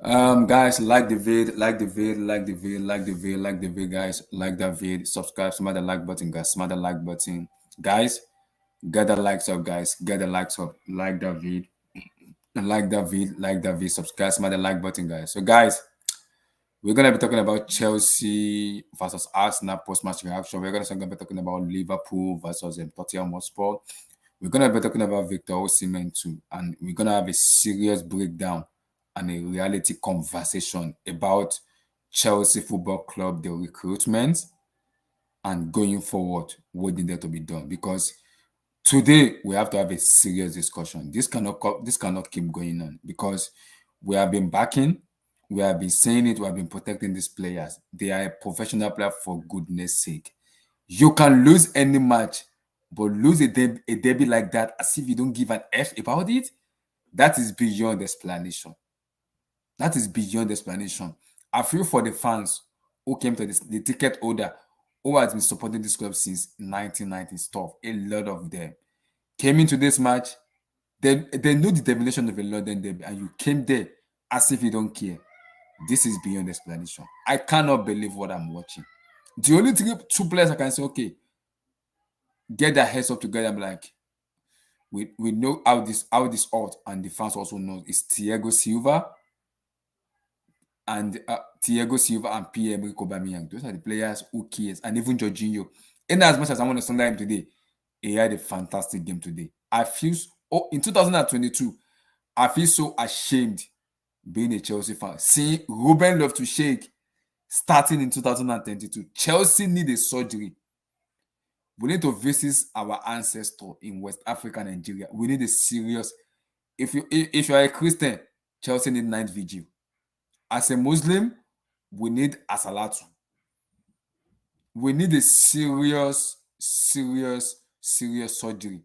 Guys, like the vid, like the vid, like the vid, like the vid, like the vid, guys, like that vid, subscribe, smash the like button, guys, smash the like button, guys, get the likes up, guys, get the likes up, like that vid, like that vid, subscribe, smash the like button, guys. So, guys, we're gonna be talking about Chelsea versus Arsenal post-match reaction. We're gonna be talking about Liverpool versus Tottenham Hotspur. We're gonna be talking about Victor Oshimen too, and we're gonna have a serious breakdown and a reality conversation about Chelsea Football Club, the recruitment, and going forward, what needed to be done. Because today we have to have a serious discussion. This cannot keep going on because we have been backing, we have been saying it, we have been protecting these players. They are a professional player for goodness sake. You can lose any match, but lose a derby like that as if you don't give an F about it, that is beyond explanation. That is beyond explanation. I feel for the fans who came to this, the ticket holder who has been supporting this club since 1990 stuff. A lot of them came into this match. They know the definition of a London derby, and you came there as if you don't care. This is beyond explanation. I cannot believe what I'm watching. The only two players I can say, okay, get their heads up together and be like, we know how this out, and the fans also know is Thiago Silva and Pierre-Emerick Aubameyang. Those are the players who cares, and even Jorginho. In as much as I want to slander him today, he had a fantastic game today. In 2022, I feel so ashamed being a Chelsea fan. Seeing Ruben Loftus-Cheek starting in 2022. Chelsea need a surgery. We need to visit our ancestor in West Africa, Nigeria. We need a serious. If you are a Christian, Chelsea need night vigil. As a Muslim, we need Asalatu. We need a serious surgery.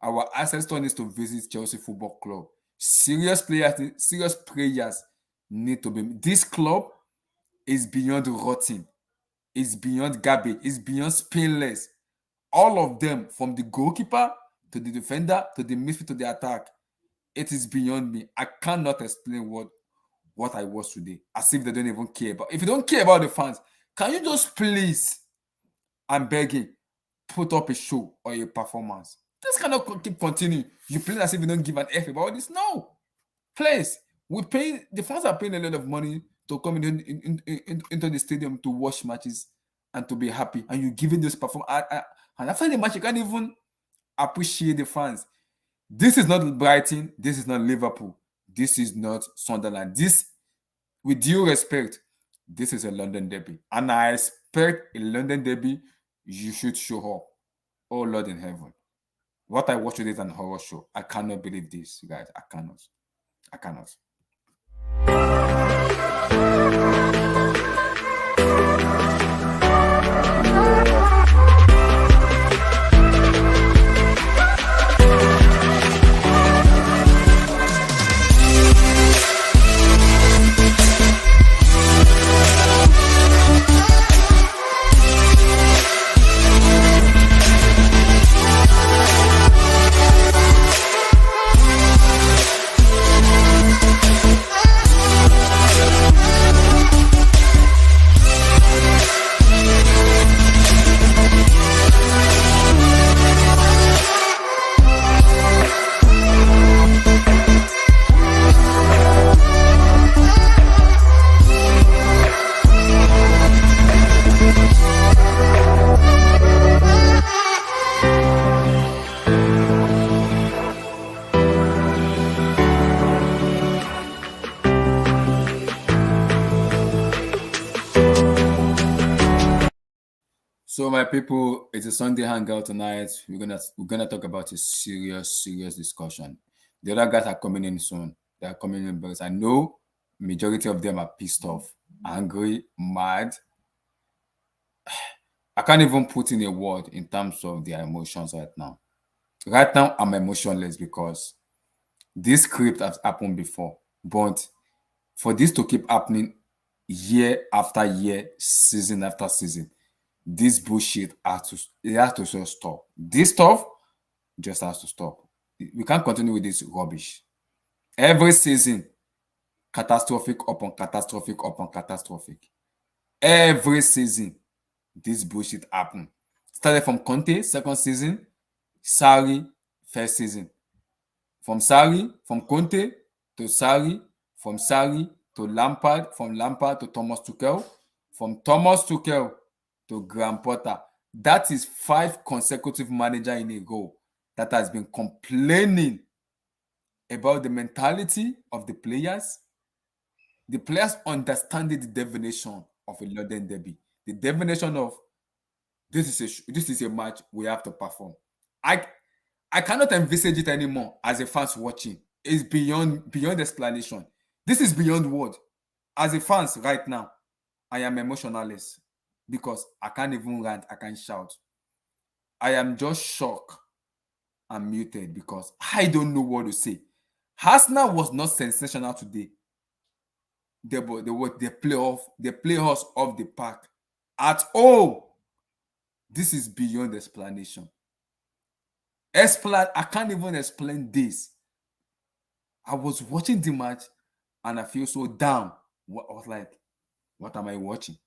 Our ancestor needs to visit Chelsea Football Club. Serious prayers need to be. This club is beyond rotting. It's beyond garbage. It's beyond spineless. All of them, from the goalkeeper to the defender to the midfield to the attack, it is beyond me. I cannot explain what I watched today, as if they don't even care about. If you don't care about the fans, can you just please, I'm begging, put up a show or a performance? This cannot keep continuing. You play as if you don't give an F about this. No, please. The fans are paying a lot of money to come into the stadium to watch matches and to be happy, and you're giving this performance. And after the match, you can't even appreciate the fans. This is not Brighton. This is not Liverpool. This is not Sunderland. This, with due respect, this is a London derby. And I expect a London derby, you should show up. Oh, Lord in heaven. What I watched today is an horror show. I cannot believe this, guys. I cannot. I cannot. So my people, it's a Sunday hangout tonight. We're gonna talk about a serious discussion. The other guys are coming in soon. They are coming in because I know majority of them are pissed off, angry, mad. I can't even put in a word in terms of their emotions right now. Right now, I'm emotionless because this script has happened before. But for this to keep happening year after year, season after season, this bullshit has to just stop. This stuff just has to stop. We can't continue with this rubbish. Every season, catastrophic upon catastrophic upon catastrophic. Every season, this bullshit happen. Started from Conte, second season, Sarri, first season. From Conte to Sarri, from Sarri to Lampard, from Lampard to Thomas Tuchel, from Thomas Tuchel to Graham Potter. That is 5 consecutive managers in a row that has been complaining about the mentality of the players. The players understanding the definition of a London derby. The definition of this is a match we have to perform. I cannot envisage it anymore as a fans watching. It's beyond explanation. This is beyond word. As a fans right now, I am emotionless because I can't even rant, I can't shout. I am just shocked and muted because I don't know what to say. Arsenal was not sensational today. They play us off the park at all. This is beyond explanation. I can't even explain this. I was watching the match and I feel so down. I was like, what am I watching?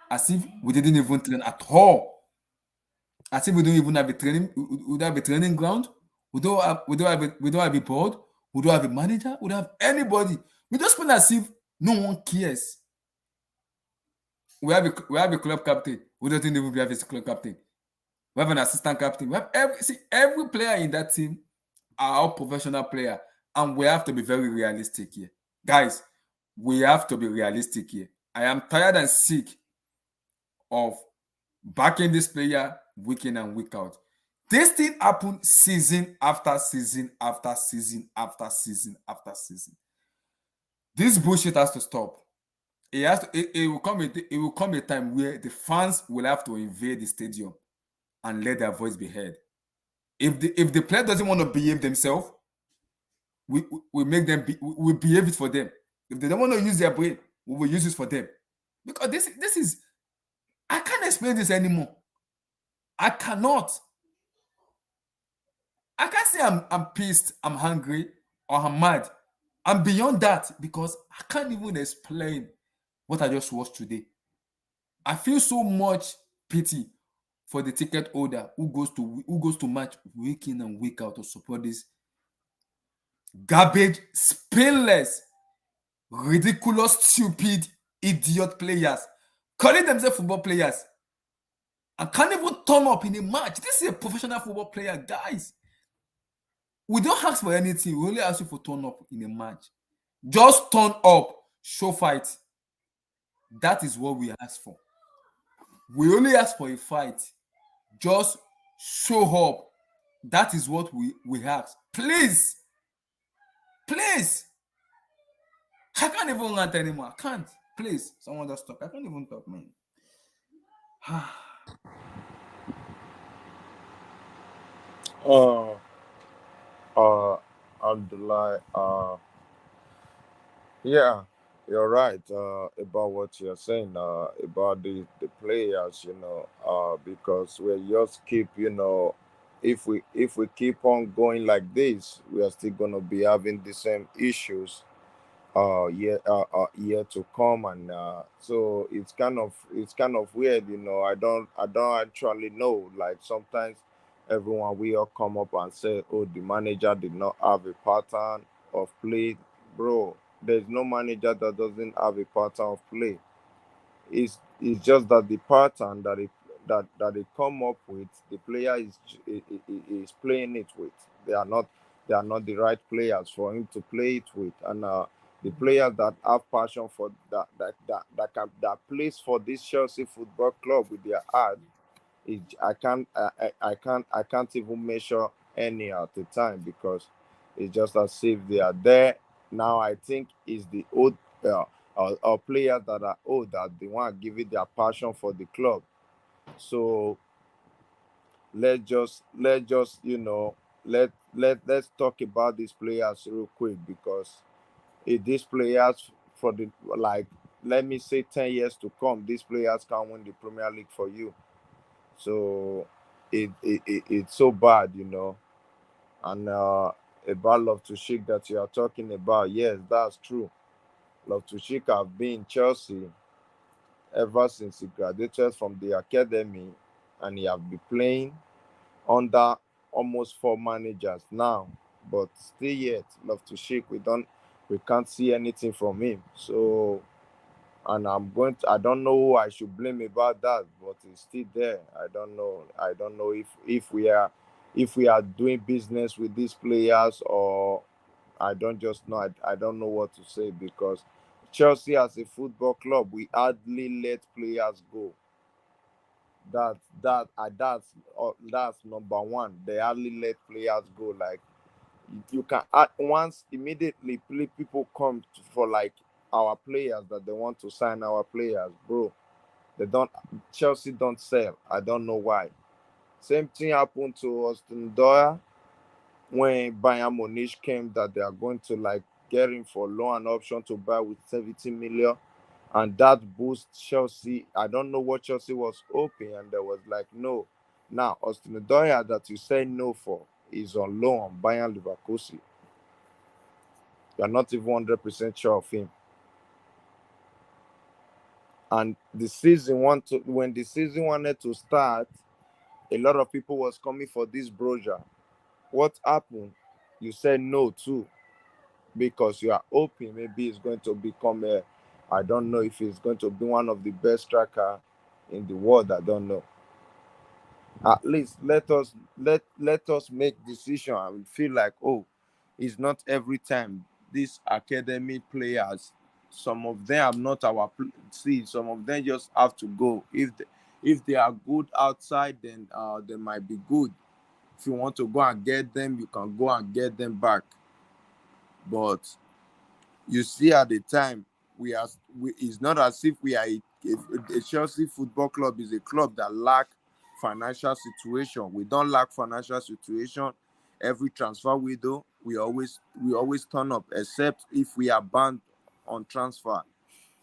As if we didn't even train at all. As if we don't even have a training. We don't have a training ground. We don't have a board. We don't have a manager. We don't have anybody. We just feel as if no one cares. We have a club captain. We don't even have a club captain. We have an assistant captain. We have every player in that team are all professional player, and we have to be very realistic here, guys. We have to be realistic here. I am tired and sick of backing this player week in and week out. This thing happen season after season after season after season after season. This bullshit has to stop. It will come a time where the fans will have to invade the stadium and let their voice be heard. If the player doesn't want to behave themselves, we make them we behave it for them. If they don't want to use their brain, we will use it for them. Because this is I can't explain this anymore. I cannot. I can't say I'm pissed, I'm hungry, or I'm mad. I'm beyond that because I can't even explain what I just watched today. I feel so much pity for the ticket holder who goes to match week in and week out to support this garbage, spineless, ridiculous, stupid, idiot players, calling themselves football players, and can't even turn up in a match. This is a professional football player, guys. We don't ask for anything. We only ask you for turn up in a match. Just turn up, show fight. That is what we ask for. We only ask for a fight. Just show up. That is what we ask. Please. Please. I can't even rant anymore. I can't. Please. Someone just talk. I can't even talk, man. Abdullah, yeah, you're right about what you're saying about the players, because we just keep, if we keep on going like this, we are still gonna be having the same issues year to come, and so it's kind of weird. I don't actually know. Like sometimes everyone will all come up and say, oh, the manager did not have a pattern of play. Bro, there's no manager that doesn't have a pattern of play. It's just that the pattern that they come up with, the player is playing it with. They are not the right players for him to play it with, and the players that have passion for that plays for this Chelsea Football Club with their heart. I can't even measure any at the time, because it's just as if they are there now. I think is the old players that are old that they want to give it their passion for the club. So let's just let's talk about these players real quick, because if these players for the, like, let me say 10 years to come, these players can win the Premier League for you. So it's so bad. And about Loftus-Cheek that you are talking about. Yes, that's true. Loftus-Cheek have been in Chelsea ever since he graduated from the academy, and he have been playing under almost four managers now. But still yet, Loftus-Cheek, we can't see anything from him. So, and I don't know who I should blame about that, but it's still there. I don't know if we are doing business with these players, or I don't just know. I don't know what to say, because Chelsea as a football club, we hardly let players go. That's number one. They hardly let players go. Like, you can at once immediately people come for like our players, that they want to sign our players, bro. They don't. Chelsea don't sell. I don't know why. Same thing happened to Austin Doyle when Bayern Munich came, that they are going to like get him for loan option to buy with 70 million, and that boosts Chelsea. I don't know what Chelsea was hoping, and there was like no. Now Austin Doyle that you say no for is on loan on Bayern Leverkusen. You're not even 100% sure of him. And when the season wanted to start, a lot of people was coming for this brochure. What happened? You said no too, because you are hoping maybe it's going to become a. I don't know if it's going to be one of the best striker in the world. I don't know. At least let us make decision and feel like, oh, it's not every time these academy players, some of them are not our see, some of them just have to go. If they are good outside, then they might be good. If you want to go and get them, you can go and get them back. But you see, at the time, it's not as if we are a Chelsea Football Club is a club that lack financial situation. We don't lack financial situation. Every transfer we do, we always turn up, except if we are banned on transfer.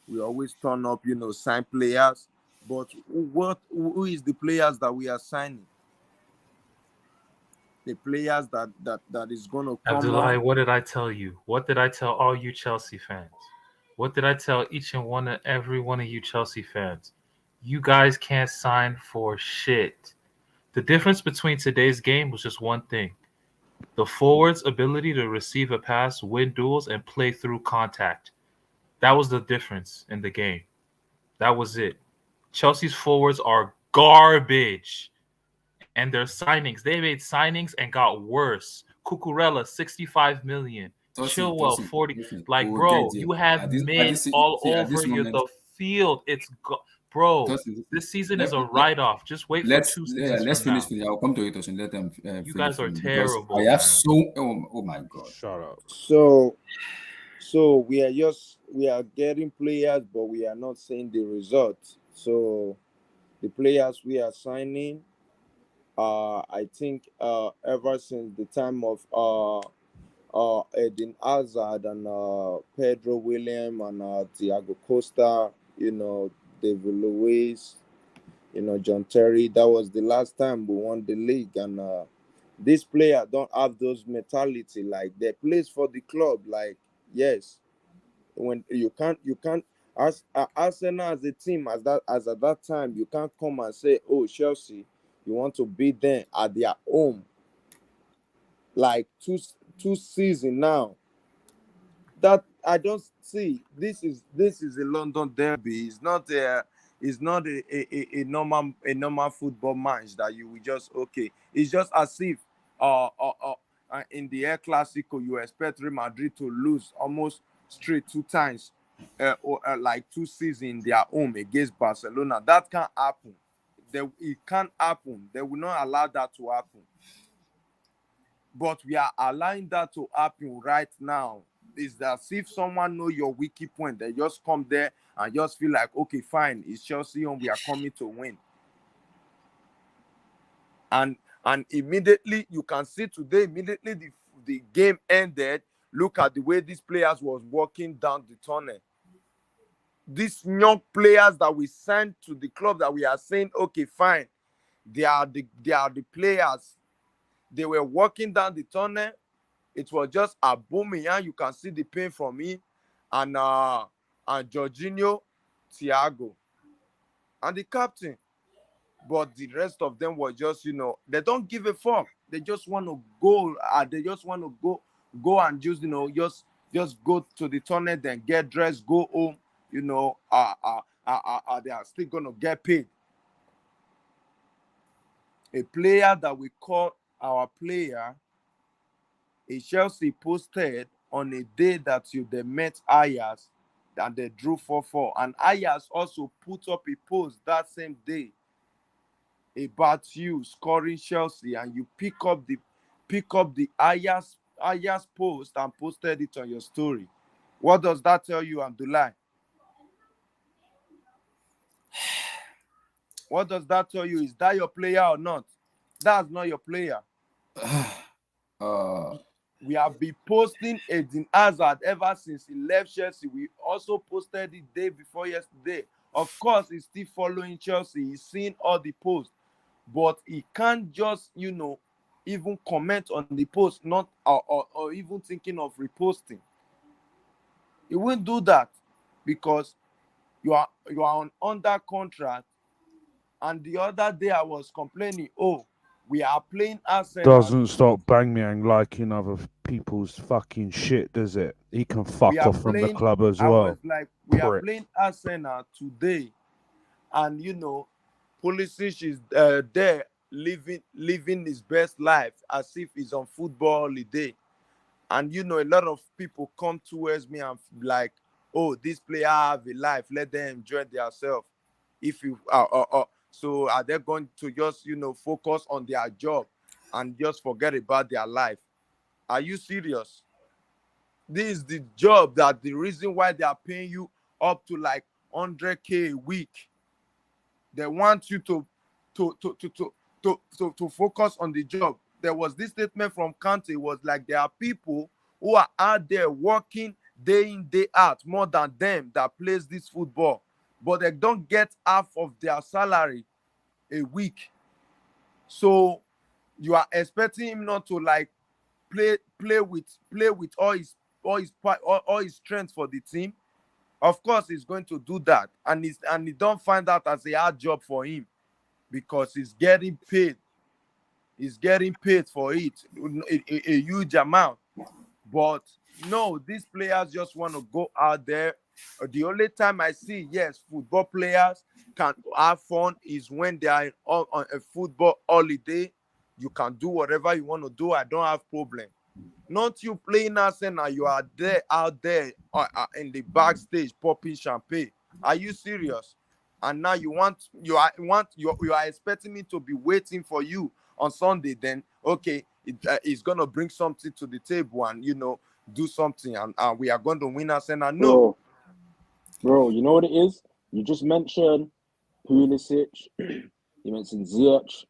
We always turn up, sign players. But who is the players that we are signing? The players that is going to come Abdullahi, on. what did I tell you? What did I tell all you Chelsea fans? What did I tell each and every one of you Chelsea fans? You guys can't sign for shit. The difference between today's game was just one thing: the forward's ability to receive a pass, win duels, and play through contact. That was the difference in the game. That was it. Chelsea's forwards are garbage. And their signings, they made signings and got worse. Cucurella, 65 million. Tosin, Chilwell, Tosin, 40. Tosin, we Like, will get bro, there. you have At mid this all see, at over this you. moment, The field, bro, Tosin, this season is let, a let, write-off. Just wait for let's 2 seasons let's from finish. now. I will come to it, Tosin. Let them You finish guys are because I terrible, have man. so. Oh my God. Shut up. So we are getting players, but we are not seeing the results. So the players we are signing, I think ever since the time of Eden Hazard and Pedro William and Thiago Costa, David Luiz, John Terry, that was the last time we won the league. And these players don't have those mentality, like they plays for the club. Like, yes, when you can't as Arsenal as a team, as at that time, you can't come and say, oh, Chelsea, you want to beat them at their home, like two season now. That I don't see. This is a London derby. It's not a normal football match that you will just okay. It's just as if in the Air Clasico you expect Real Madrid to lose almost straight two times, or like two seasons in their home against Barcelona. That can't happen. It can't happen. They will not allow that to happen. But we are allowing that to happen right now. Is that if someone know your weak point, they just come there and just feel like, okay, fine, it's Chelsea and we are coming to win. And immediately you can see today, immediately the game ended. Look at the way these players was walking down the tunnel. These young players that we sent to the club, that we are saying, okay, fine, they are the players. They were walking down the tunnel. It was just Aubameyang. You can see the pain from him, and Jorginho, Thiago, and the captain. But the rest of them were just, they don't give a fuck. They just want to go. They just want to go and just, just go to the toilet, then get dressed, go home. They are still gonna get paid. A player that we call our player, a Chelsea posted on a day that they met Ayers and they drew 4-4. And Ayers also put up a post that same day about you scoring Chelsea, and you pick up the Ayers post and posted it on your story. What does that tell you, Abdullah? What does that tell you? Is that your player or not? That's not your player. We have been posting Eden Hazard ever since he left Chelsea. We also posted it day before yesterday. Of course, he's still following Chelsea. He's seeing all the posts, but he can't just, even comment on the post, not or even thinking of reposting. He won't do that because you are under contract. And the other day I was complaining, we are playing Arsenal. Doesn't stop Bangmyang liking other people's fucking shit, does it? He can fuck off from the club as well. I was like, we are playing Arsenal today, and Pulisic is there living his best life as if he's on football holiday. And a lot of people come towards me and like, this player have a life, let them enjoy themselves. If you so are they going to just focus on their job and just forget about their life? Are you serious? This is the job, that the reason why they are paying you up to like 100K a week. They want you to focus on the job. There was this statement from Kante, was like, there are people who are out there working day in, day out more than them that plays this football, but they don't get half of their salary a week. So you are expecting him not to like play with all his strength for the team? Of course he's going to do that, and he don't find that as a hard job for him, because he's getting paid. He's getting paid for it, a huge amount. But no, these players just want to go out there. The only time I see, yes, football players can have fun is when they are on a football holiday. You can do whatever you want to do. I don't have problem. Not you playing Arsenal, you are there out there in the backstage popping champagne. Are you serious? And now you are expecting me to be waiting for you on Sunday? Then okay, it's gonna bring something to the table and do something, and we are going to win Arsenal. No, bro, you know what it is? You just mentioned Pulisic, you mentioned Ziyech,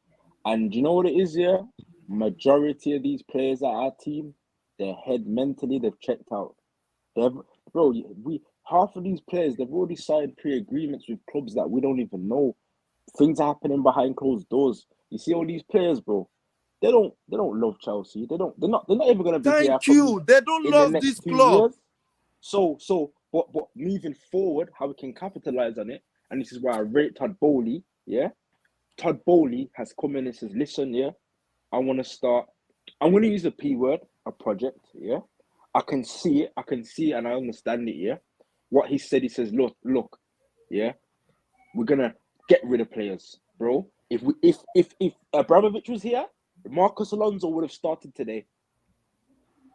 and you know what it is? Yeah, majority of these players at our team, their head mentally, they've checked out. Half of these players, they've already signed pre-agreements with clubs that we don't even know. Things are happening behind closed doors. You see all these players, bro. They don't love Chelsea. They're not even gonna be here. Thank you. They don't love this club. But moving forward, how we can capitalize on it, and this is why I rate Todd Bowley. Yeah, Todd Bowley has come in and says, "Listen, yeah, I'm gonna use the P word, a project. Yeah, I can see it, and I understand it. Yeah, what he said, he says, look, yeah, we're gonna get rid of players, bro. If Abramovich was here, Marcus Alonso would have started today.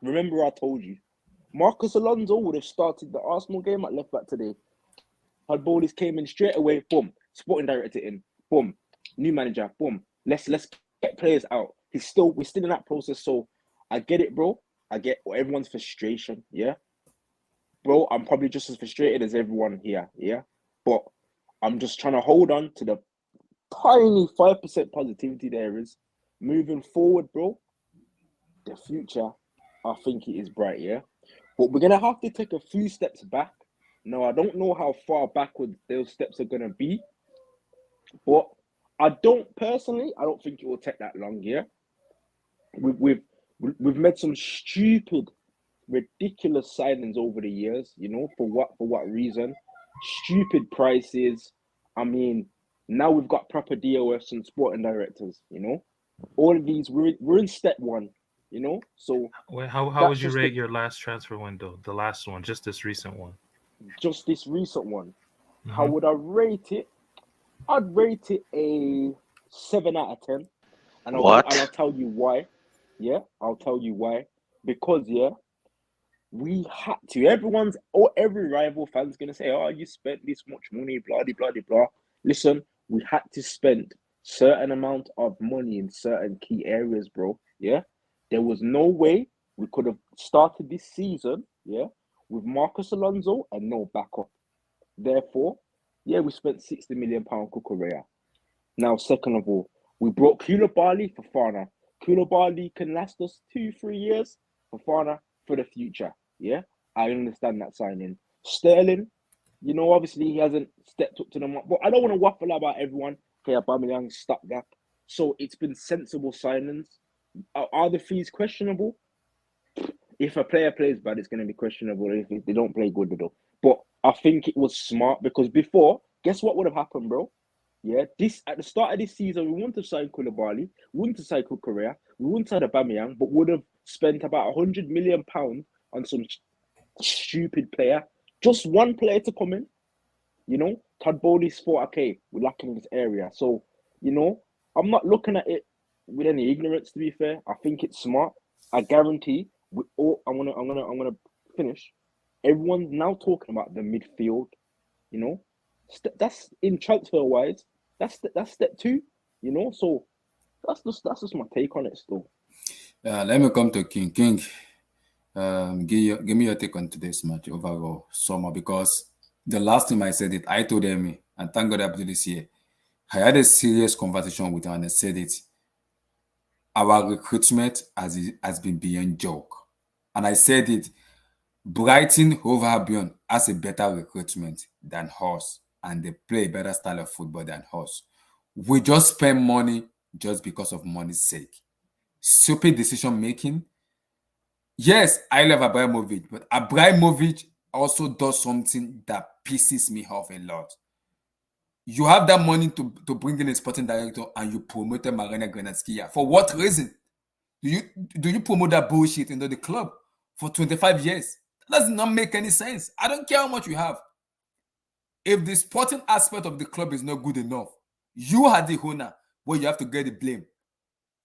Remember, I told you, Marcus Alonso would have started the Arsenal game at left back today. Todd Bowley came in straight away, boom, sporting director in, boom, new manager, boom. Let's get players out. We're still in that process, so I get it, bro. I get everyone's frustration, yeah. Bro, I'm probably just as frustrated as everyone here, yeah. But I'm just trying to hold on to the tiny 5% positivity there is. Moving forward, bro, the future, I think it is bright, yeah. But we're gonna have to take a few steps back. Now, I don't know how far backward those steps are gonna be, but I don't think it will take that long, yeah. With we've made some stupid, ridiculous signings over the years. You know, for what reason? Stupid prices. I mean, now we've got proper DOS and sporting directors. You know, all of these we're in step one. You know, so Wait, how that's would you just rate your last transfer window? The last one, just this recent one. just this recent one. How Hmm. would I rate it? I'd rate it a 7 out of 10, and I'll What? tell you why. Yeah, I'll tell you why. Because yeah, we had to. Every rival fan's gonna say, "Oh, you spent this much money, blah blah blah blah." Listen, we had to spend certain amount of money in certain key areas, bro. Yeah, there was no way we could have started this season, yeah, with Marcus Alonso and no backup. Therefore, yeah, we spent £60 million Kukurea. Now, second of all, we brought Koulibaly for Fana. Koulibaly can last us 2-3 years for Fana for the future. Yeah, I understand that signing. Sterling, you know, obviously he hasn't stepped up to the mark, but I don't want to waffle about everyone. Okay, Aubameyang stopgap. So it's been sensible signings. Are the fees questionable? If a player plays bad, it's going to be questionable. If they don't play good, they don't. But I think it was smart because before, guess what would have happened, bro? Yeah, this at the start of this season, we wouldn't have signed Koulibaly, we wouldn't have signed Kukurea, we wouldn't have signed Aubameyang, but would have spent about £100 million on some stupid player. Just one player to come in, you know. Todd Bowley's thought, okay, we're lacking in this area. So, you know, I'm not looking at it with any ignorance, to be fair. I think it's smart. I guarantee we all I'm gonna finish. Everyone's now talking about the midfield, you know. That's in transfer wise, that's step two, you know. So that's just my take on it still. Let me come to King. King, give me your take on today's match overall, summer, because the last time I said it, I told Amy, and thank God I did this year. I had a serious conversation with her and I said it. Our recruitment has been beyond joke. And I said it, Brighton over Albion has a better recruitment than us, and they play a better style of football than us. We just spend money just because of money's sake. Stupid decision making. Yes, I love Abramovich, but Abramovich also does something that pisses me off a lot. You have that money to bring in a sporting director and you promoted Marina Granatskaya. For what reason? Do you promote that bullshit into the club for 25 years? That does not make any sense. I don't care how much you have. If the sporting aspect of the club is not good enough, you are the owner where you have to get the blame.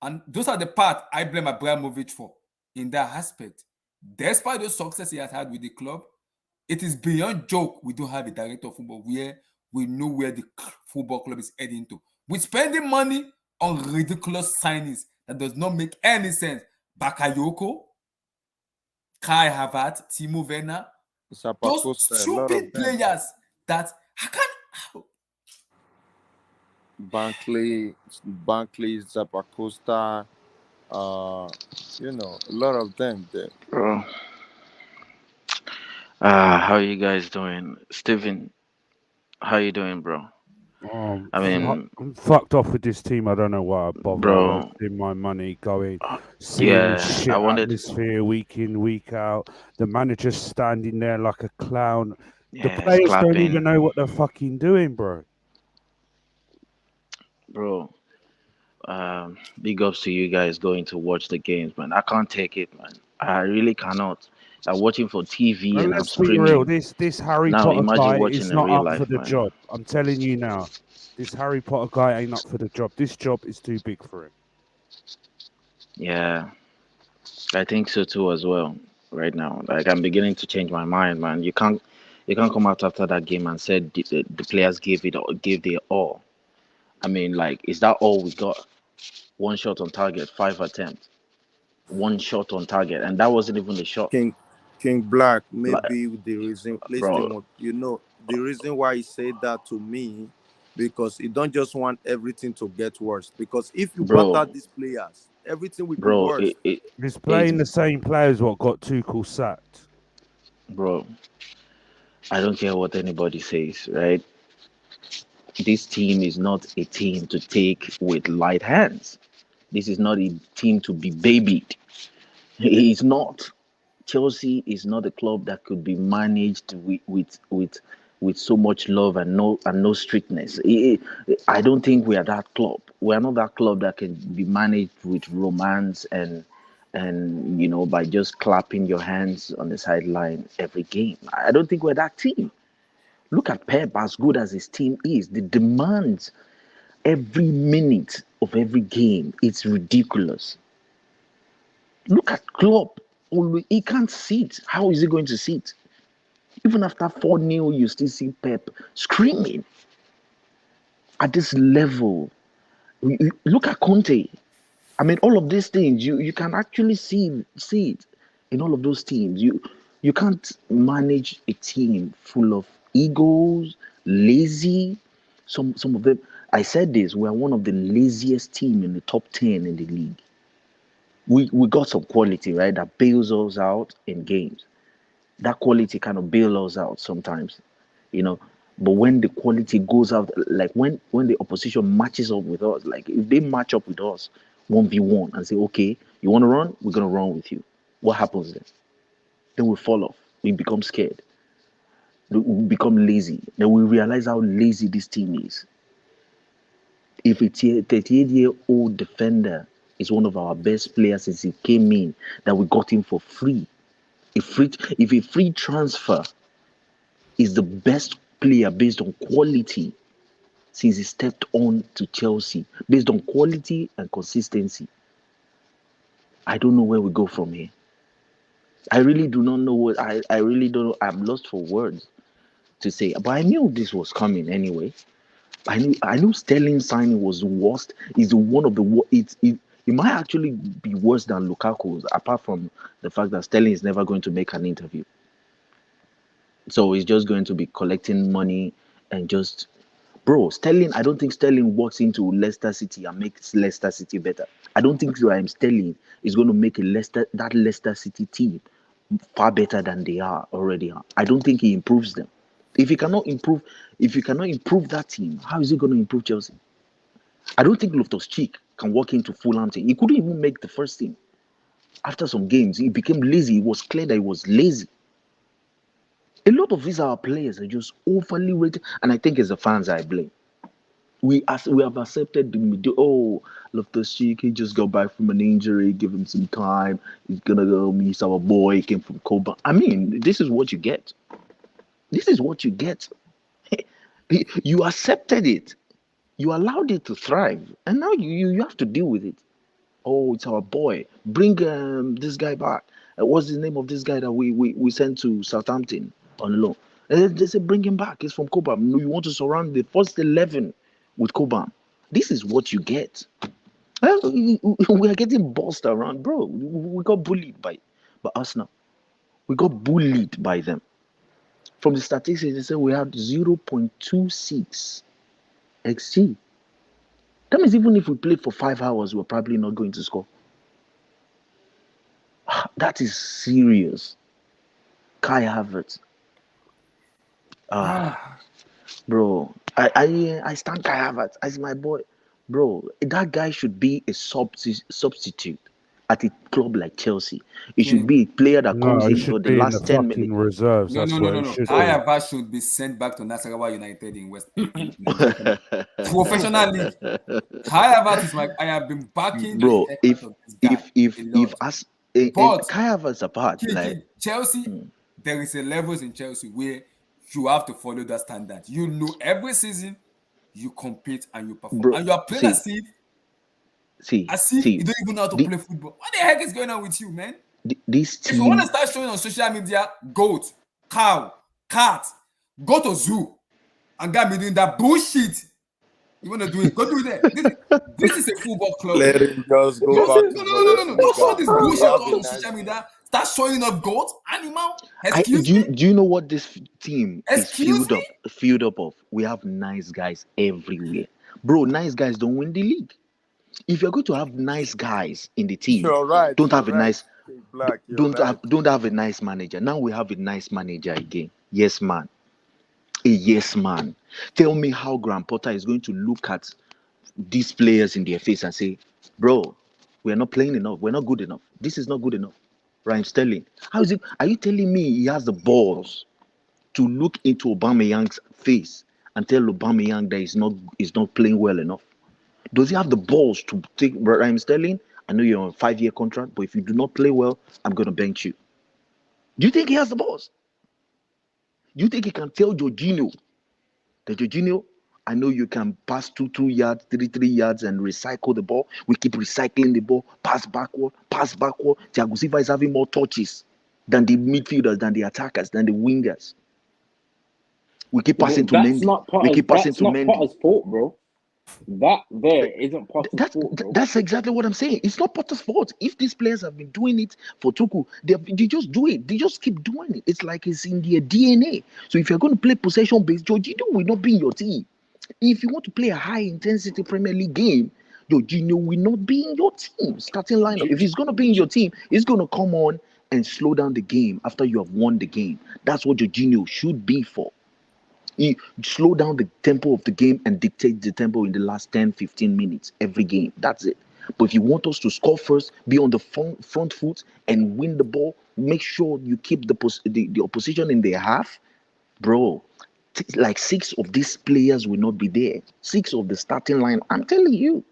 And those are the part I blame Abramovich for in that aspect. Despite the success he has had with the club, it is beyond joke we don't have a director of football where we know where the football club is heading to. We're spending money on ridiculous signings that does not make any sense. Bakayoko, Kai Havertz, Timo Werner, those Zapacosta, a lot of stupid them. players that I can't. Bankley, Zapacosta, a lot of them there. Bro. How you guys doing? Steven, how you doing, bro? I mean, I'm fucked off with this team. I don't know why I bother bro, wasting my money going, seeing this yeah, shit I wanted, atmosphere week in, week out. The manager's standing there like a clown. The yeah, it's players don't even clapping, know what they're fucking doing, bro. bro. Big ups to you guys going to watch the games, man. I can't take it, man. I really cannot. I'm watching for TV And and I'm let's be real, screaming. this Harry Now Potter imagine guy watching is in not real up for life, the man. job. I'm telling you now. This Harry Potter guy ain't up for the job. This job is too big for him. Yeah, I think so too as well. Right now, like I'm beginning to change my mind, man. You can't come out after that game and said the players gave their all. I mean, like, is that all we got? One shot on target, 5 attempts, one shot on target, and that wasn't even the shot. King Black, Like, maybe the reason, bro, listen, the reason why he said that to me, because he don't just want everything to get worse. Because if you bought bro, out these players, everything will be bro, worse. He's it's playing the same players what got Tuchel sacked. bro. I don't care what anybody says, right? This team is not a team to take with light hands. This is not a team to be babied. He's not. Chelsea is not a club that could be managed with so much love and no strictness. I don't think we are that club. We are not that club that can be managed with romance and by just clapping your hands on the sideline every game. I don't think we're that team. Look at Pep, as good as his team is, the demands every minute of every game, it's ridiculous. Look at Klopp. He can't sit. How is he going to sit? Even after 4-0, you still see Pep screaming at this level. Look at Conte. I mean, all of these things, you can actually see it in all of those teams. You can't manage a team full of egos, lazy. Some of them. I said this. We are one of the laziest team in the top 10 in the league. We got some quality, right, that bails us out in games. That quality kind of bails us out sometimes, But when the quality goes out, like when the opposition matches up with us, like if they match up with us 1v1 and say, okay, you want to run? We're going to run with you. What happens then? Then we fall off. We become scared. We become lazy. Then we realize how lazy this team is. If a 38-year-old defender is one of our best players since he came in, that we got him for free. If a free transfer is the best player based on quality since he stepped on to Chelsea, based on quality and consistency, I don't know where we go from here. I really do not know what I really don't know. I'm lost for words to say, but I knew this was coming anyway. I knew Sterling signing was the worst. Is one of the it might actually be worse than Lukaku's, apart from the fact that Sterling is never going to make an interview. So he's just going to be collecting money and just, bro, Sterling. I don't think Sterling walks into Leicester City and makes Leicester City better. I don't think Sterling is going to make that Leicester City team far better than they are already. I don't think he improves them. If you cannot improve that team, how is he going to improve Chelsea? I don't think Loftus-Cheek can walk into Fulham team. He couldn't even make the first team. After some games, he became lazy. It was clear that he was lazy. A lot of these our players are just overly rated, and I think it's the fans I blame. We have accepted Loftus-Cheek, he just got back from an injury, give him some time. He's gonna go. He's our boy. He came from Coburn. I mean, this is what you get. This is what you get. You accepted it. You allowed it to thrive. And now you have to deal with it. Oh, it's our boy. Bring this guy back. What's the name of this guy that we sent to Southampton on loan? They said, bring him back. He's from Coburn. No, you want to surround the first 11 with Coburn. This is what you get. We are getting bossed around. Bro, we got bullied by Arsenal. We got bullied by them. From the statistics, they say we had 0.26 XG. That means even if we played for 5 hours, we're probably not going to score. That is serious. Kai Havertz. Bro, I stand Kai Havertz as my boy. Bro, that guy should be a substitute at a club like Chelsea. It should be a player that comes in for the last 10 minutes. Reserves. No. Kai Havertz should be sent back to Nasarawa United in West Professional league. Kai Havertz I have been backing. Bro, if Kai Havertz apart, Chelsea, there is a levels in Chelsea where you have to follow that standard. Every season you compete and you perform, bro, and you are playing as if you don't even know how to play football. What the heck is going on with you, man? This team, if you want to start showing on social media, goat, cow, cat, go to zoo and get me doing that bullshit. You want to do it? Go do it. This is a football club. Let him just go back. No. Don't show this bullshit on social media. Start showing up goat, animal. Do you know what this team is filled up of? We have nice guys everywhere. Bro, nice guys don't win the league. If you're going to have nice guys in the team, don't have a nice manager. Now we have a nice manager again. Yes, man. A yes man. Tell me how Graham Potter is going to look at these players in their face and say, bro, we're not playing enough. We're not good enough. This is not good enough. Raheem Sterling. How is it? Are you telling me he has the balls to look into Aubameyang's face and tell Aubameyang that he's not playing well enough? Does he have the balls to take Raheem Sterling? I know you're on a 5-year contract, but if you do not play well, I'm going to bench you. Do you think he has the balls? Do you think he can tell Jorginho that Jorginho, I know you can pass 2 yards, 3 yards, and recycle the ball. We keep recycling the ball, pass backward. Thiago Silva is having more touches than the midfielders, than the attackers, than the wingers. We keep passing to That's Mendy. not We keep passing that's to not Mendy. Potter's fault, bro. That there isn't Potter's fault, bro. That's exactly what I'm saying. It's not Potter's fault. If these players have been doing it for Tuchel, they just do it. They just keep doing it. It's like it's in their DNA. So if you're going to play possession based, Jorginho will not be in your team. If you want to play a high intensity Premier League game, Jorginho will not be in your team starting lineup. If he's going to be in your team, he's going to come on and slow down the game after you have won the game. That's what Jorginho should be for. He slow down the tempo of the game and dictate the tempo in the last 10-15 minutes every game. That's it. But if you want us to score first, be on the front foot and win the ball, make sure you keep the opposition in their half, bro. Like 6 of these players will not be there. 6 of the starting line. I'm telling you,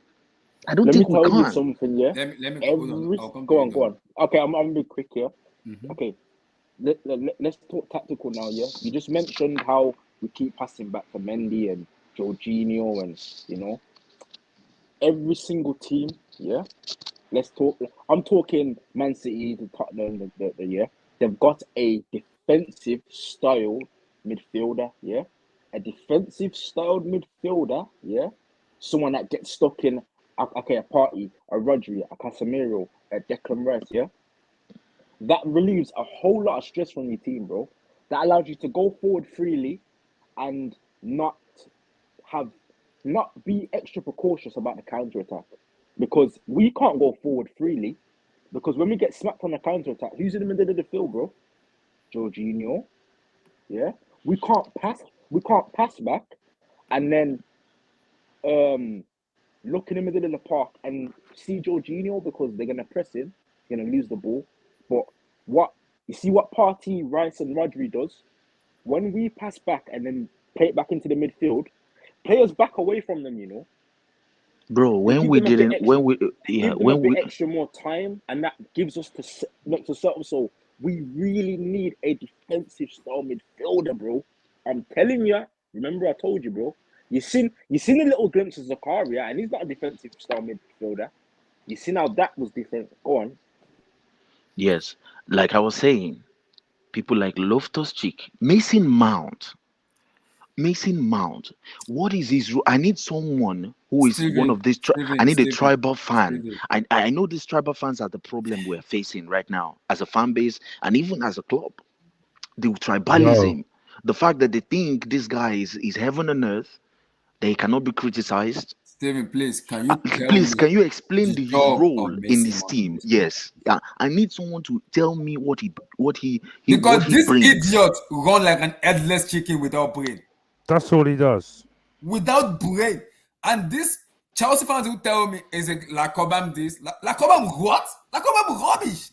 I don't Let me think we tell you can. something, yeah. Let me hold on. I'll come to Go you, on. Okay, I'm gonna be quick here. Mhm. Okay, let's talk tactical now, yeah. You just mentioned how we keep passing back to Mendy and Jorginho, and every single team, yeah. Let's talk. I'm talking Man City, the Tottenham, the yeah. They've got a defensive style midfielder, yeah. A defensive styled midfielder, yeah. Someone that gets stuck in, a Partey, a Rodri, a Casemiro, a Declan Rice, yeah. That relieves a whole lot of stress from your team, bro. That allows you to go forward freely and not be extra precautious about the counter attack, because we can't go forward freely. Because when we get smacked on the counter attack, who's in the middle of the field, bro? Jorginho. Yeah, we can't pass back, and then look in the middle of the park and see Jorginho, because they're gonna press him, gonna lose the ball. But what Partey, Rice, and Rodri does when we pass back and then play it back into the midfield, players back away from them. Bro, when we didn't, when we, yeah, Give them a when bit we, extra more time, and that gives us makes us settle. So we really need a defensive style midfielder, bro. I'm telling you. Remember, I told you, bro. You seen the little glimpses of Zakaria, and he's not a defensive style midfielder. You seen how that was different. Go on. yes, like I was saying, people like Loftus-Cheek, Mason Mount. What is his role? I need someone who is one of these. I need a tribal fan. I know these tribal fans are the problem we're facing right now as a fan base and even as a club. The tribalism, the fact that they think this guy is heaven and earth, that he cannot be criticized. Steven, please, can you tell Please, me can you explain the his job role of in Mason this Mount team? in this team? Yes, I need someone to tell me what he Because this brings. idiot run like an headless chicken without brain. That's all he does. Without brain. And this Chelsea fans who tell me is a Lacobam this. Lacobam what? Lacobam rubbish.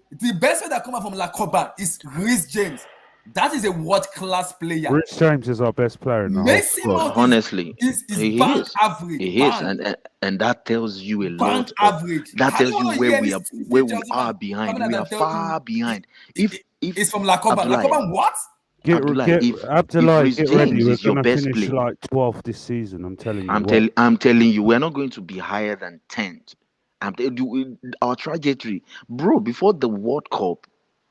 The best way that come out from Lacobam is Reece James. That is a world-class player. Rich James is our best player in the whole Mason squad. Mount Honestly, is he bank is. average. He is, and that tells you a Bank lot of. average. That Can tells you want to where hear we this are, where we Chelsea are fan behind. coming out We are and tell far behind. If it's from Lacobam. Abdullahi, Lacobam what? Abdullahi, if Abdullahi, Reece get ready. James We're is your gonna best finish player, like 12th this season. I'm telling you. I'm telling you, we're not going to be higher than 10th. Our trajectory, bro. Before the World Cup,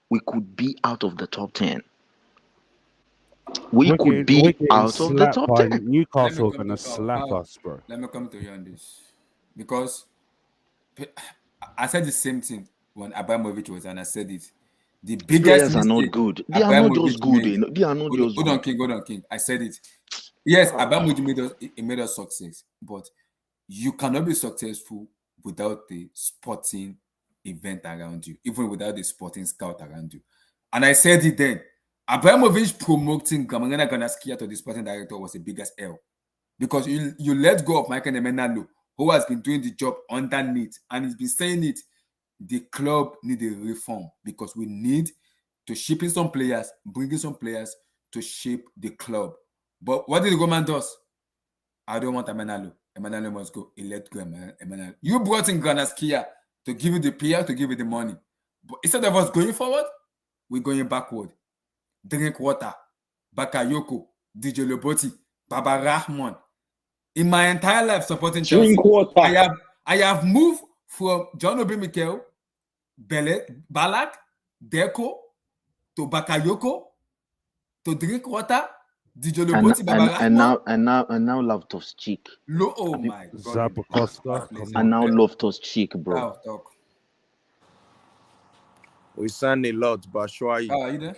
we could be out of the top 10. We could be we're getting out of the slapped top by 10. Newcastle. Are Let me gonna slap us, bro. Let me come to you on this. Because I said the same thing when Abramovich was, and I said it. The biggest Players are not mistake good. They are not just good. made. They are not just Hold on, good. King. Hold on, King. I said it. Yes, Abramovich made us success, but you cannot be successful without the sporting event around you, even without the sporting scout around you. And I said it then. Abramovich promoting Gamangana Ganaskia to the sporting director was the biggest L. Because you let go of Michael Emenalo, who has been doing the job underneath, and he's been saying it. the club need a reform because we need to ship in some players, bring in some players to shape the club. But what did the government does? I don't want Emanalo. Emanalo must go. He let go Emanalo. You brought in Granaskia to give you the player, to give you the money. But instead of us going forward, we're going backward. Drink water. Bakayoko, DJ Loboti, Baba Rahman. In my entire life supporting Chelsea, Drink water. I have moved from John Obi Mikel, Balak, Deco, to Bakayoko, to drink water, DJ Loboti, Baba Rahman. And now Loftus Cheek. Oh my God. Zabacosta. And now Loftus Cheek, bro. Talk. We signed a lot, Bashwai. Are you there?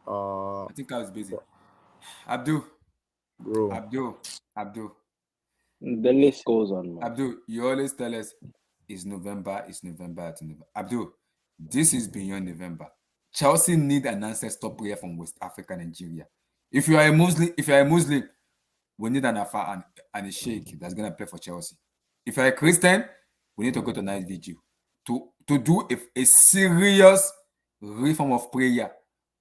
I think I was busy. Abdul. Bro. Abdul. The list goes on, man. Abdul, you always tell us it's November. Abdul, this is beyond November. Chelsea need an ancestor player from West Africa, Nigeria. If you are a Muslim, we need an Afa and a Sheikh that's gonna play for Chelsea. If you're a Christian, we need to go to night vigil to do a serious reform of prayer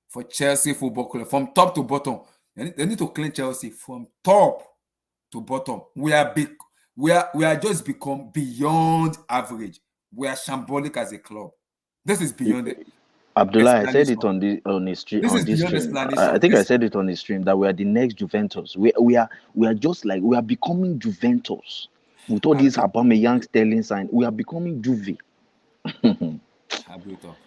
for Chelsea Football Club from top to bottom. They need to clean Chelsea from top to bottom. We are just become beyond average. We are shambolic as a club. This is beyond it. Abdullah, I said it on his stream. This On is this beyond stream, explanation. I think I said it on his stream that we are the next Juventus. We are just like we are becoming Juventus with all these Aubameyang, Sterling sign. We are becoming Juve. Abdul, talk.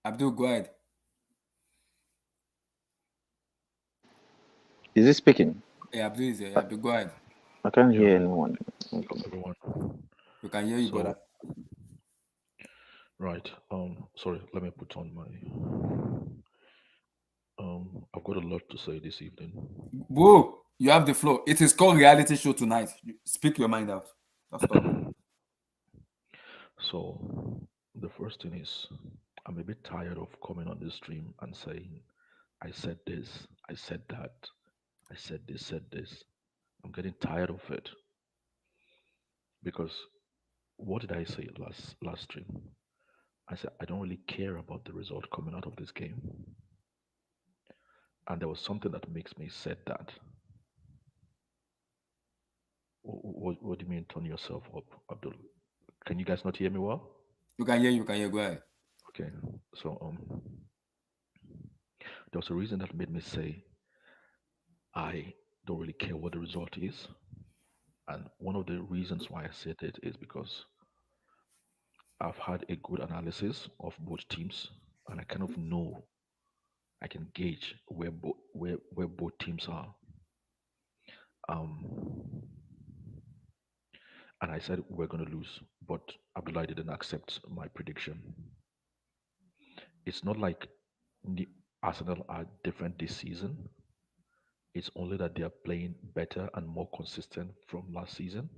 Abdul, go ahead. Is he speaking? Yeah, Abdul is there. Abdul, go ahead. I can't hear anyone. Everyone. We can hear you, brother. Right. Sorry, let me put on my I've got a lot to say this evening. Bro, you have the floor. It is called reality show tonight. Speak your mind out. That's all. So the first thing is I'm a bit tired of coming on this stream and saying I said this, I said that, I said this. I'm getting tired of it. Because what did I say last stream? I said I don't really care about the result coming out of this game. And there was something that makes me said that. What do you mean turn yourself up, Abdul? Can you guys not hear me well? You can hear. Go ahead. Okay. So there was a reason that made me say I don't really care what the result is. And one of the reasons why I said it is because I've had a good analysis of both teams and I kind of know I can gauge where both teams are. And I said we're going to lose, but Abdullah didn't accept my prediction. It's not like Arsenal are different this season. It's only that they are playing better and more consistent from last season.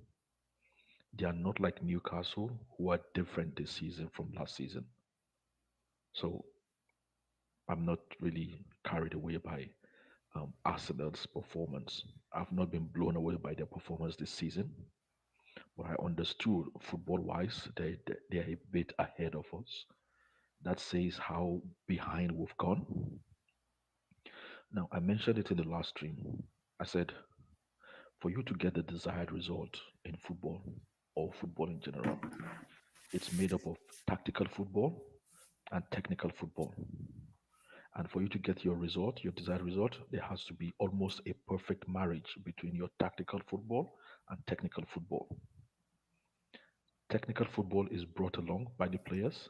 They are not like Newcastle, who are different this season from last season. So I'm not really carried away by Arsenal's performance. I've not been blown away by their performance this season. But I understood football-wise, they are a bit ahead of us. That says how behind we've gone. Now, I mentioned it in the last stream. I said, for you to get the desired result in football or football in general, it's made up of tactical football and technical football. And for you to get your result, your desired result, there has to be almost a perfect marriage between your tactical football and technical football. Technical football is brought along by the players,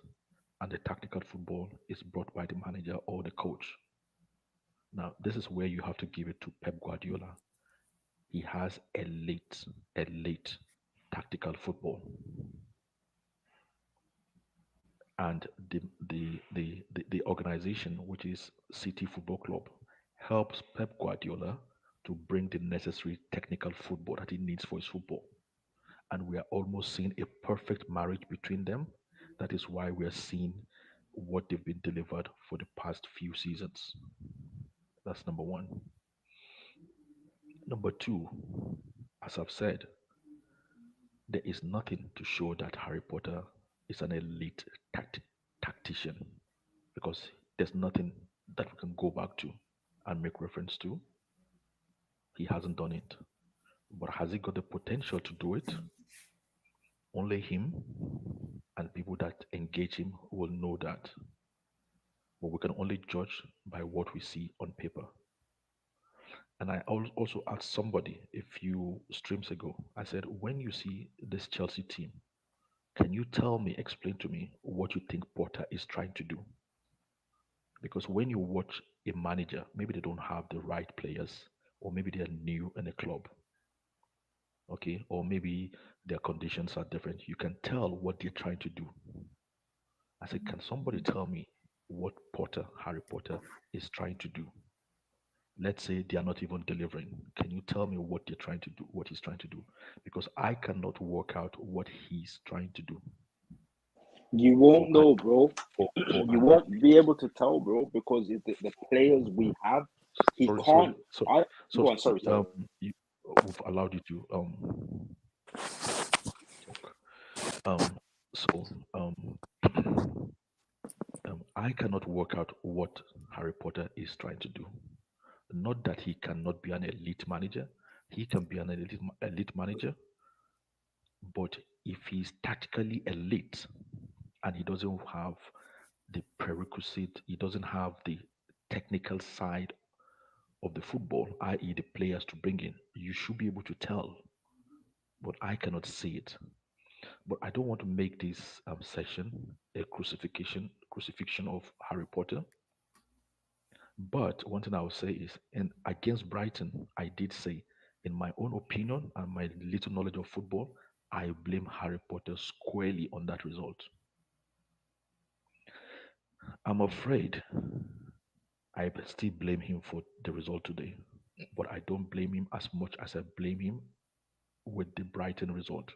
and the tactical football is brought by the manager or the coach. Now, this is where you have to give it to Pep Guardiola. He has elite tactical football. And the organization, which is City Football Club, helps Pep Guardiola to bring the necessary technical football that he needs for his football. And we are almost seeing a perfect marriage between them. That is why we are seeing what they've been delivered for the past few seasons. That's number one. Number two, as I've said, there is nothing to show that Harry Potter is an elite tactician because there's nothing that we can go back to and make reference to. He hasn't done it. But has he got the potential to do it? Only him and people that engage him will know that. But we can only judge by what we see on paper. And I also asked somebody a few streams ago, I said, when you see this Chelsea team, can you tell me, explain to me what you think Potter is trying to do? Because when you watch a manager, maybe they don't have the right players, or maybe they're new in a club, okay, or maybe their conditions are different. You can tell what they're trying to do. I said, can somebody tell me what Harry Potter, is trying to do? Let's say they are not even delivering. Can you tell me what they're trying to do, what he's trying to do? Because I cannot work out what he's trying to do. You won't know, bro. For You won't be able to tell, bro, because it's the players we have. He can't. Go on, sorry. We've allowed you to talk. I cannot work out what Harry Potter is trying to do. Not that he cannot be an elite manager. He can be an elite manager, but if he's tactically elite and he doesn't have the prerequisite, he doesn't have the technical side of the football, i.e., the players to bring in, you should be able to tell. But I cannot see it. But I don't want to make this session a crucifixion of Harry Potter. But one thing I will say is, and against Brighton, I did say, in my own opinion and my little knowledge of football, I blame Harry Potter squarely on that result. I'm afraid I still blame him for the result today, but I don't blame him as much as I blame him with the Brighton result.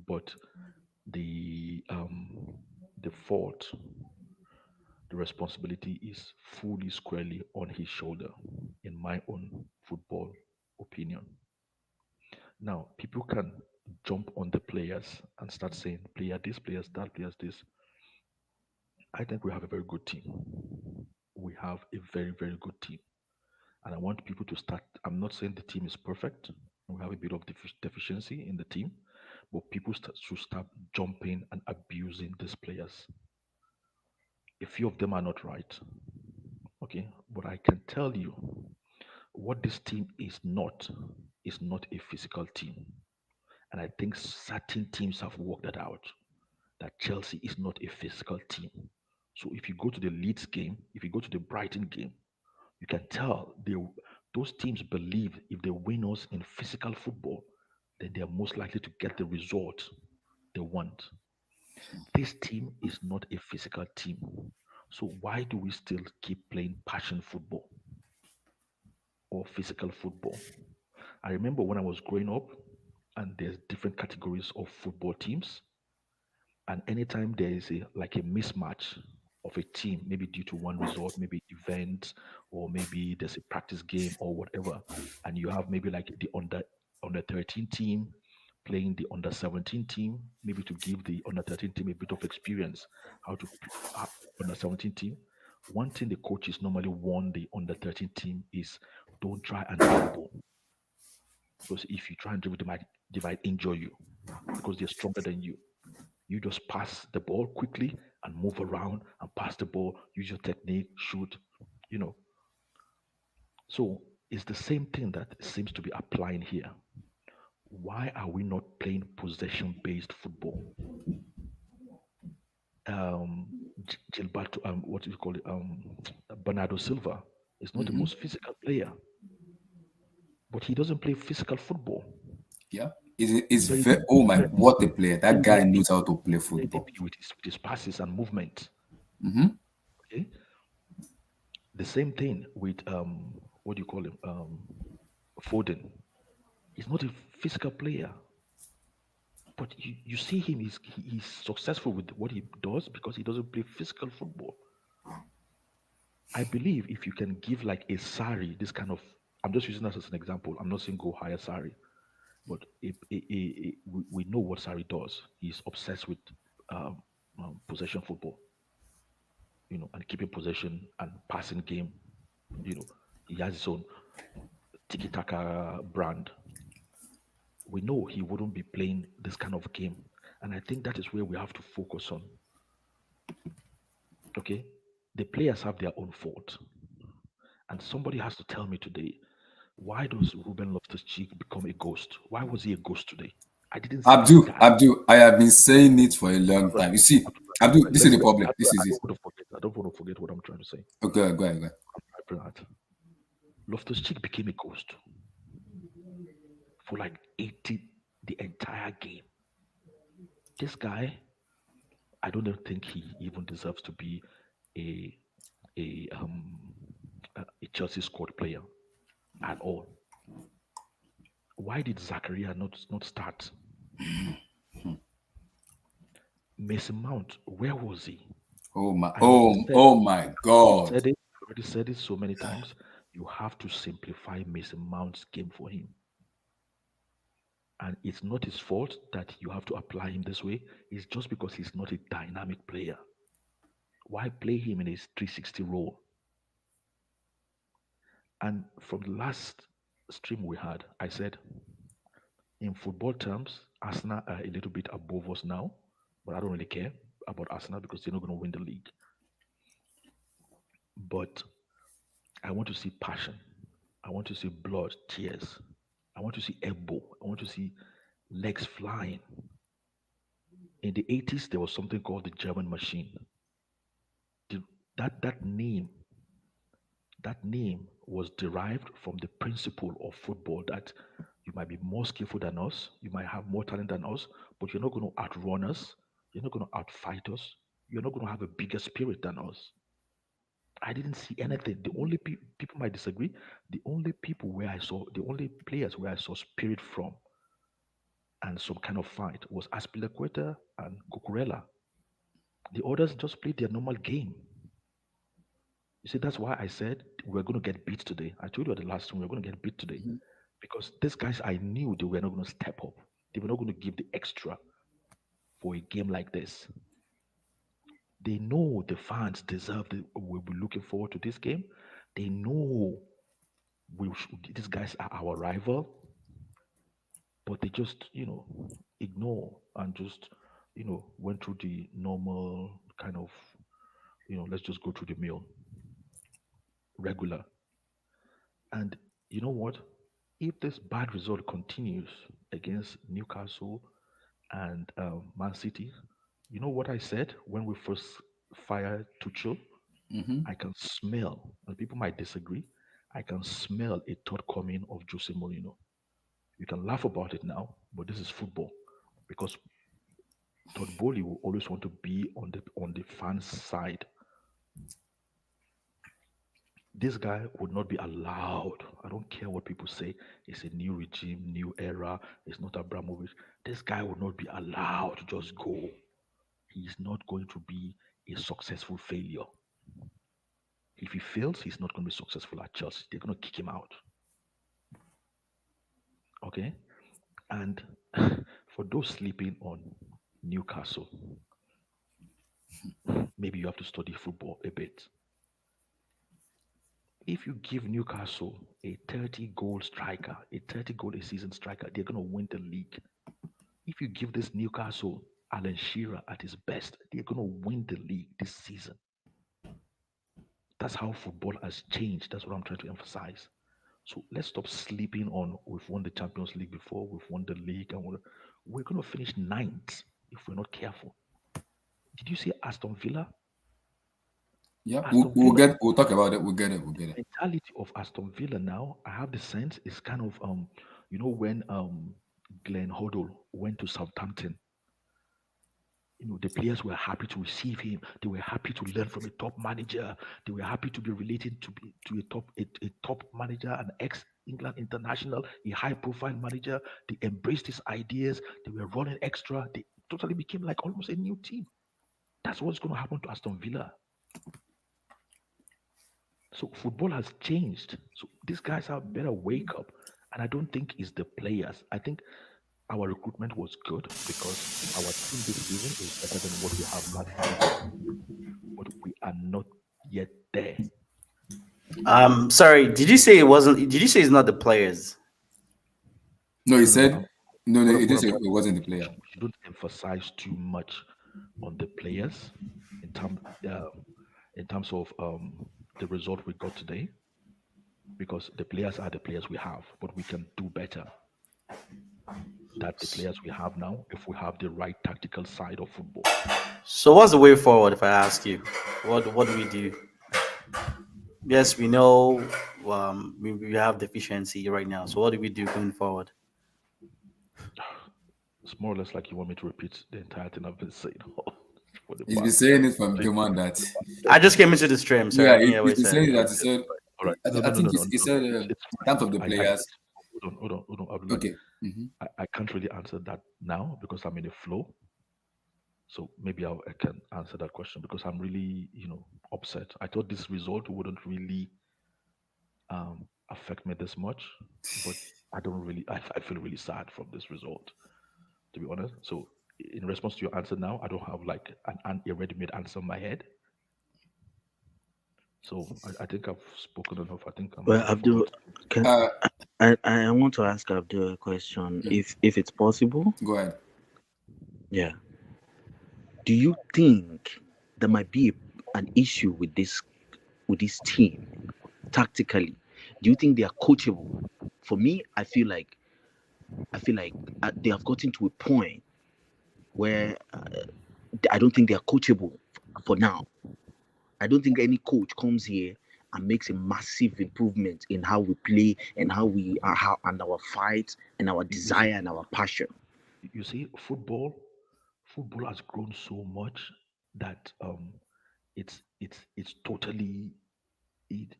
But the fault, the responsibility is fully squarely on his shoulder, in my own football opinion. Now, people can jump on the players and start saying, player this, players that, players this. I think we have a very good team. We have a very, very good team. And I want people to start. I'm not saying the team is perfect. We have a bit of deficiency in the team, but people should start jumping and abusing these players. A few of them are not right. Okay. But I can tell you what this team is not a physical team. And I think certain teams have worked that out, that Chelsea is not a physical team. So if you go to the Leeds game, if you go to the Brighton game, you can tell those teams believe if they win us in physical football, then they are most likely to get the result they want. This team is not a physical team. So why do we still keep playing passion football or physical football? I remember when I was growing up, and there's different categories of football teams, and anytime there is a mismatch of a team, maybe due to one result, maybe event, or maybe there's a practice game or whatever, and you have maybe like the under 13 team playing the under 17 team, maybe to give the under 13 team a bit of experience how to under 17 team. One thing the coaches normally warn the under 13 team is, don't try and dribble, because if you try and dribble, they might injure you because they're stronger than you. You just pass the ball quickly and move around and pass the ball, use your technique, shoot, you know. So it's the same thing that seems to be applying here. Why are we not playing possession-based football? Gilberto, what do you call it? Bernardo Silva is not the most physical player, but he doesn't play physical football. Yeah. Oh my, what a player. That guy knows how to play football. With his passes and movement. Mm-hmm. Okay. The same thing with what do you call him? Foden. He's not a physical player, but you see him. He's successful with what he does because he doesn't play physical football. I believe if you can give like a Sari, this kind of, I'm just using that as an example. I'm not saying go hire Sari. But we know what Sarri does. He's obsessed with um, possession football, and keeping possession and passing game. He has his own tiki taka brand. We know he wouldn't be playing this kind of game. And I think that is where we have to focus on. Okay? The players have their own fault. And somebody has to tell me today, why does Ruben Loftus-Cheek become a ghost? Why was he a ghost today? I didn't see him die. Abdul, I have been saying it for a long time. You see, Abdul, this is the problem. I This is it. don't want to forget. I don't want to forget what I'm trying to say. Okay, go ahead. Loftus-Cheek became a ghost for like 80 the entire game. This guy, I don't even think he even deserves to be a a Chelsea squad player at all. Why did Zakaria not start? Mason Mount, where was he? Oh my! I already Oh my God! said it. I already said it so many times. You have to simplify Mason Mount's game for him. And it's not his fault that you have to apply him this way. It's just because he's not a dynamic player. Why play him in his 360 role? And from the last stream we had, I said, in football terms, Arsenal are a little bit above us now, but I don't really care about Arsenal because they're not going to win the league. But I want to see passion. I want to see blood, tears. I want to see elbow. I want to see legs flying. In the 80s, there was something called the German machine. That name was derived from the principle of football that you might be more skillful than us, you might have more talent than us, but you're not going to outrun us, you're not going to outfight us, you're not going to have a bigger spirit than us. I didn't see anything. The only people might disagree. The only players where I saw spirit from and some kind of fight was Aspilicueta and Cucurella. The others just played their normal game. You see, that's why I said we're going to get beat today. I told you at the last one we're going to get beat today because these guys, I knew they were not going to step up. They were not going to give the extra for a game like this. They know the fans deserve we'll be looking forward to this game. They know these guys are our rival, but they just, ignore and just, went through the normal kind of, let's just go through the meal, regular. And you know what? If this bad result continues against Newcastle and Man City, you know what I said when we first fired Tuchel? I can smell, and people might disagree, I can smell a third coming of Jose Mourinho. You can laugh about it now, but this is football because Todd Bowley will always want to be on the fans' side. This guy would not be allowed. I don't care what people say. It's a new regime, new era. It's not Abramovich. This guy would not be allowed to just go. He's not going to be a successful failure. If he fails, he's not going to be successful at Chelsea. They're going to kick him out. Okay? And for those sleeping on Newcastle, maybe you have to study football a bit. If you give Newcastle a 30-goal striker, a 30-goal a season striker, they're going to win the league. If you give this Newcastle Alan Shearer at his best, they're going to win the league this season. That's how football has changed. That's what I'm trying to emphasize. So let's stop sleeping on we've won the Champions League before, we've won the league, and we're going to finish ninth if we're not careful. Did you see Aston Villa? Yeah, we'll talk about it. We'll get it. The mentality of Aston Villa now, I have the sense, is kind of when Glenn Hoddle went to Southampton. The players were happy to receive him. They were happy to learn from a top manager. They were happy to be related to a top manager, an ex-England international, a high-profile manager. They embraced his ideas. They were running extra. They totally became like almost a new team. That's what's going to happen to Aston Villa. So football has changed. So these guys have better wake up And I don't think it's the players. I think our recruitment was good because our team this season is better than what we have last season, but we are not yet there. Sorry, did you say it wasn't? Did you say it's not the players? No, he No, no, no. said no. What, It what didn't I'm say trying it to wasn't the say player. is we shouldn't emphasize too much on the players in terms in terms of the result we got today, because the players are the players we have, but we can do better than the players we have now if we have the right tactical side of football. So what's the way forward? If I ask you, what do we do? Yes, we know we have deficiency right now. So what do we do going forward? It's more or less like you want me to repeat the entire thing I've been saying for the He's been past. saying it from Like, the man that. I just came into the stream, so I Yeah, didn't hear what he's he been said. saying that. He said. all right. I No, think no. he said It's in fine. terms It's of the fine. players. Hold on, Abdullah. Okay. I can't really answer that now because I'm in a flow. So maybe I can answer that question because I'm really, upset. I thought this result wouldn't really affect me this much, but I don't really. I feel really sad from this result, to be honest. So in response to your answer now, I don't have like a ready-made answer in my head. So I think I've spoken enough. I think I'm Well, ready for Abdul, good. can Uh, I want to ask Abdul a question, if it's possible. go ahead. Yeah. Do you think there might be an issue with this team tactically? Do you think they are coachable? For me, I feel like they have gotten to a point where I don't think they are coachable for now. I don't think any coach comes here and makes a massive improvement in how we play and how we are, how and our fight and our You see, desire and our passion. you see, football has grown so much that it's totally it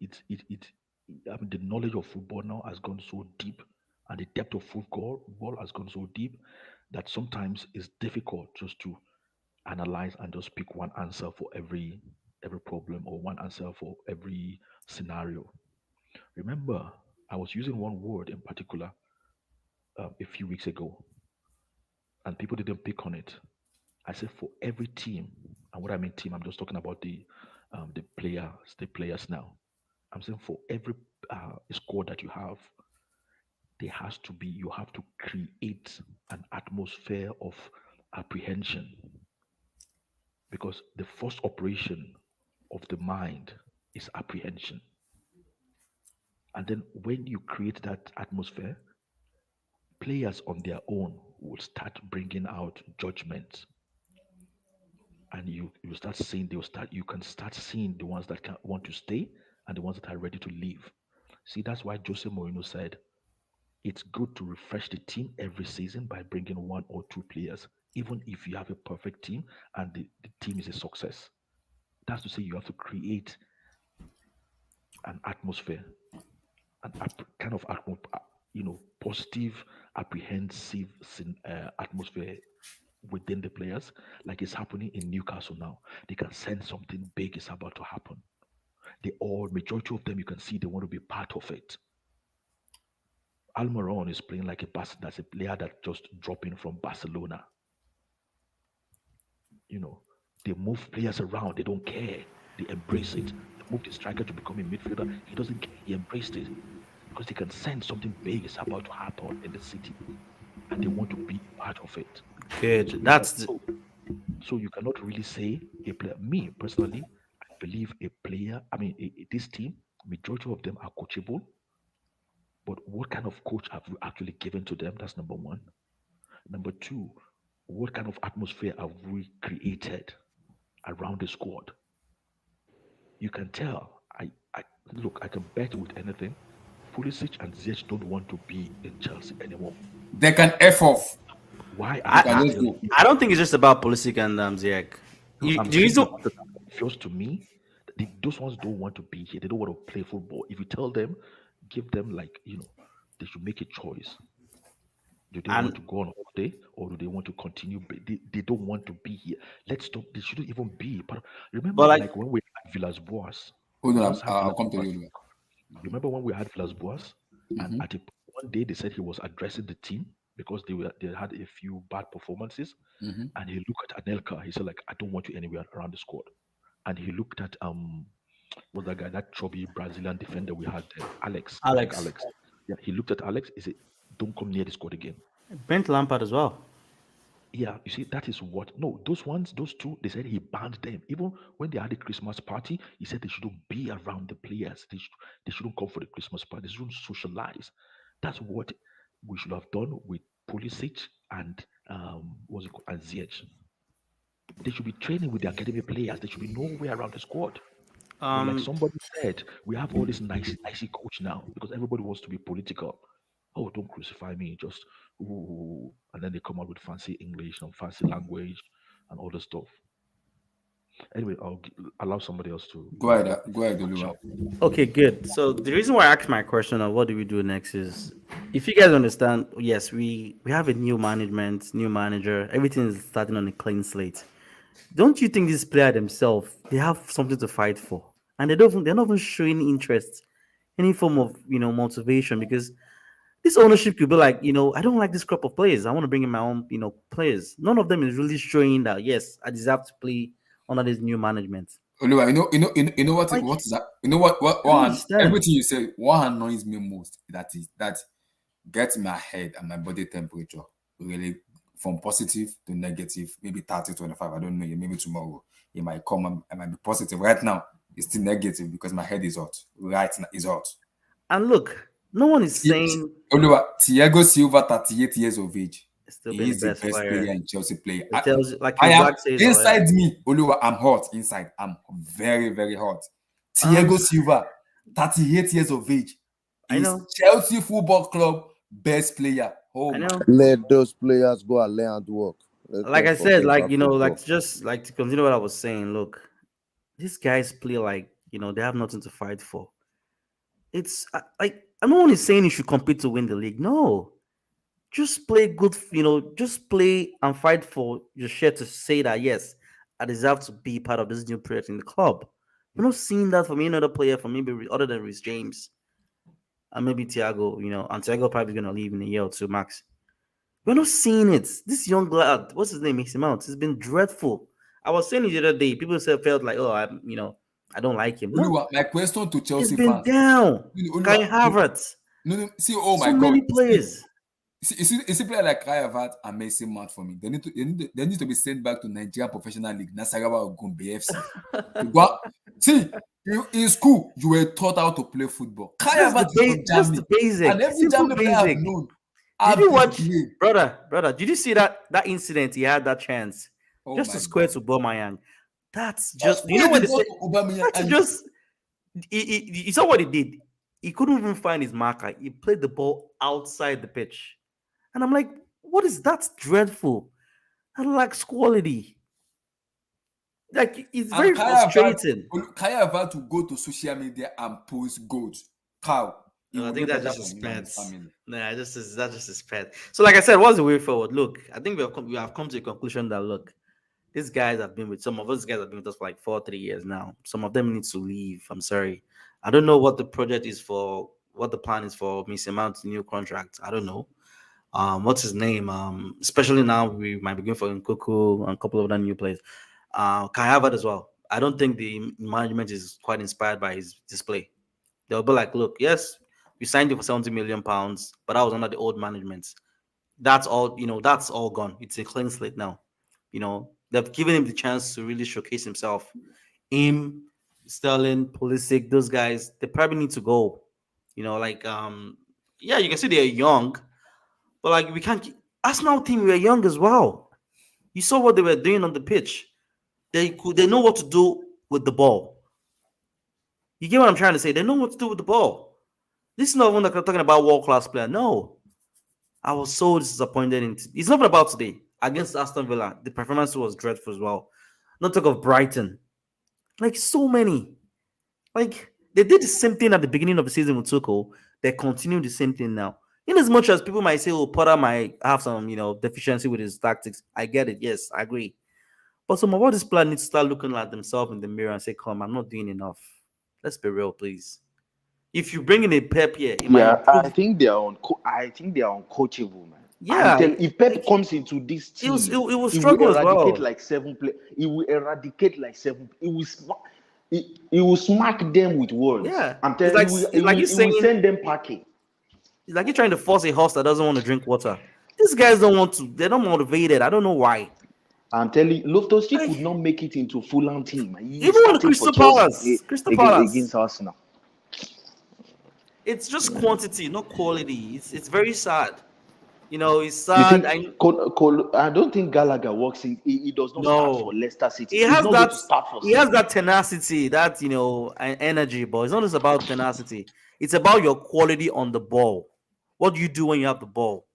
I mean the knowledge of football now has gone so deep, and the depth of football has gone so deep that sometimes it's difficult just to analyze and just pick one answer for every problem or one answer for every scenario. Remember, I was using one word in particular a few weeks ago, and people didn't pick on it. I said for every team, and what I mean team, I'm just talking about the players now. I'm saying for every score that you have to create an atmosphere of apprehension, because the first operation of the mind is apprehension. And then when you create that atmosphere, players on their own will start bringing out judgment, and you start seeing you can start seeing the ones that can want to stay and the ones that are ready to leave. See, that's why Jose Mourinho said it's good to refresh the team every season by bringing one or two players, even if you have a perfect team and the team is a success. That's to say you have to create an atmosphere, kind of positive, apprehensive atmosphere within the players, like it's happening in Newcastle now. They can sense something big is about to happen. Majority of them, you can see they want to be part of it. Almiron is playing like that's a player that just dropped in from Barcelona. They move players around. They don't care. They embrace it. They move the striker to become a midfielder. He doesn't care. He embraced it because they can sense something big is about to happen in the city, and they want to be part of it. Good. So so you cannot really say a player. Me personally, I believe a player. I mean, this team, majority of them are coachable. But what kind of coach have you actually given to them? That's number one. Number two, what kind of atmosphere have we created around the squad? You can tell. I look. I can bet with anything. Pulisic and Ziyech don't want to be in Chelsea anymore. They can F off. Why are They you can just asking go. me? I don't think it's just about Pulisic and Ziyech. No, I'm The saying reason, the ones that are confused to me, those ones don't want to be here. They don't want to play football. If you tell them, give them like they should make a choice. Do they want and to go on holiday or do they want to continue? They don't want to be here. Let's stop. They shouldn't even be. But remember, but like like when we had Villas Boas, Hold we on, just had I'll Villas come to Boas. you. Remember when we had Villas Boas, and Mm-hmm. at one one day they said he was addressing the team because they had a few bad performances, Mhm. and he looked at Anelka. He said like, I don't want you anywhere around the squad. And he looked at what's that guy, that chubby Brazilian defender we had there, Alex. I think Alex. Alex. Yeah, he looked at Alex. He said, don't come near the squad again. Brent Lampard as well. Yeah, you see, that is what. No, those ones, those two, they said he banned them. Even when they had a Christmas party, he said they shouldn't be around the players. They shouldn't come for the Christmas party. They shouldn't socialize. That's what we should have done with Pulisic and what's it called, and Ziyech. They should be training with the academy players. They should be nowhere around the squad. But like Um, somebody said, we have all this nicey coach now because everybody wants to be political. Oh, don't crucify me. Just ooh, and then they come out with fancy English and fancy language and all the stuff. Anyway, allow somebody else to Go ahead, shout. Oluwa. okay, good. So the reason why I asked my question of what do we do next is, if you guys understand, yes, we have a new management, new manager. Everything is starting on a clean slate. Don't you think these players themselves, they have something to fight for, and they're not even showing interest, any form of motivation, because this ownership could be like, I don't like this crop of players. I want to bring in my own, players. None of them is really showing that, yes, I deserve to play under this new management. Oluwa, you know Like, what is that? You know I don't understand. everything you say, what annoys me most that gets my head and my body temperature really from positive to negative, maybe 30, 25. I don't know. Maybe tomorrow it might come and I might be positive. Right now, it's still negative because my head is hot. Right now, it's hot. And look, no one is Ti- saying Oluwa, Thiago Silva, 38 years of age. still being He the is the best best player player. in Chelsea player. It tells you, like I his am black says already. inside me, Oluwa, I'm hot inside. I'm very, very hot. Um, Thiago Silva, 38 years of age, I is know, Chelsea Football Club best player. Oh I my know. Let those players go and learn and work. Let Like them I said, forget like about football. like just like to continue what I was saying. Look, these guys play like they have nothing to fight for. It's like no one is saying you should compete to win the league. No, just play good. Just play and fight for your share to say that yes, I deserve to be part of this new project in the club. We're not seeing that from any other player, from maybe other than Rhys James and maybe Thiago. And Thiago probably gonna leave in a year or two max. We're not seeing it. This young lad, what's his name, makes him out. It's been dreadful. I was saying it the other day. People said felt like, oh, I don't like him. No, Oluwa, my question to it's Chelsea been fans. down. Kai Oluwa, Havertz, no, see, oh so my God. many players. You see player like Kai Havertz and Mason Mount for me. They need to be sent back to Nigerian Professional League, Nasarawa or Gombe FC. To go out- See, in school, you were taught how to play football. Kai Havertz is from Just the Germany. And basic, every simple German player I've basic. known Did have you this watch, brain. brother? Did you see that incident? He had that chance Oh just my to square God. to Bomayang. That's Just just play when the they ball say to Aubameyang that's and just. You saw what he did. He couldn't even find his marker. He played the ball outside the pitch. And I'm like, what is that? Dreadful. That lacks quality. Like, it's very frustrating. Kai Havertz will go to social media and post goals. Cow. It No, I will think be that's better just for his him and his pets. family. Nah, that's just his pet. So, like I said, what's the way forward? Look, I think we have come to a conclusion that look, these guys have been with some of us guys have been with us for like 3 years now. Some of them need to leave. I'm sorry. I don't know what the project is for, what the plan is for Mason Mount's new contract. I don't know. What's his name? Especially now we might be going for Nkuku and a couple of other new players. Kai Havertz as well. I don't think the management is quite inspired by his display. They'll be like, look, yes, we signed you for 70 million pounds, but that was under the old management. That's all, that's all gone. It's a clean slate now. They've given him the chance to really showcase himself. Him, Sterling, Pulisic, those guys, they probably need to go. Yeah, you can see they're young, but like we can't. Arsenal team were young as well. You saw what they were doing on the pitch. They know what to do with the ball. You get what I'm trying to say? They know what to do with the ball. This is not one that I'm talking about world class player. No, I was so disappointed. It's not about today against Aston Villa. The performance was dreadful as well. Not talk of Brighton. Like so many. Like they did the same thing at the beginning of the season with Tuchel. They continue the same thing now. In as much as people might say, "Oh, Potter might have some, deficiency with his tactics," I get it. Yes, I agree. But some of what this players need to start looking at themselves in the mirror and say, "Come, I'm not doing enough. Let's be real, please." If you bring in a Pep here, it might Yeah, improve. I think they are uncoachable, man. Yeah, If Pep like, comes into this it was team, it will he will struggle as eradicate well. like 7 play. He will eradicate like 7. He will smack them with words. Yeah, I'm it's telling like you, it's like you he will saying send them packing. it's like you're trying to force a horse that doesn't want to drink water. These guys don't want to. They're not motivated. I don't know why. I'm telling you, Loftus-Cheek Like, could not make it into Fulham team. He's even on the starting for Crystal Chelsea Palace, Crystal Palace, against Arsenal. it's just quantity, not quality. It's very sad. It's You sad. think I don't think Gallagher works. He does not start for No, Leicester City. he He's has not going that. to start for He has City. that tenacity, that energy. But it's not just about tenacity. It's about your quality on the ball. What do you do when you have the ball?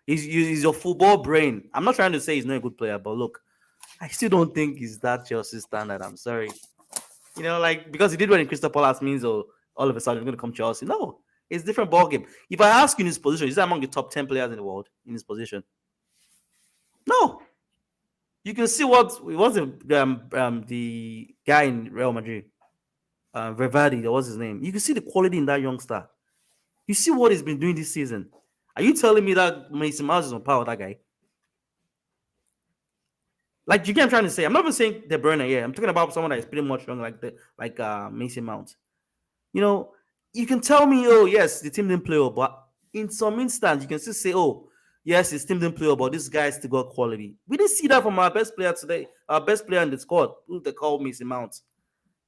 He's your football brain. I'm not trying to say he's not a good player, but look, I still don't think he's that Chelsea standard. I'm sorry. Like, because he did well in Crystal Palace means all of a sudden he's going to come Chelsea. No, it's a different ball game. If I ask you in his position, is he among the top 10 players in the world in his position? No. You can see what was the guy in Real Madrid, Vervardi. That was his name. You can see the quality in that youngster. You see what he's been doing this season. Are you telling me that Mason Mount is on par with that guy? Like, you get what I'm trying to say. I'm not even saying De Bruyne here. I'm talking about someone that is pretty much young, like Mason Mount. You can tell me, oh yes, the team didn't play well, but in some instance, you can still say, oh yes, his team didn't play well, but this guy still got quality. We didn't see that from our best player today, our best player in the squad, who they call Mason Mount.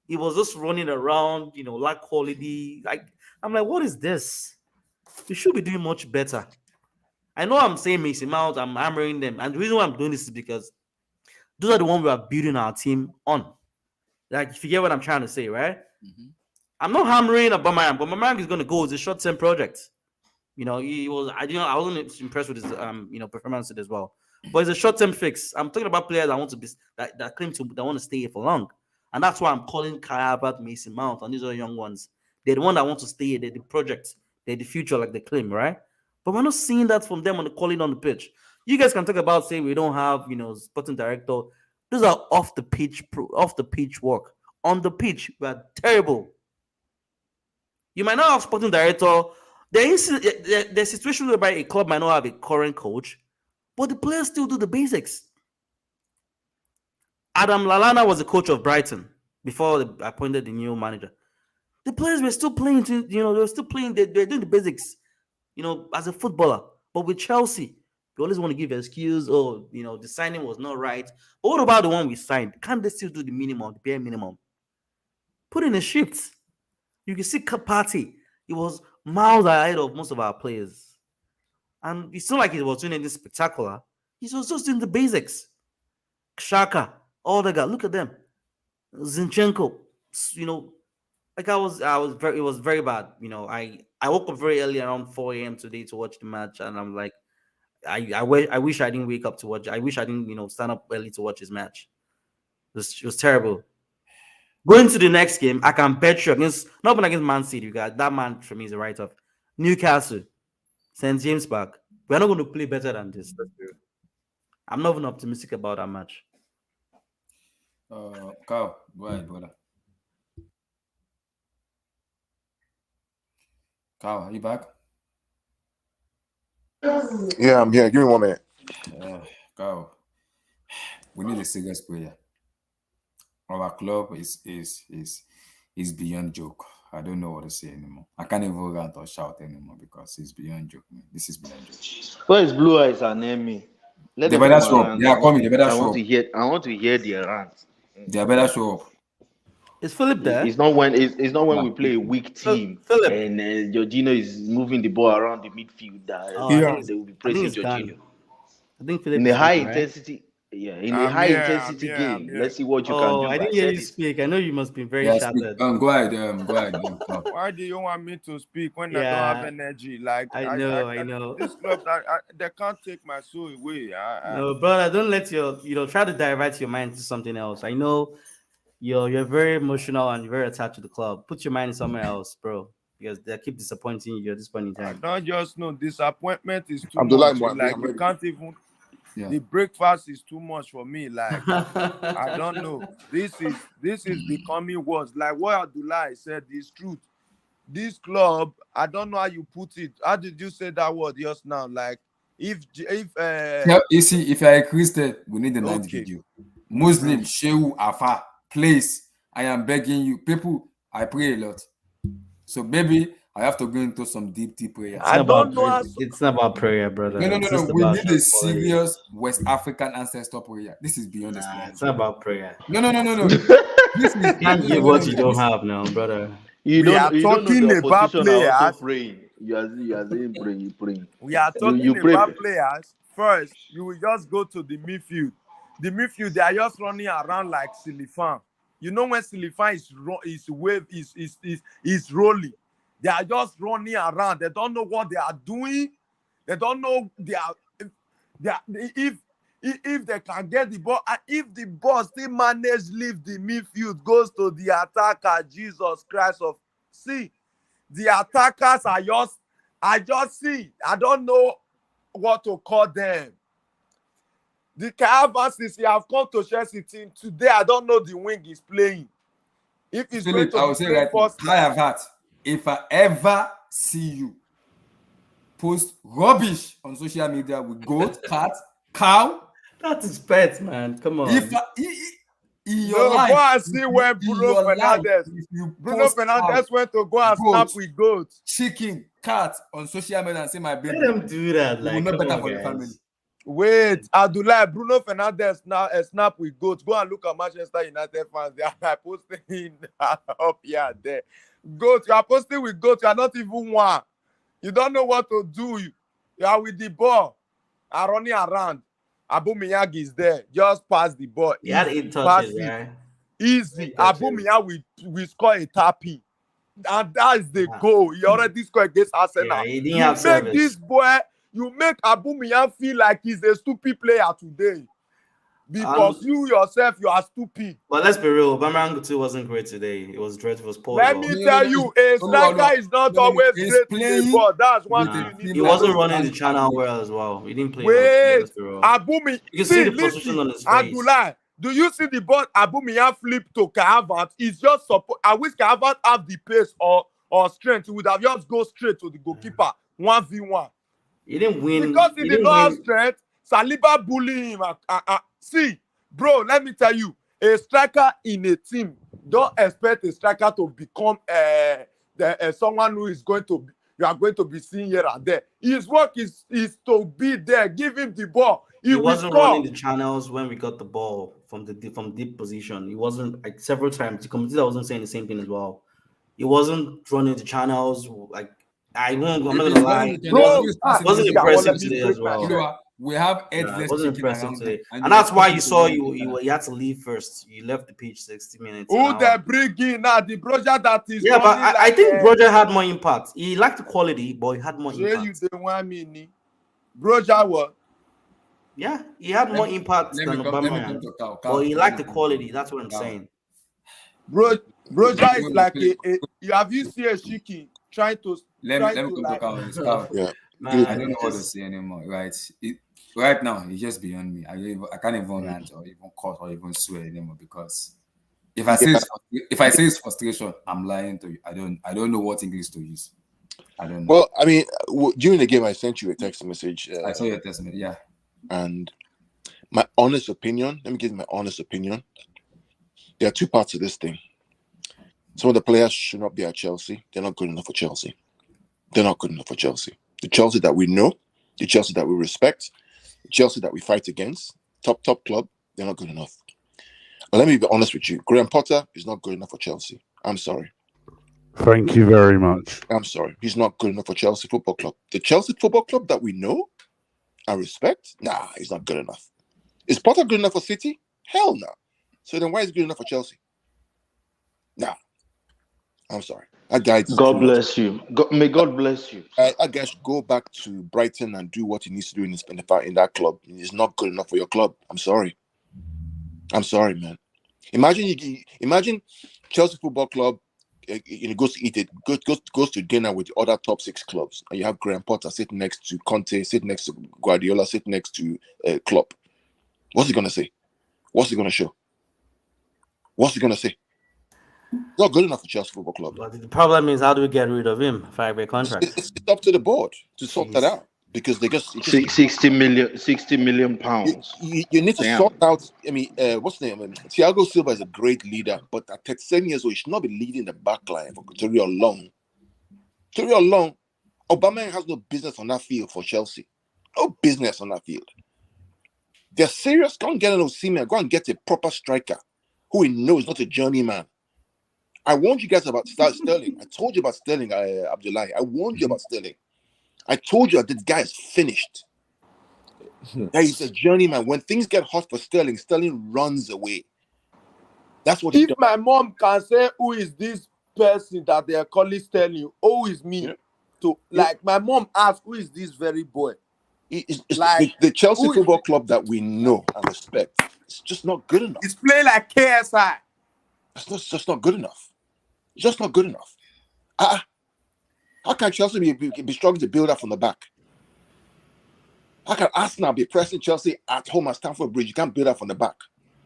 He was just running around, lack quality. Like, I'm like, what is this? We should be doing much better. I know I'm saying Mason Mount, I'm hammering them, and the reason why I'm doing this is because those are the ones we are building our team on. Like, if you get what I'm trying to say, right? Mm-hmm. I'm not hammering Aubameyang, but Aubameyang is going to go. It's a short-term project. He was. I wasn't impressed with his performance as well. But it's a short-term fix. I'm talking about players that want to be that claim to that want to stay here for long, and that's why I'm calling Kai Havertz, Mason Mount, and these are young ones. They're the one that want to stay here. They're the project. They're the future, like they claim, right? But we're not seeing that from them on the calling on the pitch. You guys can talk about saying we don't have sporting director. Those are off the pitch work. On the pitch, we are terrible. You might not have sporting director. There's situations whereby a club might not have a current coach, but the players still do the basics. Adam Lallana was the coach of Brighton before they appointed the new manager. The players were still playing. They were still playing. They're doing the basics. As a footballer. But with Chelsea, we always want to give an excuse. Oh, the signing was not right. But what about the one we signed? Can't they still do the minimum, the bare minimum? Put in a shift. You can see Kapati. It was miles ahead of most of our players. And it's not like he was doing anything spectacular. He was just doing the basics. Shaka, all the guys, look at them. Zinchenko, like it was very bad. I woke up very early around 4 a.m. today to watch the match, and I'm like, I wish I didn't wake up to watch. I wish I didn't stand up early to watch his match. It was terrible. Going to the next game, I can bet you not even against Man City, you guys. That man for me is a write-off. Newcastle, St. James Park. We're not going to play better than this. I'm not even optimistic about that match. Carl, go ahead, brother. Carl, are you back? Yeah, I'm here. Give me 1 minute. Carl, we need a serious player. Our club is beyond joke. I don't know what to say anymore. I can't even rant or shout anymore because it's beyond joke, man. This is beyond joke. Where is Blue Eyes and Emmy? Let They them better come show up. around. They are coming. They better I show want up. to hear. I want to hear their rant. They better show up. Is Philip there? It's not when we play a weak team Philip. and Jorginho is moving the ball around the midfield that they will be praising Jorginho. I think Philip In is a high speaking, right? intensity, in a high intensity game. Let's see what you can do. I didn't hear you speak. I know you must be very shattered. Go ahead. Why do you want me to speak when I don't have energy? Like I know. This club, they can't take my soul away. No, brother, don't let try to divert your mind to something else. I know you're very emotional and you're very attached to the club. Put your mind somewhere else, bro, because they keep disappointing you at this point in time. I don't just know disappointment is too much. Like you can't even. Yeah. The breakfast is too much for me. Like I don't know. This is becoming worse. Like what Abdullah said is truth. this club, I don't know how you put it. How did you say that word just now? Like, if You see, if you're a Christian, we need the ninth okay. video. Muslim, Shehu, Afa, please, I am begging you. People, I pray a lot. So maybe I have to go into some deep prayers. It's I not about don't know how. it's not about prayer, brother. No. It's just We about need a tranquility. serious West African ancestor prayer. This is beyond Nah, it's explanation. not about prayer. No. This is You can't give what you don't have now, brother. We are You don't know talking the about opposition are also players. praying. You are saying praying. We are You talking pray. about players. First, you will just go to the midfield. The midfield, they are just running around like Silifan. You know when Silifan is rolling. They are just running around. They don't know what they are doing. They don't know if they can get the ball. And if the ball still manage leave the midfield, goes to the attacker, Jesus Christ of see. The attackers are I don't know what to call them. The Cavas have come to Chelsea team today. I don't know the wing is playing. If he's Philip, I going will to say play right now, first, I have had. If I ever see you post rubbish on social media with goat, cat, cow, That is pets, man. Come on. if in your no, life, go and see when in Bruno your life, Fernandes. if you Bruno post Fernandes cow, went to go and snap goat, with goats. chicken, cat on social media and say my baby, Let them do that. it will Like, not come better on, for your guys. family. Wait, Abdullah, Bruno Fernandes now snap with goats. Go and look at Manchester United fans. They are posting up here there. Goats, you are posting with goats. You are not even one. You don't know what to do. You are with the ball. Are running around. Aubameyang is there. Just pass the ball. He had Easy. 8 Pass touches, it. right? Easy. 8 touches. Aubameyang will score a tapping. And that is the Nah. goal. He already scored against Arsenal. Yeah, he didn't You have make service. this boy, you make Aubameyang feel like he's a stupid player today. Because you yourself, you are stupid. But let's be real, Aubameyang too wasn't great today. It was dreadful. It was poor. Let as well. me tell you, a striker is not always He's great in the playing ball. That's one with thing a you need team He to wasn't know. running the channel well as well. He didn't play well. Wait, Let's be real. Aubameyang. You can see the position Listen, on his face. Abdullah, do you see the ball Aubameyang flip to Havertz? It's just support. I wish Havertz have the pace or strength. He would have just go straight to the goalkeeper 1v1. He didn't win. Because he did not have strength, Saliba bully him. See, bro, let me tell you, a striker in a team, don't expect a striker to become someone who is going to be, you are going to be seeing here and there. His work is to be there, give him the ball. He will wasn't score. running the channels when we got the ball from deep position. He wasn't, like, several times. The commentator wasn't saying the same thing as well. He wasn't running the channels. Like, I'm not gonna lie. Bro, It wasn't impressive today as well. You know, we have headless it wasn't chicken impressive around today, him, and that's why you saw you had to leave first. You left the pitch 60 minutes. Who they bring in now? The project that is. Yeah, but I think Broja had more impact. He lacked the quality, but he had more impact. You the one me, Broja what? Yeah, he had more impact than Aubameyang, but he lacked the quality. That's what I'm saying. Broja is like have you seen a chicken trying to? Let me talk about this. Yeah. I don't know what to say anymore. Right? Right now, it's just beyond me. I can't even rant or even curse or even swear anymore because if I say it's frustration, I'm lying to you. I don't know what English to use. I don't know. Well, I mean, during the game, I sent you a text message. I saw your text message, yeah. And my honest opinion, let me give you my honest opinion. There are two parts of this thing. Some of the players should not be at Chelsea. They're not good enough for Chelsea. They're not good enough for Chelsea. The Chelsea that we know, the Chelsea that we respect, the Chelsea that we fight against, top club, they're not good enough. But let me be honest with you. Graham Potter is not good enough for Chelsea. I'm sorry. Thank you very much. I'm sorry. He's not good enough for Chelsea Football Club. The Chelsea Football Club that we know and respect, nah, he's not good enough. Is Potter good enough for City? Hell no. So then why is he good enough for Chelsea? Nah. I'm sorry. That guy. God bless you. May God bless you. I guess go back to Brighton and do what he needs to do in that club. He's not good enough for your club. I'm sorry. I'm sorry, man. Imagine Chelsea Football Club. Goes to eat it. Goes to dinner with the other top 6 clubs, and you have Graham Potter sitting next to Conte, sitting next to Guardiola, sitting next to Klopp. What's he gonna say? What's he gonna show? What's he gonna say? It's not good enough for Chelsea Football Club. But the problem is, how do we get rid of him? 5-year contract. It's up to the board to sort that Jeez. out because they just 60 million pounds. you need to Damn. sort out. I mean, what's the name? Thiago Silva is a great leader, but at 37 years old, he should not be leading the back line for Torreira alone. Torreira alone, Aubameyang has no business on that field for Chelsea. No business on that field. They're serious. Go and get an Oshimen. Go and get a proper striker who we know is not a journeyman. I warned you guys about Sterling. I told you about Sterling, Abdullahi. I warned you about Sterling. I told you that this guy is finished. That he's a journeyman. When things get hot for Sterling, Sterling runs away. That's what he If does. my mom can say, who is this person that they are calling Sterling? Who is me? Yeah. To like my mom asked, who is this very boy? It's Like, the Chelsea who is- Football Club that we know and respect. It's just not good enough. He's playing like KSI. It's just not good enough. It's just not good enough. How can Chelsea be struggling to build up from the back? How can Arsenal be pressing Chelsea at home at Stamford Bridge? You can't build up from the back.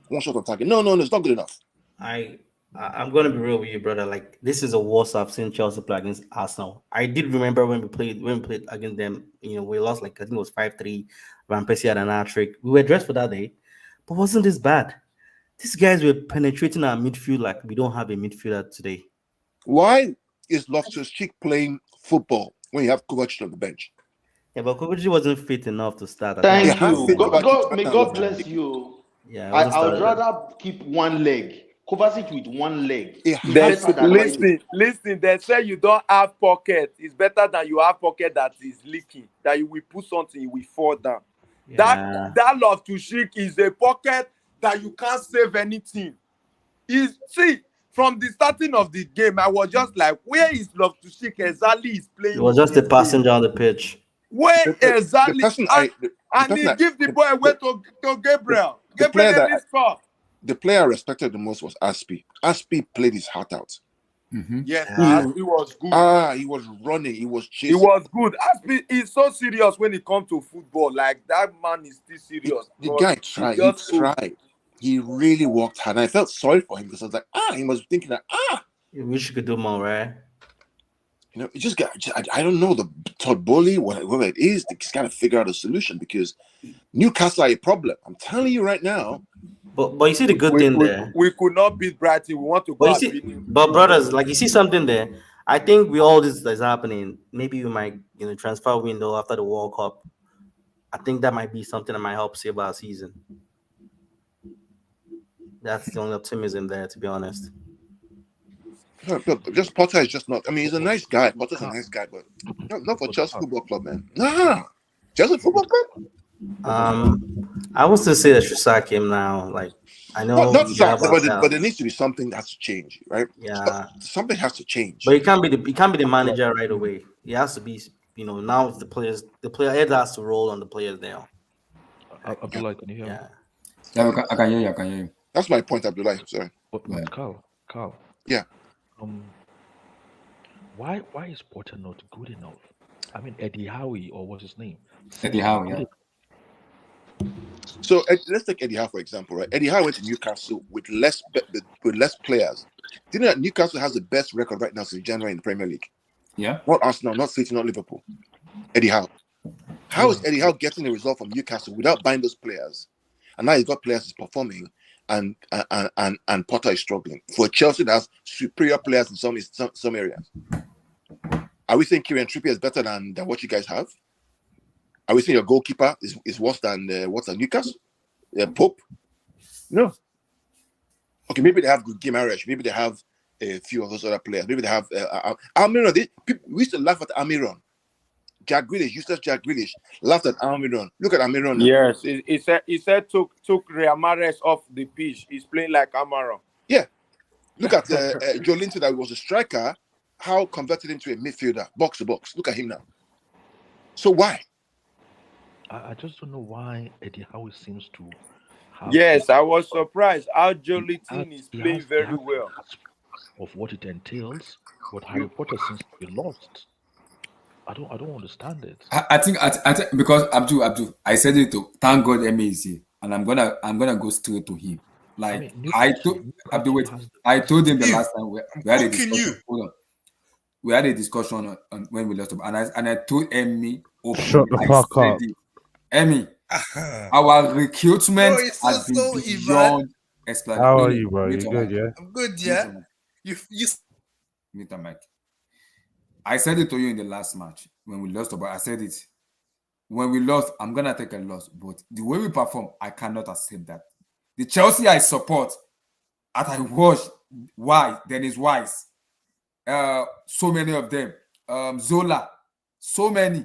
One shot on target. No, it's not good enough. I'm gonna be real with you, brother. Like, this is the worst I've seen Chelsea play against Arsenal. I did remember when we played against them. You know, we lost, like, I think it was 5-3. Van Persie had an hat-trick. We were dressed for that day, but wasn't this bad? These guys were penetrating our midfield like we don't have a midfielder today. Why is Loftus-Cheek playing football when you have Kovacic on the bench? Yeah, but Kovacic wasn't fit enough to start. I Thank think. Yeah, you. fit May Kovacic. God bless you. Yeah, I would rather keep one leg. Kovacic with one leg. Yeah. Listen, they say you don't have pocket. It's better than you have pocket that is leaking. That you will put something, you will fall down. Yeah. That Loftus-Cheek is a pocket that you can't save anything. See, from the starting of the game, I was just like, where is Loftus-Cheek exactly is playing? It was just a passenger on the pitch. Where exactly? And he give the boy away to Gabriel. Gabriel didn't score. The player I respected the most was Aspi. Aspi played his heart out. Mm-hmm. Yes, Aspi was good. He was running. He was chasing. He was good. Aspi is so serious when it comes to football. Like, that man is still serious. The guy tried. He tried. He really worked hard. And I felt sorry for him because I was like, he must be thinking that, You wish you could do more, right? You know, I don't know, the Todd Bowley, whatever it is, he's got to figure out a solution because Newcastle are a problem. I'm telling you right now. But you see the good thing there. We could not beat Brighton. We want to go. But brothers, like, you see something there. I think with all this that's happening, maybe you might, transfer window after the World Cup. I think that might be something that might help save our season. That's the only optimism there, to be honest. Look, just Potter is just not. I mean, he's a nice guy. Potter's a nice guy, but not for Chelsea Football Club, man. Nah, Chelsea Football Club. I want to say that should sack him now. Like, I know, not sack, but there needs to be something that has to change, right? Yeah, something has to change. But he can't be the manager right away. He has to be, now it's the player head has to roll on the players now. Abdullah, can you hear me? Yeah, I can hear you. That's my point, Abdullah. Sorry. But Carl. Yeah. Why is Potter not good enough? I mean, Eddie Howe, or what's his name? Eddie Howe, yeah. So let's take Eddie Howe for example, right? Eddie Howe went to Newcastle with less players. Do you know that Newcastle has the best record right now since January in the Premier League? Yeah. Not Arsenal, not City, not Liverpool. Eddie Howe. How is Eddie Howe getting the result from Newcastle without buying those players? And now he's got players who's performing, and Potter is struggling. For Chelsea, that has superior players in some areas. Are we saying Kieran Trippier is better than what you guys have? Are we saying your goalkeeper is worse than Newcastle? Pope? No. Okay, maybe they have good Guimaraes. Maybe they have a few of those other players. Maybe they have Almiron. We used to laugh at Almiron. Jack Grealish, useless Jack Grealish, laughed at Almiron. Look at Almiron now. Yes, he said took Riyad Mahrez off the pitch. He's playing like Almiron. Yeah. Look at Joe Linton, that was a striker. How converted him to a midfielder, box to box. Look at him now. So why? I just don't know why Eddie Howe seems to have. Yes, I was surprised how Joe Linton is playing very well. Of what it entails, but Harry Potter seems to be lost. I don't understand it. I think because Abdul, I said it to thank God Emma is here, and I'm gonna go straight to him. Like Newcastle I told him the Steve, last time we had a I'm cooking you. discussion. Hold on. We had a discussion on when we lost, and I told Emmy openly. Shut the fuck said up. it. Emmy, Aha. our recruitment Bro, it's has so been Ivan. beyond explanation. How No, are no, you, bro? mute You your good, mic. yeah? I'm good, Mute yeah. your mic. You Mute your mic. I said it to you in the last match when we lost, but I said it. When we lost, I'm gonna take a loss. But the way we perform, I cannot accept that. The Chelsea I support, as I watch, Dennis Wise, so many of them, Zola, so many.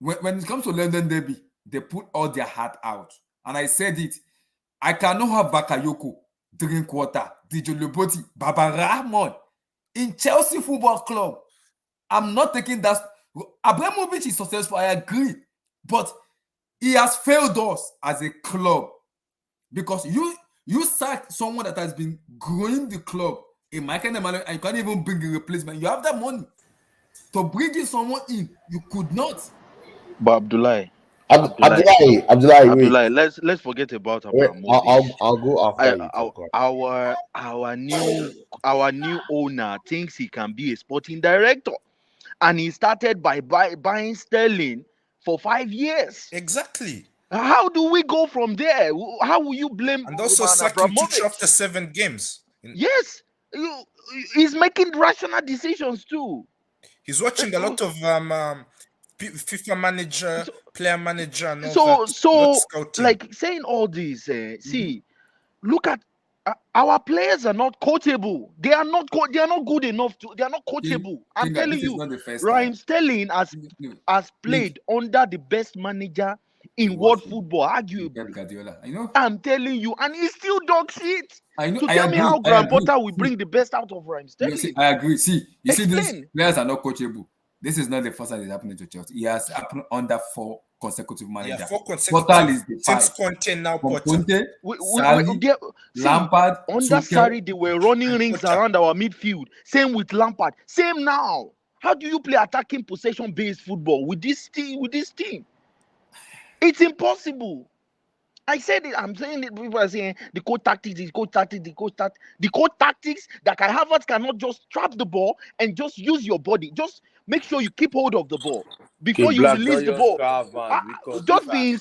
When it comes to London Derby, they put all their heart out. And I said it. I cannot have Bakayoko, Drinkwater, DJ Loboti, Baba Rahman in Chelsea Football Club. I'm not taking that. Abramovich is successful, I agree. But he has failed us as a club because you sacked someone that has been growing the club in Michael Emmanuel and you can't even bring a replacement. You have that money to bring in someone in. You could not. But Abdullah, Abdullahi, wait. let's forget about Wait, Abramovich. I'll go after you. Our new owner thinks he can be a sporting director, and he started by buying Sterling for 5 years. exactly. How do we go from there? How will you blame And also Roman sacking Tuchel Abramovich? after 7 games. Yes, he's making rational decisions too. He's watching a lot of FIFA manager, player manager, and all So that. so Not scouting. like saying all this, see, look at our players are not coachable. They are not good enough to. They are not coachable. I'm telling this is you, not the first Raheem time. Sterling has played under the best manager in world football, arguably. Pep Guardiola, I know. I'm telling you, and he still dog shit. I know. To I tell me agree. how I Graham agree. Potter will bring the best out of Raheem Sterling. See, I agree. See, you see, these Explain. players are not coachable. This is not the first time it's happening to Chelsea. He has happened under 4 consecutive managers. Yeah, 4 Total is consecutive. the Since 5. Conte, now From Potter. Conte, Sarri, Lampard, Under Tuchel. Sarri, they were running rings Potter. around our midfield. Same with Lampard. Same now. How do you play attacking possession-based football with this team? It's impossible. I said it. I'm saying it. People are saying the coach tactics, the coach tactics that Kai Havertz cannot just trap the ball and just use your body. Just make sure you keep hold of the ball before you release the ball. Just be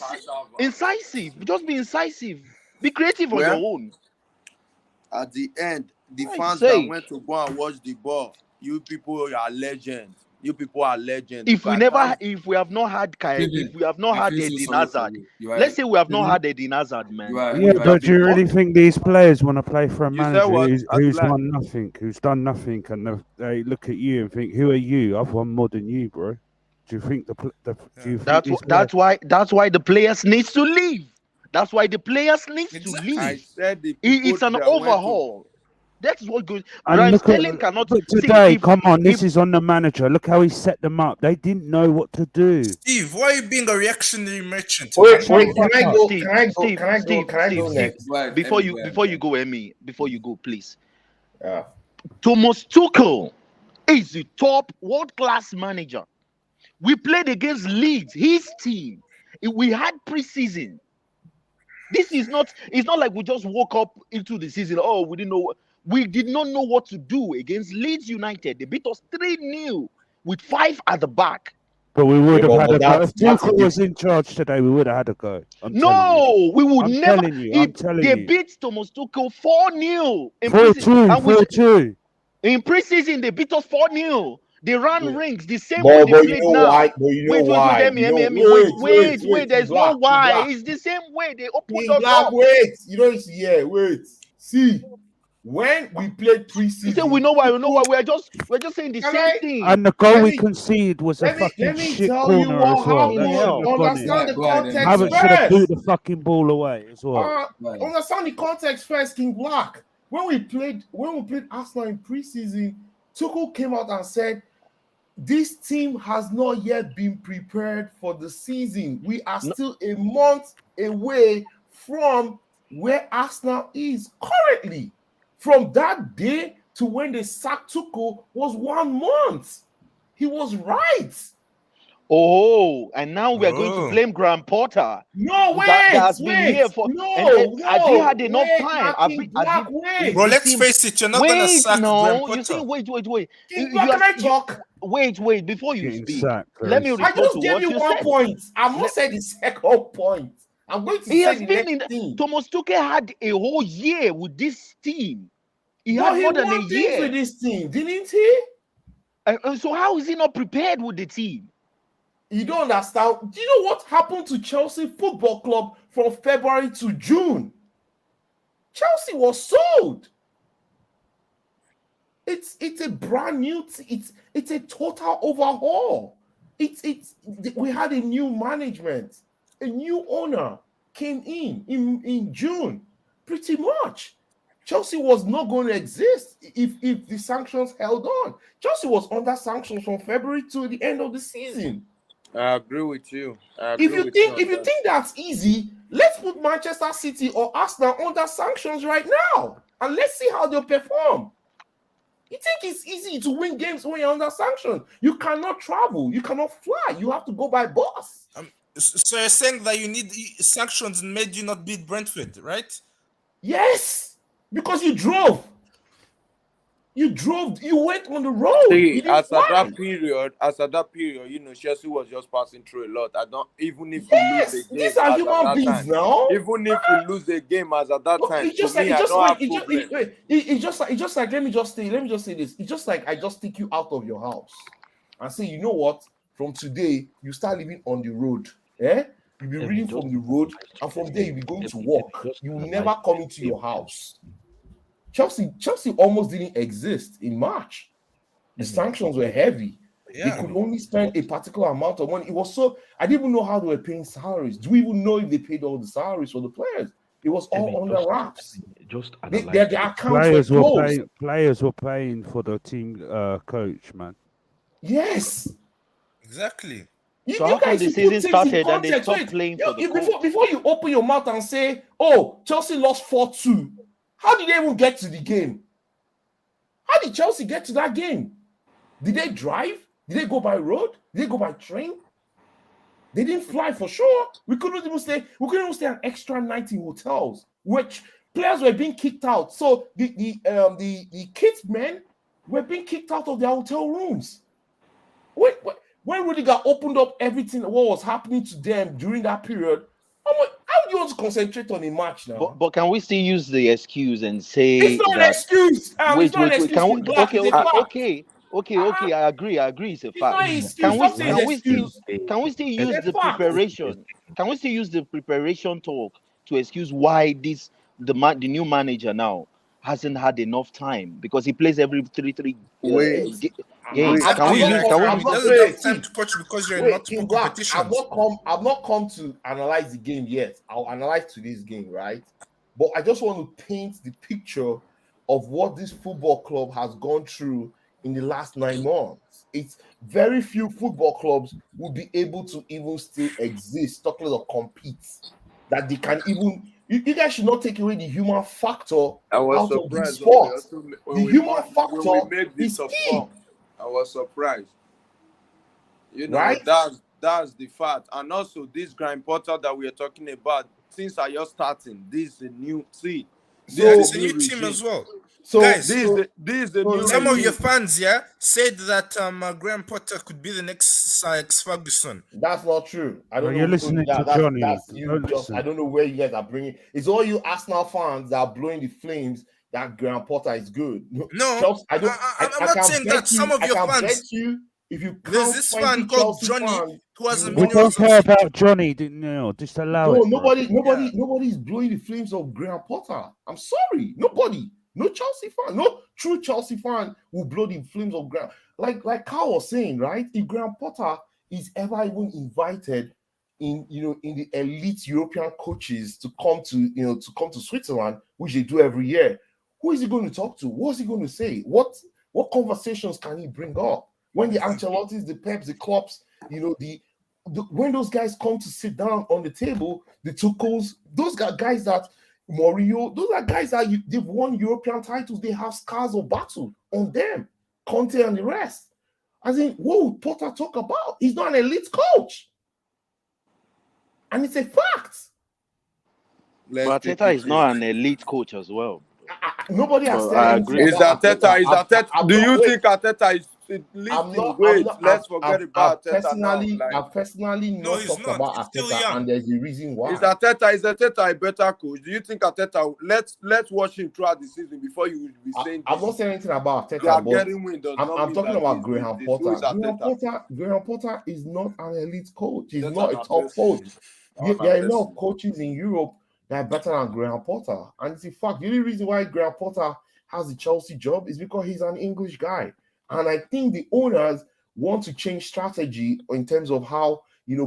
incisive. Just be incisive. Be creative on your own. At the end, the Like fans say, that went to go and watch the ball, you people are legends. You people are legends. if we have not had Steven, if we have not I had feel so Eden sorry for Hazard, you. let's say we have not Steven, had Eden Hazard, man. Yeah, but do you really think these players want to play for a You said manager what? who's Abdullah. won nothing, who's done nothing, and they look at you and think, "Who are you? I've won more than you, bro." Do you think that's why the players needs to leave. That's why the players needs to leave. I said It's an overhaul. That's what goes. And Raheem look Sterling at, cannot but today, see come on, this is on the manager. Look how he set them up. They didn't know what to do. Steve, why are you being a reactionary merchant? Wait, can I go next? Before you go, Emmy, before you go, please. Thomas Tuchel is the top world-class manager. We played against Leeds, his team. We had preseason. This is not. It's not like we just woke up into the season. Oh, we didn't know. We did not know what to do against Leeds United. They beat us 3-0 with 5 at the back. But we would have had a go. If Tuchel was in charge today, we would have had a go. No, we would never. I'm telling they you. beat Thomas Tuchel 4-0 in 4-2, 4-2. In preseason, they beat us 4-0. They ran rings the same But way they played you know now. why? But you know why? Wait. There's no why. It's the same way they opened us up. Wait. You don't see. Yeah, wait. See, when we played preseason, we know why. We're just saying the same thing. And the goal we conceded was a fucking shit corner as well. Understand the context Havertz first. should have put the fucking ball away as well. Understand the context first, King Black. When we played Arsenal in preseason, Tuchel came out and said, "This team has not yet been prepared for the season. We are still a month away from where Arsenal is currently." From that day to when they sacked Tuchel was 1 month. He was right. Oh, and now we are going to Oh. blame Graham Potter. No, That wait, has been here for. And has he had enough wait, time? King Black, wait. Bro, the let's team- face it, you're not gonna Wait, sack Graham no, you see, Potter. wait. King Black, can I talk? Wait, before you Getting speak, sacked, let me Chris. I report just to gave what you you 1 said. point. I'm not saying the second point. I'm going to He say has the been next in. thing. Thomas Tuchel had a whole year with this team. He But had he more than a won things year. with this team, didn't he? And so how is he not prepared with the team? You don't understand. Do you know what happened to Chelsea Football Club from February to June? Chelsea was sold. It's a brand new. It's a total overhaul. We had a new management, a new owner came in June. Pretty much, Chelsea was not going to exist if the sanctions held on. Chelsea was under sanctions from February to the end of the season. I agree with you. If you think that's easy, let's put Manchester City or Arsenal under sanctions right now, and let's see how they'll perform. You think it's easy to win games when you're under sanctions? You cannot travel, you cannot fly, you have to go by bus. So you're saying that you need sanctions made you not beat Brentford, right? Yes, because you drove. You went on the road. See, as at that period, you know, Chelsea was just passing through a lot. I don't even if we lose the game, these are as human at that beings time, now. even if we lose the game as at that time, It's just to like me, I don't have problem. it's just like let me just say this. It's just like I just take you out of your house and say, you know what? From today, you start living on the road. Eh? You'll be reading from the road, and from there you'll be going to work. You will never come into your house. Chelsea almost didn't exist in March. The sanctions were heavy. Yeah. They could only spend a particular amount of money. It was so I didn't even know how they were paying salaries. Do we even know if they paid all the salaries for the players? It was all under wraps. Just Their accounts were closed. Players were paying for the team coach, man. Yes, exactly. So how come the season started and they stopped playing for the coach? Before you open your mouth and say, "Oh, Chelsea lost 4-2," how did they even get to the game? How did Chelsea get to that game? Did they drive? Did they go by road? Did they go by train? They didn't fly for sure. We couldn't even stay an extra night in hotels, which players were being kicked out. So the kids men were being kicked out of their hotel rooms. When Rudiger opened up everything, what was happening to them during that period, I'm like, how do you want to concentrate on a match now? But can we still use the excuse and say It's not an excuse. Wait. Okay. I agree. It's a fact. Can we still use the preparation? Can we still use the preparation talk to excuse why the new manager now hasn't had enough time because he plays every 3 games? Exactly. He doesn't have time to coach because you're in multiple competitions. I've not come to analyze the game yet. I'll analyze today's game, right? But I just want to paint the picture of what this football club has gone through in the last 9 months. It's very few football clubs will be able to even still exist, talking of compete, that they can even. You guys should not take away the human factor out of this sport. The human factor is key. I was surprised. You know, right? That's the fact. And also this Graham Potter that we are talking about, since I just starting, this is a new team. It's a new team as well. So guys, this is the new some of your fans, said that Graham Potter could be the next Alex Ferguson. That's not true. I don't know. You're listening to Johnny. I don't know where you guys are bringing. It's all you Arsenal fans that are blowing the flames that Graham Potter is good. No, Chelsea, I'm not saying that. Some of your fans. There's this fan called Johnny who hasn't We been. don't care about Johnny. Just allow it. Nobody's blowing the flames of Graham Potter. I'm sorry, nobody. No Chelsea fan, no true Chelsea fan will blow the flames of Graham. Like Carl was saying, right? If Graham Potter is ever even invited in the elite European coaches to come to Switzerland, which they do every year, who is he going to talk to? What's he going to say? What conversations can he bring up? When the Ancelottis, the Peps, the Klopps, when those guys come to sit down on the table, the Tuchels, those guys that Mourinho, those are guys that they've won European titles. They have scars of battle on them. Conte and the rest. As in, what would Potter talk about? He's not an elite coach. And it's a fact. But Arteta is not an elite coach as well. Nobody has But said I anything agree. Is about Arteta? Is I'm Arteta? Do you wait, think Arteta is I'm lifting? not. Wait, I'm let's forget about Arteta now. I've personally No, not he's talked not. about He's still Arteta, young. and there's a reason why. Is Arteta a better coach? Do you think Arteta? Let's watch him throughout the season before you will be saying I'm this. not saying anything about They Arteta, are but getting win does not I'm mean talking that about he's Graham this. Who is Potter. Arteta? Graham Potter is not an elite coach. He's Arteta not a na top coach. person. There are a lot of coaches in Europe that are better than Graham Potter. And it's a fact. The only reason why Graham Potter has the Chelsea job is because he's an English guy. And I think the owners want to change strategy in terms of how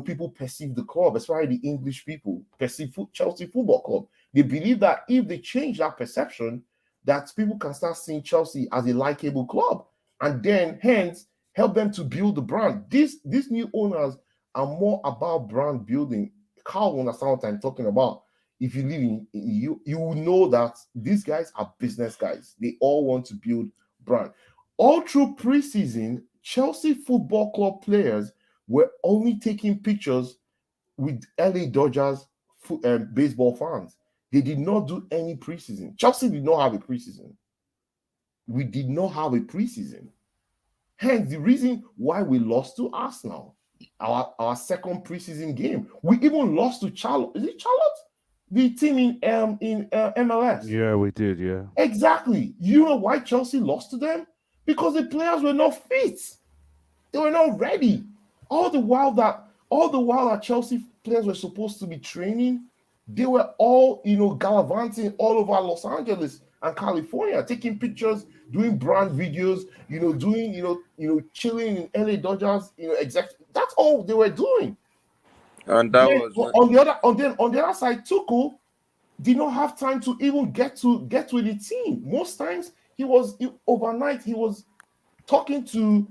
people perceive the club, especially the English people perceive Chelsea Football Club. They believe that if they change that perception, that people can start seeing Chelsea as a likable club, and then hence help them to build the brand. These new owners are more about brand building. Carl will understand what I'm talking about. If you live in you will know that these guys are business guys. They all want to build brand. All through preseason, Chelsea Football Club players were only taking pictures with LA Dodgers baseball fans. They did not do any preseason. Chelsea did not have a preseason. We did not have a preseason. Hence, the reason why we lost to Arsenal, our second preseason game. We even lost to Charlotte. Is it Charlotte? The team in MLS. Yeah, we did. Yeah. Exactly. You know why Chelsea lost to them? Because the players were not fit. They were not ready. All the while that Chelsea players were supposed to be training, they were all gallivanting all over Los Angeles and California, taking pictures, doing brand videos, doing chilling in LA Dodgers, exactly. That's all they were doing. And that then, was on the other side, Tuchel did not have time to even get with the team. Most times overnight he was talking to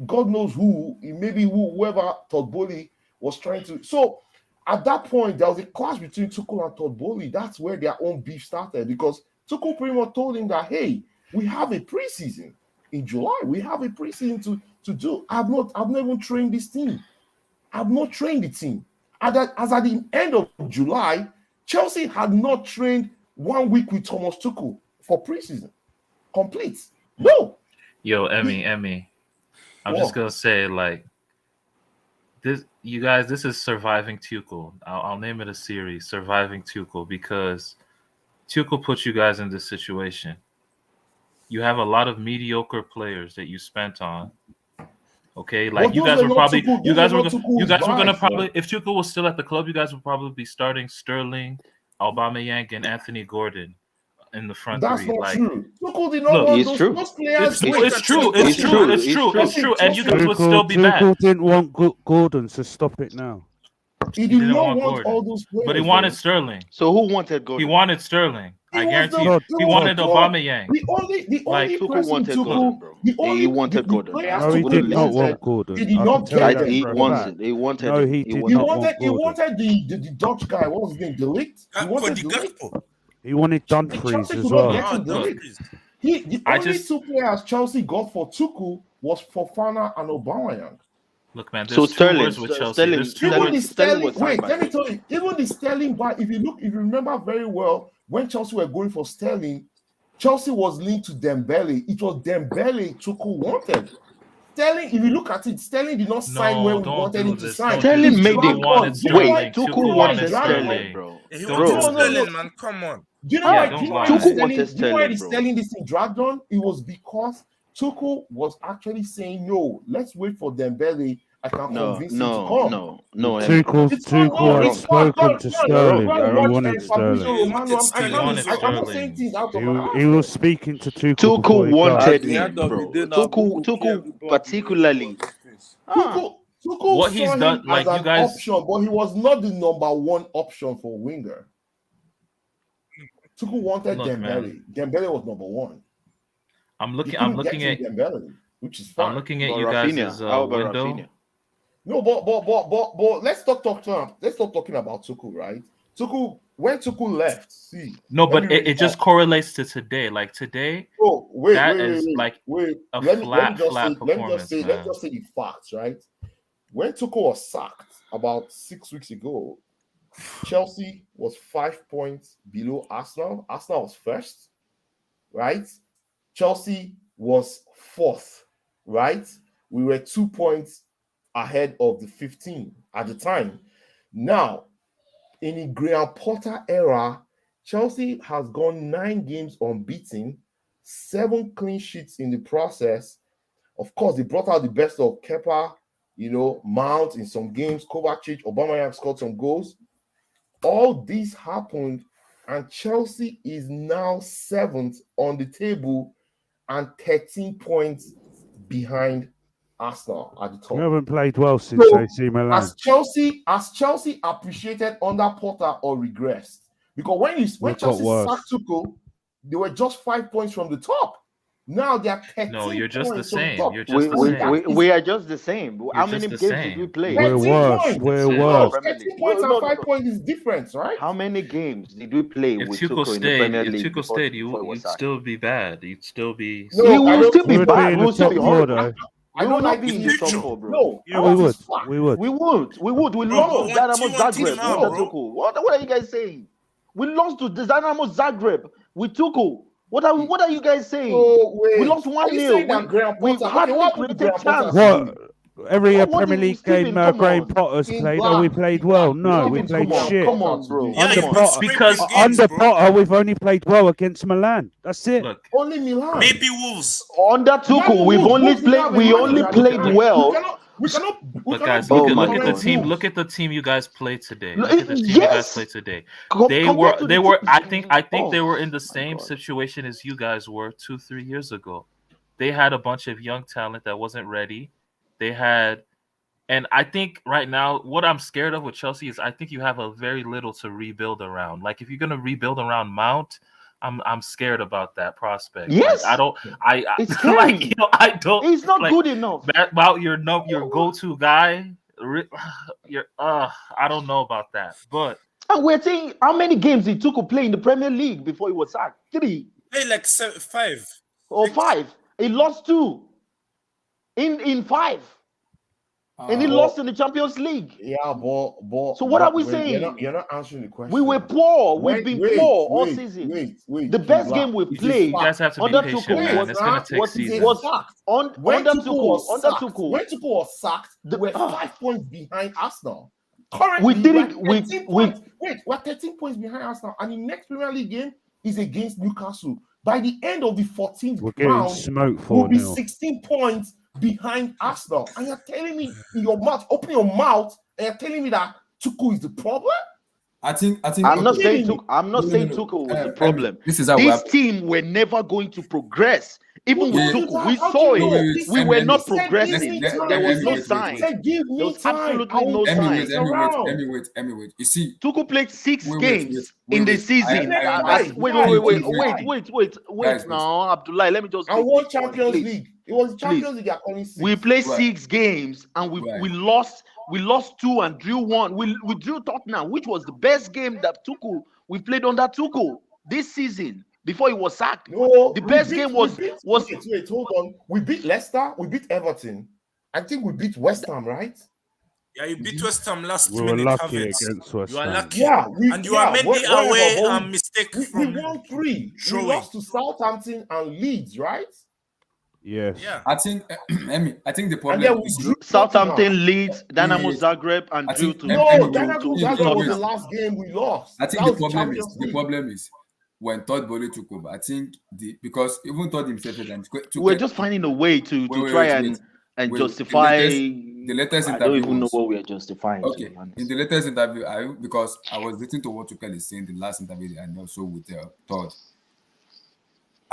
God knows who, maybe whoever Todd Bowley was trying to. So at that point, there was a clash between Tuchel and Todd Bowley. That's where their own beef started, because Tuchel pretty much told him that, hey, we have a preseason in July. We have a preseason to do. I've not even trained this team. I've not trained the team. As at the end of July, Chelsea had not trained 1 week with Thomas Tuchel for preseason. Complete. No. Yo, Emmy. I'm just gonna say, like, this, you guys. This is Surviving Tuchel. I'll name it a series, Surviving Tuchel, because Tuchel put you guys in this situation. You have a lot of mediocre players that you spent on. Okay, like you guys were probably, you guys were gonna probably, if Tuchel was still at the club, you guys would probably be starting Sterling, Aubameyang, and Anthony Gordon in the front That's three. not true. Tuchel did not want those players. It's true, and you guys would still be bad. Tuchel didn't want Gordon, so stop it now. He did not want all those players, but he wanted Sterling. So who wanted Gordon? He wanted Sterling. I guarantee you. He wanted Aubameyang. The only Tuchel person wanted Tuchel, Gordon, bro. He wanted Gordon. No, he did not want Gordon. He did not get He wanted. He wanted the Dutch guy. What was his name? De Ligt. He wanted De Ligt. He wanted Dumfries as well. The only two players Chelsea got for Tuchel was Fofana and Aubameyang. Look, man, there's two words with Chelsea. Sterling, wait, let me tell you, even the Sterling buy, if you remember very well, when Chelsea were going for Sterling, Chelsea was linked to Dembele. It was Dembele Tuchel wanted. Sterling, if you look at it, Sterling did not sign when we wanted him to sign. Sterling made it. Wait, Tuchel wanted Sterling, bro. He wanted Sterling, man. Come on. Do you know why Sterling this thing dragged on? It was because Tuchel was actually saying, no, let's wait for Dembele. I can convince him to come. No. Tuchel had spoken to Sterling. He wanted Sterling. I'm not saying things out of my mouth. He was speaking to Tuchel. Tuchel wanted him, bro. Tuchel particularly. Tuchel what he's done, like you guys, option, but he was not the number one option for winger. Tuchel wanted Dembele. Dembele was number one. I'm looking at Dembele, which is fine. I'm looking at you guys' window. No, but let's stop talking about Tuchel, right? Tuchel when Tuchel left, see. No, let but me read it just correlates to today. Like today, Oh, wait, that wait, is wait, wait, like wait. a Let me flat just say, performance, let's man. just say the facts, right? When Tuchel was sacked about 6 weeks ago, Chelsea was 5 points below Arsenal. Arsenal was first, right? Chelsea was fourth, right? We were 2 points ahead of the 15 at the time. Now, in the Graham Potter era, Chelsea has gone 9 games unbeaten, 7 clean sheets in the process. Of course, they brought out the best of Kepa, Mount in some games, Kovacic, Aubameyang scored some goals. All this happened, and Chelsea is now 7th on the table and 13 points behind Arsenal at the top. You haven't played well since AC Milan. As Chelsea appreciated under Potter or regressed? Because when Chelsea sacked Tuchel, they were just 5 points from the top. Now they are 13 No, you're just the points from the same. top. You're just the same. We are just the same. How just many the games did same. we play? We're 13 worse. points. We're That's it. worse. 13 points and 5 points is different, right? How many games did we play If with Tuchel Tuchel in the Premier stayed, League before he was you'd sacked? still be bad. You'd still be. No, We I will don't still be We would bad. be in We will the still top be 4, horrible. though. I We don't will not like be in the top 4, bro. No, Yeah, we would. We would. We would. We would. We Bro, lost but to what Dynamo you want Zagreb now, under bro? Tuchel. What are you guys saying? We lost to the Dynamo Zagreb with Tuchel. What are you guys saying? Oh, wait. We lost Are you saying 1-0. that Graham We Potter? Okay, hardly what happened to created Graham Potter? chances. What? Every What Premier did League Stephen, game, come Graham on. Potter's In played. black, We played in well. black. No, What we did played Come on, shit. come on, bro. Yeah, Under you Come on. scraped Because- big games, Under bro. Potter, we've only played well against Milan. That's it. Look, Only Milan. Maybe Wolves. Under Tuchel, we've Wolves only did not have a we only manager. played well. We cannot. but guys, beat Oh look my at the God. team. Wolves. Look at the team you guys played today. No, Look at the team you guys yes. played today. Compared to the team- I think they Oh, were in the my same God. situation as you guys were 2-3 years ago. They had a bunch of young talent that wasn't ready. They had, and I think right now what I'm scared of with Chelsea is I think you have a very little to rebuild around. Like if you're gonna rebuild around Mount, I'm scared about that prospect. Yes. Like, It's like, scary. I don't. He's not like, good enough. about your go-to guy. I don't know about that, but And we're saying how many games he took to play in the Premier League before he was sacked? 3 Hey, like 5. or 6. 5. He lost 2 in 5, and he lost in the Champions League. Yeah, but So what are we wait, saying? You're not answering the question. We were poor. We've been poor all season. Wait. The best game we played you guys have to be under patient, Tuchel man. was It's gonna take was seasons. When under Tuchel was sacked, Tuchel. when Tuchel was sacked, we're 5 points behind Arsenal. Currently, We didn't. we're 13 points. Wait, we're 13 points behind Arsenal, and the next Premier League game is against Newcastle. By the end of the 14th We're getting round, smoked we'll be 4-0. 16 points behind Arsenal. And you're telling me in your mouth, open your mouth, and you're telling me that Tuchel is the problem? I think. I'm not okay. saying Tuchel. I'm not No, saying no. Tuchel was the Emmy, problem. this is how This team were never going to progress. Even with Who told you Tuchel, that? we How saw do you know? it. He We said- were he not said, give progressing. me Let- time. There was Emmy, no wait. sign. He said, give There me was time. absolutely no I will sign. turn it around. Emmy, wait. You see, Tuchel played 6 Wait, games wait, in the wait. season. Why? Wait. Guys, Now, Abdullah, let me just And make won this point, Champions please. League. It was Champions League at calling 6. We played Right. 6 games and we Right. lost. We lost 2 and drew 1. We drew Tottenham, which was the best game that Tuchel we played under Tuchel this season before he was sacked. No, The best game was wait, hold on. We beat Leicester, we beat Everton. I think we beat West Ham, right? Yeah, you beat West Ham last We were minute. lucky Havertz. against West You are Ham. lucky. Yeah, And you are Mendy away and mistake we from won 3. We drawing. lost to Southampton and Leeds, right? Yes. Yeah. I think Emmy. I think the problem then we is drew Southampton, Leeds, Dynamo Wait. Zagreb, and I drew think to No, Emmy, Dynamo wait. Zagreb was Wait. the last game we lost. I think That the was problem Champions is League. when Todd Bowley took over. I think because even Todd himself said that We're just finding a way to Wait, try wait. and Wait, justify. the latest I interview don't even know was- what we are justifying. To Okay, be honest. in the latest interview, because I was listening to what Tuchel is saying the last interview and also with Todd.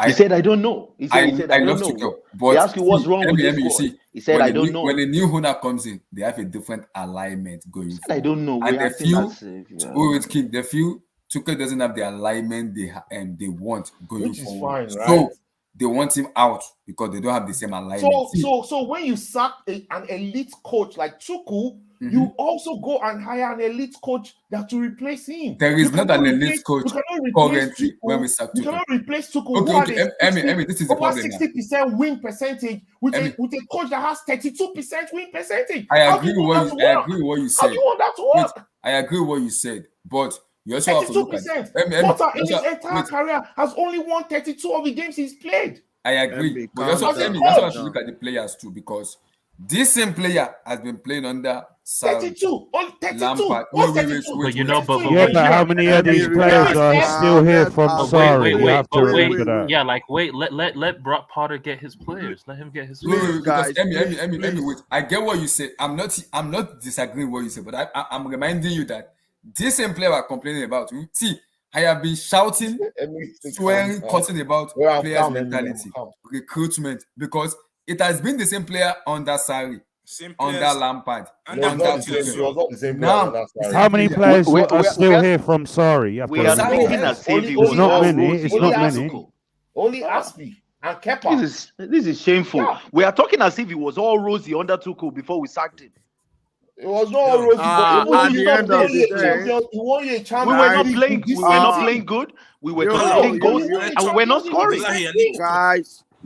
He said, "I don't know." He said, "I don't love know." Tuchel, but They asked you what's wrong with Emmy, this you squad. see, He said, when "I a don't new- know." When a new owner comes in, they have a different alignment going He said, "I don't know." And We're they acting feel, as if, yeah. they feel Tuchel doesn't have the alignment they want going Which is forward. fine, right? So they want him out because they don't have the same alignment. So when you sack an elite coach like Tuchel, you also go and hire an elite coach that to replace him. There is not an elite coach currently when we sack Tuchel. You cannot replace Tuchel. Okay, Emmy, this is the problem. Over 60% win percentage with a coach that has 32% win percentage. I agree with what you said. How do you want that to work? I agree with what you said, but you also have to look at 32%. Potter in his entire career has only won 32 of the games he's played. I agree, but you also have to look at the players too, because this same player has been playing under 32. Only 32. Lampard. Wait, but how many of these players are still here from Sarri? Let Brock Potter get his players. Let him get his players. players. Because Emmy, wait. I get what you said. I'm not disagreeing with what you said, but I'm reminding you that this same player we're complaining about. See, I have been shouting, swearing, cussing about players' mentality, recruitment, because it has been the same player under Sarri, under Lampard, under how many players are still here from Sarri? We are speaking as if it was not many. It's not many. Only Aspi and Kepa. This is shameful. Yeah. We are talking as if it was all rosy under Tuchel before we sacked him. It was not rosy, but at the end of the day, we were not playing. We were not playing good. We were conceding goals, and we were not scoring.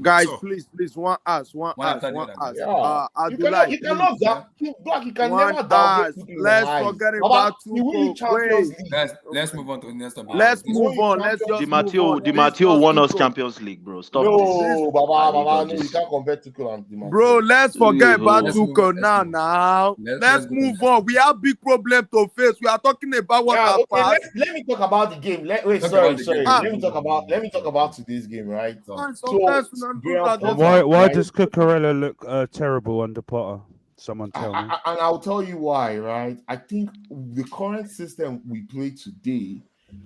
Guys, please, one ask. You cannot doubt. You can never doubt. Let's forget about Tuchel. Let's move on to the next one. Let's move on. Let's just Di Matteo won us Champions League, bro. Stop this. No, Baba, you can't compare Tuchel and Di Matteo. Bro, let's forget about Tuchel now. Let's move on. We have big problem to face. We are talking about what happened. Let me talk about the game. Let me talk about today's game, right? Why does Cucurella look terrible under Potter? Someone tell me. And I'll tell you why, right? I think the current system we play today,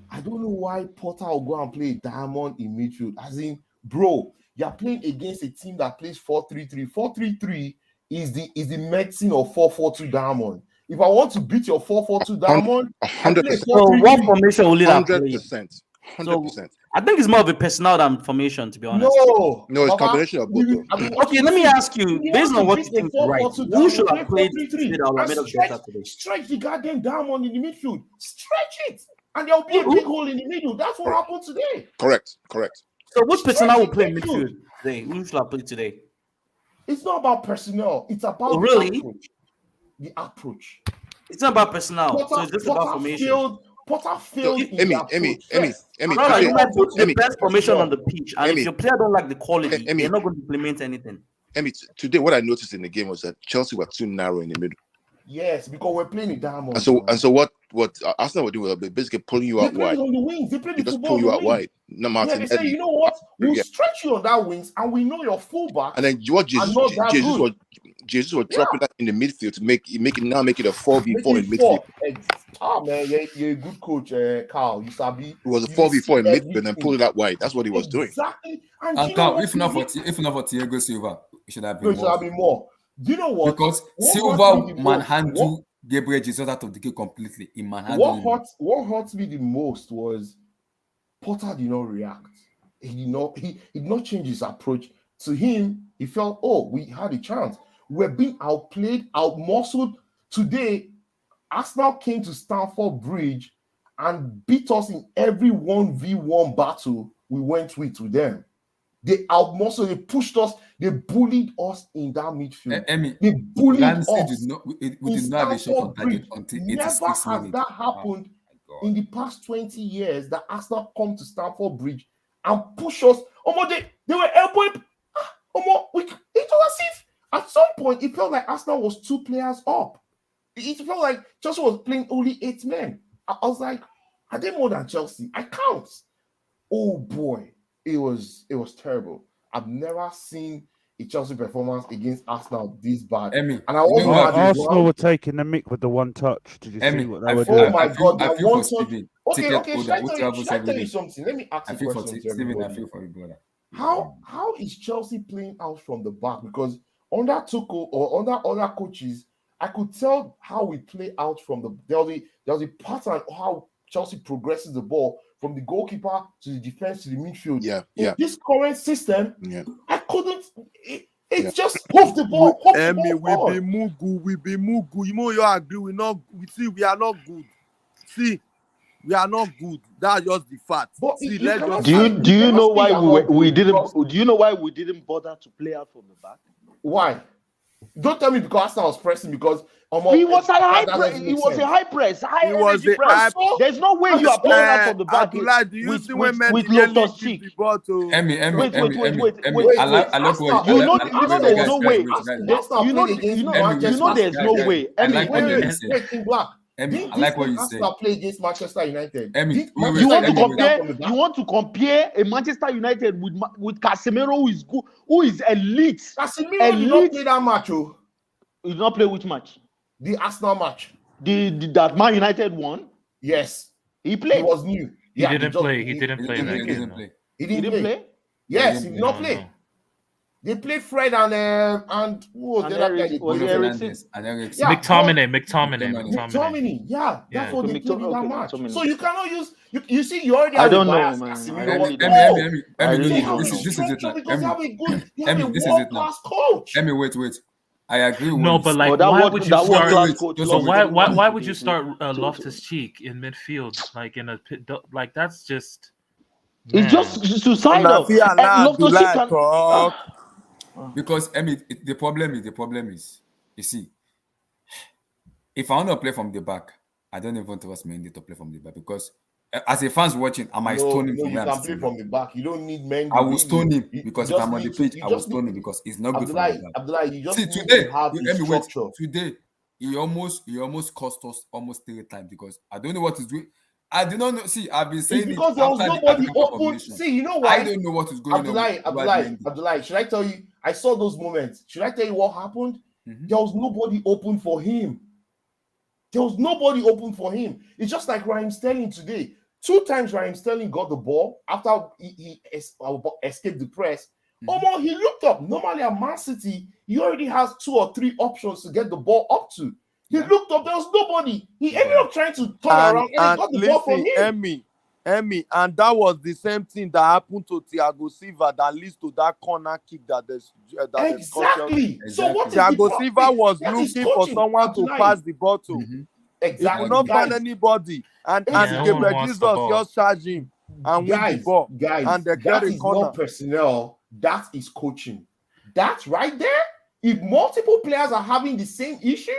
I don't know why Potter will go and play diamond in midfield. As in, bro, you're playing against a team that plays 4-3-3. 4-3-3 is the medicine of 4-4-2 diamond. If I want to beat your 4-4-2 diamond, 100%. So what formation will it have? 100%. 100%. I think it's more of a personnel than formation, to be honest. No, it's a combination of both. Okay, let me ask you, based on what you think is right, who should have played today? Stretch the goddamn diamond in the midfield. Stretch it. And there'll be a big hole in the middle. That's what happened today. Correct. So which personnel will play midfield today? Who should have played today? It's not about personnel. It's about the approach. It's not about personnel. So it's just about formation. Potter failed. Emmy. You might put the best formation on the pitch, and if your player don't like the quality, they're not going to implement anything. Emmy, today what I noticed in the game was that Chelsea were too narrow in the middle. Yes, because we're playing a diamond. And so what Arsenal were doing was basically pulling you out wide. On the wings. They play the just football pull you on out the wide. No, Martin. They say, you know what? We'll stretch you on that wings, and we know your fullback. And then what Jesus was dropping that in the midfield to make it a 4v4 in midfield. Man, you're a good coach, Carl. You sabi. It was a 4v4 in midfield and pulled it out wide. That's what he was doing. Exactly. And Carl, if not for Thiago Silva, it should have been more. Do you know what? Because Silva manhandled Gabriel Jesus out of the game completely. What hurts me the most was Potter did not react. He did not change his approach. To him, he felt, we had a chance. We're being outplayed, outmuscled. Today, Arsenal came to Stamford Bridge and beat us in every 1v1 battle we went with them. They outmuscled, they pushed us, they bullied us in that midfield. They bullied us. We did not have a shot on target until 86 minutes. Never has that happened in the past 20 years that Arsenal come to Stamford Bridge and push us. They were elbowing. It was as if at some point it felt like Arsenal was 2 players up. It felt like Chelsea was playing only 8 men. I was like, are they more than Chelsea? I count. Oh boy, it was terrible. I've never seen a Chelsea performance against Arsenal this bad. Arsenal were taking the mick with the one touch. Did you see what they were doing? Oh my God, that one touch. Okay, should I tell you something? Let me ask you a question. I feel for you, brother. How is Chelsea playing out from the back? Because under Tuchel or under other coaches, I could tell how we play out from the. There's a pattern of how Chelsea progresses the ball from the goalkeeper to the defense to the midfield. Yeah, In yeah, this current system, yeah. I couldn't. It's Yeah. just hoof the ball, hoof the Emmy, ball we be Mugu. You know, you agree. We are not good. See, we are not good. That's just the fact. But See, you let's cannot just. Do you say- do you cannot know say why you're we not we good didn't? because- Do you know why we didn't bother to play out from the back? Why? Don't tell me because Arsenal was pressing because It was a high that press. doesn't It make was a sense. high press, high It was energy a press. high- So- There's no way you are playing out from the back Abdullah, do you with see when with men Loftus give the Cheek. ball to? Emmy. Wait. Wait, I like what Arsenal, You know wait, there's no guys, way. guys, Arsenal You know played against Emmy, Manchester. there's no guys, way. I Emmy, like what Emmy, you said. Wait, in black. Emmy, Didn't I like what you Arsenal said. play against Manchester United? Emmy, Didn't wait, You Manchester want to Emmy, United compare? from the back? You want to compare a Manchester United with Casemiro, who is good, who is elite? Casemiro did not play that match. Oh, He did not play which match? the Arsenal match. That Man United won. Yes, He he played. was new. He didn't play. He didn't play He that didn't game. play. no. He He didn't didn't play. play. Yes, He he didn't did not No, play. no. They played Fred and who was And the other guy? Eric- they was played? it Bruno Ericsson? Fernandes and Ericsson. Yeah. McTominay. McTominay, yeah, that's Yeah. what they Okay, played in that okay, match. McTominay. So you cannot use you see you already I have a don't know, bias. man. Casemiro I was- really don't. Emmy, I really They don't have a this know. is it structure now. because they have a good, they have Emmy, a this is it now. world-class coach. Emmy, wait. I agree with No, what you but said. like, But that why world- would you that start? world-class wait, coach just But lost wait. why would you start Loftus Cheek in midfield? Like in a pit, like that's just. It's man. just suicidal. Nafi And Allah Loftus Cheek Abdullah can. talk. Because Emmy, the problem is, you see, if I want to play from the back, I don't even trust Mendy to play from the back because as a fans watching, I might stone him No, from you where I'm can play sitting. from the back. You don't need Mendy. I will stone him You because if just I'm on the need to- pitch, you I will just stone need- him because it's not good for the back. Abdullah, you just See, need today, to have a Emmy, wait, structure. today he almost cost us almost 3 times because I don't know what he's doing. I do not know. See, I've been It's saying because it there was after the nobody African Cup of open. Nations. See, you know why? I don't know what is going on. with Abdullah, should I tell you? I saw those moments. Should I tell you what happened? Mhm. There was nobody open for him. It's just like Raheem Sterling today. 2 times Raheem Sterling got the ball after he escaped the press. Mhm. He looked up. Normally at Man City, he already has 2 or 3 options to get the ball up to. He looked up. There was nobody. He ended up trying to turn around and he got the ball from listen, him. Emmy, and that was the same thing that happened to Thiago Silva that leads to that corner kick that Exactly. So what is Thiago the Silva was That is looking for coaching, someone to Abdullahi. pass the ball to. Mhm. He Exactly. could not find Guys, anybody, and Yeah, and no one Gabriel wants Jesus the ball. just charged him and win the ball. And they that cleared the is corner. not personnel. That is coaching. That right there. If multiple players are having the same issue,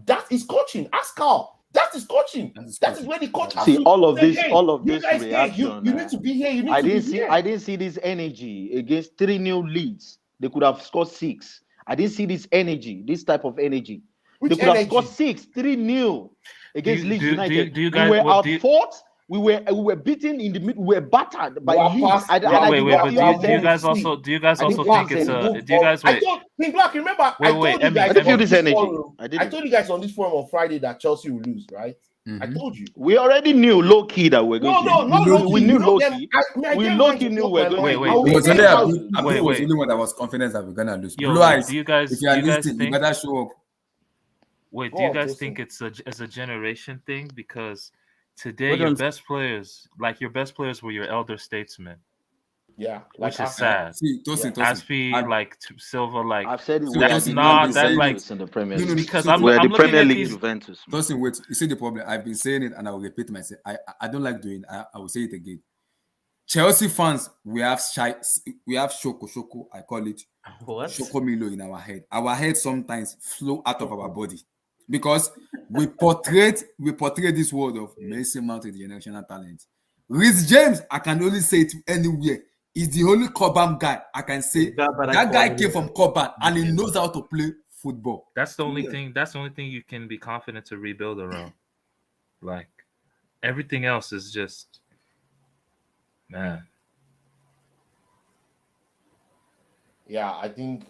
that is coaching. Ask Carl. That is coaching. That is where the coach has See, to all of say, this, hey, all of you this guys stay. reaction. You need to be here. You need I to didn't be see. here. I didn't see this energy against 3-0 leads. They could have scored 6. I didn't see this energy. This type of energy. Which They could have energy? scored 6, 3-0 against Do you- Leeds do you- United. do you guys- we were what do you- outfought. We were beaten in the mid. We were battered by We are Leeds. past- And we I are- did Wait, not but see do anything. you guys also I didn't think see it's anything. do you guys I wait? told King Black, remember, I Wait, told you Emmy, guys I didn't feel on this this energy. forum. I I didn't. told you guys on this forum on Friday that Chelsea will lose, right? I Mhm. told you. We already knew low key that we're going to. No, not low low We key. knew You know low them. key. I We get low mine key to knew talk we're my going mind. to Wait, I will It was tell only you how Abdul, to Abdul wait, was the wait. only one that was confident that we're gonna lose. Yo, Blue wait, eyes. do you guys If you are do you guys listening, you think? better show up. Wait, Go do you on, guys Jason. think it's as a generation thing? Because today What your else? best players, were your elder statesmen, Yeah, which is Arsenal. sad. See, Tosin. Aspie, And- like Silva, like I've said it. So We are that's the new not- that's Juventus like- in the Premier No, no, League. no. because So I'm We're the looking Premier at League these. Juventus. man. Tosin, wait. You see the problem? I've been saying it and I will repeat myself. I don't like doing it. I will say it again. Chelsea fans, we have shoko. I call it What? shoko milo in our head. Our head sometimes flow out of our body because we portray this world of Messi Mount the generational talent. Reece James, I can only say it anywhere. He's the only Cobham guy I can say. That guy came from Cobham and he knows how to play football. That's the only thing. That's the only thing you can be confident to rebuild around. Like everything else is just, man. Yeah, I think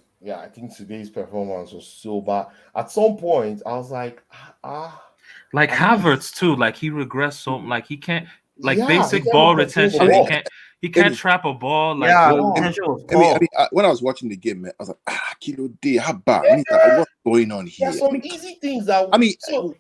today's performance was so bad. At some point, I was like, Like at Havertz too. Like he regressed so. Like he can't. Like Yeah, basic he can't ball even control the retention. ball. He can't Emmy. trap a ball. Like Yeah, when I was watching the game, man, I was like, Kilo D, how bad? I mean, like, what's going on here? There's some easy things that I mean, so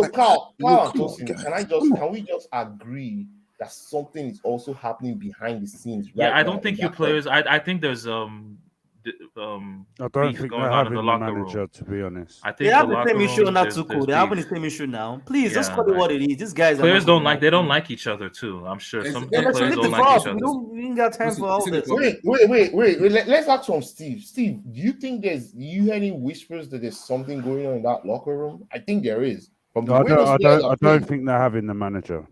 like, Carl look, and come on, Tosin, guys, can come on. we just agree that something is also happening behind the scenes. Yeah, Right I now don't think in you that club. players. I think there's I don't beef think going they're on in the having the locker room. manager, to be honest. I They think have the the same locker issue on room that there's Tuchel. They're having the beef. same issue now. Please just Yeah, call it like what it is. These guys are players not don't good like. They enough. don't like each other too. I'm sure some Yeah, let's players leave don't the like fast. each We other. ain't got time for all this. Wait. Let's ask from Steve. Steve, do you think you hear any whispers that there's something going on in that locker room? I think there is. From the way those players are I playing, don't think they're having the manager.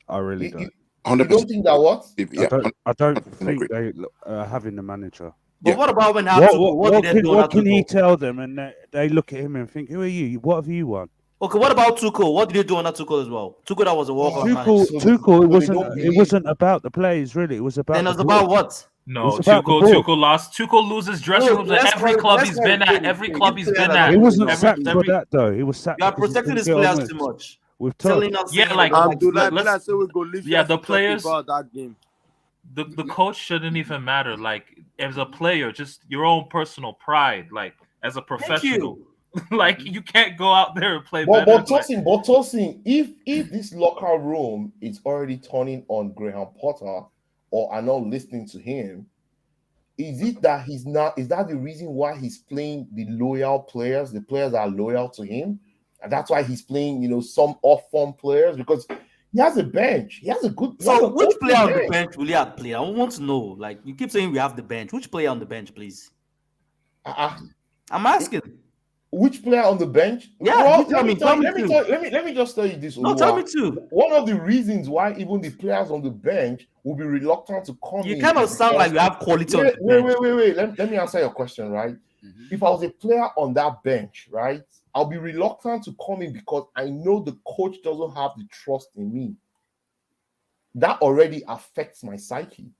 I really don't. you 100%. don't think that what? Yeah, I don't 100% think agree. they having the manager. But Yeah. what about when Tuchel? What did they do on What can he Tuchel? tell them? And they look at him and think, "Who are you? What have you won?" Okay, what about Tuchel? What did they do on that Tuchel as well? Tuchel that was a world-class manager. Tuchel, it wasn't about the players really. It was about. Then it was about what? No, about the Tuchel lost. Tuchel loses dressing rooms at every club he's been at. Every club he's been at. He wasn't sacked for that though. He was sacked. You are because he protecting couldn't these get on players with- too much. With Telling Todd. us, Yeah, like let's say we go leave. Yeah, the players. about that game. The coach shouldn't even matter. Like as a player, just your own personal pride. Like as a professional, like you can't go out there and play better. But Tosin, if this locker room is already turning on Graham Potter or are not listening to him, is it that he's not? Is that the reason why he's playing the loyal players? The players are loyal to him, and that's why he's playing, some off-form players because he has a bench. He has a good. So, which player on the bench will he have played? I want to know. Like you keep saying, we have the bench. Which player on the bench, please? I'm asking. Which player on the bench? Yeah, well, let me just tell you this. No, tell me too. One of the reasons why even the players on the bench will be reluctant to come in. You kind of sound like you have quality on the bench. Wait. Let me answer your question, right? If I was a player on that bench, right, I'll be reluctant to come in because I know the coach doesn't have the trust in me. That already affects my psyche.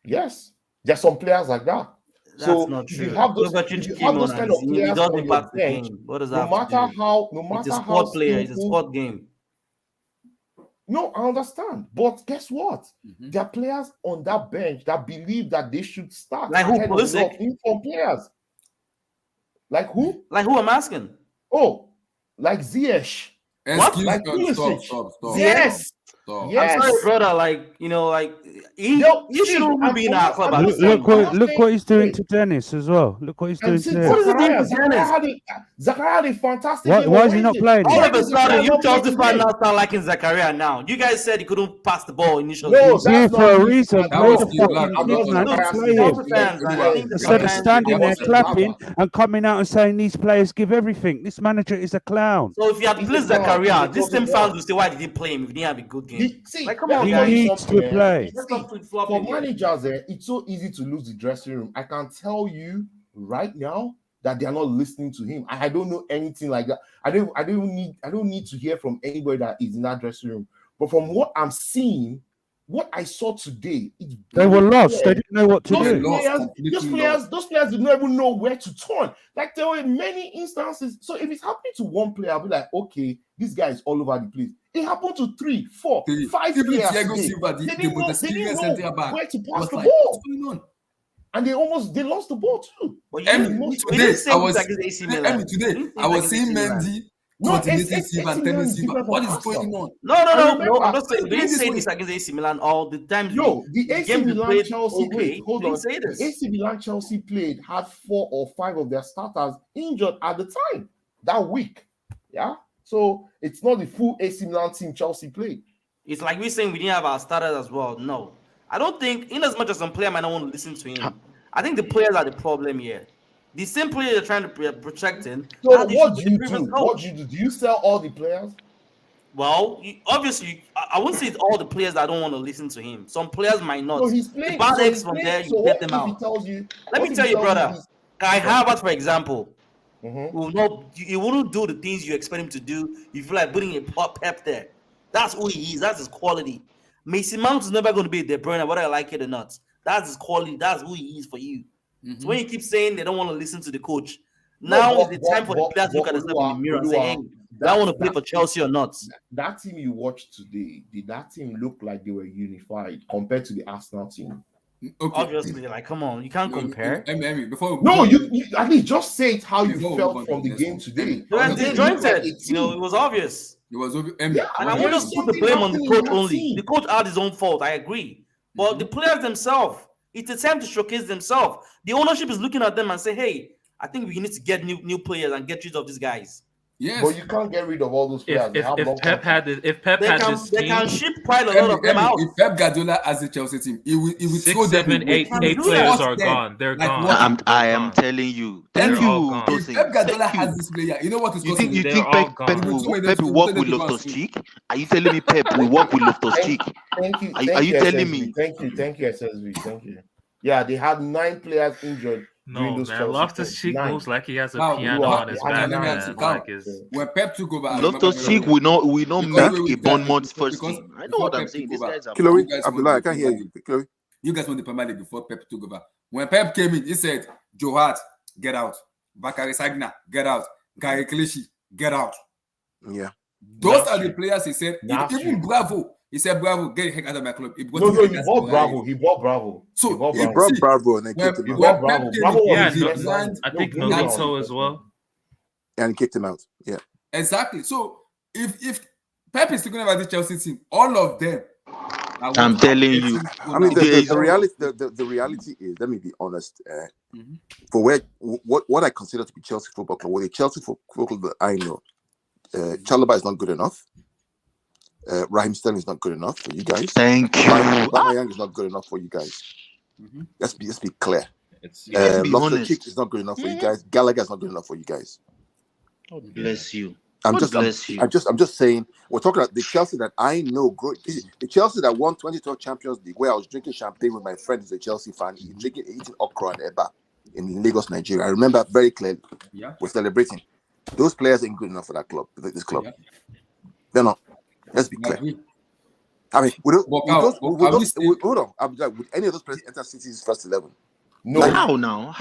Yes, there's some players like that. That's not true. If you have those kind of players on your bench, no matter how it's a squad player, it's a squad game. No, I understand. But guess what? There are players on that bench that believe that they should start. Like who? Informed players. Like who? Like who I'm asking? Oh, like Ziyech. What? Like Stop. Yes. Yes. I'm sorry, brother. Like, he shouldn't be in our club. Look what he's doing to Dennis as well. Look what he's doing to Dennis. What is he doing to Dennis? Zakaria had a fantastic game. Why is he not playing? All of a sudden, you Chelsea fans now start liking Zakaria now. You guys said he couldn't pass the ball initially. No, he's here for a reason. Instead of standing there clapping and coming out and saying these players give everything, this manager is a clown. So if you had played Zakaria, this same fans will say, why did he play him if he didn't have a good game? Like, come on, he guys. needs to play. For managers, it's so easy to lose the dressing room. I can tell you right now that they are not listening to him. I don't know anything like that. I don't need to hear from anybody that is in that dressing room. But from what I'm seeing, what I saw today, they were lost. They didn't know what to do. Those players did not even know where to turn. Like there were many instances. So if it's happening to one player, I'll be like, okay, this guy is all over the place. It happened to 3, 4, 5 players. They didn't know where to pass the ball. And they lost the ball too. Today, I was saying Mendy. What is going on? No. I'm not saying we didn't say this against AC Milan all the time. The AC Milan Chelsea played. Hold on. The AC Milan Chelsea played had 4 or 5 of their starters injured at the time that week. Yeah. So it's not the full AC Milan team Chelsea played. It's like we're saying we didn't have our starters as well. No, I don't think, in as much as some player might not want to listen to him, I think the players are the problem here. The same players are trying to protect him. So what do you do? What do you do? Do you sell all the players? Well, obviously, I wouldn't say it's all the players that don't want to listen to him. Some players might not. So he's playing. The bad eggs from there, you get them out. Let me tell you, brother. Kai Havertz, for example, he wouldn't do the things you expect him to do. You feel like putting a pep there. That's who he is. That's his quality. Mason Mount is never going to be De Bruyne, whether I like it or not. That's his quality. That's who he is for you. So when you keep saying they don't want to listen to the coach, now is the time for the players to look at themselves in the mirror and say, hey, do I want to play for Chelsea or not? That team you watched today, did that team look like they were unified compared to the Arsenal team? Okay. Obviously, like, come on, you can't compare. You at least just say it how you felt from the game today. It was disjointed. It was obvious. It was over. And I want us to put the blame on the coach only. The coach had his own fault. I agree. But the players themselves, it's a time to showcase themselves. The ownership is looking at them and say, "Hey, I think we need to get new players and get rid of these guys." Yes. But you can't get rid of all those players. If Pep had this they can ship quite a lot of them out. If Pep Guardiola has the Chelsea team, he will 6, 7, 8 players are gone. They're gone. I am telling you. Thank you. If Pep Guardiola has this player, you know what is costing? You think Pep will work with Loftus-Cheek? Are you telling me Pep will work with Loftus-Cheek? Thank you. Are you telling me? Thank you, SSV. Thank you. Yeah, they had 9 players injured. No, man, Loftus-Cheek moves like he has a piano on his back, man. When Pep took over, Loftus-Cheek will not make a Bournemouth first team. I know what I'm saying. These guys are. Abdullah, I can't hear you. You guys won the Premier League before Pep took over. When Pep came in, he said, Joe Hart, get out. Bakary Sagna, get out. Gary Clichy, get out. Yeah. Those are the players he said. Even Bravo. He said, Bravo, get the heck out of my club. He bought Bravo. He bought Bravo. So he brought Bravo and then kicked him out. I think Nolito as well. And kicked him out. Yeah. Exactly. So if Pep is talking about the Chelsea team, all of them. I'm telling you. I mean, the reality is, let me be honest. For what I consider to be Chelsea Football Club, the Chelsea Football Club that I know, Chalobah is not good enough. Raheem Sterling is not good enough for you guys. Thank you. Aubameyang is not good enough for you guys. Let's be clear. Loftus-Cheek is not good enough for you guys. Gallagher is not good enough for you guys. God bless you. I'm just saying, we're talking about the Chelsea that I know. The Chelsea that won 2012 Champions League, where I was drinking champagne with my friend who's a Chelsea fan, eating okra and eba in Lagos, Nigeria. I remember very clearly. Yeah. We're celebrating. Those players ain't good enough for that club. This club, they're not. Let's be clear. I mean, hold on. Would any of those players enter City's first 11? No. How now?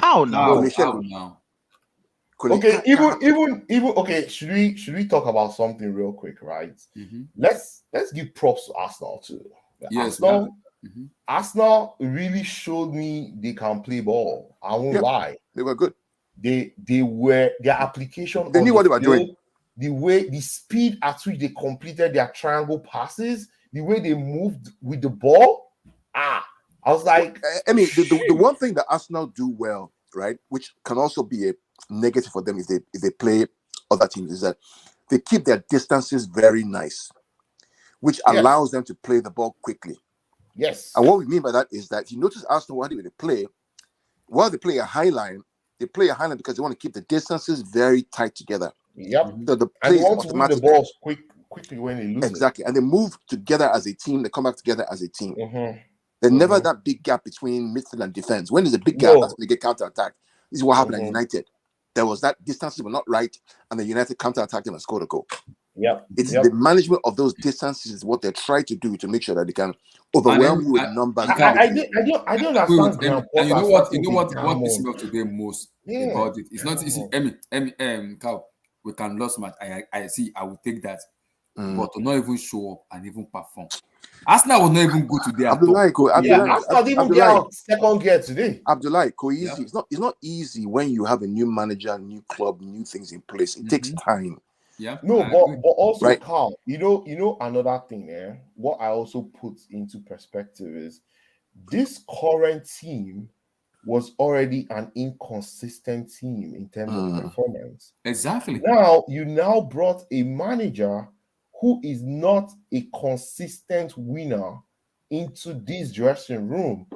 Okay, even okay. Should we talk about something real quick, right? Let's give props to Arsenal too. Yes, Arsenal really showed me they can play ball. I won't lie. They were good. They were their application. They knew what they were doing. The speed at which they completed their triangle passes, the way they moved with the ball. I was like, I mean, the one thing that Arsenal do well, right, which can also be a negative for them if they play other teams, is that they keep their distances very nice, which allows them to play the ball quickly. Yes. And what we mean by that is that you notice Arsenal, while they play a high line, because they want to keep the distances very tight together. Yep. So the and they want to win the balls quickly when they lose. Exactly. And they move together as a team. They come back together as a team. There's never that big gap between midfield and defense. When there's a big gap, that's when they get counter-attacked. This is what happened at United. There was that distances were not right, and the United counter-attacked them and scored a goal. It's the management of those distances is what they try to do to make sure that they can overwhelm you with numbers. I don't understand. And you know what pisses me off today most about it? It's not easy. Cow, we can lose match. I see. I will take that, but to not even show up and even perform. Arsenal will not even go today. Arsenal didn't even get out second gear today. Abdullah, easy. It's not easy when you have a new manager, new club, new things in place. It takes time. Yeah. No, but also, Carl, you know another thing, what I also put into perspective is this current team was already an inconsistent team in terms of performance. Exactly. Now you brought a manager who is not a consistent winner into this dressing room.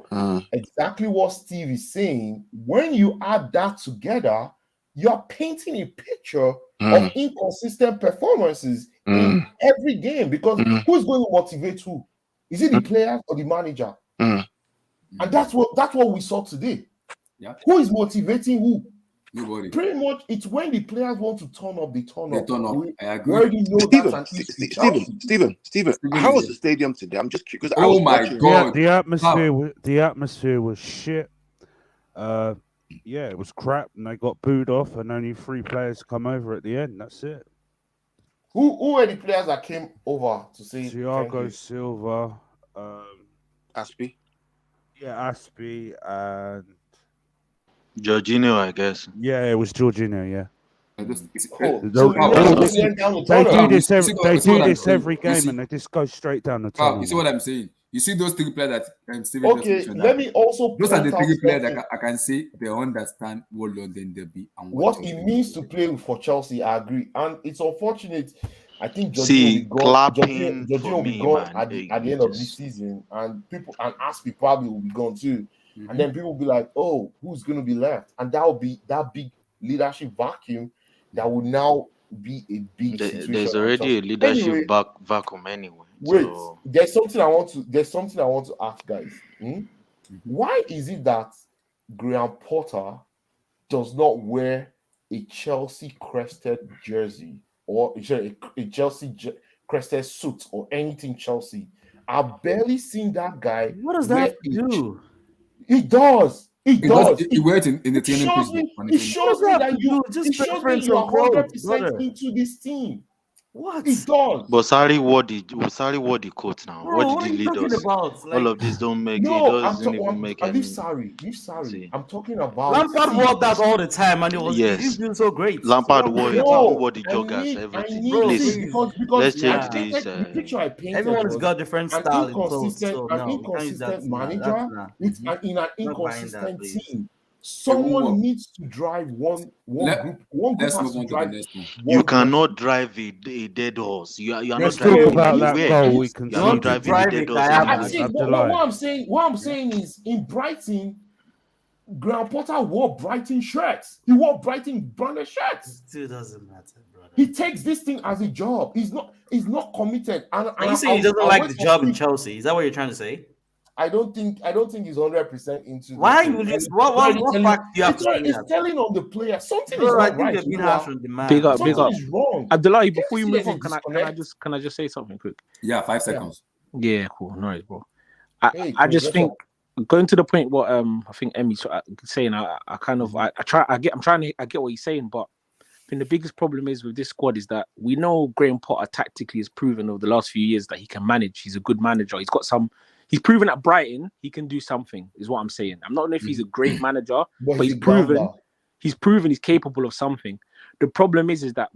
Exactly what Steve is saying. When you add that together, you're painting a picture of inconsistent performances in every game, because who's going to motivate who? Is it the players or the manager? And that's what we saw today. Yeah. Who is motivating who? Nobody. Pretty much, it's when the players want to turn up, they turn up. I agree. Where do you know Steven, how was the stadium today? I'm just curious. Oh my God. The atmosphere was shit. It was crap, and they got booed off, and only 3 players come over at the end. That's it. Who were the players that came over to say Thiago Silva, Aspie? Yeah, Aspie and Jorginho, I guess. Yeah, it was Jorginho, yeah. Oh, They, so Liverpool see, went down the they do tunnel. this every, they you see what do I'm this saying? every You game, see, and they just go straight down the Wow, tunnel. you see Man. what I'm saying? You see those three players that Steven just Okay, mentioned. let That me also those are the point out three players something. that I can say they understand what London Derby and what What Chelsea it do. means to play for Chelsea, I agree, and it's unfortunate. I think Jorginho will be See, gone. clapping Jorginho for will be me, gone man. at the You end of this just season, and Aspi probably will be gone too. And then people will be like, "Oh, who's going to be left?" And that will be that big leadership vacuum that will now be a big There's situation at already a Chelsea. leadership Anyway, vacuum anyway. wait, So there's something I want to ask, guys. Why is it that Graham Potter does not wear a Chelsea crested jersey or a Chelsea crested suit or anything Chelsea? I've barely seen that guy What does that wear have to do? He does. He Because does. he went in the It training pitch. shows me. On the It training. What does shows me that have that to do? it Just shows me preference you are of clothes, 100% brother. into this team. What? It does. but Sari wore the coat now. Bro, What did what are he you lead talking us? about? All Like, of this don't make it No, doesn't even make I'm any sorry. see. I'm talking about Lampard wore that all the time, and he Yes. didn't do so great. So Lampard what wore are you it, talking even about? wore the I joggers, need everything. Bro, Please, please. let's I change Nah. this. painted the picture I painted Everyone's was got different style in clothes, so an no, we can't use that. inconsistent Nah, that's manager not. in an Not buying that, inconsistent please. team. Okay, move Someone on. needs to drive one group. One group Let's has move to on to the drive next one. You one cannot direction. drive a dead horse. You are not Let's driving talk Wait, a about are you that where? goal we saying? You are You not want to driving a drive a dead horse I'm Kayaba. anywhere. saying Abdullah. what I'm saying is in Brighton, Graham Potter wore Brighton shirts. He wore Brighton branded shirts. Still doesn't matter, brother. He takes this thing as a job. He's not committed. And Are you saying he doesn't like the job in Chelsea? Is that what you're trying to say? I don't think he's 100% into Why this would thing. you? What fact do you have to say It's that? telling on the player. Something is Bro, I not think right. you're being You harsh are. on the man. Big up. Something is wrong. Abdullahi, Can't you before you see move there's a on, can disconnect? I just say something quick? Yeah, 5 seconds. Yeah, cool. No worries, bro. Hey, I cool, just what's think up? going to the point what I think Emmy's saying. I kind of I get what he's saying, but I think the biggest problem is with this squad is that we know Graham Potter tactically has proven over the last few years that he can manage. He's a good manager. He's proven at Brighton he can do something, is what I'm saying. I'm not knowing if he's a great manager, But but he's a gambler. he's proven he's capable of something. The problem is that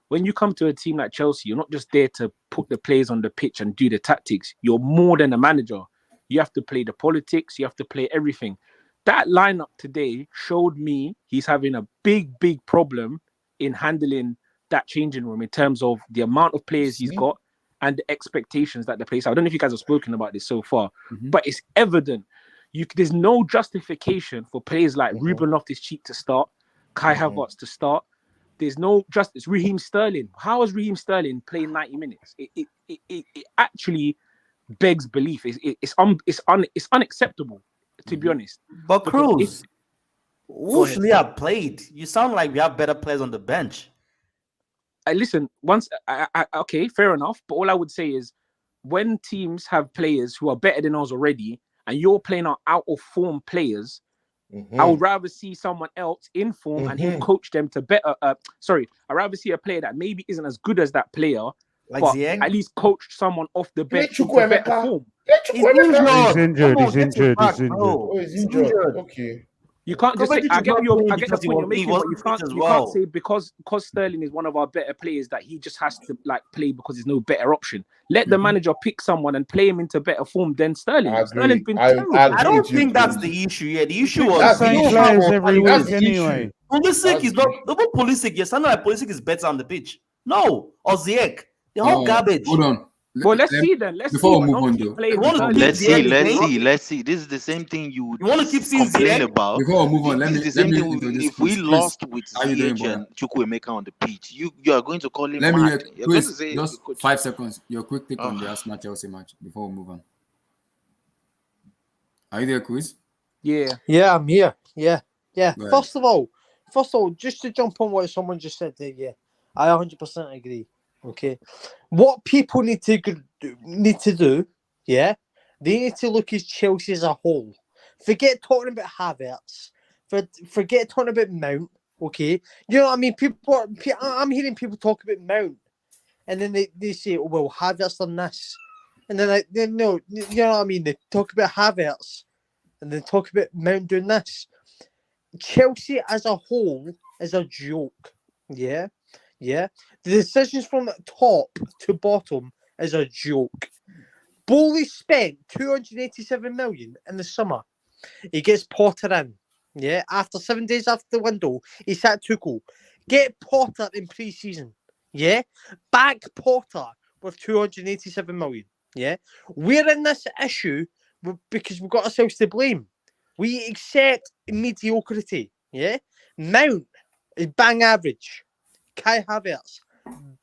when you come to a team like Chelsea, you're not just there to put the players on the pitch and do the tactics. You're more than a manager. You have to play the politics. You have to play everything. That lineup today showed me he's having a big, big problem in handling that changing room in terms of the amount of players he's got and the expectations that the players have. I don't know if you guys have spoken about this so far, but it's evident. There's no justification for players like Ruben Loftus-Cheek to start, Kai Havertz to start. There's no justice. Raheem Sterling. How is Raheem Sterling playing 90 minutes? It actually begs belief. It's unacceptable, to be honest. But Because Cruz, who should we have played? You sound like we have better players on the bench. Listen, okay, fair enough. But all I would say is when teams have players who are better than us already and you're playing out of form players, I would rather see someone else in form and he'll coach them to better. I'd rather see a player that maybe isn't as good as that player, like but Ziyech? at least coach someone off the bench into Chukwuemeka. better form. He's injured. He's injured. Come on, He's get injured. back, He's injured. bro. Oh, he's injured. Okay. You can't just say. Kovacic I is get not your. playing I get the because point you're he making, was but you fit can't. as You well. can't say because Sterling is one of our better players that he just has to like play because there's no better option. Let the manager pick someone and play him into better form than Sterling. I agree. Sterling's been I terrible. agree I don't with you, think that's Cruz. the issue here. The issue Pick was the That's the same issue. players every That's week the anyway. issue. Pulisic is That's not even Pulisic. Yes, I know that Pulisic is better on the pitch. No, or Ziyech. They're all garbage. Hold on. Well, let's see then. Let's see. Before we But move don't on, keep though. playing You want to Sterling. keep Let's see, Ziyech? let's see. This is the same thing you You want to keep seeing complain Ziyech? about. Before we move on, This let is the me same thing. introduce If we Chris. lost with How you doing, Ziyech brother? and Chukwuemeka on the pitch, you are going to call him Let me mad. hear You're going to Chris. say Just coach. 5 seconds. Your quick take on the Arsenal Chelsea match before we move on. Are you there, Chris? Yeah. Yeah, I'm here. Yeah. Right. First of all, just to jump on what someone just said there, yeah, I 100% agree. Okay, what people need to do, yeah, they need to look at Chelsea as a whole. Forget talking about Havertz. Forget talking about Mount. Okay, you know what I mean. I'm hearing people talk about Mount, and then they say, "Oh well, Havertz done this," and then you know what I mean. They talk about Havertz, and then talk about Mount doing this. Chelsea as a whole is a joke. Yeah, yeah. The decisions from top to bottom is a joke. Bowley spent 287 million in the summer. He gets Potter in. Yeah, after 7 days after the window, he sat Tuchel. Get Potter in pre-season. Yeah, back Potter with 287 million. Yeah, we're in this issue because we've got ourselves to blame. We accept mediocrity. Yeah, Mount is bang average. Kai Havertz,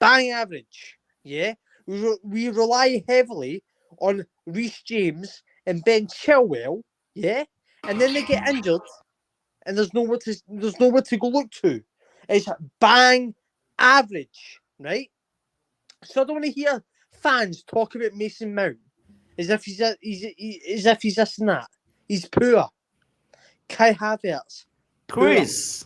bang average. Yeah, we rely heavily on Reece James and Ben Chilwell. Yeah, and then they get injured, and there's nowhere to go look to. It's bang average, right? So I don't want to hear fans talk about Mason Mount as if he's this and that. He's poor. Kai Havertz. Chris,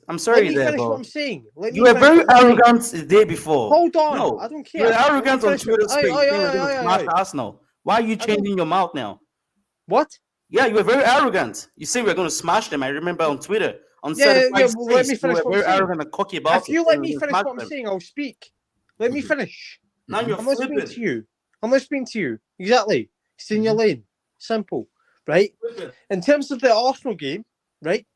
I'm Let sorry me there, finish bro. what I'm saying. You were very arrogant the day before. Hold on, No, I don't you were care. arrogant on Twitter space. Oi, saying we're going to smash Arsenal. Why are you changing your mouth now? What? Yeah, you were very arrogant. You say we're going to smash them. I remember on Twitter. On Well, certified let me space, you finish were what very I'm saying. arrogant and cocky about If you it. let saying me we're gonna finish smash what I'm them. saying, I'll speak. Let me finish. Now you're I'm not speaking flipping. to you. I'm not speaking to you. Exactly. Stay in your lane. Simple. Right? In terms of the Arsenal game, right?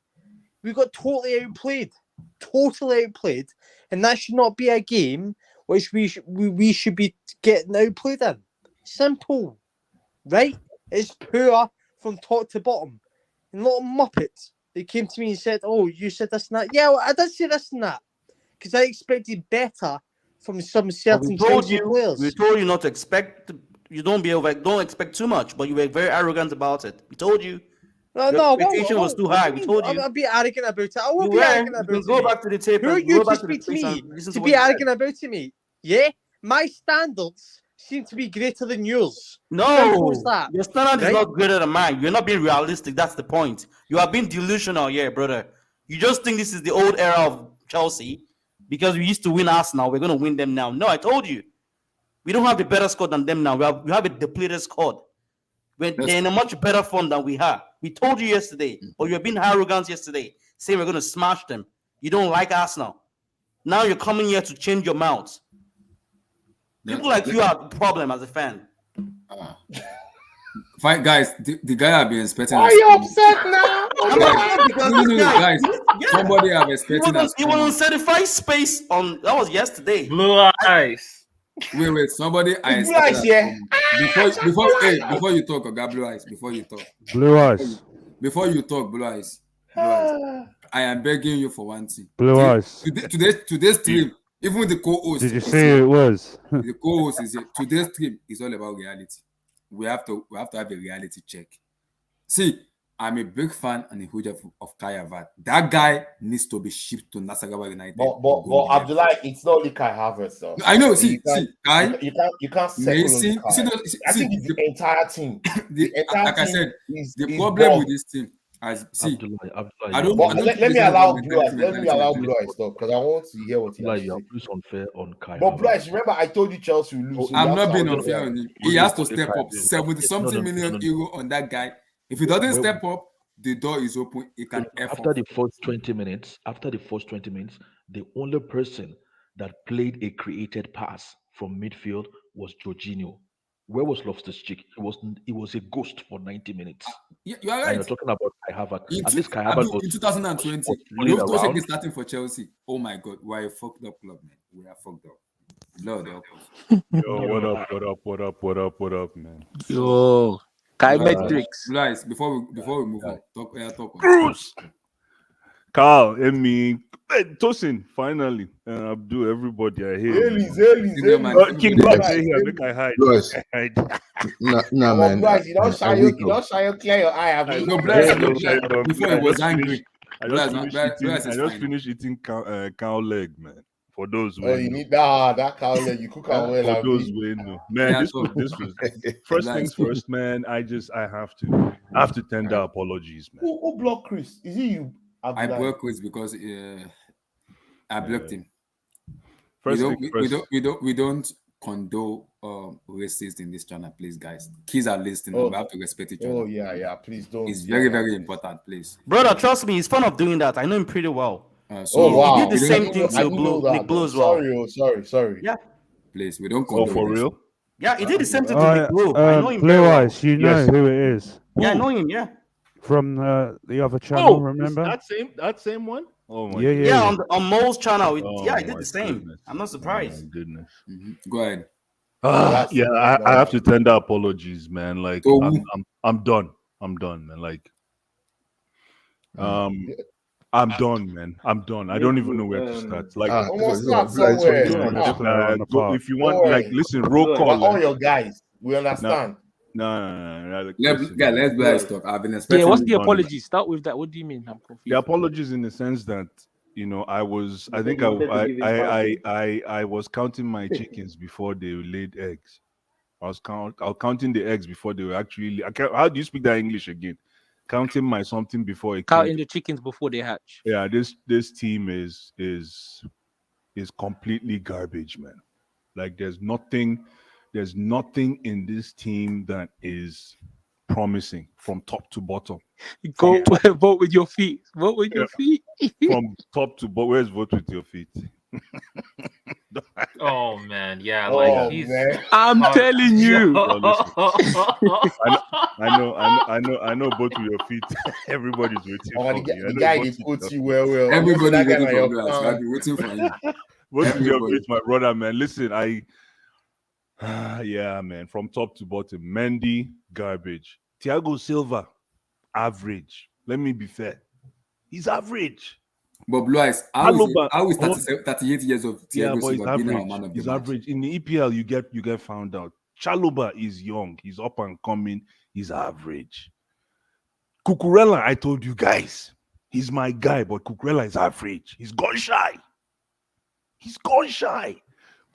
We got totally outplayed. Totally outplayed. And that should not be a game which we should be getting outplayed in. Simple. Right? It's poor from top to bottom. And little muppets, they came to me and said, "Oh, you said this and that." Yeah, well, I did say this and that. Because I expected better from some But certain we told Chelsea you. players. We told you not to expect. You don't expect too much, but you were very arrogant about it. We told you. No, Your expectation was too what high. do We you told mean? you. I'll be arrogant about it. I will You be were. arrogant You about can it, go mate. back to the tape Who are and you go to back to the speak to space me and listen to to what be you said. arrogant about it, mate? Yeah? My standards seem to be greater than yours. Simple as No, that. your standard is right? not greater than mine. You're not being realistic. That's the point. You are being delusional here, brother. You just think this is the old era of Chelsea because we used to win Arsenal. We're going to win them now. No, I told you. We don't have the better squad than them now. We have a depleted squad. They're in a much better form than we have. We told you yesterday, or you were being arrogant yesterday, saying we're going to smash them. You don't like Arsenal. Now you're coming here to change your mouth. People like you are the problem as a fan. Fine, guys. The guy have been expecting. Why are you upset now? I'm upset because this guy, guys. Somebody have expecting us. He was on certified space on that was yesterday. Blue eyes. Wait. Somebody I Blue eyes, yeah. Before you talk, Oga, blue eyes. Before you talk. Blue eyes. Before you talk, blue eyes. Blue eyes. I am begging you for one thing. Blue eyes. Today's stream, even the co-host. Did you see who it was? The co-host is here. Today's stream is all about reality. We have to have a reality check. See, I'm a big fan and a huge of Kai Havertz. That guy needs to be shipped to Nasarawa United. But Abdullah, it's not only Kai Havertz though. I know. Kai, you can't settle Mason, on Kai. I think it's the entire team. The entire like I team said, is problem bomb. with this team. Abdullah, I don't. Let me allow Blue Eyes talk because I want to hear what he has to you are say. please unfair on Kai. But Blue Eyes, remember I told you Chelsea will lose. So I'm you not have being to unfair on him. He has to step up 70-something million euro on that guy. If he doesn't step up, the door is open. He can after the first 20 minutes, the only person that played a created pass from midfield was Jorginho. Where was Loftus-Cheek? He was a ghost for 90 minutes. Yeah, you are right. And you're talking about Kai Havertz. In, At least Kai Havertz in 2020, Loftus-Cheek is starting for Chelsea. Oh my God, we're a fucked up club, man. We are fucked up. Lord help us. Yo, what up, man? Yo, Kai metrics. Guys, before we move on, talk. Bruce, Carl, Emmy, Tosin, finally, and Abdul, everybody are here. Keep back here, make I hide. Nah, man. Bryce, you don't shine your clear your eye. Before he was angry. I just finished eating cow leg, man. For those who you need that cow leg. You cook out well. For those who know, man, this was first things first, man. I have to tender apologies, man. Who blocked Chris? Is it you? I blocked Chris because I blocked him. We don't condone racist in this channel, please, guys. Kids are listening. We have to respect each other. Yeah. Please don't. It's very, very important, please. Brother, trust me, it's fun of doing that. I know him pretty well. So wow! He did the we same don't, thing I to didn't know that. Nick Blue as Sorry, well. sorry. Yeah, please, we don't Oh, condone for this. real? yeah, he did the same thing to Nick Blue. I know him Blue very well. Eyes, you know Yes. who it is Yeah, I Who? know him. Yeah, from the other channel. Oh, is Remember? that same one? Oh my Yeah, goodness. yeah. yeah. On Mo's channel, Oh he did my the same. goodness. I'm not Oh my surprised. goodness. Go ahead. That's Yeah, that's I have normal. to tender apologies, man. Like So I'm done. I'm done, man. Like I'm done, man. I'm done. I don't even know where to start. Like Almost start somewhere. You're not just player on the park. if you Don't want, like, worry. listen, roll We're call. all your guys. We No, understand. like, listen, let's be honest. Talk. I've been expecting. Yeah, what's the this. apology? Start with that. What do you mean? I'm The confused. apologies in the sense that I was counting my chickens before they laid eggs. I was counting the eggs before they were actually. How do you speak that English again? Counting my something before it Counting the chickens before they hatch. Yeah, this team is completely garbage, man. Like there's nothing in this team that is promising from top to bottom. Go vote with your feet. Vote with your feet. From top to bottom. Where's vote with your feet? Oh man, yeah, Oh, like he's. man. I'm telling you. Yo, listen. I know both of your feet. Everybody's waiting for The, me. the guy they quote you well. Everybody That guy waiting na for your you. I've fan. been waiting for you. Both of your Everybody. feet, my brother, man. Listen, yeah, man. From top to bottom, Mendy, garbage. Thiago Silva, average. Let me be fair. He's average. But Blue Eyes, how is 38 years of Yeah, Thiago but he's Silva being our average. man of the He's match? average. In the EPL, you get found out. Chalobah is young. He's up and coming. He's average. Cucurella, I told you guys, he's my guy, but Cucurella is average. He's gone shy.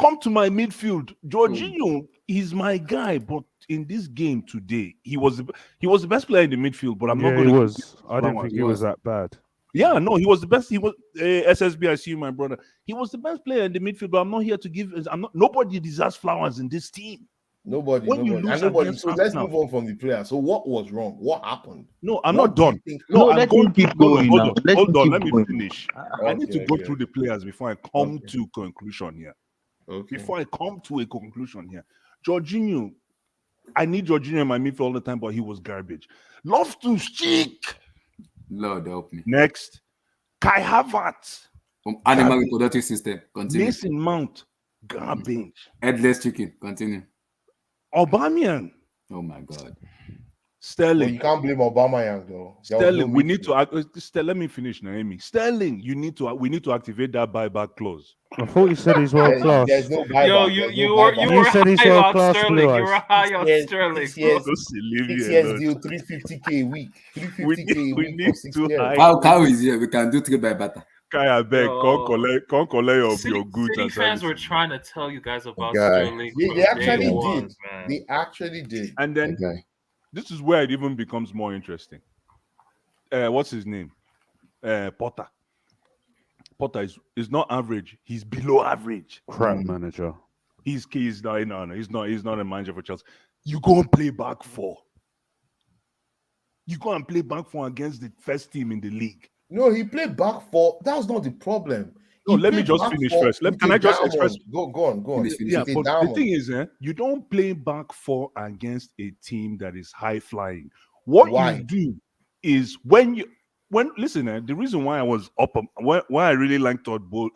Come to my midfield. Jorginho, he's my guy, but in this game today, he was the best player in the midfield, but I'm not going to. He was. I didn't think he was that bad. Yeah, no, he was the best. He was SSB. I see you, my brother. He was the best player in the midfield, but I'm not here to give. Nobody deserves flowers in this team. Nobody. So let's move on from the player. So what was wrong? What happened? No, I'm not done. No, I'm let going him keep to going now. Hold on, let me going. finish. I need to go through the players before I come to conclusion here. Okay. Before I come to a conclusion here, Jorginho, I need Jorginho in my midfield all the time, but he was garbage. Loftus-Cheek. Lord help me. Next, Kai Havertz. From animal reproductive system. Continue. Mason Mount, garbage. Headless chicken. Continue. Aubameyang. Oh my God. Sterling. Well, you can't blame Aubameyang though. Sterling, we need to let me finish, Naomi. Sterling, we need to activate that buyback clause. I thought you said he's world class. There's no buyback. You were said he's high world on class, Sterling. Blue You were Eyes. high on Sterling. 6 years deal, 350k a week. 350k a week for 6 years. How is it? We can do 3 by butter. Kaya beg, can't collect your goods. City and fans were services. trying to tell you guys about Guy. Sterling. They actually day did. one, man. They actually did. And then this is where it even becomes more interesting. What's his name? Potter. Potter is not average. He's below average. Crap manager. He's not a manager for Chelsea. You go and play back four. You go and play back four against the first team in the league. No, he played back four. That's not the problem. No, let me just finish first. Can I just express? Go on. Yeah, but the thing is, you don't play back four against a team that is high flying. What you do is the reason why I was up, why I really liked Todd Bowley,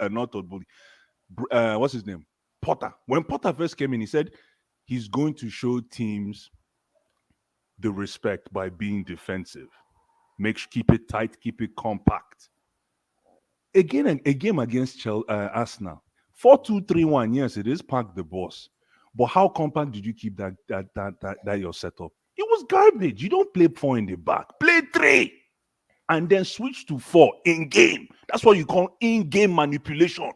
what's his name? Potter. When Potter first came in, he said he's going to show teams the respect by being defensive. Keep it tight, keep it compact. Again, a game against Arsenal, 4-2-3-1. Yes, it is park the boss, but how compact did you keep that your setup? It was garbage. You don't play 4 in the back, play 3, and then switch to 4 in game. That's what you call in-game manipulation.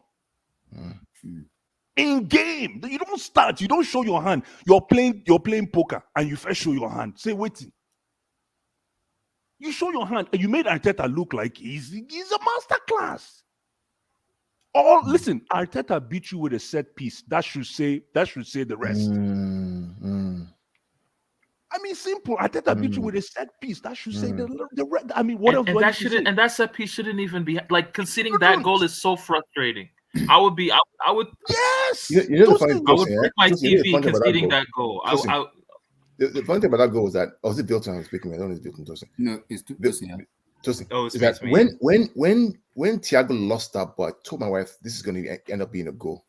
In game, you don't start. You don't show your hand. You're playing poker, and you first show your hand. Say waiting. You show your hand, and you made Arteta look like he's a master class. Listen, Arteta beat you with a set piece. That should say the rest. I mean, simple. Arteta beat you with a set piece. That should say the I mean, what else do I that need to say? shouldn't, and that set piece shouldn't even be like conceding that goal is so frustrating. I would Yes. You know the funny I thing, would break my Tosin, you know the TV funny thing about conceding that that goal. Tosin, the funny thing about that goal is that was it Bilton I was speaking? I don't know if it's Bilton Tosin. No, it's Tosin. Yeah. Tosin. Oh, it's is me, that it's me. when Thiago lost that ball, I told my wife this is going to end up being a goal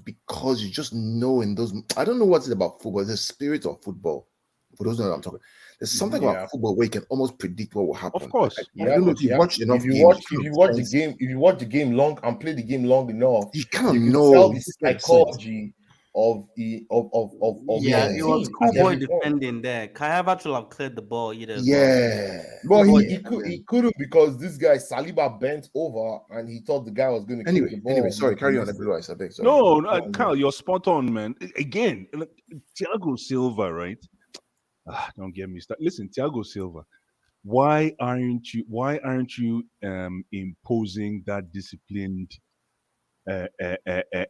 because you just know in those. I don't know what it's about football. The spirit of football. For those who know what I'm talking, there's something about football where you can almost predict what will happen. Of course, I don't know if you watch enough if you games. watch the game long and play the game long enough, you kind of you can know tell the psychology of It the was team cool at boy every point. defending there. Kai Havertz should have cleared the ball either. But he couldn't because this guy Saliba bent over and he thought the guy was going to kick the ball. Anyway, sorry, carry on. Blue eyes, I beg. Sorry. No, Kyle, you're spot on, man. Again, Thiago Silva, right? Don't get me started. Listen, Thiago Silva, why aren't you imposing that disciplined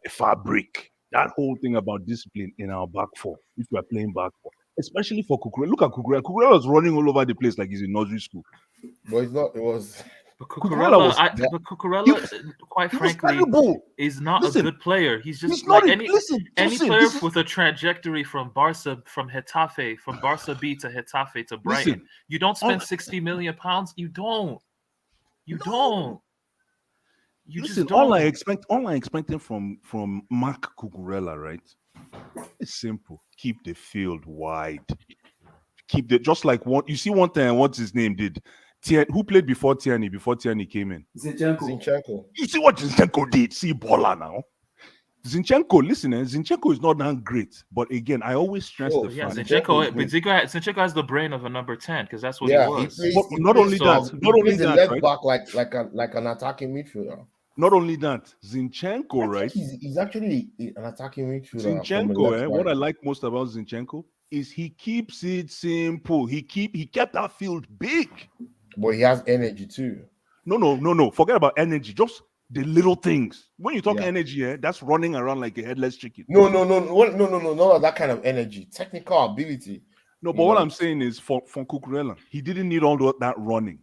fabric? That whole thing about discipline in our back four, if we are playing back four, especially for Cucurella. Look at Cucurella. Cucurella was running all over the place like he's in nursery school. But it's not. It was. But Cucurella, quite frankly, is not a good player. He's just like any player with a trajectory from Barca, from Getafe, from Barca B to Getafe to Brighton. You don't spend 60 million pounds. You don't. You don't. You Listen, just don't. all I expecting from Mark Cucurella, right? It's simple. Keep the field wide. Just like what you see one time. What his name did. Who played before Tierney came in? Zinchenko. You see what Zinchenko did? See baller now. Zinchenko, listen, Zinchenko is not that great. But again, I always stress the fact. Zinchenko has the brain of a number 10 because that's what he was. Not only that, right? Back like an attacking midfielder. Not only that, Zinchenko, right? He's actually an attacking midfielder. Zinchenko, what I like most about Zinchenko is he keeps it simple. He kept that field big. But he has energy too. No. Forget about energy. Just the little things. When you talk energy, that's running around like a headless chicken. No, not that kind of energy. Technical ability. No, but what I'm saying is for Cucurella, he didn't need all that running.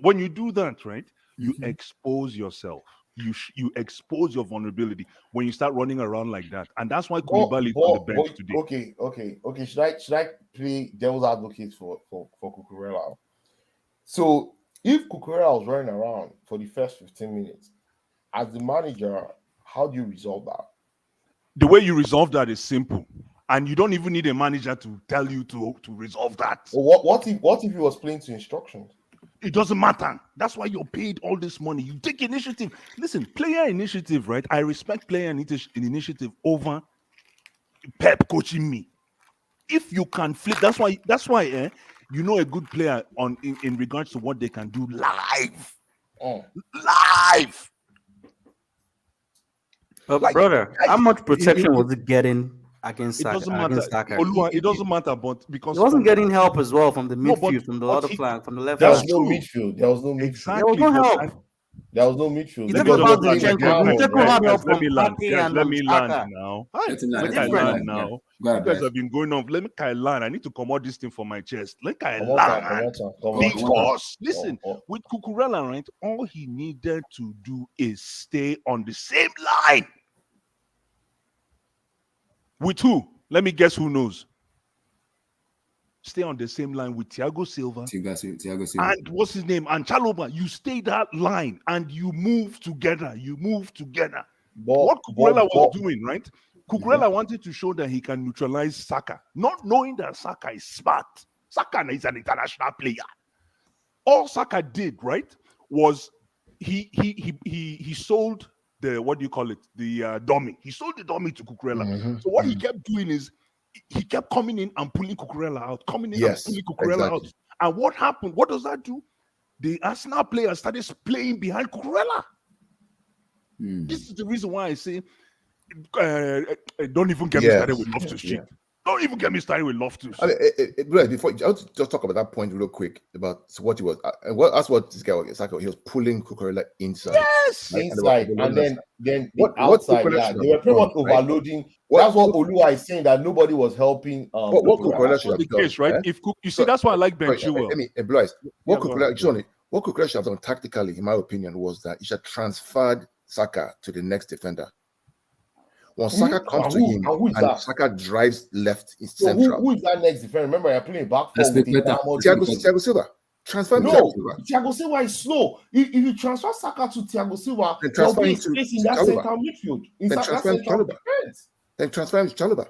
When you do that, right, you expose yourself. You expose your vulnerability when you start running around like that, and that's why Koulibaly is on the bench today. Okay. Should I play devil's advocate for Cucurella? So if Cucurella was running around for the first 15 minutes, as the manager, how do you resolve that? The way you resolve that is simple, and you don't even need a manager to tell you to resolve that. Well, what if he was playing to instructions? It doesn't matter. That's why you're paid all this money. You take initiative. Listen, player initiative, right? I respect player initiative over Pep coaching me. If you can flip, that's why you know a good player in regards to what they can do live. Live. Brother, how much protection was it getting against Saka? It doesn't matter, but because he wasn't getting help as well from the midfield, from the other flank, from the left. There was no midfield. There was no midfield. Exactly. There was no help. There was no midfield. Let me land now. You guys have been going on. Let me land. I need to come out this thing from my chest. Let me land. Because listen, with Cucurella, right, all he needed to do is stay on the same line. With who? Let me guess who knows. Stay on the same line with Thiago Silva. And what's his name? And Chalobah. You stay that line and you move together. What Cucurella was doing, right? Cucurella wanted to show that he can neutralize Saka, not knowing that Saka is smart. Saka is an international player. All Saka did, right, was he sold the, what do you call it? The dummy. He sold the dummy to Cucurella. So what he kept doing is he kept coming in and pulling Cucurella out, out. And what happened? What does that do? The Arsenal players started playing behind Cucurella. This is the reason why I say, don't even get me started with Loftus-Cheek. Don't even get me started with Loftus. I mean, right, before I'll just talk about that point real quick about what he was. That's what this guy was. Exactly, he was pulling Cucurella inside. Yes, inside, and then the what outside. Cucurella Yeah, should they have were pretty done, much right? overloading. That's what Olua is saying, that nobody was helping. What Cucurella should have the done, case, right? eh? If you see, that's why I like Ben Chilwell. I mean, Blaise, what Yeah, go Cucurella, ahead. Johnny, what Cucurella should have done tactically, in my opinion, was that he should have transferred Saka to the next defender. When Saka comes to him and Saka drives left in So central. who is that next defender? Remember, you're playing back four with Thiago Silva. Transfer him to No, Thiago Silva. Thiago Silva is slow. If you transfer Saka to Thiago Silva, Then there'll transfer be a him to space in that Chalobah. central midfield. In Then that transfer him to central Chalobah. defense. Then transfer him to Chalobah.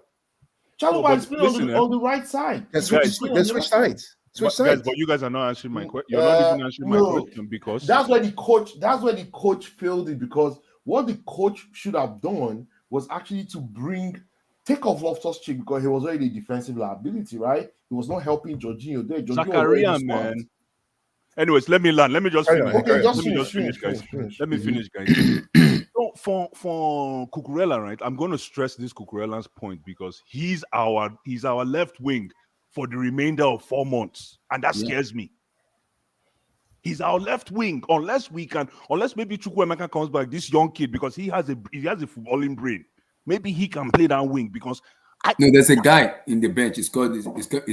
Chalobah is playing on the right side. Then switch sides. Guys, but you guys are not answering my question. You're not even answering my question because that's where the coach failed it, because what the coach should have done was actually to take off Loftus-Cheek, because he was already a defensive liability, right? He was not helping Jorginho there. Zakaria, man. Anyways, let me land. Let me just finish. Okay, Let me just finish, guys. Let me finish, guys. So for Cucurella, right? I'm going to stress this Cucurella's point because he's our left wing for the remainder of 4 months, and that scares me. He's our left wing, unless maybe Chukwuemeka comes back, this young kid, because he has a footballing brain. Maybe he can play that wing because there's a guy in the bench. His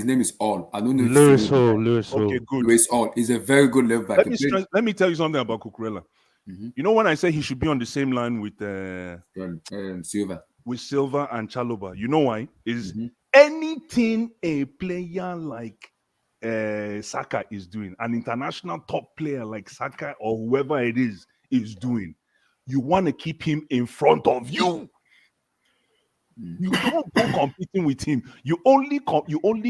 name is All. I don't know. Lewis Hall. Okay, good. Lewis Hall. He's a very good left back. Let me tell you something about Cucurella. You know when I say he should be on the same line with Silva, and Chalobah, you know why? Is anything a player like Saka is doing, an international top player like Saka or whoever it is doing, you want to keep him in front of you. You don't go competing with him. You only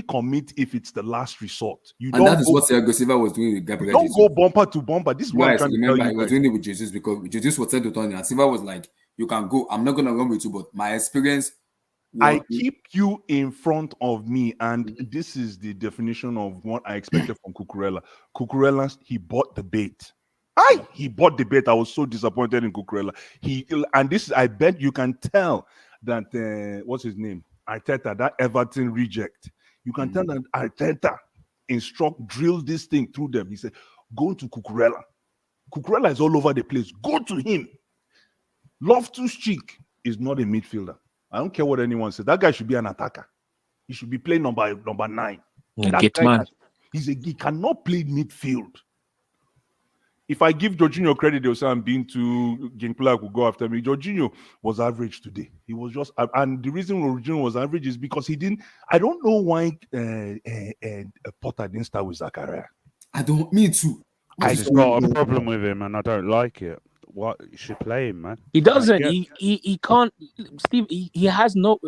commit if it's the last resort. That is what Thiago Silva was doing with Gabriel. Don't go bumper to bumper. This is what I'm trying to tell you. He was doing it with Jesus because Jesus was said to turn, and Silva was like, "You can go. I'm not gonna run with you, but my experience." I keep you in front of me, and this is the definition of what I expected from Cucurella. Cucurella, he bought the bait. He bought the bait. I was so disappointed in Cucurella. I bet you can tell that what's his name? Arteta, that Everton reject. You can tell that Arteta drilled this thing through them. He said, go to Cucurella. Cucurella is all over the place. Go to him. Loftus-Cheek is not a midfielder. I don't care what anyone says. That guy should be an attacker. He should be playing number 9. He cannot play midfield. If I give Jorginho credit, they'll say I'm being too Gingpla will go after me. Jorginho was average today. He was just, and the reason Jorginho was average is because he didn't. I don't know why Potter didn't start with Zakaria. Me too. I just got a problem with him, and I don't like it. What you should play him, man? He doesn't. He can't. Steve. He has no.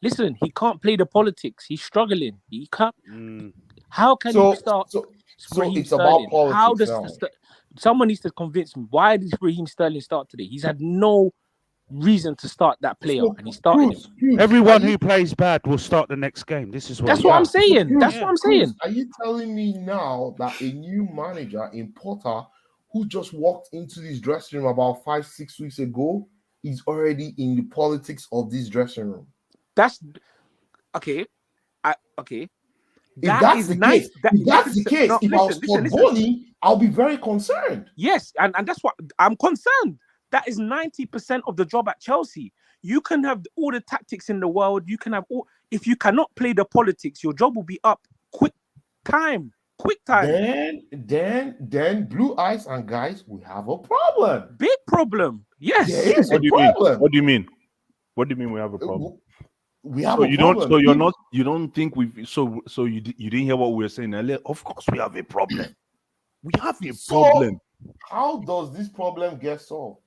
Listen, he can't play the politics. He's struggling. He can't. How can you start? So it's about politics. How does someone needs to convince me? Why did Raheem Sterling start today? He's had no reason to start that player, and he started him. Everyone who plays bad will start the next game. This is what. That's what I'm saying. That's what I'm saying. Are you telling me now that a new manager in Potter, who just walked into this dressing room about 5-6 weeks ago, is already in the politics of this dressing room? That's okay. Okay. If that's the case, if I was Bonnie, I'll be very concerned. Yes, and that's what I'm concerned. That is 90% of the job at Chelsea. You can have all the tactics in the world. You can have all. If you cannot play the politics, your job will be up quick time. Then Blue Eyes and guys, we have a problem. Big problem. Yes. There is What a do you problem. mean? What do you mean? What do you mean we have a problem? We have So a you problem. don't. So you're not. You don't think we've. So you didn't hear what we were saying earlier. Of course, we have a problem. We have a problem. How does this problem get solved?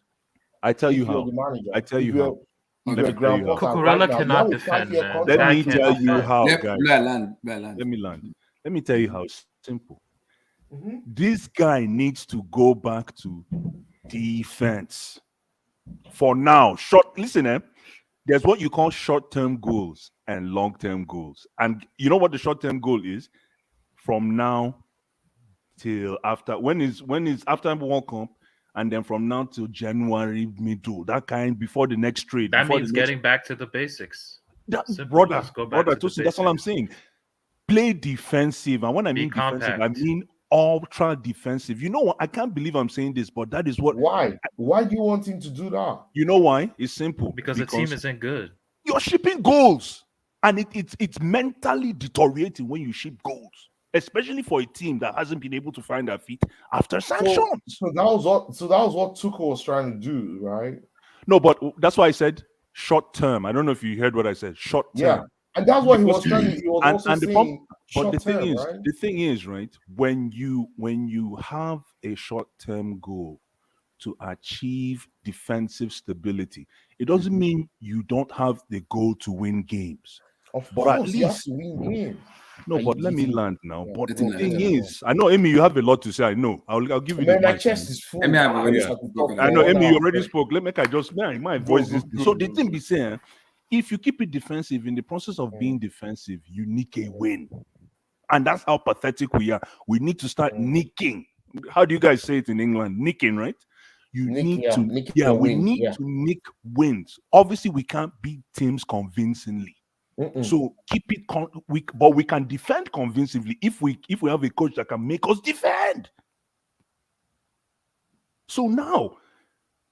I tell you If you're how. the manager, I tell if you you're- how. if Let you're me tell you how. Grandpa Cucurella right now, cannot you have a defend, 5-year man. contract. Let me That tell can't you defend. how, Let guys. land. Let me land. Let me tell you how. It's simple. Mhm. This guy needs to go back to defense. For now, listen, there's what you call short-term goals and long-term goals. And you know what the short-term goal is? From now till after when is after World Cup, and then from now till January middle, that kind before the next trade. That before means the next, getting back to the basics. Simple. Let's go back to the Tosin, that's all I'm basics. saying. Play defensive, and when I mean defensive, I compact. mean ultra defensive. You know what? I can't believe I'm saying this, but that is what. Why? Why do you want him to do that? You know why? It's simple. Because the team isn't good. You're shipping goals, and it's mentally deteriorating when you ship goals, especially for a team that hasn't been able to find their feet after sanctions. So that was what Tuchel was trying to do, right? No, but that's why I said short term. I don't know if you heard what I said. Short term. Yeah, and that's what he was trying to. He was also saying. But the thing term, is, right? the thing is, right? When you have a short-term goal to achieve defensive stability, it doesn't mean you don't have the goal to win games. Of but course, at least you have to win games. no. And But you let me didn't- land now. But Yeah, the let thing me is, I know, Amy, you have a lot to say. I know. I'll give you Man, the my mic. chest is full. Let me have a I start talking. I know, about Amy, now. you already spoke. Let me I just my voice is go, so the go, thing be saying, if you keep it defensive, in the process of being defensive, you nick a win. And that's how pathetic we are. We need to start nicking. How do you guys say it in England? Nicking, right? You need to nicking a we win, need yeah. to nick wins. Obviously, we can't beat teams convincingly. So keep it but we can defend convincingly if we have a coach that can make us defend. So now,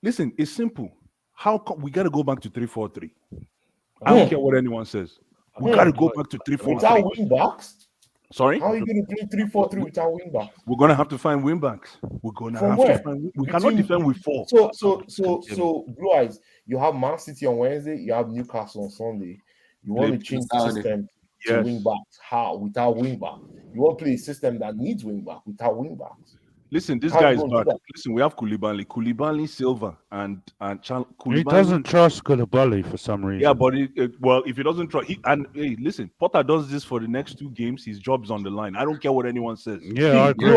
listen, it's simple. We got to go back to 3-4-3. I don't care what anyone says. We got to go back to 3-4-3. Without wing backs? Sorry? How are you going to play 3-4-3 without wing backs? We're going to have to find wing backs. We're going to From have where? to find. We cannot defend with 4. So Blue Eyes, you have Man City on Wednesday, you have Newcastle on Sunday. You want to change the system to wing backs. How? Without wing back. You want to play a system that needs wing back without wing backs. Listen, this How guy you is gonna do back. that? Listen, we have Koulibaly, Silva, and Koulibaly. He doesn't trust Koulibaly for some reason. Yeah, but well, if he doesn't try, hey, listen, Potter does this for the next 2 games. His job is on the line. I don't care what anyone says. Yeah, I agree.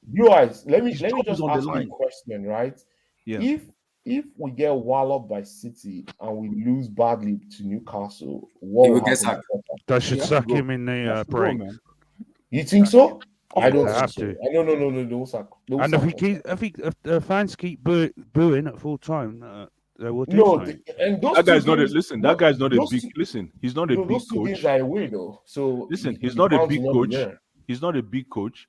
Blue Eyes. Let me job just is on the ask you a line. question, right? Yeah. If we get walloped by City and we lose badly to Newcastle, He what will will get happen? sacked. They should He has sack to go. him in He the has to go, break. man. You think so? I Yeah, don't they think have so. to. No, they will sack. They will And if sack we us. if the fans keep booing at full time, they will do No, something. and those That two guy's not a games, listen. That guy's not a those big two- listen. He's not a no, big those 2 games coach. are away though. So Listen, he's the not a fans big will not be coach. there. He's not a big coach,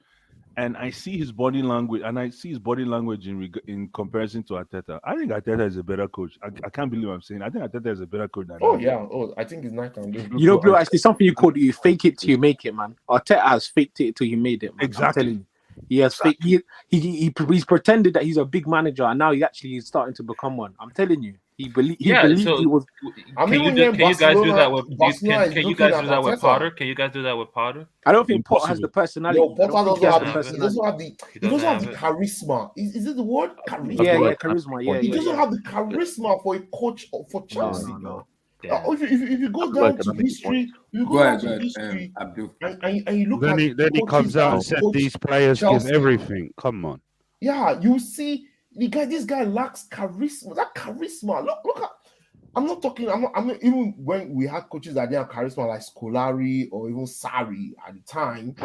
and I see his body language, in comparison to Arteta. I think Arteta is a better coach. I can't believe I'm saying. I think Arteta is a better coach than. Oh yeah. Oh, I think it's night and day. You know, Blue, actually, something you call you fake it till you make it, man. Arteta has faked it till you made it, man. Exactly. I'm telling you. He has fake. He's pretended that he's a big manager, and now he actually is starting to become one. I'm telling you. He believed So he was. can you guys do that with can you guys do that with Potter? Can you guys do that with Potter? I don't think Potter has the personality. No, Potter I don't think he has the he doesn't have the He he doesn't have the it. charisma. Is it the word charisma? Yeah, charisma. Yeah, He doesn't have the charisma for a coach for Chelsea. No. If you go down to history, Abdul. and you look Then at he comes out and said these players give everything. Come on. Yeah, you see this guy lacks charisma. That charisma. Look at. I'm not even when we had coaches that didn't have charisma like Scolari or even Sarri at the time,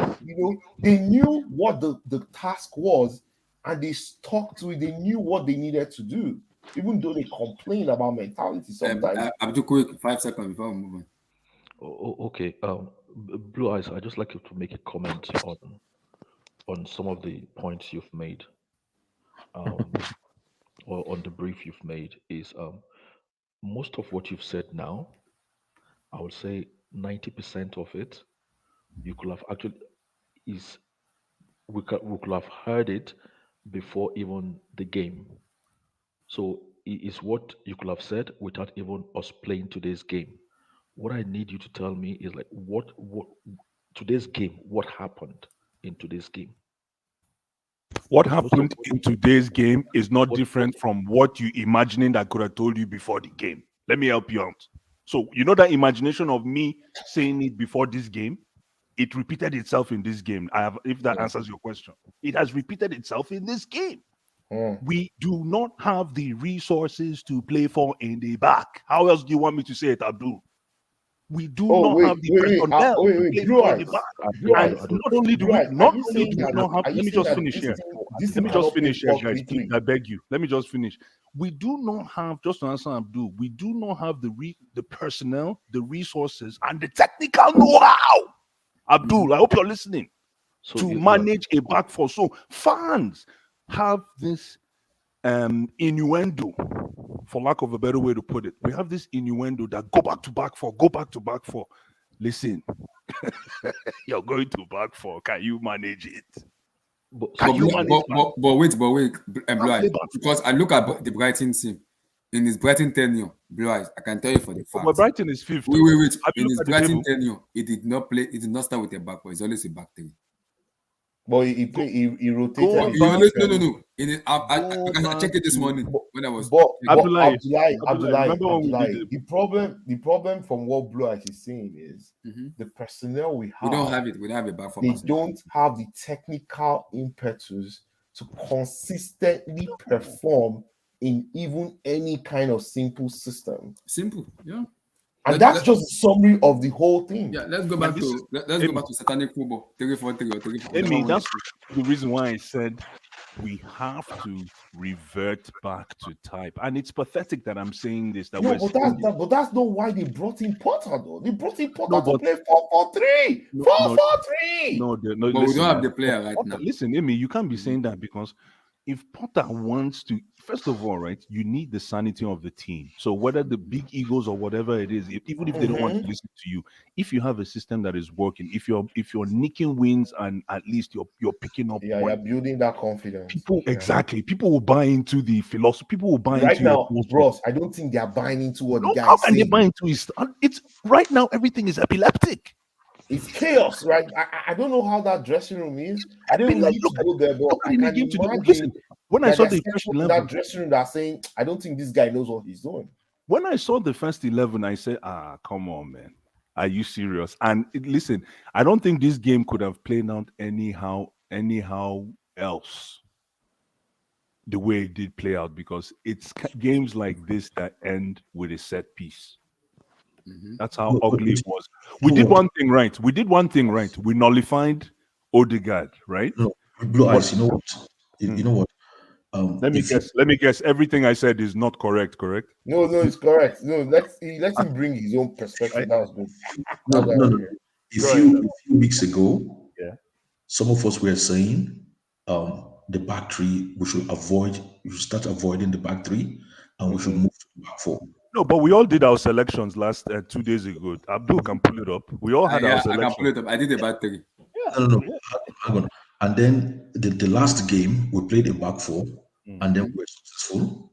they knew what the task was and they stuck to it. They knew what they needed to do, even though they complained about mentality sometimes. Abdul, quick, 5 seconds before we move on. Okay. Blue Eyes, I'd just like you to make a comment on some of the points you've made, or on the brief you've made. Is most of what you've said now, I would say 90% of it, you could have actually we could have heard it before even the game. So it is what you could have said without even us playing today's game. What I need you to tell me is like what today's game, what happened in today's game. What happened in today's game is not different from what you imagining that could have told you before the game. Let me help you out. So that imagination of me saying it before this game, it repeated itself in this game. If that answers your question, it has repeated itself in this game. We do not have the resources to play for in the back. How else do you want me to say it, Abdul? We do not have the personnel to play Blue for the Eyes. back. Blue And Eyes. not only do Blue we Eyes. not only do we not have. Let me just finish here. This Let me just finish here, guys. 4-3-3? Please, I beg you. Let me just finish. We do not have, just to answer Abdul, we do not have the personnel, the resources, and the technical know-how. Abdul, I hope you're listening. To manage a back four. So fans have this innuendo, for lack of a better way to put it. We have this innuendo that go back to back four. Listen, you're going to back four. Can you manage it? But wait, Blue Eyes, because I look at the Brighton team in his Brighton tenure, Blue Eyes, I can tell you for the fact. But Brighton is fifth. Wait. In his Brighton tenure, he did not start with a back four. It's always a back three. But he rotated. No. I checked it this morning when I was. Abdullah, the problem from what Blue Eyes is saying is the personnel we have. We don't have it. We don't have a back four. They don't have the technical impetus to consistently perform in even any kind of simple system. Simple, yeah. And that's just a summary of the whole thing. Yeah, let's go back to satanic football. 3-4-3 or 3-4. I mean, that's the reason why I said we have to revert back to type. And it's pathetic that I'm saying this. But that's not why they brought in Potter, though. They brought in Potter to play 4-4-3. 4-4-3. No, but we don't have the player right now. Listen, Amy, you can't be saying that because if Potter wants to, first of all, right, you need the sanity of the team. So whether the big egos or whatever it is, even if they don't want to listen to you, if you have a system that is working, if you're nicking wins and at least you're picking up, you're building that confidence. People will buy into the philosophy. People will buy right into now, Ross. I don't think they are buying into what the guy. How can they buy into it? It's right now. Everything is epileptic. It's chaos, right? I don't know how that dressing room is. I don't need to go there, but I can imagine when I saw the first 11, that dressing room, they're saying, I don't think this guy knows what he's doing. When I saw the first 11, I said, come on, man. Are you serious? And listen, I don't think this game could have played out anyhow else the way it did play out, because it's games like this that end with a set piece. That's how ugly it was. We did one thing right. We nullified Odegaard, right? No, Blue Eyes. You know what? You know what? Let me guess. Everything I said is not correct. Correct? No, it's correct. No, let him bring his own perspective. That was good. No. A few weeks ago, some of us were saying the back three. We should start avoiding the back three, and we should move to the back four. No, but we all did our selections last 2 days ago. Abdul can pull it up. We all had our selections. I can pull it up. I did a back three. No. Hang on. And then the last game, we played a back four, and then we were successful.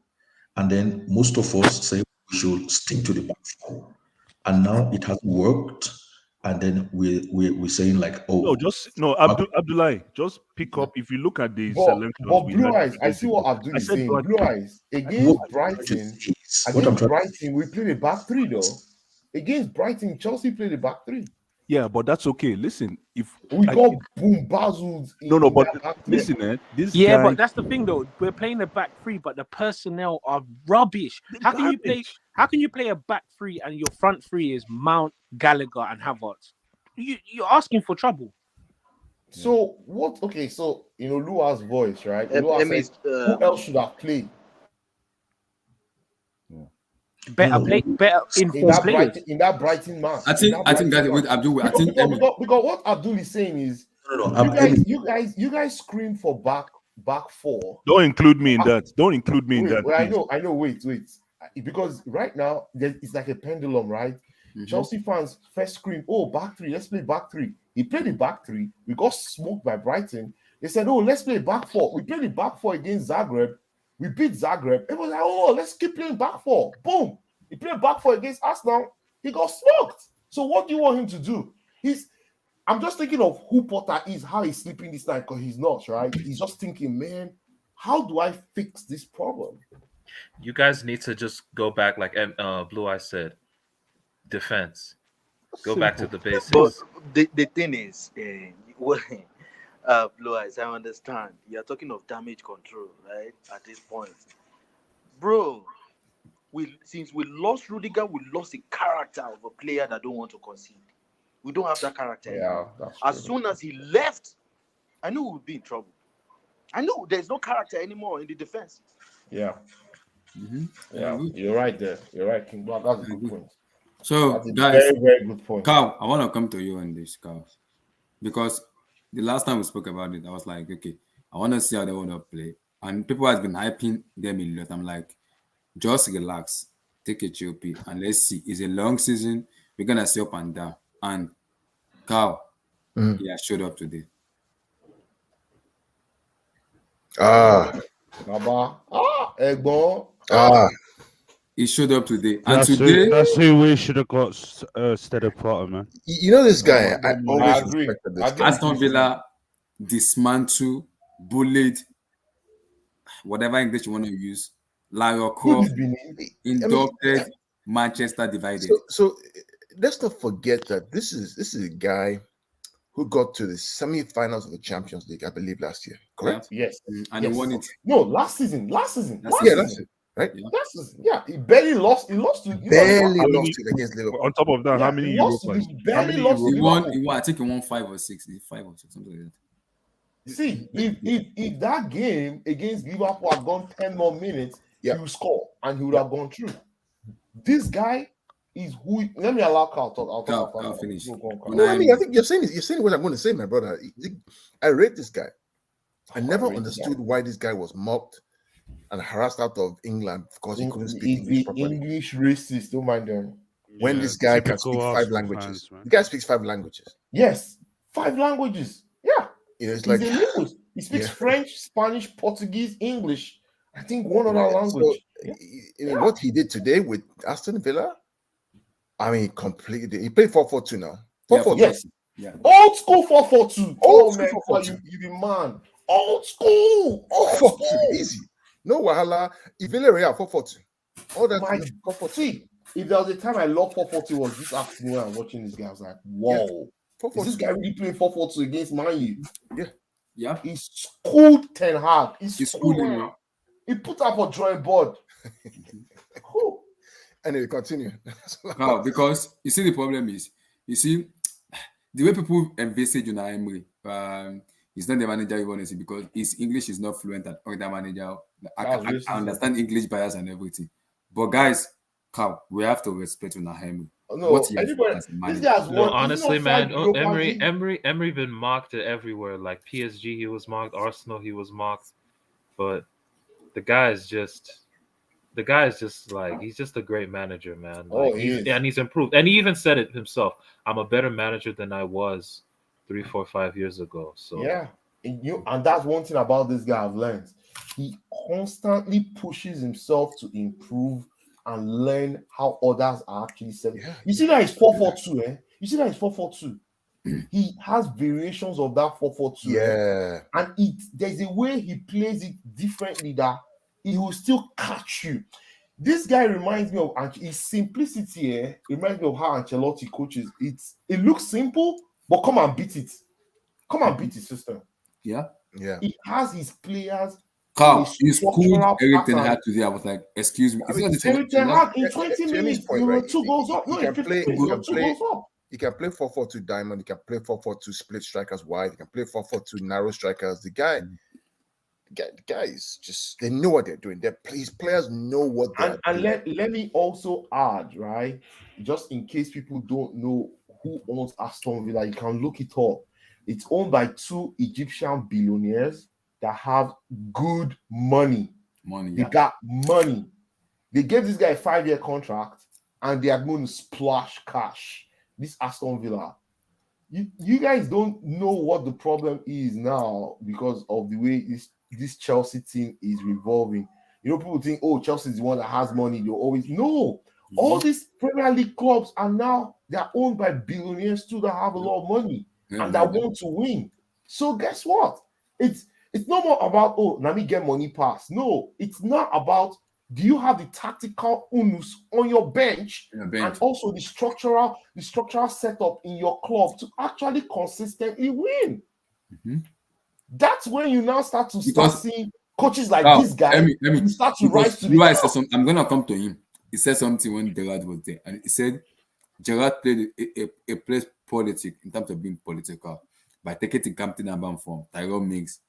And then most of us say we should stick to the back four. And now it hasn't worked. And then we're saying like, Abdullah, just pick up. If you look at the selections. But Blue Eyes, I see what Abdul is saying. Blue Eyes, against Brighton, we played a back three though. Against Brighton, Chelsea played a back three. Yeah, but that's okay. Listen, if we got bombazled. But listen, this guy... but that's the thing though. We're playing a back three, but the personnel are rubbish. How can you play a back three and your front three is Mount, Gallagher, and Havertz? You're asking for trouble. So what? Okay, so Lua's voice, right? Lua says, who else should have played? Better informed players in that Brighton match. I think that with Abdul. Because what Abdul is saying is, you guys scream for back four. Don't include me in that. Don't include me in that. Well, I know. Wait. Because right now it's like a pendulum, right? Chelsea fans first scream, "Oh, back three. Let's play back three." He played the back three. We got smoked by Brighton. They said, "Oh, let's play back four." We played the back four against Zagreb. We beat Zagreb. It was like, oh, let's keep playing back four. Boom. He played back four against Arsenal. He got smoked. So what do you want him to do? I'm just thinking of who Potter is, how he's sleeping this night, because he's not, right? He's just thinking, man, how do I fix this problem? You guys need to just go back, like Blue Eye said, defense. Go back to the basics. But the thing is, Blue Eyes, I understand. You're talking of damage control, right? At this point. Bro, since we lost Rudiger, we lost the character of a player that don't want to concede. We don't have that character anymore. that's As true. soon as he left, I knew we'd be in trouble. I knew there's no character anymore in the defense. Yeah. Mm-hmm. Yeah, you're right there. You're right, King Black. That's a good point. So, That's a guys, very, very good point. Carl, I want to come to you on this, Carl, because the last time we spoke about it, I was like, okay, I want to see how they want to play, and people have been hyping them a lot. I'm like, just relax, take a chill pill, and let's see. It's a long season. We're gonna see up and down. And Carl, he has showed up today. Egbo. He showed up today, and That's today that's who we should have got instead of Potter, man. You know this guy. I always agree. respected this guy. Aston Villa dismantle, bullied, whatever English you want to use. Lyle Croft inducted, Manchester divided. So let's not forget that this is a guy who got to the semi-finals of the Champions League, I believe, last year. Correct? Yes. And he won it. No, last season. Last season. Right? Last season. Yeah, he barely lost. He lost to against Liverpool. On top of that, how many Europeans? He won. I think he won 5 or 6. 5 or 6, something like that. See, if that game against Liverpool had gone 10 more minutes, he would score and he would have gone through. This guy is who. Let me allow Carl talk. I'll finish. No, I mean, I think you're saying what I'm going to say, my brother. I rate this guy. I never understood why this guy was mocked and harassed out of England because he couldn't speak English properly. English racist, don't mind them. When this guy can speak 5 languages, the guy speaks 5 languages. Yes, 5 languages. Yeah, it's like he speaks French, Spanish, Portuguese, English. I think one other language. So, what he did today with Aston Villa, I mean, completely. He played 4-4-2 now. 4-4-2. Yes. Yeah. Old school 4-4-2. Oh man, you the man. Old school. Old school. Easy. No wahala. Villarreal 4-4-2. All that 4-4-2. See, if there was a time I love 4-4-2 was this afternoon and watching this guy, I was like, whoa. Is this guy really playing 4-4-2 against Man U? Yeah. He schooled Ten Hag. He schooled schooling him. He put up a drawing board. And it continue. No, because you see, the problem is, you see, the way people envisage Unai Emery, he's not the manager you want to see because his English is not fluent at other manager. I understand English bias and everything, but guys, Carl, we have to respect Unai Emery. No, honestly, man, Emery been mocked everywhere. Like PSG, he was mocked. Arsenal, he was mocked. But the guy is just like, he's just a great manager, man. Like, he's improved, and he even said it himself. I'm a better manager than I was 3, 4, 5 years ago. So yeah, and that's one thing about this guy I've learned. He constantly pushes himself to improve and learn how others are actually set. You see that it's 4-4-2, eh? You see that it's 4-4-2. He has variations of that 4-4-2. Yeah. And there's a way he plays it differently that he will still catch you. This guy reminds me of his simplicity, eh? Reminds me of how Ancelotti coaches. It looks simple, but come and beat it. Come and beat his system. Yeah. He has his players. Carl, you schooled Eric Ten Hag today. I was like, excuse me. Eric Ten Hag in 20 minutes, you were 2 goals up. No, in 15 minutes, you were 2 goals up. You can play 4-4-2 diamond. You can play 4-4-2 split strikers wide. You can play 4-4-2 narrow strikers. The guy is just, they know what they're doing. His players know what they're doing. And let me also add, right? Just in case people don't know who owns Aston Villa, you can look it up. It's owned by 2 Egyptian billionaires that have good money. They got money. They gave this guy a 5-year contract and they are going to splash cash. This Aston Villa. You guys don't know what the problem is now because of the way this Chelsea team is revolving. You know, people think, oh, Chelsea is the one that has money. They'll always no. All these Premier League clubs are now, they're owned by billionaires too that have a lot of money and that want to win. So guess what? It's not more about, oh, let me get money pass. No, it's not about, do you have the tactical unus on your bench and also the structural setup in your club to actually consistently win? That's when you now start seeing coaches like this guy. Let me start to rise to the top. I'm gonna come to him. he said something when Gerrard was there, and he said Gerrard played a place politic in terms of being political by taking the captain number from Tyrone Mings.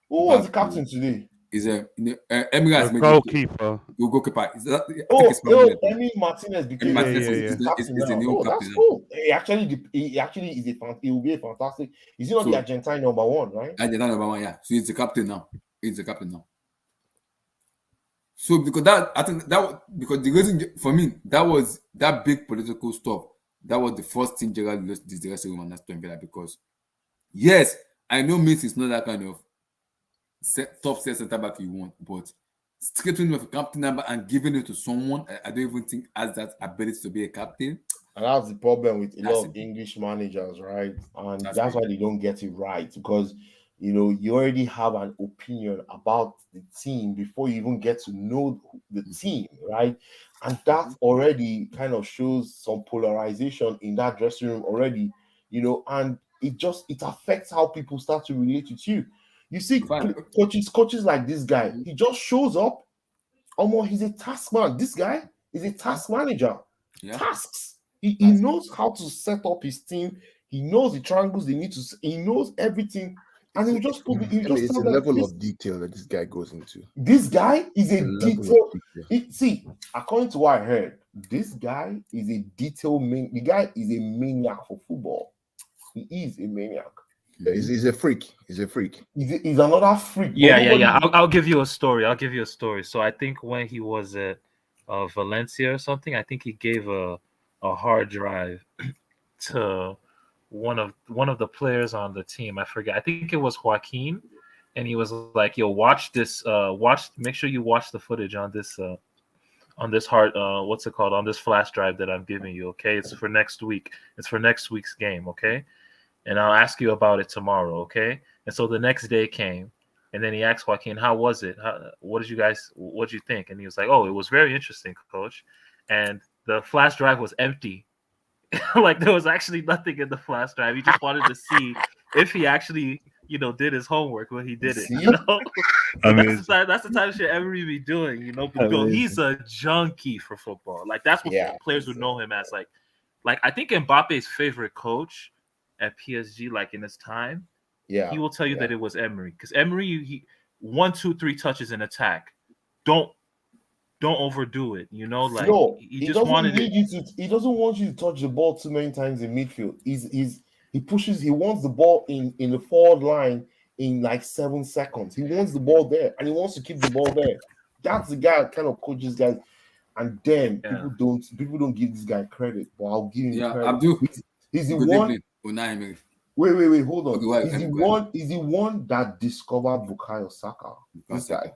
Who was the captain today? Is Emery has made goalkeeper. The goalkeeper. I think it's Emmy Martinez became the new captain. That's cool. He actually is he will be a fantastic. Is he not the Argentine number 1, right? Argentine number 1, yeah. So he's the captain now. So because that, I think that because the reason for me that was that big political stuff. That was the first thing Gerrard lost this dressing room and that's Villa, because yes, I know Messi is not that kind of top center back you want, but stripping with a captain number and giving it to someone I don't even think has that ability to be a captain. And that's the problem with a lot of English managers, right? And that's why they don't get it right, because you already have an opinion about the team before you even get to know the team, right? And that already kind of shows some polarization in that dressing room already, and it affects how people start to relate with you. You see, coaches like this guy, he just shows up. He's a task man. This guy is a task manager. Yeah. Tasks. He knows how to set up his team. He knows the triangles they need to. He knows everything. And he just put it's the level of detail that this guy goes into. This guy is a detail. See, according to what I heard, this guy is a detail man. The guy is a maniac for football. He is a maniac. Yeah, he's a freak. He's a freak. He's another freak. Yeah. I'll give you a story. So I think when he was at Valencia or something, I think he gave a hard drive to one of the players on the team. I forget. I think it was Joaquin, and he was like, "Yo, watch this. Make sure you watch the footage on this hard. What's it called? On this flash drive that I'm giving you. Okay, it's for next week. It's for next week's game. Okay, and I'll ask you about it tomorrow. Okay." And so the next day came, and then he asked Joaquin, "How was it? What did you think?" And he was like, "Oh, it was very interesting, coach." And the flash drive was empty. Like there was actually nothing in the flash drive. He just wanted to see if he actually, did his homework when he did it. That's the type of shit Emery be doing, because he's a junkie for football. Like that's what players would know him as. Like I think Mbappe's favorite coach at PSG, like in his time, he will tell you that it was Emery, because Emery, he 1, 2, 3 touches in attack. Don't overdo it, like he just wanted he doesn't want you to touch the ball too many times in midfield. He wants the ball in the forward line in like 7 seconds. He wants the ball there and he wants to keep the ball there. That's the guy that kind of coaches guys. And then people don't give this guy credit, but I'll give him credit. He's the one. Wait, hold on. He's the one that discovered Bukayo Saka. This guy.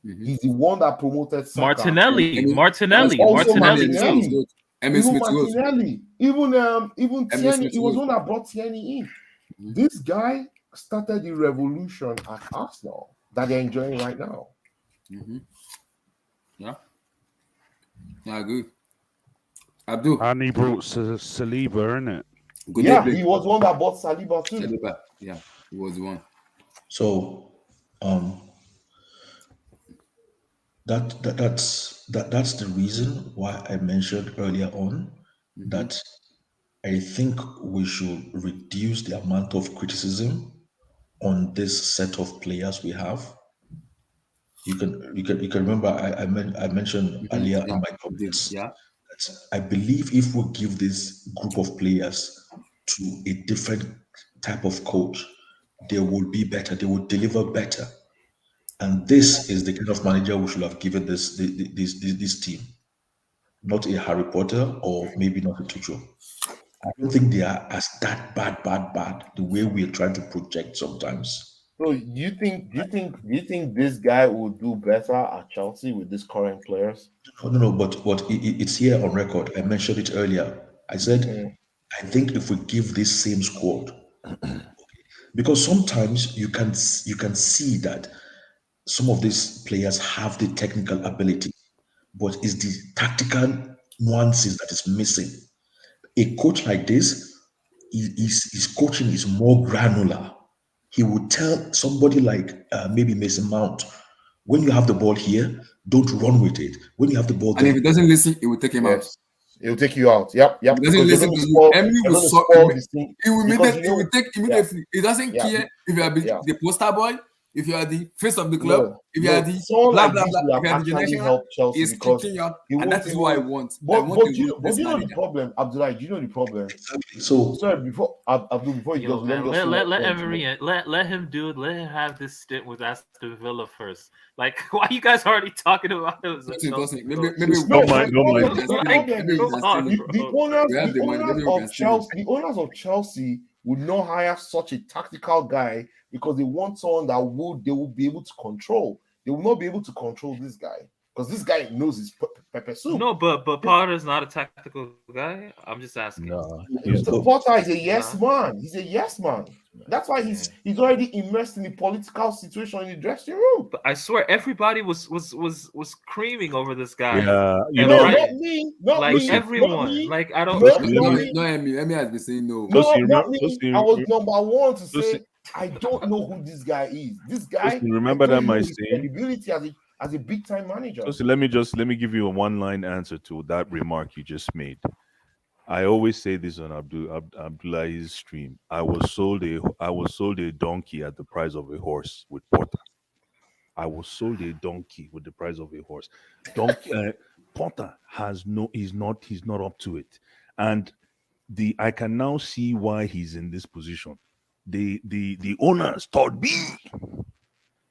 Mm-hmm. He's the one that promoted Saka. Martinelli. Even Tierney. He was one that brought Tierney in. Mm-hmm. This guy started the revolution at Arsenal that they're enjoying right now. Mm-hmm. Yeah, I agree. Abdul. And he brought Saliba, innit? He was one that bought Saliba too. Yeah, he was the one. So, that's the reason why I mentioned earlier on that I think we should reduce the amount of criticism on this set of players we have. You can remember I mentioned earlier in my comments that I believe if we give this group of players to a different type of coach, they will be better. They will deliver better. And this is the kind of manager we should have given this team, not a Harry Potter or maybe not a Tuchel. I don't think they are as that bad the way we are trying to project sometimes. So do you think this guy will do better at Chelsea with these current players? No, but it's here on record. I mentioned it earlier. I said I think if we give this same squad, because sometimes you can see that some of these players have the technical ability, but it's the tactical nuances that is missing. A coach like this, his coaching is more granular. He would tell somebody like maybe Mason Mount, when you have the ball here, Don't run with it. When you have the ball, And if he doesn't listen, it will take him out. Yes. It will take you out. Yep. If he doesn't Because listen to you, Emily you're will going to so spoil this thing. it will Because immediately, it will take immediately. He doesn't Yeah. care if you are the poster boy, if you are the face of the club, if you are the someone blah like blah this blah, will if have you are the actually generation, helped Chelsea he's because kicking you out, he and won't that is what I want. I But want do you know the manager. problem, Abdullah? Do you know the problem? So sorry, before Abdul, before you Yo, go, let man, me just let Emery let him do it. Let him have this stint with Aston Villa first. Like, why you guys already talking about it? The owners of Chelsea would not hire such a tactical guy because they want someone that they will be able to control. They will not be able to control this guy because this guy knows his pepper soup. No, but Potter's not a tactical guy. I'm just asking. No, Potter is a yes man. He's a yes man. That's why he's already immersed in the political situation in the dressing room. But I swear, everybody was creaming over this guy. Yeah, not me, not like me, everyone. not me. Like I don't. No, Emmy has been saying no. Not me. I was number one to say I don't know who this guy is. This guy. Remember that my his credibility as a big time manager. So let me give you a one-line answer to that remark you just made. I always say this on Abdullah's stream. I was sold a donkey at the price of a horse with Potter. I was sold a donkey with the price of a horse. Potter he's not up to it. And I can now see why he's in this position. The owners thought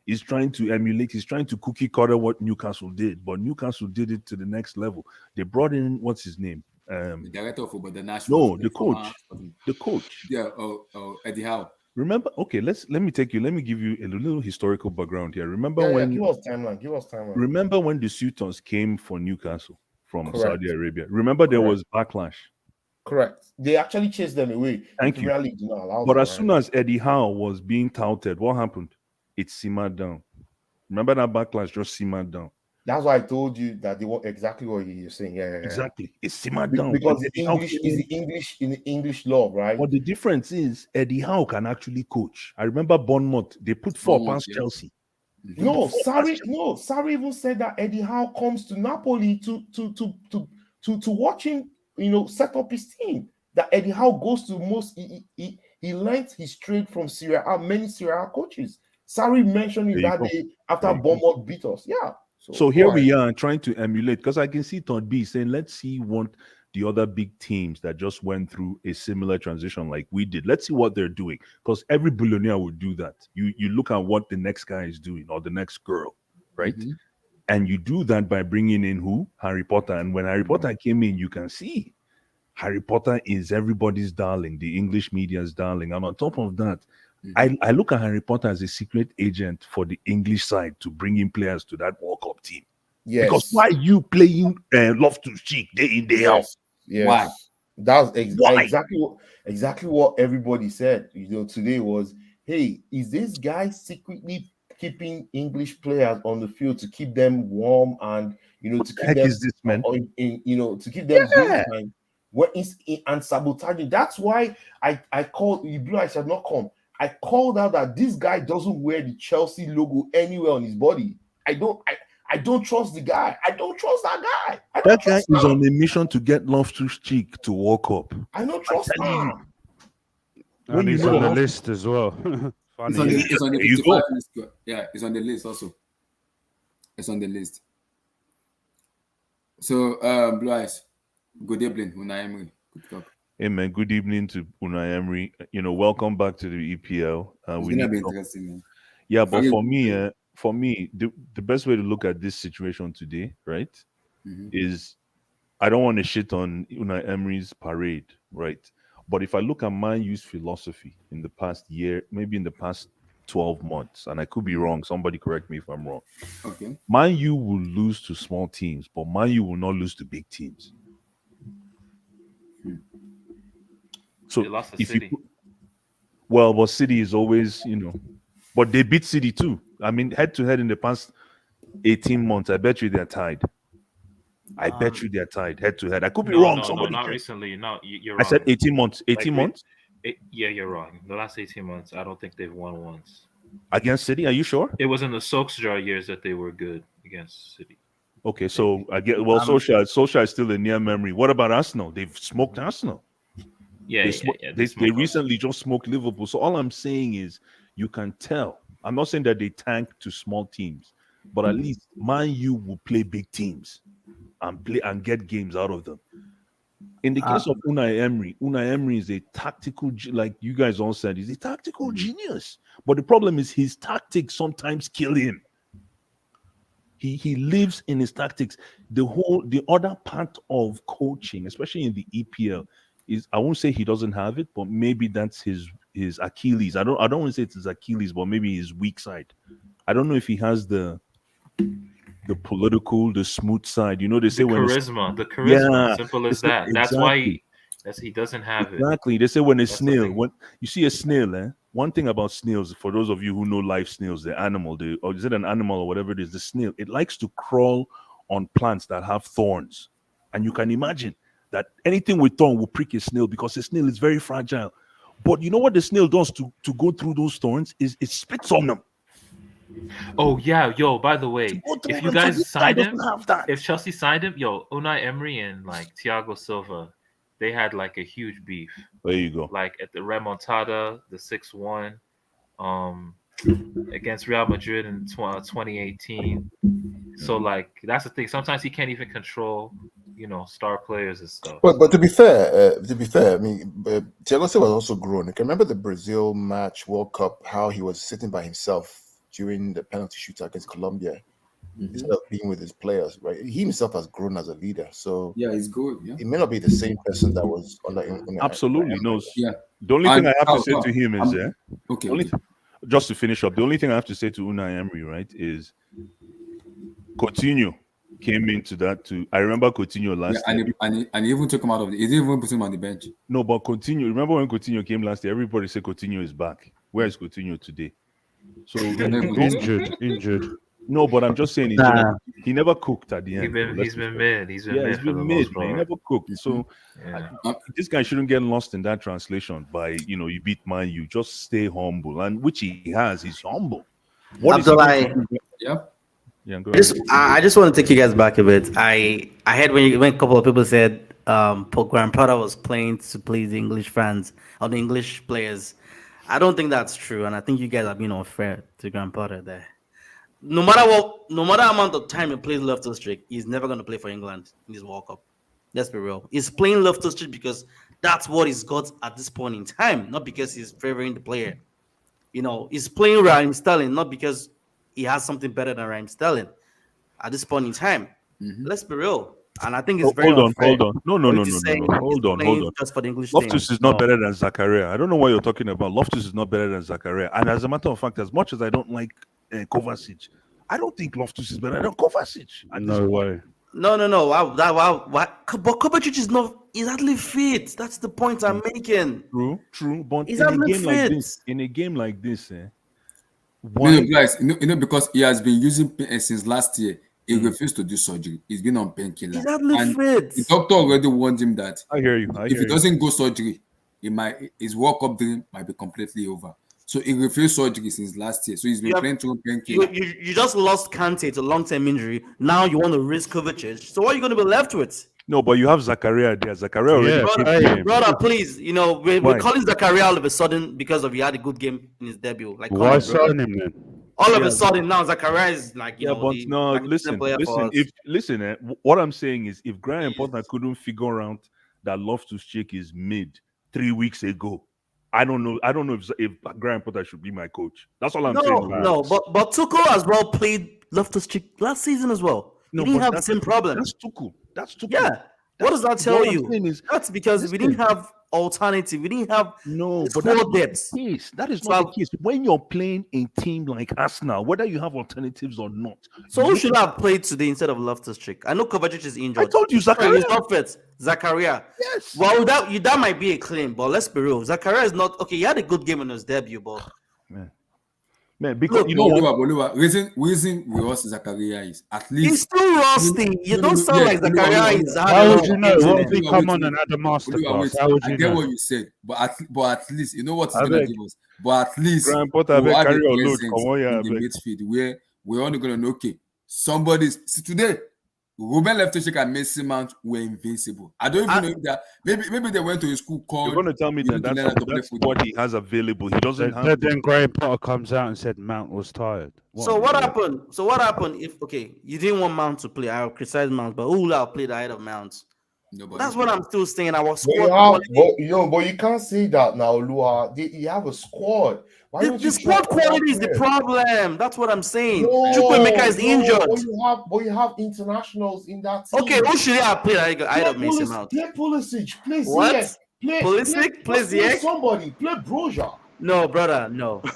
he's trying to emulate, he's trying to cookie cutter what Newcastle did, but Newcastle did it to the next level. They brought in what's his name? The director of football, the national. No, the coach. The coach. Yeah, Eddie Howe. Remember? Okay, let me give you a little historical background here. Remember give us timeline. Remember when the Sultans came for Newcastle from Correct. Saudi Arabia? Remember there was backlash. Correct. They actually chased them away. Thank you. Really do not allow but them, as soon as Eddie Howe was being touted, what happened? It simmered down. Remember that backlash just simmered down. That's why I told you that they want exactly what you're saying. Yeah. Exactly. It simmered down. Because the English is the English law, right? But the difference is Eddie Howe can actually coach. I remember Bournemouth, they put 4 past Chelsea. No, Sarri even said that Eddie Howe comes to Napoli to watch him, set up his team. That Eddie Howe goes to he learned his trade from Serie A, many Serie A coaches. Sarri mentioned it that day after Bournemouth beat us. Yeah. So here we are trying to emulate, because I can see Todd B saying, let's see what the other big teams that just went through a similar transition like we did. Let's see what they're doing, because every billionaire would do that. You look at what the next guy is doing or the next girl, right? Mm-hmm. And you do that by bringing in who? Harry Potter. And when Harry Potter came in, you can see Harry Potter is everybody's darling, the English media's darling. And on top of that, I look at Harry Potter as a secret agent for the English side to bring in players to that World Cup team. Yes. Because why you playing Loftus-Cheek day in, day out? Yes. Why? That's exactly what everybody said. Today was, hey, is this guy secretly keeping English players on the field to keep them warm and to keep them is this, man? To keep them good and sabotaging? That's why I called Blue. I said not come. I called out that this guy doesn't wear the Chelsea logo anywhere on his body. I don't trust the guy. I don't trust that guy. That guy is on a mission to get Loftus-Cheek to walk up. I don't trust him. And he's on the list as well. It's on the 55 list. Yeah, it's on the list also. It's on the list. So, Blue Eyes, good evening, Unai Emery. Good talk. Hey man, good evening to Unai Emery. Welcome back to the EPL. It's gonna be interesting, man. Yeah, but for me, the best way to look at this situation today, right, is I don't want to shit on Unai Emery's parade, right? But if I look at Man U's philosophy in the past year, maybe in the past 12 months, and I could be wrong, somebody correct me if I'm wrong. Okay. Man U will lose to small teams, but Man U will not lose to big teams. So they lost to City. But City is always, but they beat City too. I mean, head to head in the past 18 months, I bet you they're tied. I bet you they're tied head to head. I could be wrong. No, not recently. No, you're wrong. I said 18 months. 18 months? Yeah, you're wrong. The last 18 months, I don't think they've won once. Against City? Are you sure? It was in the Solskjaer years that they were good against City. Okay, so I get Solskjaer is still a near memory. What about Arsenal? They've smoked Arsenal. Yeah. They recently just smoked Liverpool. So all I'm saying is you can tell. I'm not saying that they tank to small teams, but at least Man U will play big teams and get games out of them. In the case of Unai Emery is a tactical, like you guys all said, he's a tactical genius. But the problem is his tactics sometimes kill him. He lives in his tactics. The other part of coaching, especially in the EPL, is I won't say he doesn't have it, but maybe that's his Achilles. I don't want to say it's his Achilles, but maybe his weak side. I don't know if he has the political, the smooth side. You know, they say the charisma, simple as that. That's why he doesn't have it. Exactly. They say when when you see a snail, one thing about snails, for those of you who know live snails, the animal, or is it an animal or whatever it is, the snail, it likes to crawl on plants that have thorns. And you can imagine that anything with thorn will prick a snail because a snail is very fragile. But you know what the snail does to go through those thorns is it spits on them. Oh yeah, by the way, if you guys signed him, if Chelsea signed him, Unai Emery and like Thiago Silva, they had like a huge beef. There you go. Like at the remontada, the 6-1 against Real Madrid in 2018. So like that's the thing. Sometimes he can't even control, star players and stuff. But to be fair, I mean, Thiago Silva was also grown. I can remember the Brazil match, World Cup, how he was sitting by himself during the penalty shootout against Colombia, instead of being with his players, right? He himself has grown as a leader, so yeah, he's good. Yeah, it may not be the same person that was on the absolutely no. Yeah, the only thing I have to say to him is, okay. Just to finish up, the only thing I have to say to Unai Emery, right, is Coutinho came into that too. I remember Coutinho last year, and he even took him out of he didn't even put him on the bench. No, but Coutinho. Remember when Coutinho came last year? Everybody said Coutinho is back. Where is Coutinho today? So injured. No, but I'm just saying he never cooked at the end. He's been mid. He's been mid. He never cooked. So this guy shouldn't get lost in that translation by you beat Man U. Just stay humble, and which he has. He's humble. What Abdullah, yeah, go ahead. I just want to take you guys back a bit. I heard when a couple of people said Graham Potter was playing to please the English fans or the English players. I don't think that's true, and I think you guys are being unfair to Graham Potter there. No matter amount of time he plays Loftus-Cheek, he's never going to play for England in this World Cup. Let's be real. He's playing Loftus-Cheek because that's what he's got at this point in time, not because he's favoring the player. He's playing Raheem Sterling, not because he has something better than Raheem Sterling at this point in time. Let's be real. And I think it's very unfair. Hold on. No. Hold on. Just for the English Loftus team. is not better than Zakaria. I don't know what you're talking about. Loftus is not better than Zakaria. And as a matter of fact, as much as I don't like Kovacic, I don't think Loftus is better than Kovacic. No way. No. But Kovacic is not exactly fit. That's the point I'm making. True. But He's in a game like this, guys, because he has been using since last year. He refused to do surgery. He's been on painkiller. Exactly fit. The doctor already warned him that I hear you. If he doesn't go surgery, his World Cup dream might be completely over. So he refused surgery since last year. So he's been playing through painkiller. You just lost Kante to long-term injury. Now you want to risk Kovacic. So what are you going to be left with? No, but you have Zakaria there. Zakaria already. Brother, please. We're calling Zakaria all of a sudden because he had a good game in his debut. Like, why sign him then? All of a sudden now Zakaria is like listen. What I'm saying is, if Graham Potter couldn't figure out that Loftus-Cheek is mid 3 weeks ago, I don't know if Graham Potter should be my coach. That's all I'm saying. No, but Tuchel as well played Loftus-Cheek last season as well. He didn't have the same problem. That's Tuchel. Yeah. What does that tell you? That's because we didn't have alternative. We didn't have squad depth. That is not the case. When you're playing a team like Arsenal, whether you have alternatives or not. So who should have played today instead of Loftus-Cheek? I know Kovacic is injured. I told you Zakaria. He's not fit. Zakaria. Yes. Well, that might be a claim, but let's be real. Zakaria is not okay. He had a good game in his debut, but man, because reason we lost Zakaria is at least he's still rusty. You don't sound like Zakaria is. How would you know? What if he come on and had a masterclass? How would you know? I get what you said, but at least you know what he's gonna give us. But at least Graham Potter we have carry a your load. presence in the midfield where we're only gonna know. Okay, somebody's today. Ruben Loftus-Cheek and Mason Mount were invincible. I don't even know if that. Maybe they went to a school called. You're going to tell me that that's what he has available. He doesn't have. Then Graham Potter comes out and said Mount was tired. What happened? So what happened if you didn't want Mount to play? I'll criticize Mount, but who would have played ahead of Mount? Nobody. That's what I'm still saying. Our But squad. you can't say that now, Lua. You have a squad. Why don't The you squad try quality is the players? problem. That's what I'm saying. No, Chukwuemeka is injured. But you have internationals in that team. Okay, who should have played ahead of Mason Mount? Play Pulisic. Play What? Ziyech. Pulisic? Play Play Ziyech? somebody. Play Broja. No, brother, no. You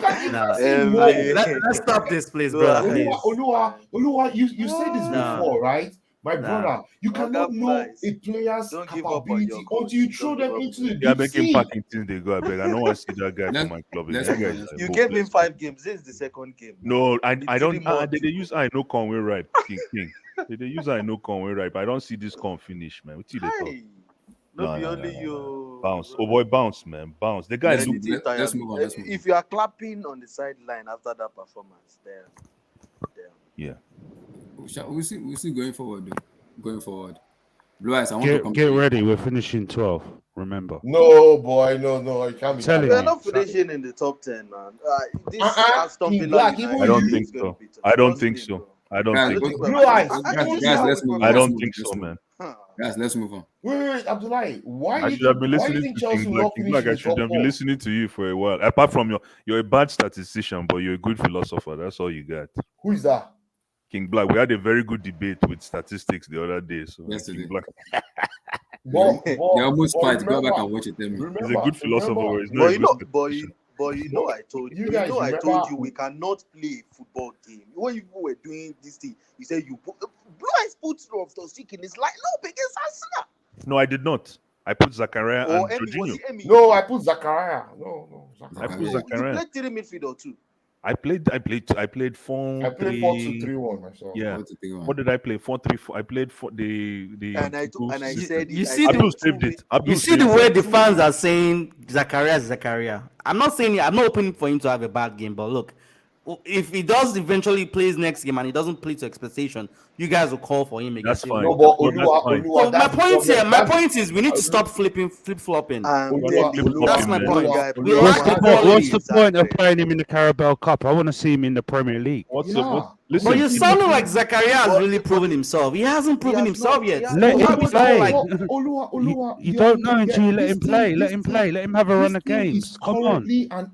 can't say no. Let's stop this, please, brother. Please. Olua, you said this No. before, right? My brother, you cannot know a player's capability until you throw them into the Yeah, deep making sea. packing things they go. I beg. I don't want to see that guy for my club. That guy is You a gave him hopeless. 5 games. This is the second game. No, I don't. 3 more They use I know Conway right. King. They use I know Conway right, but I don't see this con finish, man. What you they talk? No, be only you. Bounce. Oh boy, bounce, man. Bounce. The guy look. Let's move on. If you are clapping on the sideline after that performance, then yeah. We'll see going forward, though. Going forward. Blue Eyes, I want to come Get ready. We're finishing 12. Remember. No, boy, no. It can't be. Telling we're you. not finishing in the top 10, man. This Aston King Villa Black, United even I don't you- think so. I don't think so. I don't think so. Blue Eyes. Guys, let's move on. I don't think so, man. Guys, let's move on. Wait, Abdullahi. Why I you should have been why you listening think to Chelsea King will not Black. King finish Black, in I the should top have been 4? listening to you for a while. Apart from you're a bad statistician, but you're a good philosopher. That's all you got. Who is that? King Black. We had a very good debate with statistics the other day. So Yesterday. King Black. They almost fight. Go back and watch it. Tell me. He's a good philosopher, but he's not But a you good know, statistician. I told you. You guys I remember- told you we cannot play a football game. When you were doing this thing, you said you put Blue Eyes put Loftus-Cheek in his lineup against Arsenal. No, I did not. I put Zakaria Or and Emi, was Jorginho. it Emi? No, I put Zakaria. No. I put You Zakaria. played 3 midfield or 2. I played 4 I played 4-2-3-1 myself. Yeah. 4-2-3-1. What did I play? 4-3-4. I played for the And I said You it, see I Abdul said saved it. Abdul You see the saved way it. the fans are saying Zakaria. I'm not opening for him to have a bad game, but look, if he does eventually plays next game and he doesn't play to expectation, you guys will call for him again. That's fine. No, but Well, that's fine. So my point is we need to stop flip flopping. That's my point. We lack the What's the quality. point of playing him in the Carabao Cup? I want to see him in the Premier League. Listen, But you sounding like Zakaria has really proven himself. He hasn't proven himself yet. Let him play. Olua, You don't know until you let him play. Let him play. Let him have a run of This team games. is Come on. currently an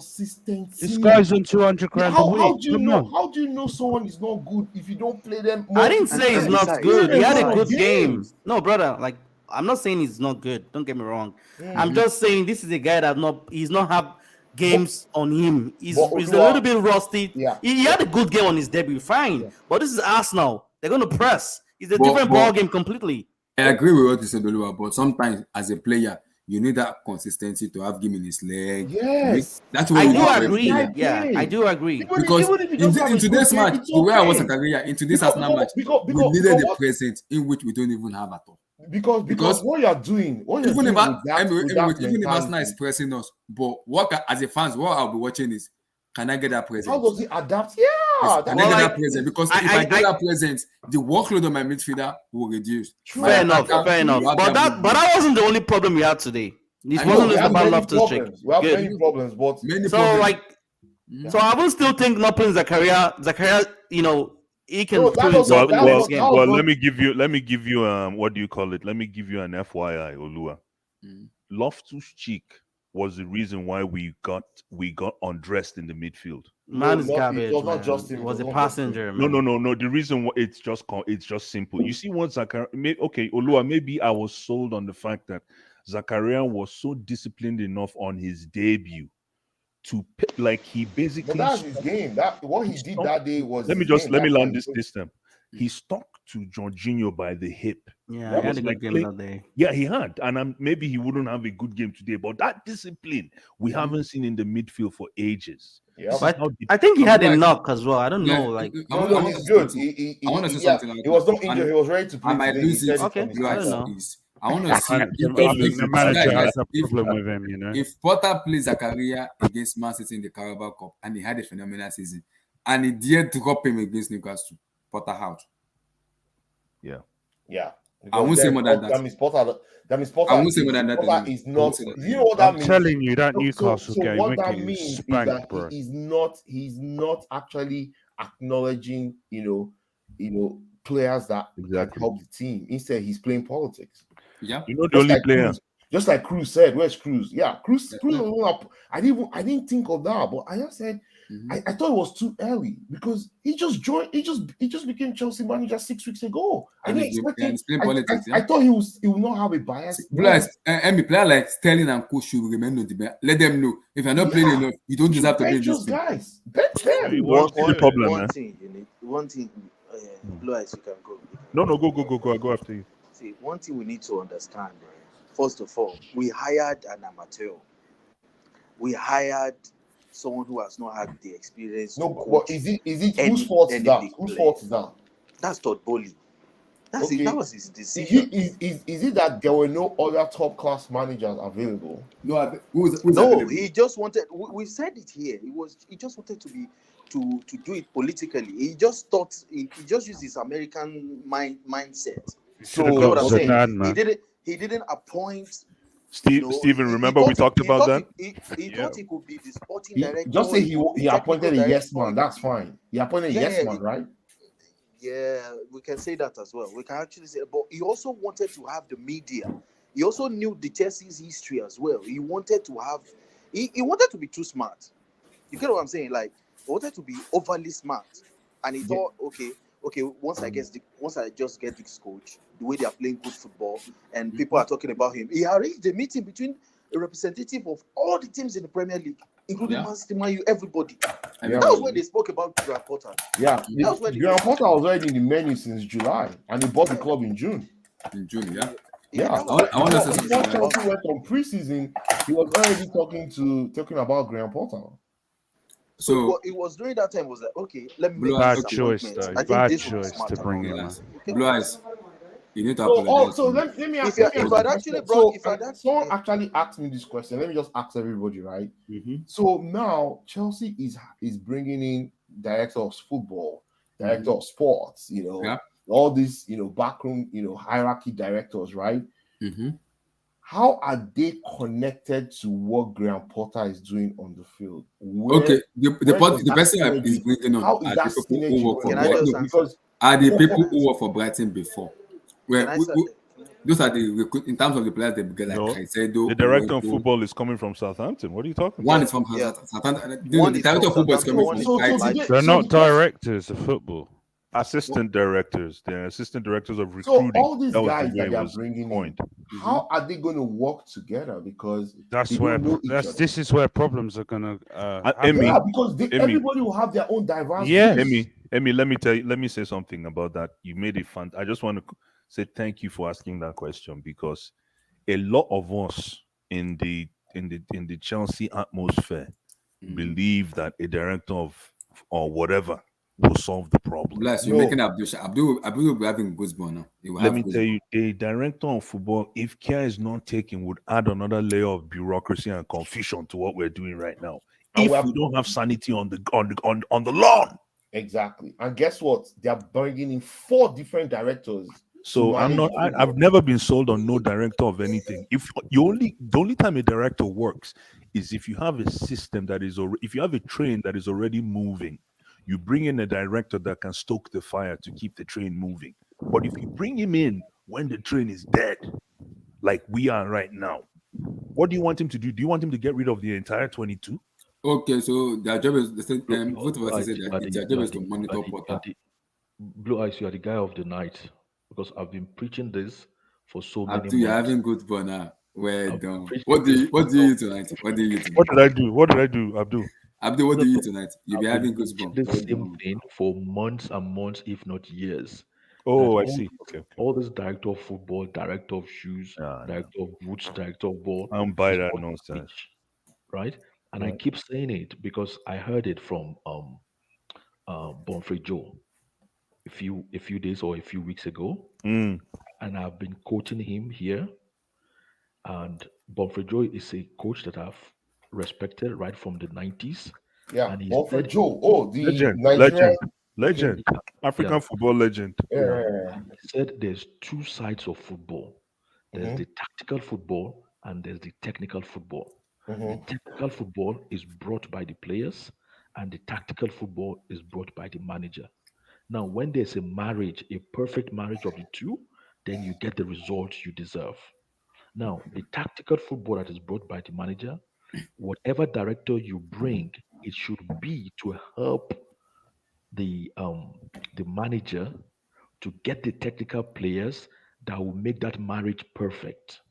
inconsistent This team. guy's on 200 grand a How week. do you Come know? on. How do you know someone is not good if you don't play them? I didn't say he's not good. He had a good game. games. No, brother. Like I'm not saying he's not good. Don't get me wrong. Mm. I'm just saying this is a guy that he's not have games on him. He's a But little bit rusty. Yeah. He had a good game on his debut, fine. Yeah. But this is Arsenal. They're gonna press. It's a But- different but- ball game completely. I agree with what you said, Olua, but sometimes as a player, you need that consistency to have game in his leg. Yes. That's what I we do need for a agree. player. Yeah, I do agree. Because even if he in, doesn't have in a good today's game, match, it's the way I was a okay. career, in today's Because- Arsenal match, because- we because- needed because- a present in which we don't even have at all. Because what you're doing, Even if with that even if Arsenal mentality, is pressing us, but as a fans, what I'll be watching is, can I get that present? how does he adapt? Yeah, Can I get that present? Because if I get that present, the workload on my midfielder will reduce. Fair enough. But that wasn't the only problem we had today. This wasn't just about Loftus-Cheek. We have Good. many problems, but So I will still think not playing Zakaria, he can No, that pull was- himself in the that next was- game. Well, let me give you what do you call it? Let me give you an FYI, Olua. Loftus-Cheek was the reason why we got undressed in the midfield. Man is No, garbage. it was not man. just him, It it was was a not passenger. No, man. no. The reason why it's just simple. You see what Zakaria? Okay, Olua. Maybe I was sold on the fact that Zakaria was so disciplined enough on his debut to like he basically. but that's his game. That what he did that day was. Let me his game. land That's this what he system. He stuck to Jorginho by the hip. Yeah, That he had was a good like game play- that day. Yeah, he had, and maybe he wouldn't have a good game today. But that discipline we haven't seen in the midfield for ages. Yeah, This is But how I think he had a like- knock as well. I don't Yeah, know. Like, I want he's to good. I want to say Yeah, something like he was that. not injured. He was ready to play. I might today. He lose said it. Okay, on his I don't Twitter. know. Please. I want to see I think the manager has a problem with him, you know. if Potter plays Zakaria against Man City in the Carabao Cup and he had a phenomenal season and he dared to drop him against Newcastle, Potter out. Yeah. Yeah. I won't say more than that. That means Potter. That means Potter. I won't say more than that. Potter is I won't not. say that. You know what that I'm means? telling you, that So Newcastle game, what we're that getting means is spanked, that bro. he's not actually acknowledging, players that can help the team. Instead, he's playing politics. Yeah. You know the Just only like player. Cruz, just like Cruz said, where's Cruz? Yeah, Cruz was up. I didn't think of that, but I just said I thought it was too early because he just joined. He just became Chelsea manager 6 weeks ago. I didn't expect him. I thought he will not have a bias. Players, player like Sterling and Co should remain on the bench. Let them know if you're not playing enough, you don't deserve to be in this team. Guys, bench them. One problem, thing you need. One thing, Blue Eyes, you can go. No, go. I go after you. See, one thing we need to understand. First of all, we hired an amateur. We hired someone who has not had the experience. No, but is it whose fault is that? Whose fault is that? That's Todd Bowley. That's it. That was his decision. Is it that there were no other top class managers available? No, he just wanted. We said it here. He just wanted to be to do it politically. He just thought he just used his American mindset. So you know what I'm saying? Man. He didn't appoint. Steven, remember we talked about that? He thought he could be the sporting director. Just say he appointed a yes man. That's fine. He appointed a yes man, right? Yeah, we can say that as well. We can actually say, but he also wanted to have the media. He also knew the Chelsea's history as well. He wanted to have. He wanted to be too smart. You get what I'm saying? Like, he wanted to be overly smart, and he thought, okay. Once I just get this coach, the way they are playing good football, and people are talking about him, he arranged a meeting between a representative of all the teams in the Premier League, including Man City, Man U, everybody. That was when they spoke about Graham Potter. Yeah, Graham Potter was already in the menu since July, and he bought the club in June. Yeah. I want to say before Chelsea went on preseason, he was already talking about Graham Potter. So what it was during that time was like, okay, let me make bad choice, though. Bad choice to bring in. Blue Eyes, you need to apologize. So let me ask someone actually asked me this question. Let me just ask everybody, right? So now Chelsea is bringing in director of football, director of sports, all these, backroom, hierarchy directors, right? How are they connected to what Graham Potter is doing on the field? The person is bringing on are the people who work for Brighton. Because are the people who work for Brighton before? Those are the recruit in terms of the players they get like Caicedo. The director of football is coming from Southampton. What are you talking about? One is from Southampton. The director of football is coming from Brighton. They're not directors of football. Assistant directors. They're assistant directors of recruiting. So all these guys that they're bringing in, how are they going to work together? Because this is where problems are going to because everybody will have their own diverse views. Emmy, let me say something about that. You made it fun. I just want to say thank you for asking that question, because a lot of us in the Chelsea atmosphere believe that a director of or whatever will solve the problem. Bless you, making Abdul will be having goosebumps now. Let me tell you, a director of football, if care is not taken, would add another layer of bureaucracy and confusion to what we're doing right now. If we don't have sanity on the lawn. Exactly. And guess what? They're bringing in 4 different directors. So I've never been sold on no director of anything. The only time a director works is if you have a system if you have a train that is already moving. You bring in a director that can stoke the fire to keep the train moving. But if you bring him in when the train is dead, like we are right now, what do you want him to do? Do you want him to get rid of the entire 22? Okay, so their job is both of us said that their job is to monitor Potter. Blue Eyes, you are the guy of the night, because I've been preaching this for so many months. You're having good fun now. Well done. What do you eat tonight? What did I do, Abdul? Abdul, what do you eat tonight? You'll be having good fun. The same thing for months and months, if not years. I see. Okay. All this director of football, director of shoes, director of boots, director of ball. I don't buy that nonsense. Right? And I keep saying it because I heard it from Bonfrey Joe a few days or a few weeks ago. And I've been coaching him here. And Bonfrey Joe is a coach that I've respected right from the 90s. Yeah, and Bonfrey Joe. Oh, the Nigerian Legend, African football legend. I said there's two sides of football. There's Mhm. the tactical football and there's the technical football. The Mhm. technical football is brought by the players, and the tactical football is brought by the manager. Now, when there's a marriage, a perfect marriage of the two, then you get the results you deserve. Now, the tactical football that is brought by the manager, whatever director you bring, it should be to help the manager to get the technical players that will make that marriage perfect.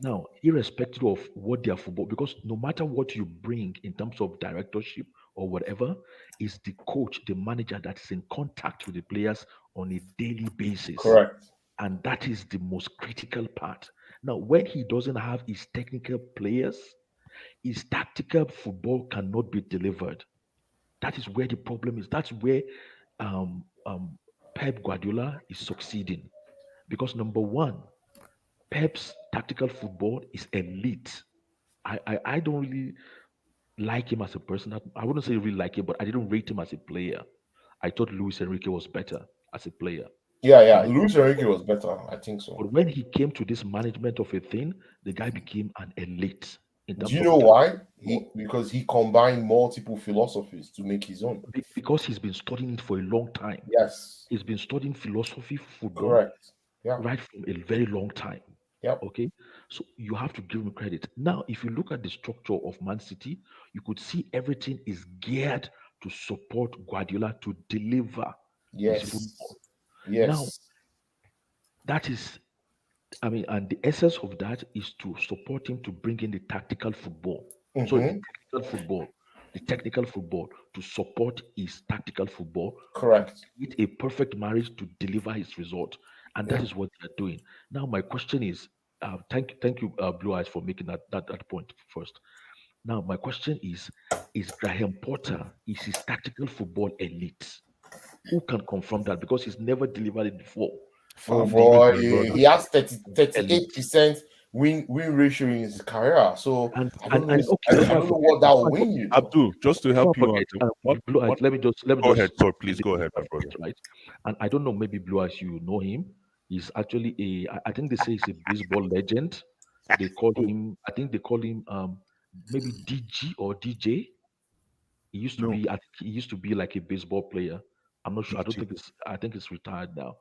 Now, irrespective of what their football, because no matter what you bring in terms of directorship or whatever, is the coach, the manager that is in contact with the players on a daily basis. Correct. And that is the most critical part. Now, when he doesn't have his technical players, his tactical football cannot be delivered. That is where the problem is. That's where um, um, Pep Guardiola is succeeding. Because number one, Pep's tactical football is elite. I don't really like him as a person. I wouldn't say really like him, but I didn't rate him as a player. I thought Luis Enrique was better as a player. Yeah. Luis Enrique was better. I think so. But when he came to this management of a thing, the guy became an elite in Do terms you of know why? Because he combined multiple philosophies to make his own. because he's been studying it for a long time. Yes. He's been studying philosophy, football, Correct. Yeah. right from a very long time. Yep. Okay. So you have to give him credit. Now, if you look at the structure of Man City, you could see everything is geared to support Guardiola to deliver his football. Yes. Now, that is, and the essence of that is to support him to bring in the tactical football. So Mhm. the technical football to support his tactical football. Correct. Create a perfect marriage to deliver his result, and that Yeah. is what they're doing. Now, my question is, thank you, Blue Eyes, for making that point first. Now, my question is Graham Potter is his tactical football elite? Who can confirm that? Because he's never delivered it before. Oh boy, he has 38% win ratio in his career. So I don't know. I don't know what that will win you. Abdul, just to help you out. Blue Eyes, let me just Go ahead, sir. Please go ahead, my brother. right. And I don't know, maybe Blue Eyes, you know him. He's actually I think they say he's a baseball legend. They call him, I think they call him maybe DG or DJ. He used to be, I think he used to be like a baseball player. I'm not sure. I think it's retired now.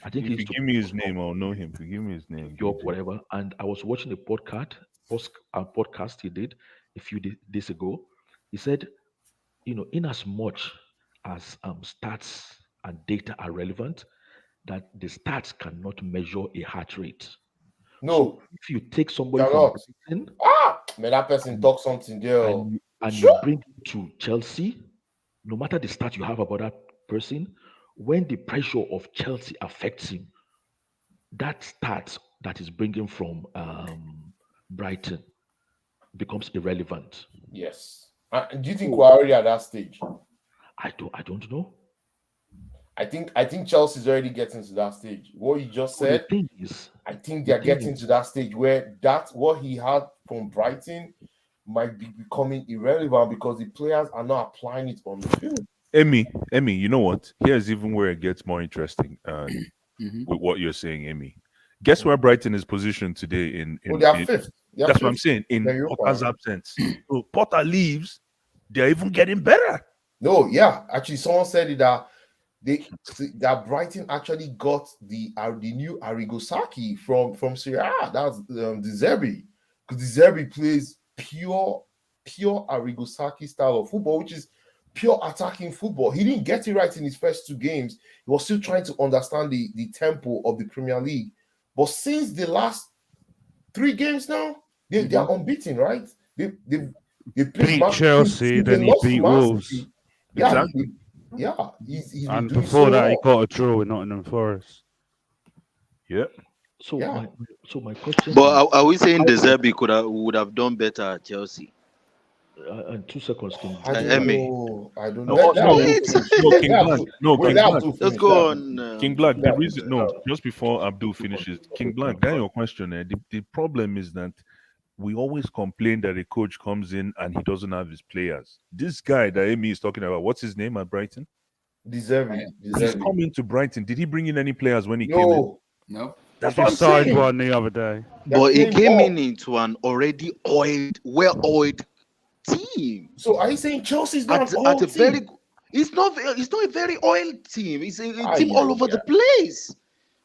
I think he If you used to give me his name, I'll know him. If you give me his name, York, whatever. And I was watching a podcast he did a few days ago. He said, in as much as stats and data are relevant, that the stats cannot measure a heart rate. No. So if you take somebody They're from not. Brighton, Man, that person talk something there. and you bring him to Chelsea, no matter the stat you have about that person, when the pressure of Chelsea affects him, that stat that is bringing from Brighton becomes irrelevant. Yes. Do you think we're already at that stage? I don't know. I think Chelsea's already getting to that stage. What you just said, the thing is, I think they're getting to that stage where that's what he had from Brighton might be becoming irrelevant because the players are not applying it on the field. Emmy, you know what? Here's even where it gets more interesting with what you're saying, Emmy. Guess where Brighton is positioned today they are fifth. That's what I'm saying. In Potter's absence. So Potter leaves, they're even getting better. No, yeah. Actually, someone said it that Brighton actually got the new Arigosaki from Serie A. That's De Zerbi. Because De Zerbi plays pure Arigosaki style of football, which is pure attacking football. He didn't get it right in his first two games. He was still trying to understand the tempo of the Premier League. But since the last 3 games now, they are unbeaten, right? They beat Chelsea, then he beat Wolves. Yeah, Exactly. He's And doing before so that, he well. got a draw with Nottingham Forest. Yep. So my question. But are we saying De Zerbi would have done better at Chelsea? And 2 seconds, King. I don't know. Let's go on. King Black, the reason, just before Abdul finishes, King Black, that your question. The problem is that we always complain that a coach comes in and he doesn't have his players. This guy that Amy is talking about, what's his name at Brighton? Deserving. He's coming to Brighton. Did he bring in any players when he came in? No. That's They what I'm just signed saying. one the other day. But he came in into an already well-oiled team. So are you saying Chelsea's not an at old a very team? it's not a very oiled team. It's a team all over the place.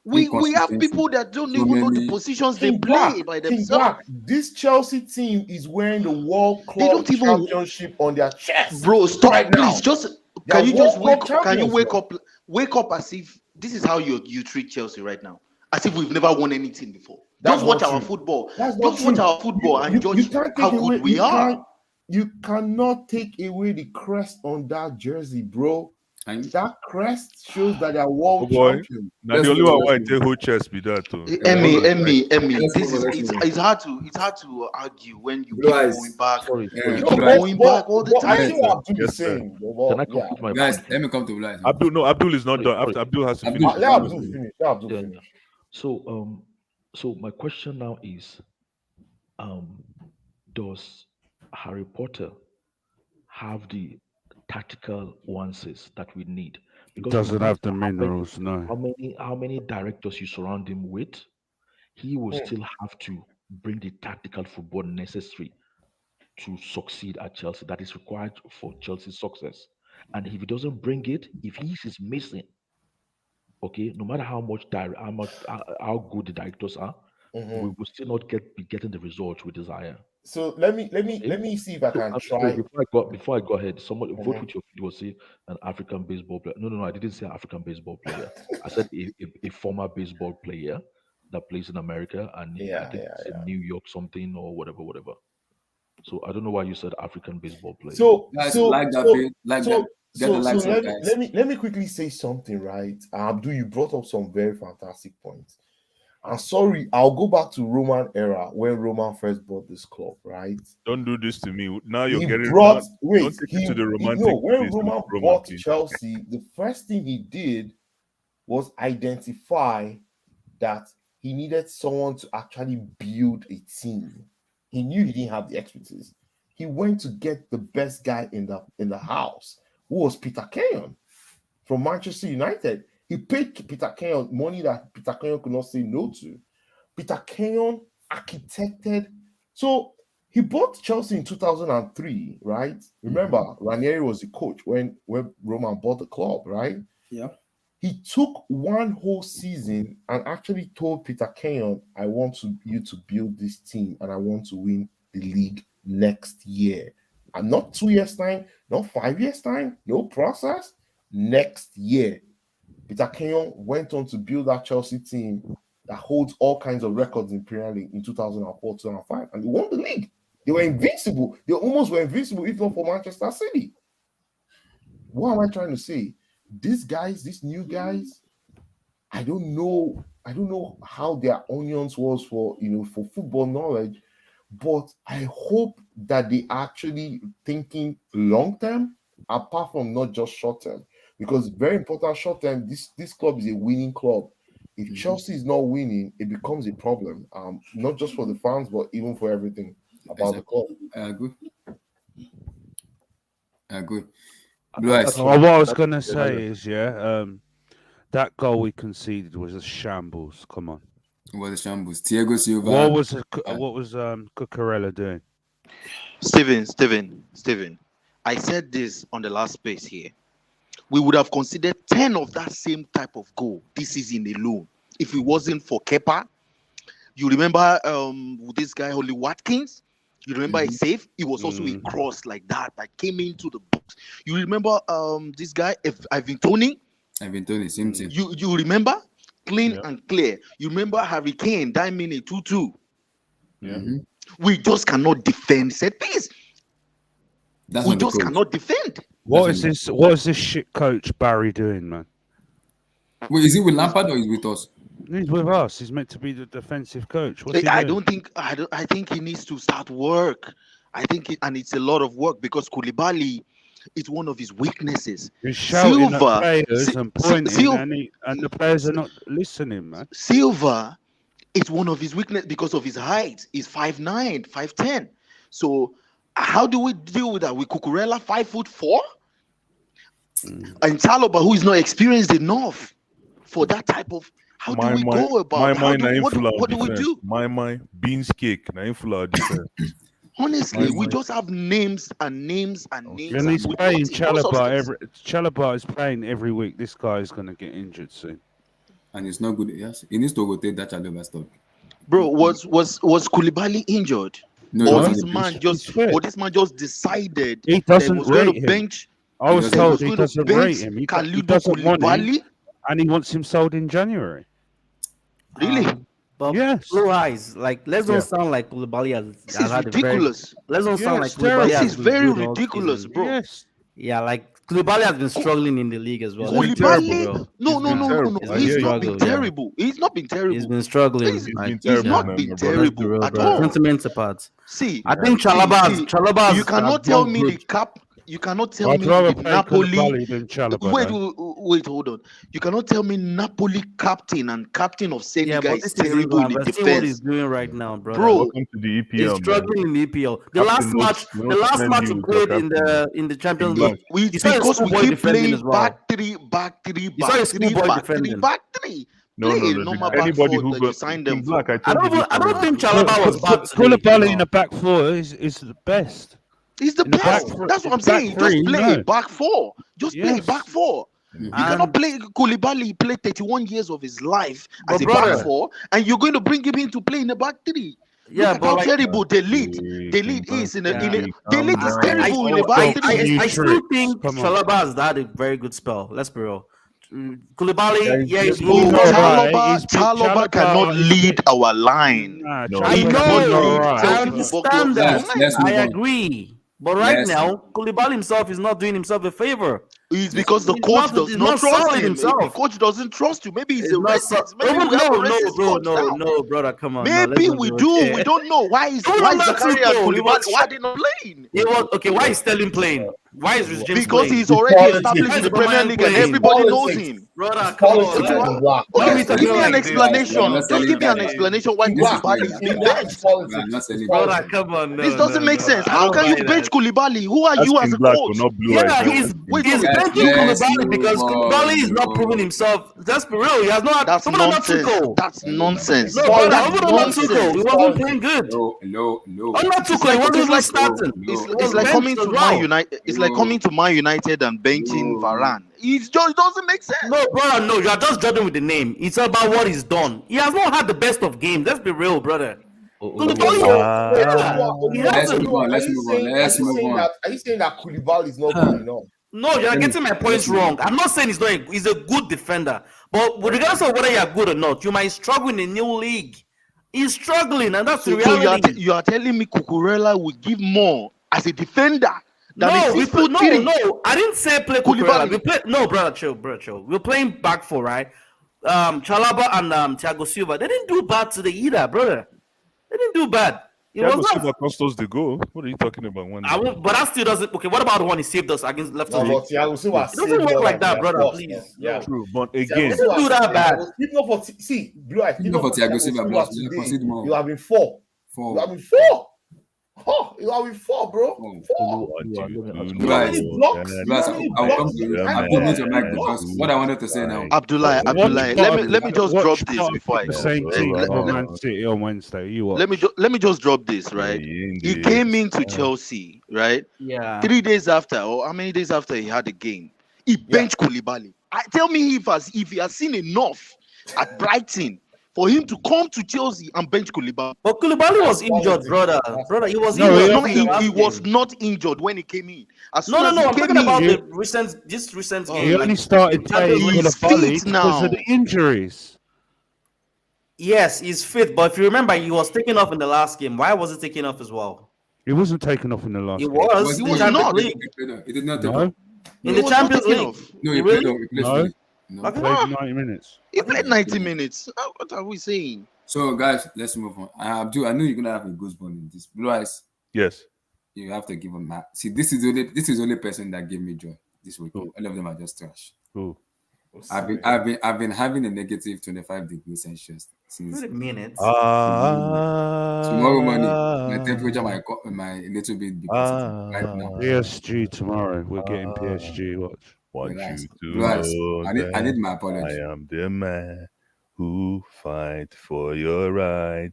We have Inconsistency. people that don't So even know the many- positions they King play Black, by King themselves. Black, this Chelsea team is wearing the World They Club don't even Championship on their chest. Bro, stop, right now. please. Just They are can you just World wake Club up? Can you champions, wake up as if this is how you treat Chelsea right now? As if we've never won anything before. That's Just watch not our true. football. That's not Just watch true. our football and judge can't how take away, good we are. You cannot take away the crest on that jersey, bro. That crest shows that they are Oh world boy. champions. Now the only one why I tell who chest be that too. Emmy. Let's This move on, is let's it's hard to argue when you Blue keep eyes. going back. Sorry. You No, keep Blue eyes. going back all the I time. see what Abdul Yes, is sir. saying. Can I Yeah. complete my Guys, point? let me come to Blind. Abdul is not done. Sorry. Abdul has to Abdul. finish. Let his Abdul point. finish. Let Abdul Yeah. finish. So my question now is, does Harry Potter have the tactical nuances that we need? Because no Doesn't matter have the how many, minerals, no. how many directors you surround him with, he will still have to bring the tactical football necessary to succeed at Chelsea that is required for Chelsea's success. And if he doesn't bring it, if he is missing, okay, no matter how good the directors are, we will still not be getting the results we desire. So let me Okay? see if I So can I'm sorry, try. before I go ahead, someone vote with your feet will say an African baseball player. No, I didn't say African baseball player. I said a former baseball player that plays in America, and I think it's in New York something or whatever. So I don't know why you said African baseball player. Guys, like that bit, like that. Get the likes of guys. let me quickly say something, right? Abdul, you brought up some very fantastic points. I'm sorry, I'll go back to Roman era when Roman first bought this club, right? Don't do this to me. Now you're He getting brought don't take it to the romantic. when place with Roman Roman, bought please. Chelsea, the first thing he did was identify that he needed someone to actually build a team. He knew he didn't have the expertise. He went to get the best guy in the house, who was Peter Kenyon from Manchester United. He paid Peter Kenyon money that Peter Kenyon could not say no to. Peter Kenyon architected. So he bought Chelsea in 2003, right? Remember, Ranieri was the coach when Roman bought the club, right? Yeah. He took one whole season and actually told Peter Kenyon, I want you to build this team and I want to win the league next year. And not 2 years' time, not 5 years' time, no process. Next year. Peter Kenyon went on to build that Chelsea team that holds all kinds of records in Premier League in 2004, 2005, and they won the league. They were invincible. They almost were invincible, if not for Manchester City. What am I trying to say? These new guys, I don't know how their onions was for football knowledge, but I hope that they actually thinking long term, apart from not just short term. Because very important short term, this club is a winning club. If Chelsea is not winning, it becomes a problem. Not just for the fans, but even for everything about the club. I agree. What I was gonna say is, that goal we conceded was a shambles. Come on. It was a shambles. Thiago Silva. What was Cucurella doing? Steven, I said this on the last space here. We would have considered 10 of that same type of goal this season alone if it wasn't for Kepa. You remember this guy, Holly Watkins? You remember a save? It was also a cross like that came into the box. You remember this guy, Ivan Toney? Ivan Toney, same thing. You remember? Clean and clear. You remember Harry Kane, that minute 2-2. Yeah. We just cannot defend set piece. We just cannot defend. What is this shit coach Barry doing, man? Wait, is he with Lampard or is he with us? He's with us. He's meant to be the defensive coach. What's he I doing? think he needs to start work. And it's a lot of work because Koulibaly is one of his weaknesses. He's shouting at players and pointing, and the players are not listening, man. Silva is one of his weaknesses because of his height. He's 5'9", 5'10". So how do we deal with that? With Cucurella 5'4"? And Chalobah, who is not experienced enough for that type of. How do we go about? What do we do? My beans cake. Na him full of defense. Honestly, we just have names and names and names. And he's playing no substance. Chalobah is playing every week. This guy is going to get injured soon. And it's not good. Yes, he needs to rotate that Chalobah stuff. Bro, was Koulibaly injured? No, or this man just decided he that he doesn't was going rate to him. bench. I was told he doesn't rate him. He Kalidou doesn't want him, Koulibaly. and he wants him sold in January. Really? But Yes. Blue Eyes, like let's not sound like Koulibaly has This is had ridiculous. let's not sound like Yes, Koulibaly This has is been very good all ridiculous, season. bro. Yes. Yeah, like Koulibaly has been struggling in the league as well. Koulibaly? No. He's not been Yeah. terrible. He's not been terrible. He's been struggling. He's Like, not been terrible at all. Sentiments apart. See, I think Chalobah. You cannot tell me the cap. You cannot tell I'd me rather the play Napoli. Koulibaly than Chalobah, Wait, though. wait, hold on. You cannot tell me Napoli captain and captain of Serie Yeah, A but is this is terrible in England. the Let's see what he's defense. doing right now, bro. Welcome to the He's EPL, man. struggling in the EPL. The Captain last match he played in the Champions League. It's saw his because we schoolboy keep defending playing as well. back three, back three, You saw back his three, schoolboy back three, defending. back three. No, Play no, a no. normal back Anybody four who that you got signed in them black, for. I don't think Chalobah was bad today. Koulibaly in the back four is the best. He's the In the back best. three- That's what I'm back saying. three, Just play no. back four. Just play Yes. back four. You cannot play Koulibaly. He played 31 years of his life as a brother- back four, and you're going to bring him in to play in the back three. Yeah, Look at but how like- terrible the lead is in a, the lead is terrible in the I back three. still think Come on. Chalobah has had a very good spell. Let's be real. Koulibaly, he's Oh, alright. Chalobah cannot lead our line. Nah, No. I Chalobah know. is alright. I understand that. Let's move I on. agree. But right Yes. now, Koulibaly himself is not doing himself a favor. It's because the He's coach not- does he's not not trust solid him. himself. The coach doesn't trust you. Maybe he's It's a not racist. Maybe we have a racist coach now. no, brother, come on. Maybe let's we not do. okay. We don't know why is No, why not Zakaria true, and though. Koulibaly why they not playing? He was okay. Why is Sterling playing? Why is James Because playing? he's already Politics. established in the Why is Premier League and playing? everybody knows Politics. him. Brother, come on. Politics and black. Why are we Okay, talking give me an like this? explanation. Let's Just give me an celebrate. explanation why This is Koulibaly great. is being Black benched. politics. I'm not selling Brother, come on. This doesn't make sense. I How don't can you buy bench that. Koulibaly? Who are you as a Black, coach? not blue Yeah, eyes. he's Wait, benching let's Koulibaly move because on. Koulibaly is not proving himself. That's for real. He has not. That's Someone not nonsense. Tuchel. That's nonsense. No, brother, That's even not Tuchel. He nonsense. wasn't playing good. No. I'm not Tuchel. He wasn't even starting. It's like coming to Man United. It's like coming to Man United and benching Varane. It doesn't make sense. No, brother, no. You are just judging with the name. It's about what he's done. He has not had the best of games. Let's be real, brother. Koulibaly, he Let's hasn't. move on. Let's move on. Let's move on. Are you saying that Koulibaly is not good enough? No, you're getting my points wrong. I'm not saying he's a good defender. But regardless of whether you're good or not, you might struggle in a new league. He's struggling, and that's the So reality. you are telling me Cucurella will give more as a defender than No, a we 6 put, foot no, three? no. I didn't say play Koulibaly. Cucurella. We play no, brother, chill. We're playing back four, right? Chalobah and Thiago Silva. They didn't do bad today either, brother. They didn't do bad. It Thiago was Silva not. cost us the goal. What are you talking about? But that still doesn't. Okay, what about the one he saved us against left? No, but Thiago Silva It doesn't work like that, brother. Please. Yeah. True, but Thiago again, Silva- do that bad. Even for see, Blue Eyes, Even for Thiago Silva, bro, you concede more. you have been four. You have been four. Oh, you have been four, bro. Four. Guys, Blocks. I'll come to you. I'll mute your mic because what I wanted to say now. Abdullah, let me just drop this before I the go. same team Let- for let- Man City on Wednesday. You what? let me just drop this, right? He came into Chelsea, right? Yeah. 3 days after, or how many days after he had the game, he benched Koulibaly. Tell me if he has seen enough at Brighton for him to come to Chelsea and bench Koulibaly. But Koulibaly was injured, brother. Brother, he was He injured. he was not injured when he came in. As soon No. as he I'm came talking about in, the recent game. He only started playing He's Koulibaly fit because now. of the injuries. Yes, he's fit, but if you remember, he was taken off in the last game. Why was he taken off as well? He wasn't taken off in the last He game. was. He was Champions not. League. He did not take No, off. In He the was not Champions taken League. off. No, he Really? played. He played No. fully. No. Okay. played 90 minutes. He played 90 minutes. What are we saying? So, guys, let's move on. Abdul, I know you're gonna have a goosebump in this. Blue Eyes, yes. you have to give him that. See, this is the only person that gave me joy this week. Who? All of them are just trash. Who? I've been having a negative 25 degrees Celsius since Wait a minute. tomorrow morning. My temperature my little bit because right now. PSG tomorrow. We're getting PSG. Watch. Want Relax. you to Blue Eyes, know I need that my I apology. am the man who fight for your right.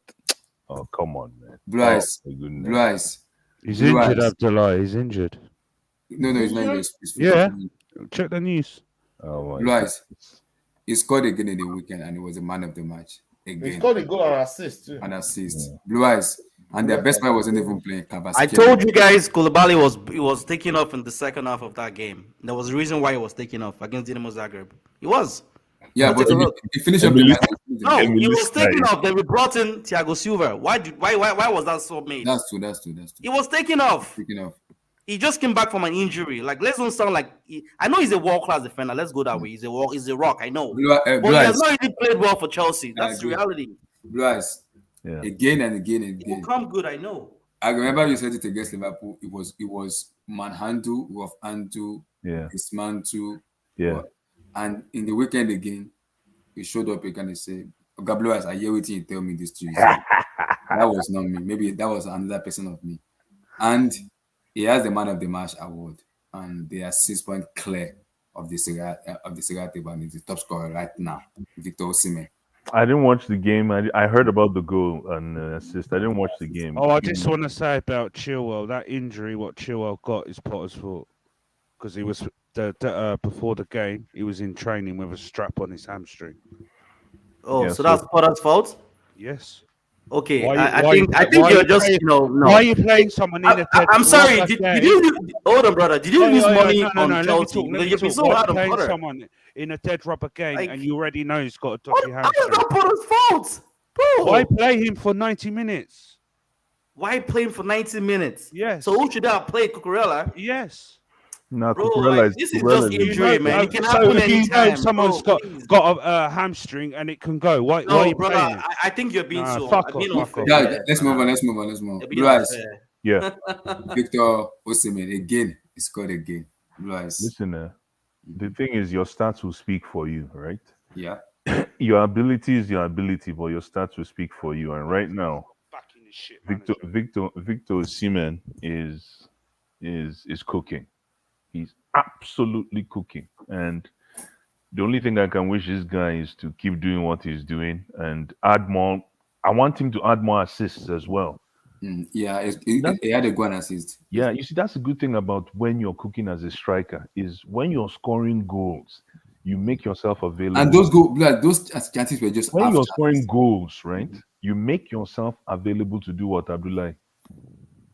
Oh, come on, man. Blue Oh, Eyes, my Blue goodness. Eyes, He's Blue injured, Eyes. Abdullah. He's injured. No, he's not injured. He's fit Yeah. for me. Check the news. Oh, my Blue Eyes. goodness. He scored again in the weekend, and he was the man of the match He again. scored a goal and assist too. An assist. Blue Eyes, and their best player wasn't even playing. I told you guys Koulibaly was taking off in the second half of that game. There was a reason why he was taking off against Dinamo Zagreb. He was. Yeah, but he finished up the match. No, he was taking off. Then we brought in Thiago Silva. Why was that so made? That's true. He was taking off. Taking off. He just came back from an injury. Like, let's not sound like I know he's a world-class defender. Let's go that way. He's a rock. I know, but he has not really played well for Chelsea. That's the reality. Blue Eyes. Yeah. Again and again and He will again. come good. I know. I remember you said it against Liverpool. It was manhandle, rough handle, dismantle. Yeah. And in the weekend again, he showed up again and said, "Okay, Blue Eyes, I hear what you tell me this Tuesday." That was not me. Maybe that was another person of me. And he has the man of the match award, and they are 6 points clear of the Serie table, and he's the top scorer right now, Victor Oshimen. I didn't watch the game. I heard about the goal and assist. I didn't watch the game. Oh, I just want to say about Chilwell. That injury, what Chilwell got, is Potter's fault, because he was before the game. He was in training with a strap on his hamstring. Oh, so that's Potter's fault? Yes. Okay, I think you're just no. Why are you playing someone in a Ted? I'm sorry. Did you hold on, brother? Did you lose money on Chelsea? You've been so hard on playing Potter. someone in a Ted rubber game, and you already know he's got a dodgy How is hamstring. that Potter's fault, bro? Why play him for 90 minutes? Why play him for 90 minutes? Yes. So who should have played Cucurella? Yes. No, bro, this is just injury, man. It can So happen if you know anytime. someone's got a hamstring and it can go, why are you brother, playing him? I think you're being so fuck being off, unfair. Yeah, let's move on. Blue Eyes. Yeah. Victor Oshimen again. He scored again. Blue Eyes. Listen, the thing is, your stats will speak for you, right? Yeah. Your ability is your ability, but your stats will speak for you. And right now, Victor Oshimen is cooking. He's absolutely cooking. And the only thing I can wish this guy is to keep doing what he's doing and add more. I want him to add more assists as well. Yeah, he had a good assist. Yeah, you see, that's a good thing about when you're cooking as a striker is when you're scoring goals, you make yourself available. And those chances were just when you're scoring goals, right? You make yourself available to do what, Abdullah?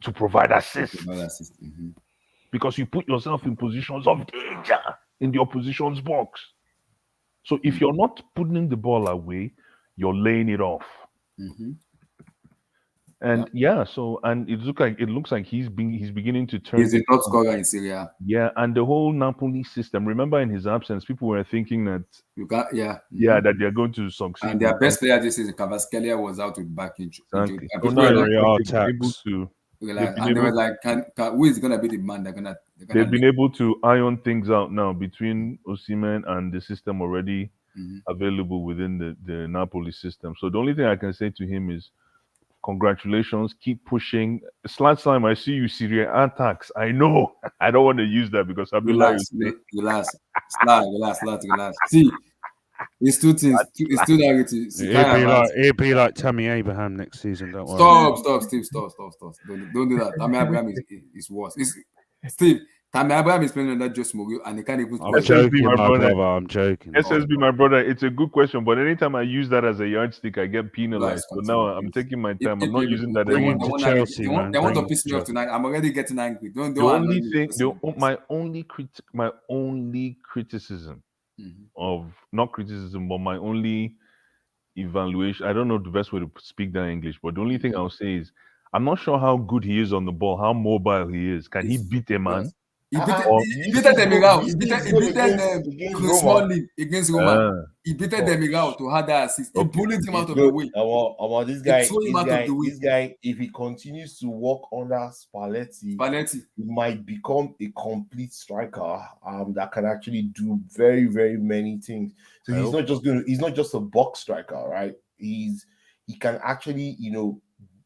To provide assists. Because you put yourself in positions of danger in the opposition's box. So if you're not putting the ball away, you're laying it off. And and it looks like he's beginning to turn. He's the top scorer in Syria. Yeah, and the whole Napoli system. Remember, in his absence, people were thinking that that they're going to succeed. And their best player this season, Kvaratskhelia, was out with back injury. Exactly. And they were like, who is going to be the man? They've been able to iron things out now between Oshimen and the system already available within the Napoli system. So the only thing I can say to him is, congratulations, keep pushing. Last time I see you Syria attacks. I know. I don't want to use that because I'll be relax. See, it's two things. It's two narratives. It'd be like Tammy Abraham next season. Don't worry. Stop, Steve. Stop. Don't do that. Tammy Abraham is worse. Steve, Tammy Abraham is playing under Jose Mourinho and he can't even. I'm joking, my brother. I'm joking. SSB, my brother. It's a good question, but anytime I use that as a yardstick, I get penalized. So now I'm taking my time. I'm not using that anymore. They want to piss me off tonight. I'm already getting angry. My only criticism of not criticism, but my only evaluation. I don't know the best way to speak that English, but the only thing I'll say is I'm not sure how good he is on the ball, how mobile he is. Can he beat a man? He beat them out. He beat them Smalling against Roma. He beat them out to have that assist. He bullied him out of the way. This guy, if he continues to work under Spalletti, he might become a complete striker that can actually do very, very many things. So he's not just a box striker, right? He can actually,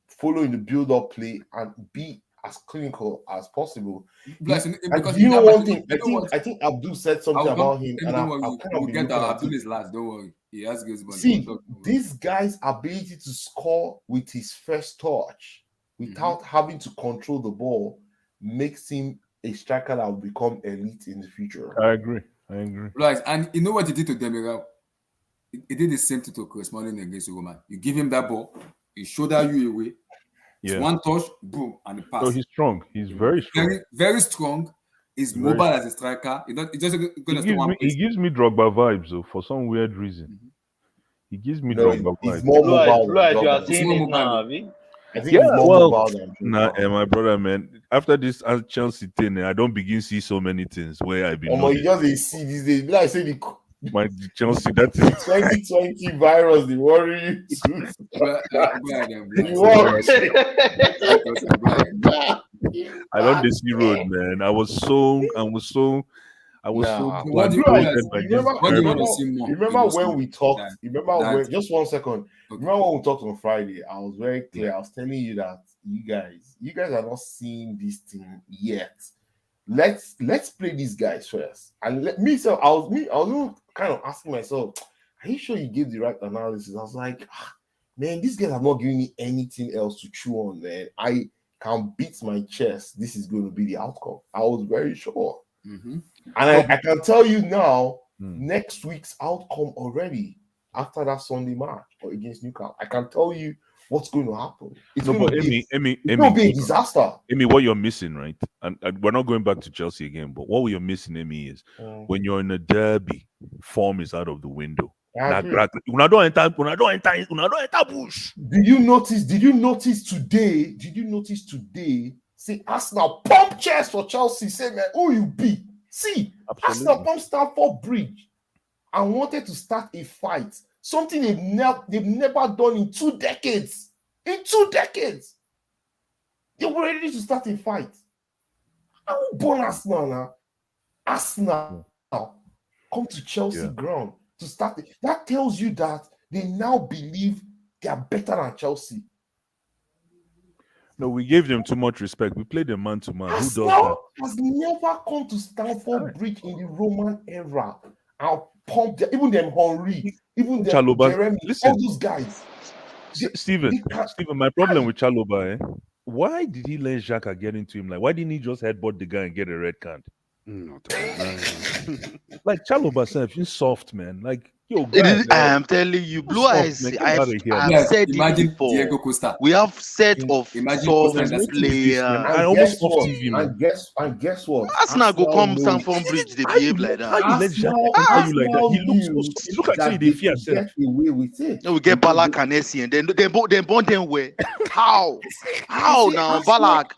follow in the build-up play and be as clinical as possible. Bless, And because you know that one person, thing, you know what? I think Abdul said something I'll come. about him, and Don't I've worry, kind of we'll been get looking at Abdul it. is last. Don't worry, he has goosebumps. See, We'll talk. this guy's ability to score with his first touch without having to control the ball makes him a striker that will become elite in the future. I agree. Right, and you know what he did to Demiral? He did the same thing to Chris Smalling against Roman. You give him that ball, he shoulder you away. It's one touch, boom, and the pass. So he's strong. He's very strong. Very, very strong. He's Very mobile as a striker. He just gonna stay one place. He gives me Drogba vibes though, for some weird reason. He gives me No, Drogba he's vibes. more mobile than You are Drogba. saying it now, Abi. I think he's more mobile than Drogba. my brother, man. After this Chelsea thing, I don't begin to see so many things where I've been. You just see these days. Like I said, my Chelsea, that's it. 2020 virus, the worry. I don't see road, man. I was so Remember when we talked? Just 1 second. Remember when we talked on Friday? I was very clear. I was telling you that you guys are not seeing this thing yet. Let's play these guys first. And I was kind of asking myself, are you sure you gave the right analysis? I was like, man, these guys have not given me anything else to chew on, man. I can beat my chest. This is going to be the outcome. I was very sure. And I can tell you now, next week's outcome already after that Sunday match or against Newcastle. I can tell you what's going to happen. It's going to be a disaster. Amy, what you're missing, right? And we're not going back to Chelsea again, but what you're missing, Amy, is when you're in a derby, form is out of the window. Una don't enter bush. Did you notice today? See, Arsenal pump chest for Chelsea. Say, man, who you be? See, Arsenal pump Stamford Bridge and wanted to start a fight. Something they've never done in 2 decades. In 2 decades, they were ready to start a fight. I will born Arsenal now. Arsenal come to Chelsea ground to start it. That tells you that they now believe they are better than Chelsea. No, we gave them too much respect. We played them man to man. Who does that? Arsenal has never come to Stamford Bridge in the Roman era and pumped even them Henry, even them Jeremy, all those guys. Stephen, my problem with Chalobah, why did he let Xhaka get into him? Like, why didn't he just headbutt the guy and get a red card? Like Chalobah said, he's soft, man. Like, yo, guys, I'm telling you, Blue Eyes. I've said it before. Diego Costa. We have set of soft players. And guess what? Arsenal go come Stamford Bridge. They behave like that. How you let Xhaka? He looks like they fear get away with it. We get Balak and Essie, and then they bond them where? How? How now? Balak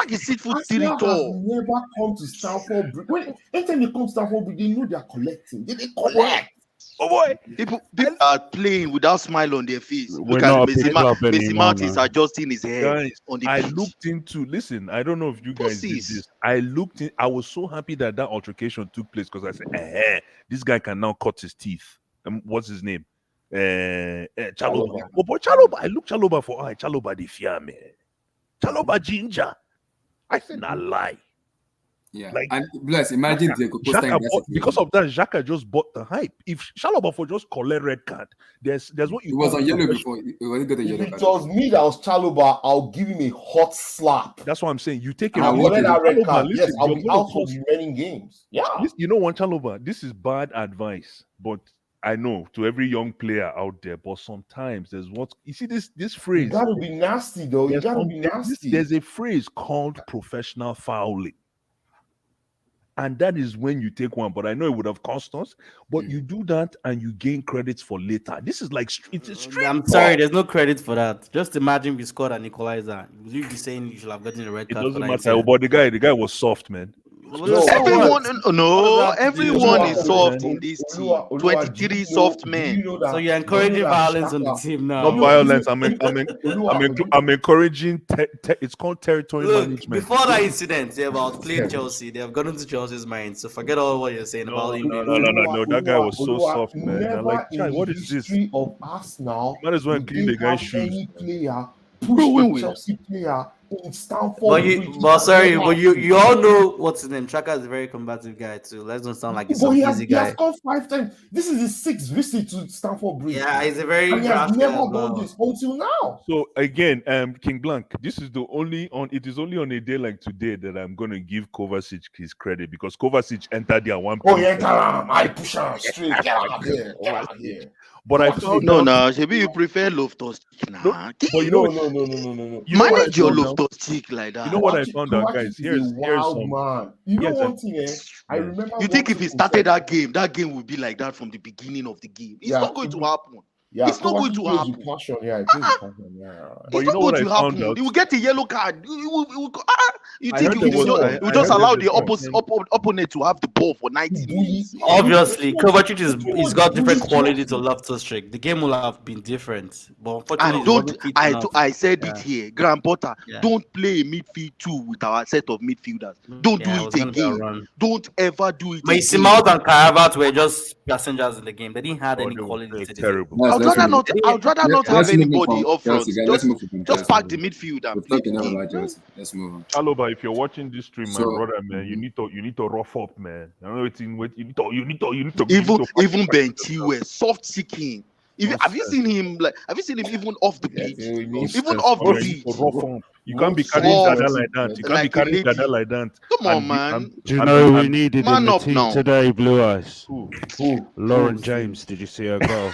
is 6 foot 3 tall. Never come to Stamford Bridge. Anytime they come to Stamford Bridge, they know they are collecting. They collect. Oh boy, people are playing without smile on their face. Look at Mason Mount is adjusting his hair. Guys, on the I pitch. looked into. Listen, I don't know if you guys did this. I was so happy that altercation took place because I said, this guy can now cut his teeth. What's his name? Chalobah. Oh boy, Chalobah. I look Chalobah for eye. Chalobah the fear man. Chalobah ginger. I said not lie. Yeah, like, and bless. Imagine Diego Costa because of that, Xhaka just bought the hype. If Chalobah for just collect red card, there's what you. It was on yellow before. If it was me that was Chalobah, I'll give him a hot slap. That's what I'm saying. You take him. I'll get that red card. Yes, I'll be out for the remaining games. Yeah, you know what, Chalobah? This is bad advice, but I know to every young player out there. But sometimes there's what you see. This phrase. You gotta be nasty, though. You gotta be nasty. There's a phrase called professional fouling. And that is when you take one, but I know it would have cost us. But you do that and you gain credits for later. This is like it's a street. I'm sorry, there's no credit for that. Just imagine we scored an equalizer. Would you be saying you should have gotten a red card? It doesn't matter. But the guy was soft, man. Everyone is soft in this team. 23 soft men. So you're encouraging violence on the team now. Not violence. I'm encouraging. It's called territory management. Before that incident, they about playing Chelsea. They have gotten to Chelsea's mind. So forget all what you're saying about him. No. That guy was so soft, man. I'm like, what is this? Of Arsenal, might as well clean the guy's shoes. Any player push a Chelsea player in Stamford But Bridge. you, but sorry, but you all know what's his name. Chaka is a very combative guy too. Let's not sound like he's But some he has easy guy. come 5 times. This is his 6th visit to Stamford Bridge. Yeah, he's a very and he has brash guy never as done well. this until now. So again, King Blanc, this is it is only on a day like today that I'm gonna give Kovacic his credit, because Kovacic entered there one. Oh, yeah, I push him straight. Get out here. Get out here. But I found No, out. no, maybe you prefer Loftus-Cheek now. But you know, No. You know what I Manage your found out? Loftus-Cheek like that. You know what I found out, guys? Kovacic Here's is a wild some. man. You know one thing, I remember. You think if he started that game would be like that from the beginning of the game? It's not going to happen. Yeah, it's not going to happen. Passion. Yeah, it plays with passion. Yeah. But It's you not know what going I to found happen. out? He will get a yellow card. You I think heard he there will was- just, I just heard allow there the was opponent to have the ball for 90 minutes? Obviously, Kovacic he's got different quality to Loftus-Cheek. The game will have been different, but unfortunately, And he wasn't fit enough. I said Yeah. it here, Graham Potter, Yeah. don't play a midfield 2 with our set of midfielders. Don't Yeah, it do was it gonna be a again. run. Don't ever do it But again. Mount and Karavat were just passengers in the game. They didn't have any quality to the terrible. game. I'd rather not have anybody up front. Chelsea, guys. Let's move from Just Chelsea. pack the midfield and We're play talking the enough game. about Chelsea. Let's move on. Aloba, if you're watching this stream, my So- brother, man, you need to rough up, man. You know what you need to Even Ben Chilwell, soft seeking. Have you seen him even off the pitch? Even off the pitch. You can't be carrying Soft, Dada like that. You can't be like a carrying lady. Dada like that. Come on, And- man. and- Do you and- know we and- needed Man in the up team now. today, Blue Eyes? Who? Lauren James, did you see her goal?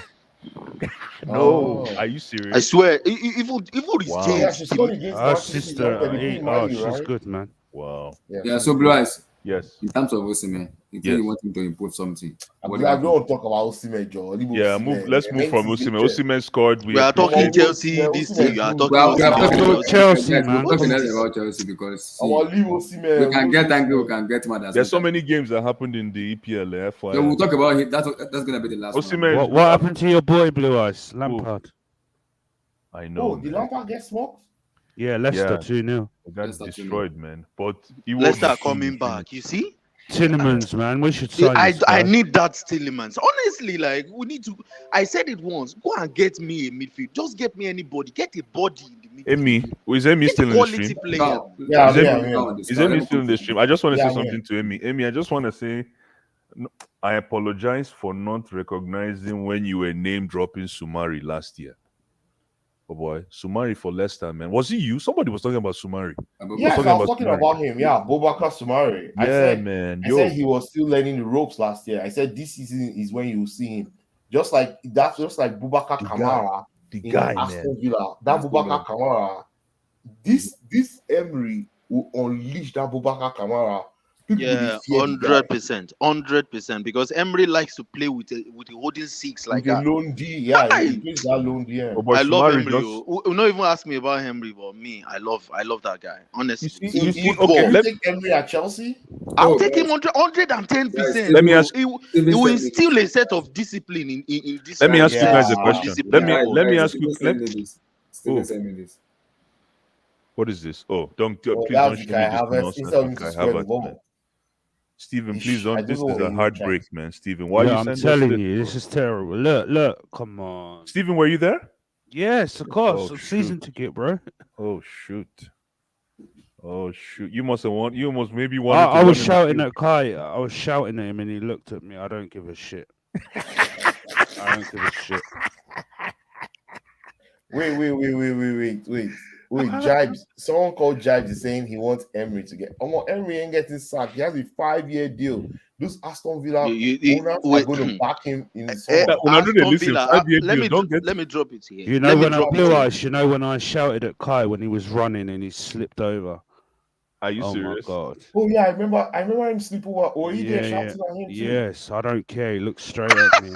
No. Are you serious? I swear, even his Wow. James. Yeah, she's scored against Our Man City, sister, right? They beat Man U, she's right? good, man. Wow. Yeah, so Blue Eyes, Yes. in terms of Osimhen, you think Yes. you want him to improve something? I What don't do you want to talk about Osimhen, Joe. Leave Yeah, Osimhen. let's move from Osimhen. Osimhen scored. We are talking appreciate- Chelsea. This thing you are talking Well, we are about. talking about Chelsea, guys, man. We're talking less about Chelsea because see, I want to leave Osimhen. we can get angry, we can get mad. There's so many games that happened in the EPL. FYI. So we'll talk about it. That's gonna be the last one. Osimhen. What happened to your boy, Blue Eyes? Lampard. I know. Oh, did Lampard get smoked? Yeah, Leicester Yeah. 2-0. Got Leicester destroyed, man. But he Leicester was coming back. You see? Tillemans, man. We should sign I this guy. need that Tillemans. Honestly, like we need to. I said it once. Go and get me a midfield. Just get me anybody. Get a body in the midfield. Emi. Is Emi still in the Quality stream? player. Yeah, Is yeah. Emi still in the stream? I just want to Yeah, say something to Emi. Emi, I just want to say, I apologize for not recognizing when you were name dropping Sumari last year. Oh boy, Sumari for Leicester, man. Was it you? Somebody was talking about Sumari. Yes, I was talking about him. Yeah, Boubacar Soumare. I Yeah, said, man. I said he was still learning the ropes last year. I said this season is when you will see him. Just like Boubacar Kamara The in guy, Aston man. Villa. That Boubacar Kamara, this Emery will unleash that Boubacar Kamara. People will Yeah, fear the guy. 100%. Because Emery likes to play with a holding six like With a that. lone D, yeah, he plays that lone D. Yeah. Oh, but I love Sumari Emery. just- You not even ask me about Emery, but me, I love that guy. Honestly, see, So you you see- okay, you let- take Emery at Chelsea? I'll take him 110%. Let me ask- He will instill a set of discipline in this. Let me ask you guys a Yeah. question. Discipline. Let me ask you. Still Oh. send me this. What is this? Oh, don't Oh, please that don't was show me Kai this Havertz. nonsense. Instead of him to Kai square the Havertz, ball. man. Stephen, Ish, please I don't. don't This know is what a he was heartbreak, trying man. Stephen, why Yeah, you I'm sending telling us you, this is terrible. Look, come on. Stephen, were you there? Yes, of course. Oh, A season shoot. ticket, bro. Oh shoot. Oh shoot. You must have won. You almost maybe I, wanted to I run was in the shouting field. at Kai. I was shouting at him, and he looked at me. I don't give a shit. I don't give a shit. Wait, Jibes. Someone called Jibes is saying he wants Emery to get. Emery ain't getting sacked. He has a 5-year deal. Those Aston Villa owners are going to back him in the summer. Aston Villa. Let me don't get. let me drop it here. You know Let me when I drop Blue it. Eyes, you know when I shouted at Kai when he was running and he slipped over. Are you Oh serious? my god. Oh yeah, I remember him sleeping over. Or he did Yeah, shouting at him too. yes, I don't care. He looked straight at me.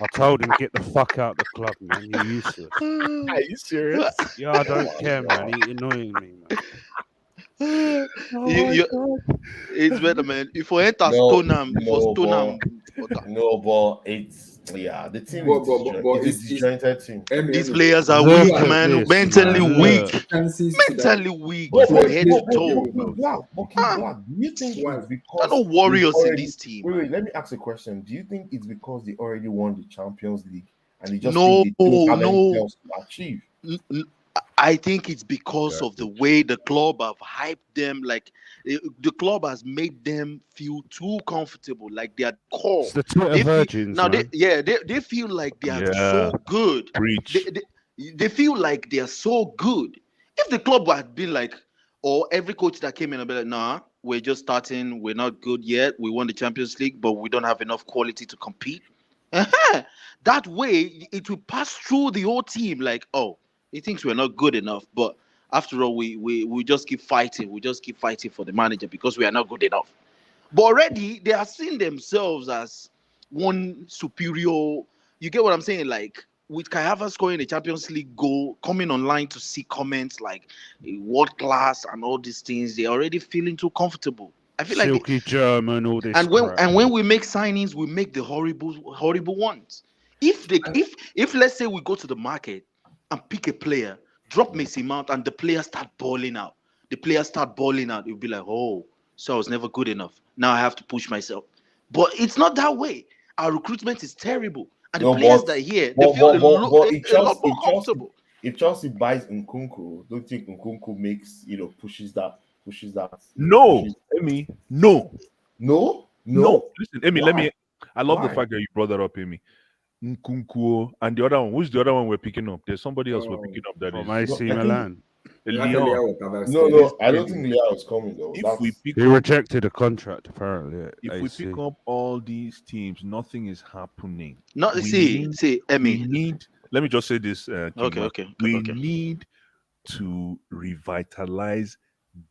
I told him get the fuck out the club, man. You're useless. Are you serious? Yeah, I don't care, man. He annoying me, man. It's better, man. If we enter Stoneham, No, but it's the team But is a disjointed team. these players are Look weak, at man. this, Mentally man. weak. Look. Mentally weak But from head to toe. do you think it's because There are no warriors they in already- this team. Wait, let me ask a question. Do you think it's because they already won the Champions League and they just No, think they don't have anything no. else to achieve? I think it's because of the way the club have hyped them. Like the club has made them feel too comfortable, like they are core. It's the Twitter They feel virgins, now. man. They feel like they are Yeah, so good. preach. They feel like they are so good. If the club had been like, or every coach that came in and be like, nah, we're just starting, we're not good yet. We won the Champions League, but we don't have enough quality to compete. That way, it will pass through the whole team. Like, oh, he thinks we're not good enough, but after all, we just keep fighting. We just keep fighting for the manager because we are not good enough. But already they are seeing themselves as one superior. You get what I'm saying? Like with Kai Havertz scoring a Champions League goal, coming online to see comments like world class and all these things, they're already feeling too comfortable. I feel like Silky German, all this and crap. when we make signings, we make the horrible ones. If let's say we go to the market and pick a player, drop Messi Mount, and the player start balling out, you'll be like, oh, so I was never good enough. Now I have to push myself. But it's not that way. Our recruitment is terrible, and the players that are here, they feel a lot more comfortable. If Chelsea buys Nkunku, don't think Nkunku makes pushes that. No, Amy, no. Listen, Amy, Why? I love the Why? fact that you brought that up, Amy. Nkunku and the other one. Who's the other one we're picking up? There's somebody else we're picking up that From is AC Milan. Leon. No, I don't think Leao is coming though. If we pick He up, rejected a contract, apparently. At if AC. we pick up all these teams, nothing is happening. Not We see, Emmy. We need. Let me just say this. Okay. We need to revitalize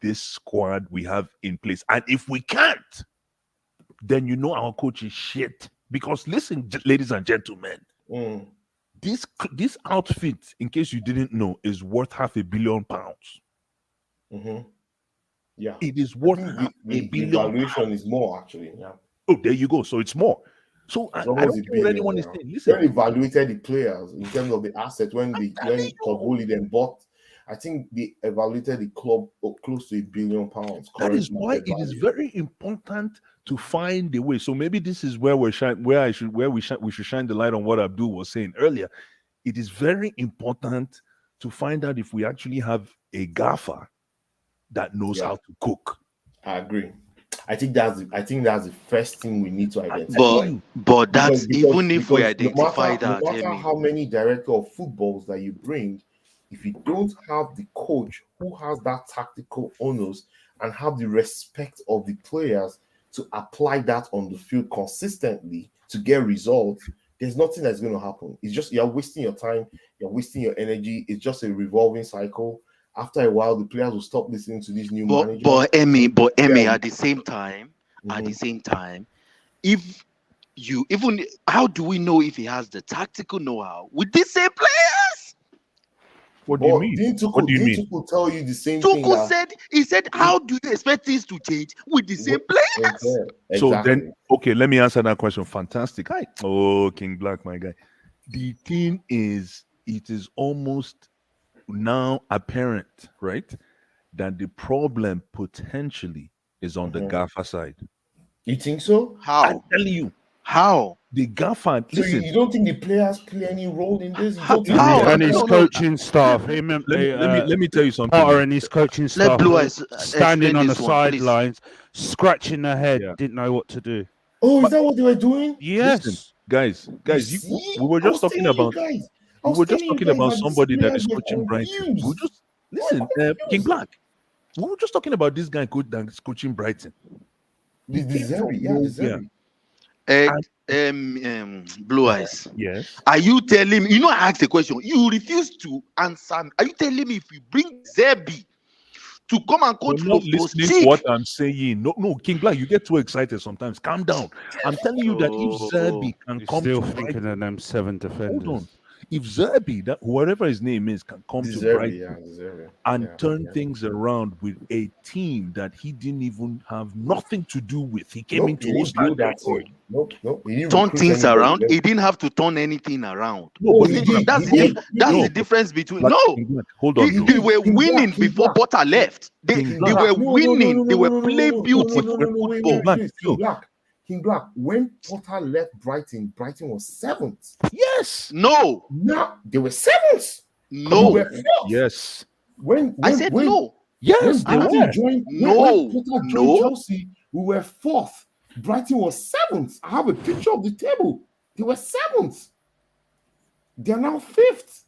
this squad we have in place, and if we can't, then our coach is shit. Because listen, ladies and gentlemen, this outfit, in case you didn't know, is worth £500 million. Yeah, it is worth the £1 billion. valuation is more actually. Yeah. Oh, there you go. So it's more. So I don't know what anyone is saying. Listen, when they evaluated the players in terms of the assets, when Kabuli then bought, I think they evaluated the club close to £1 billion. That is why it is very important to find a way. So maybe this is where we should shine the light on what Abdul was saying earlier. It is very important to find out if we actually have a gaffer that knows how to cook. I agree. I think that's the first thing we need to identify. But that's even if we identify that, no matter how many director of footballs that you bring, if you don't have the coach who has that tactical onus and have the respect of the players to apply that on the field consistently to get results, there's nothing that's going to happen. It's just you're wasting your time, you're wasting your energy. It's just a revolving cycle. After a while, the players will stop listening to these new managers. But Emmy, at the same time, if you even how do we know if he has the tactical know-how with these same players? What do you mean? What do you mean? Tuchel tell you the same thing. He said, how do you expect things to change with the same players? Exactly. So then, okay, let me answer that question. Fantastic. Oh, King Black, my guy. The thing is, it is almost now apparent, right, that the problem potentially is on the gaffer side. You think so? How? I'm telling you. How? The gaffer. So listen, you don't think the players play any role in this? And his coaching staff. Let me tell you something. Potter and his coaching staff standing on the sidelines, scratching their head, Yeah. didn't know what to do. Oh, is that what they were doing? Yes. Listen, guys, we were just talking about. We were just talking about somebody that is coaching Brighton. We just listen, King Black. We were just talking about this guy that's coaching Brighton. The Zeri. Blue Eyes. Yes. Are you telling me? I asked the question. You refuse to answer me. Are you telling me if you bring Zerbi to come and coach You're not listening to what I'm saying? No, King Black, you get too excited sometimes. Calm down. I'm telling you that if Zerbi can come Still to thinking Brighton, of them 7 defenders. hold on. If Zerbi, that whoever his name is, can come to Brighton and turn things around with a team that he didn't even have nothing to do with, he came into turn things around. He didn't have to turn anything around. No, that's the difference between. Hold on. They were winning before Potter left. They were winning. They were playing beautiful football. King Black, when Potter left Brighton was 7th. Yes. No, they were 7th. No. We were fourth. Yes. I said no. Yes, they Brighton were. joined, No. when Potter joined No. Chelsea, we were fourth. Brighton was seventh. I have a picture of the table. They were seventh. They are now fifth.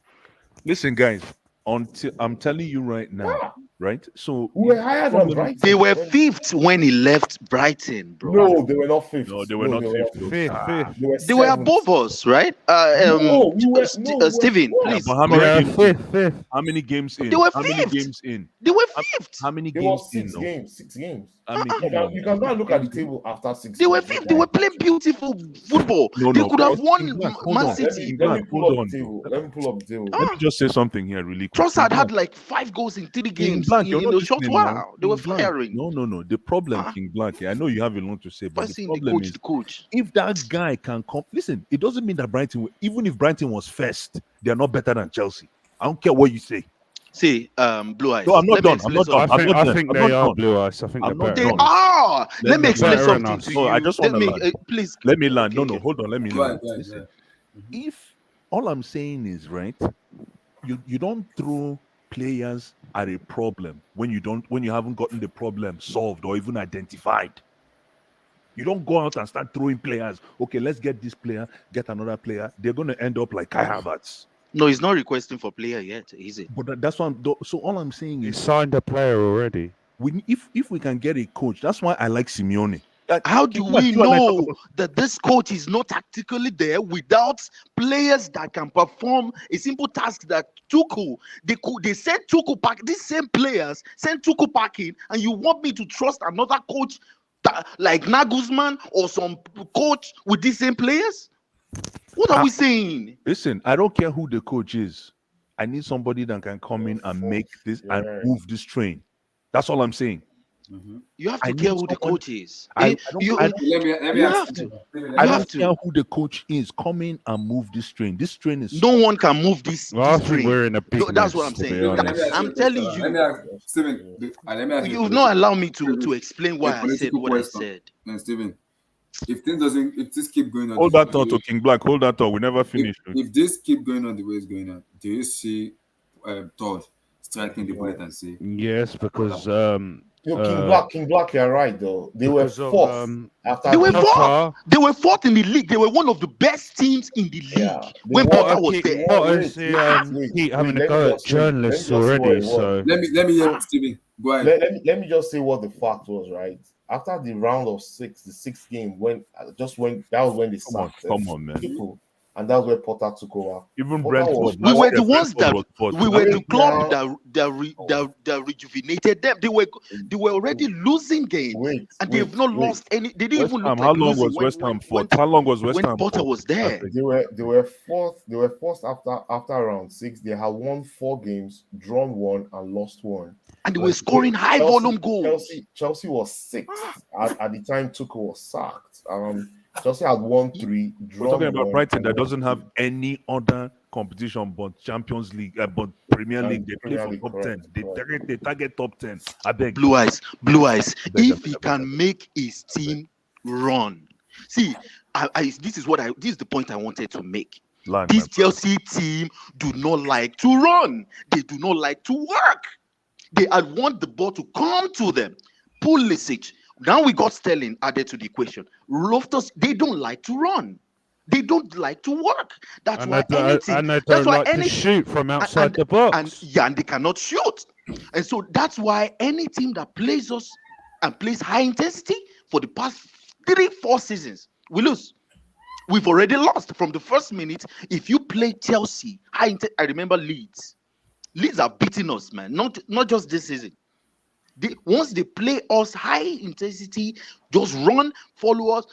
Listen, guys. Until I'm telling you right now, Yeah. right? So We were higher than problem- Brighton. They were fifth when he left Brighton, bro. No, they were not fifth. No, they were not fifth. though. They were They were seventh. above us, right? No, we were, no, we were Steven, fourth. please. But how many Yeah, games? fifth. How many games in? They were How many fifth. games in? They were How- fifth. How many It games was in? 6 though? games. 6 games. I mean, You can go and look at the table after 6 They were games. fifth. They were playing beautiful football. No, they no, could have but won King Black, hold Man on. City. Let me Hold pull up on. the table. Let me pull up the table. Let me just say something here really quick. Trossard had like 5 goals in 3 King games Black, you're in not a short listening now. while. They were King Black. firing. No. The problem, King Black, I know you have a lot to say, but the Passing the problem coach, is the coach. if that guy can come, listen, it doesn't mean that Brighton, even if Brighton was first, they are not better than Chelsea. I don't care what you say. See, Blue Eyes. No, I'm not Let me done. I'm explain not done. something. I'm not I done. think I'm they not are done. Blue Eyes. I think I'm they're not They better. done. are. Let me explain better something than to us. No, you. I just Let want to me, land. please. Let me land. Okay, No, okay. hold on. Let me Go land. ahead, go ahead, Listen, go ahead. if all I'm saying is right, you don't throw players at a problem when you haven't gotten the problem solved or even identified. You don't go out and start throwing players. Okay, let's get this player, get another player. They're going to end up like Kai Havertz. No, he's not requesting for player yet, is it? But that's what so all I'm saying He is signed a player already. if we can get a coach, that's why I like Simeone. How do King Black, we you and I talk know about- that this coach is not tactically there without players that can perform a simple task that Tuchel, they sent Tuchel back, these same players sent Tuchel back in, and you want me to trust another coach like Nagelsmann or some coach with these same players? What are we saying? Listen, I don't care who the coach is. I need somebody that can come in and make this and move this train. That's all I'm saying. You have I to need care who the someone- coach is. I You don't you have to. I You don't have to. care who the coach is. Come in and move this train. This train is No one can move this Well, I think train. we're in a big That's what mess, I'm to be saying. honest. I'm telling Let you, me ask Steven. Let me ask you. you've not allowed me to explain why I said political what I question. said. And Steven, if this keep going on, hold that thought to King Black. Hold that thought. We never finish. If this keep going on the way it's going on, do you see Todd striking the bullet and say, Yes, because King Black, you're right though. They were because of, fourth after They were the- fourth. They were fourth in the league. They were one of the best teams in the league when Potter was there. Potter's keep having a go at journalists already. So let me hear Steven. Go ahead. Let me just say what the fact was, right? After the round of 6, the 6th game, that was when they sacked come on, man. Tuchel, and that's where Potter took over. Even Potter Brentford. We were the ones that Brentford was we were the fourth. club that rejuvenated them. They were already losing games, and they've not lost any. They didn't West even Ham, look how like long losing was West Ham for? How long was West when Ham Potter for? was there. They were fourth. They were fourth after round 6. They had won 4 games, drawn 1, and lost 1. And they were scoring high volume goals. Chelsea was 6th at the time Tuchel was sacked. Chelsea had won 3, We're drawn talking about 1, Brighton and that lost doesn't have any other competition but Champions League, but Premier League. They play Premier for League, top correct, 10. They target top 10. I beg. Blue eyes. beg, If he can make his team run, see, this is the point I wanted to make. This Chelsea team do not like to run. They do not like to work. They want the ball to come to them. Pulisic. Now we got Sterling added to the equation. Loftus, they don't like to run. They don't like to work. That's why anything. They don't like to shoot from outside the box. And they cannot shoot. And so that's why any team that plays us and plays high intensity for the past 3-4 seasons, we lose. We've already lost from the first minute. If you play Chelsea, I remember Leeds. Leeds are beating us, man. Not just this season. Once they play us high intensity, just run, follow us,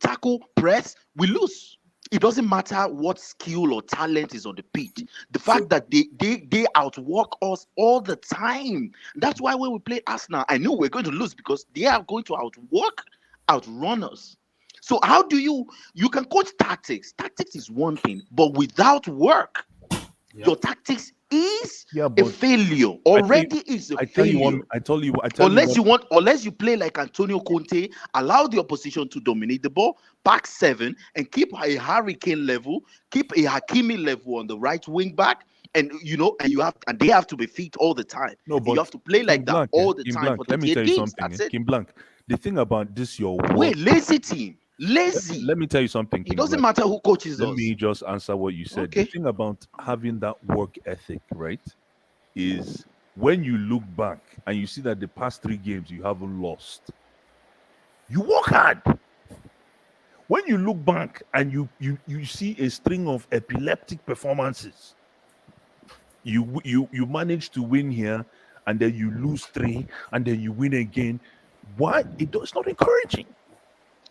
tackle, press, we lose. It doesn't matter what skill or talent is on the pitch. The fact that they outwork us all the time. That's why when we play Arsenal, I knew we're going to lose because they are going to outrun us. So how do you can coach tactics? Tactics is one thing, but without work, your tactics is a failure. Unless you play like Antonio Conte, allow the opposition to dominate the ball, back 7, and keep a Harry Kane level, keep a Hakimi level on the right wing back, and and they have to be fit all the time. No, And but you have to play like King that Blanc, all the King time Blanc, for let me 38 tell you games. something. That's it. King Blanc, the thing about this, your work. Wait, lazy team, lazy. Let me tell you something, It King doesn't Blanc. matter who coaches Let us. me just answer what you said. The Okay. thing about having that work ethic, right, is when you look back and you see that the past 3 games you haven't lost, you work hard. When you look back and you see a string of epileptic performances, you manage to win here, and then you lose 3, and then you win again. Why? It's not encouraging.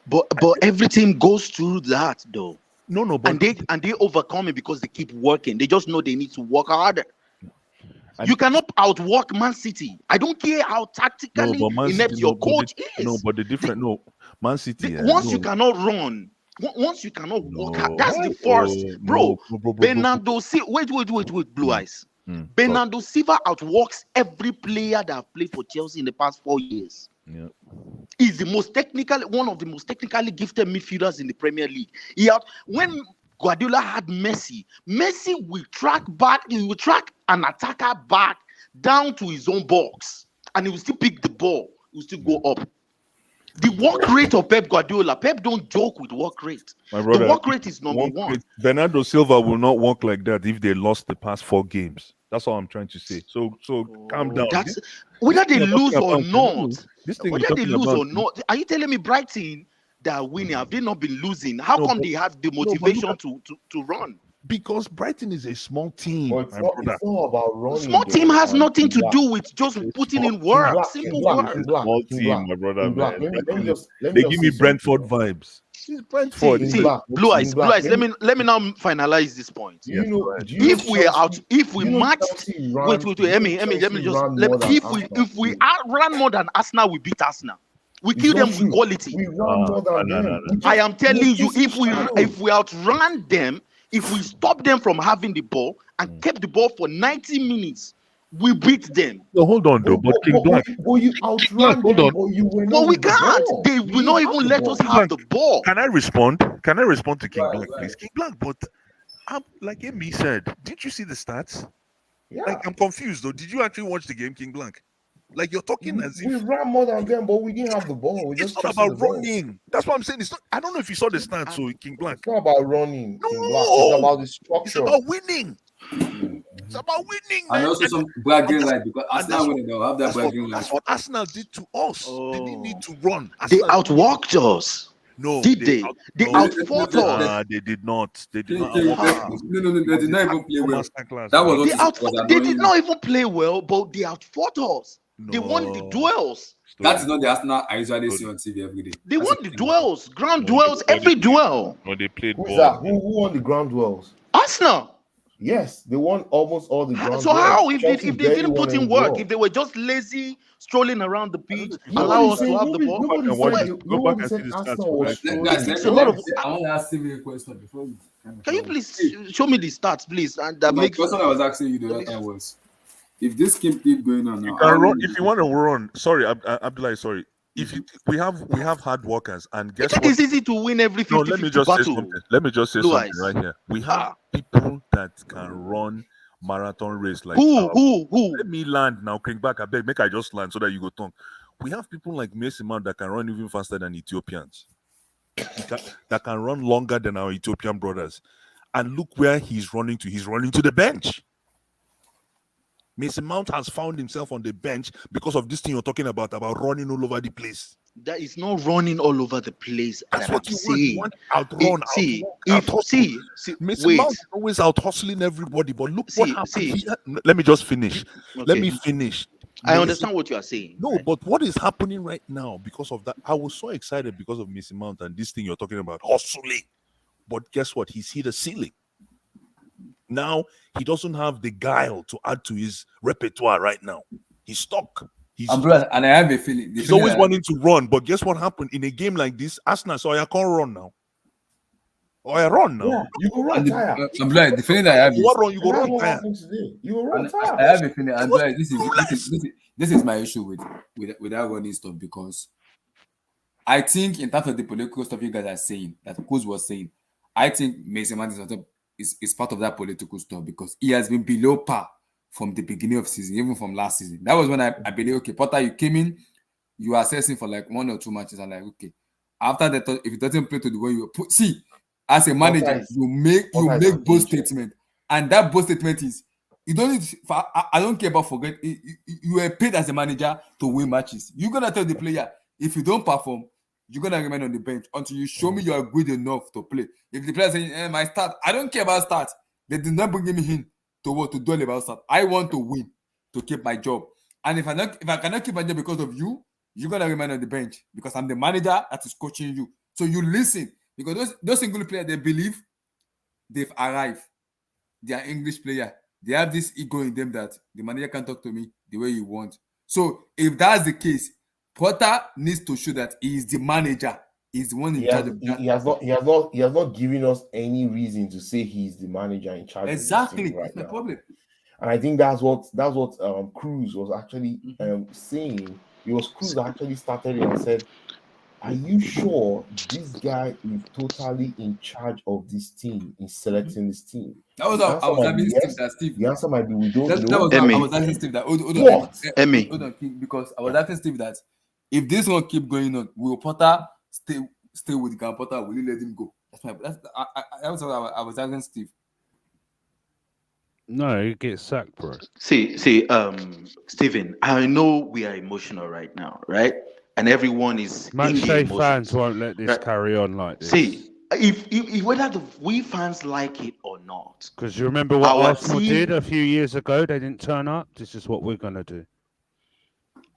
But every team goes through that though. No, but and they overcome it because they keep working. They just know they need to work harder. You cannot outwork Man City. I don't care how no, tactically but Man inept City, your coach is. no, but the different Man City. Once you No, cannot run, once you cannot work hard, that's the no, first, bro. bro. Bernardo Silva, wait, Blue Eyes. Bernardo Silva outworks every player that have played for Chelsea in the past 4 years. Yeah. He's one of the most technically gifted midfielders in the Premier League. When Guardiola had Messi will track back, he will track an attacker back down to his own box, and he will still pick the ball, he will still go up. The work rate of Pep Guardiola, Pep don't joke with work rate. My brother, The work rate is number one. Bernardo Silva will not work like that if they lost the past 4 games. That's all I'm trying to say. So calm down. Whether they lose or not, are you telling me Brighton that are winning? Have they not been losing? How come they have the motivation to run? Because Brighton is a small team. It's not about running. Small team has nothing to do with just putting in work. Simple work. Small team, my brother. Man. Let They me give me Brentford vibes. It's Brentford. See, Blue Eyes. Let me now finalize this point. If we match, if we outrun more than Arsenal, we beat Arsenal. We kill them with quality. We run more than them. I am telling you, if we outrun them, if we stop them from having the ball and kept the ball for 90 minutes, we beat them. No, hold on though, but King Black. You outrun them, but we can't. They will not even let us have the ball. Can I respond? Can I respond to King Black, please? King Black, but like Amy said, did you see the stats? Yeah. Like, I'm confused though. Did you actually watch the game, King Black? Like, you're talking as if we ran more than them, but we didn't have the ball. It's not about running. That's what I'm saying. It's not. I don't know if you saw the stats, so King Black. It's not about running. No, King Black. It's about the structure. It's about winning. It's about winning. And also some black green light because Arsenal winning. They'll have that black green light. That's what Arsenal did to us. They didn't need to run. They outworked us. No, did they? They outfought us. They did not. They did not. No, they did not even play well. That was they did not even play well, but they outfought us. No. They won the duels. That is not the Arsenal I usually see on TV every day. They won the duels, ground duels, every duel. No, they played Who's ball. that? Who won the ground duels? Arsenal. Yes, they won almost all the ground. So duels. how if they didn't put in work, duel. if they were just lazy, strolling around the pitch, allow us to have the ball? Go back and see the stats. Guys, It's a lot of. I want to ask you a question before you. Can you please show me the stats, please? And that The makes. question I was asking you the other time was, if this keep going on now, You can run if you want to run. Sorry, Abdullah. Sorry. If we have hard workers, and guess what? It's easy to win every 50-50 let me just say battle. something. Let me just say Blue something eyes. right here. We have people that can run marathon race like who? Let me land now. King back. I beg, make I just land so that you go talk. We have people like Mason Mount that can run even faster than Ethiopians. That can run longer than our Ethiopian brothers. And look where he's running to. He's running to the bench. Mason Mount has found himself on the bench because of this thing you're talking about running all over the place. That is not running all over the place. That's that what I'm you saying. want. Outrun. Mason Mount is always out hustling everybody. But look what happened. Let me just finish. Okay. Let me finish. I understand what you are saying. No, but what is happening right now because of that? I was so excited because of Mason Mount and this thing you're talking about, hustling. But guess what? He's hit a ceiling. Now he doesn't have the guile to add to his repertoire right now. He's stuck. And I have a feeling. He's always wanting to run, but guess what happened in a game like this? Arsenal, so I can't run now. Or I run now. Yeah, you go run tire. The feeling that I have is you go run tire. You go run tire. I have a feeling. I'm like, this is my issue with that running stuff, because I think in terms of the political stuff you guys are saying, that Coach was saying, I think Mason Mount is part of that political stuff because he has been below par from the beginning of season, even from last season. That was when I believe, okay, Potter, you came in, you are assessing for like 1 or 2 matches. I'm like, okay. After that, if it doesn't play to the way you put, see, as a manager, you make bold statement, and that bold statement is you don't need. I don't care about forget. You are paid as a manager to win matches. You're gonna tell the player if you don't perform, you're gonna remain on the bench until you show me you are good enough to play. If the player saying, "My start," I don't care about start. They did not bring me in to dwell about start. I want to win to keep my job, and if I cannot keep my job because of you, you're gonna remain on the bench because I'm the manager that is coaching you. So you listen because those single players, they believe they've arrived. They are English player. They have this ego in them that the manager can talk to me the way you want. So if that's the case, Potter needs to show that he is the manager. He's the one in charge of that. He has not given us any reason to say he's the manager in charge. Exactly, of this team that's my problem. And I think that's what Cruz was actually saying. It was Cruz that actually started it and said, "Are you sure this guy is totally in charge of this team, in selecting this team?" That was how I was asking Steve that. Steve, the answer might be we don't that know. was how I was asking Steve that. Hold on, King, because I was asking Steve that if this one keep going on, will Potter stay with Graham Potter? Will he let him go? That was what I was asking Steve. No, he gets sacked, bro. See, Stephen, I know we are emotional right now, right? And everyone is Matchday fans won't let this carry on like this. See, if whether we fans like it or not, because you remember what our Arsenal did a few years ago? They didn't turn up. This is what we're gonna do.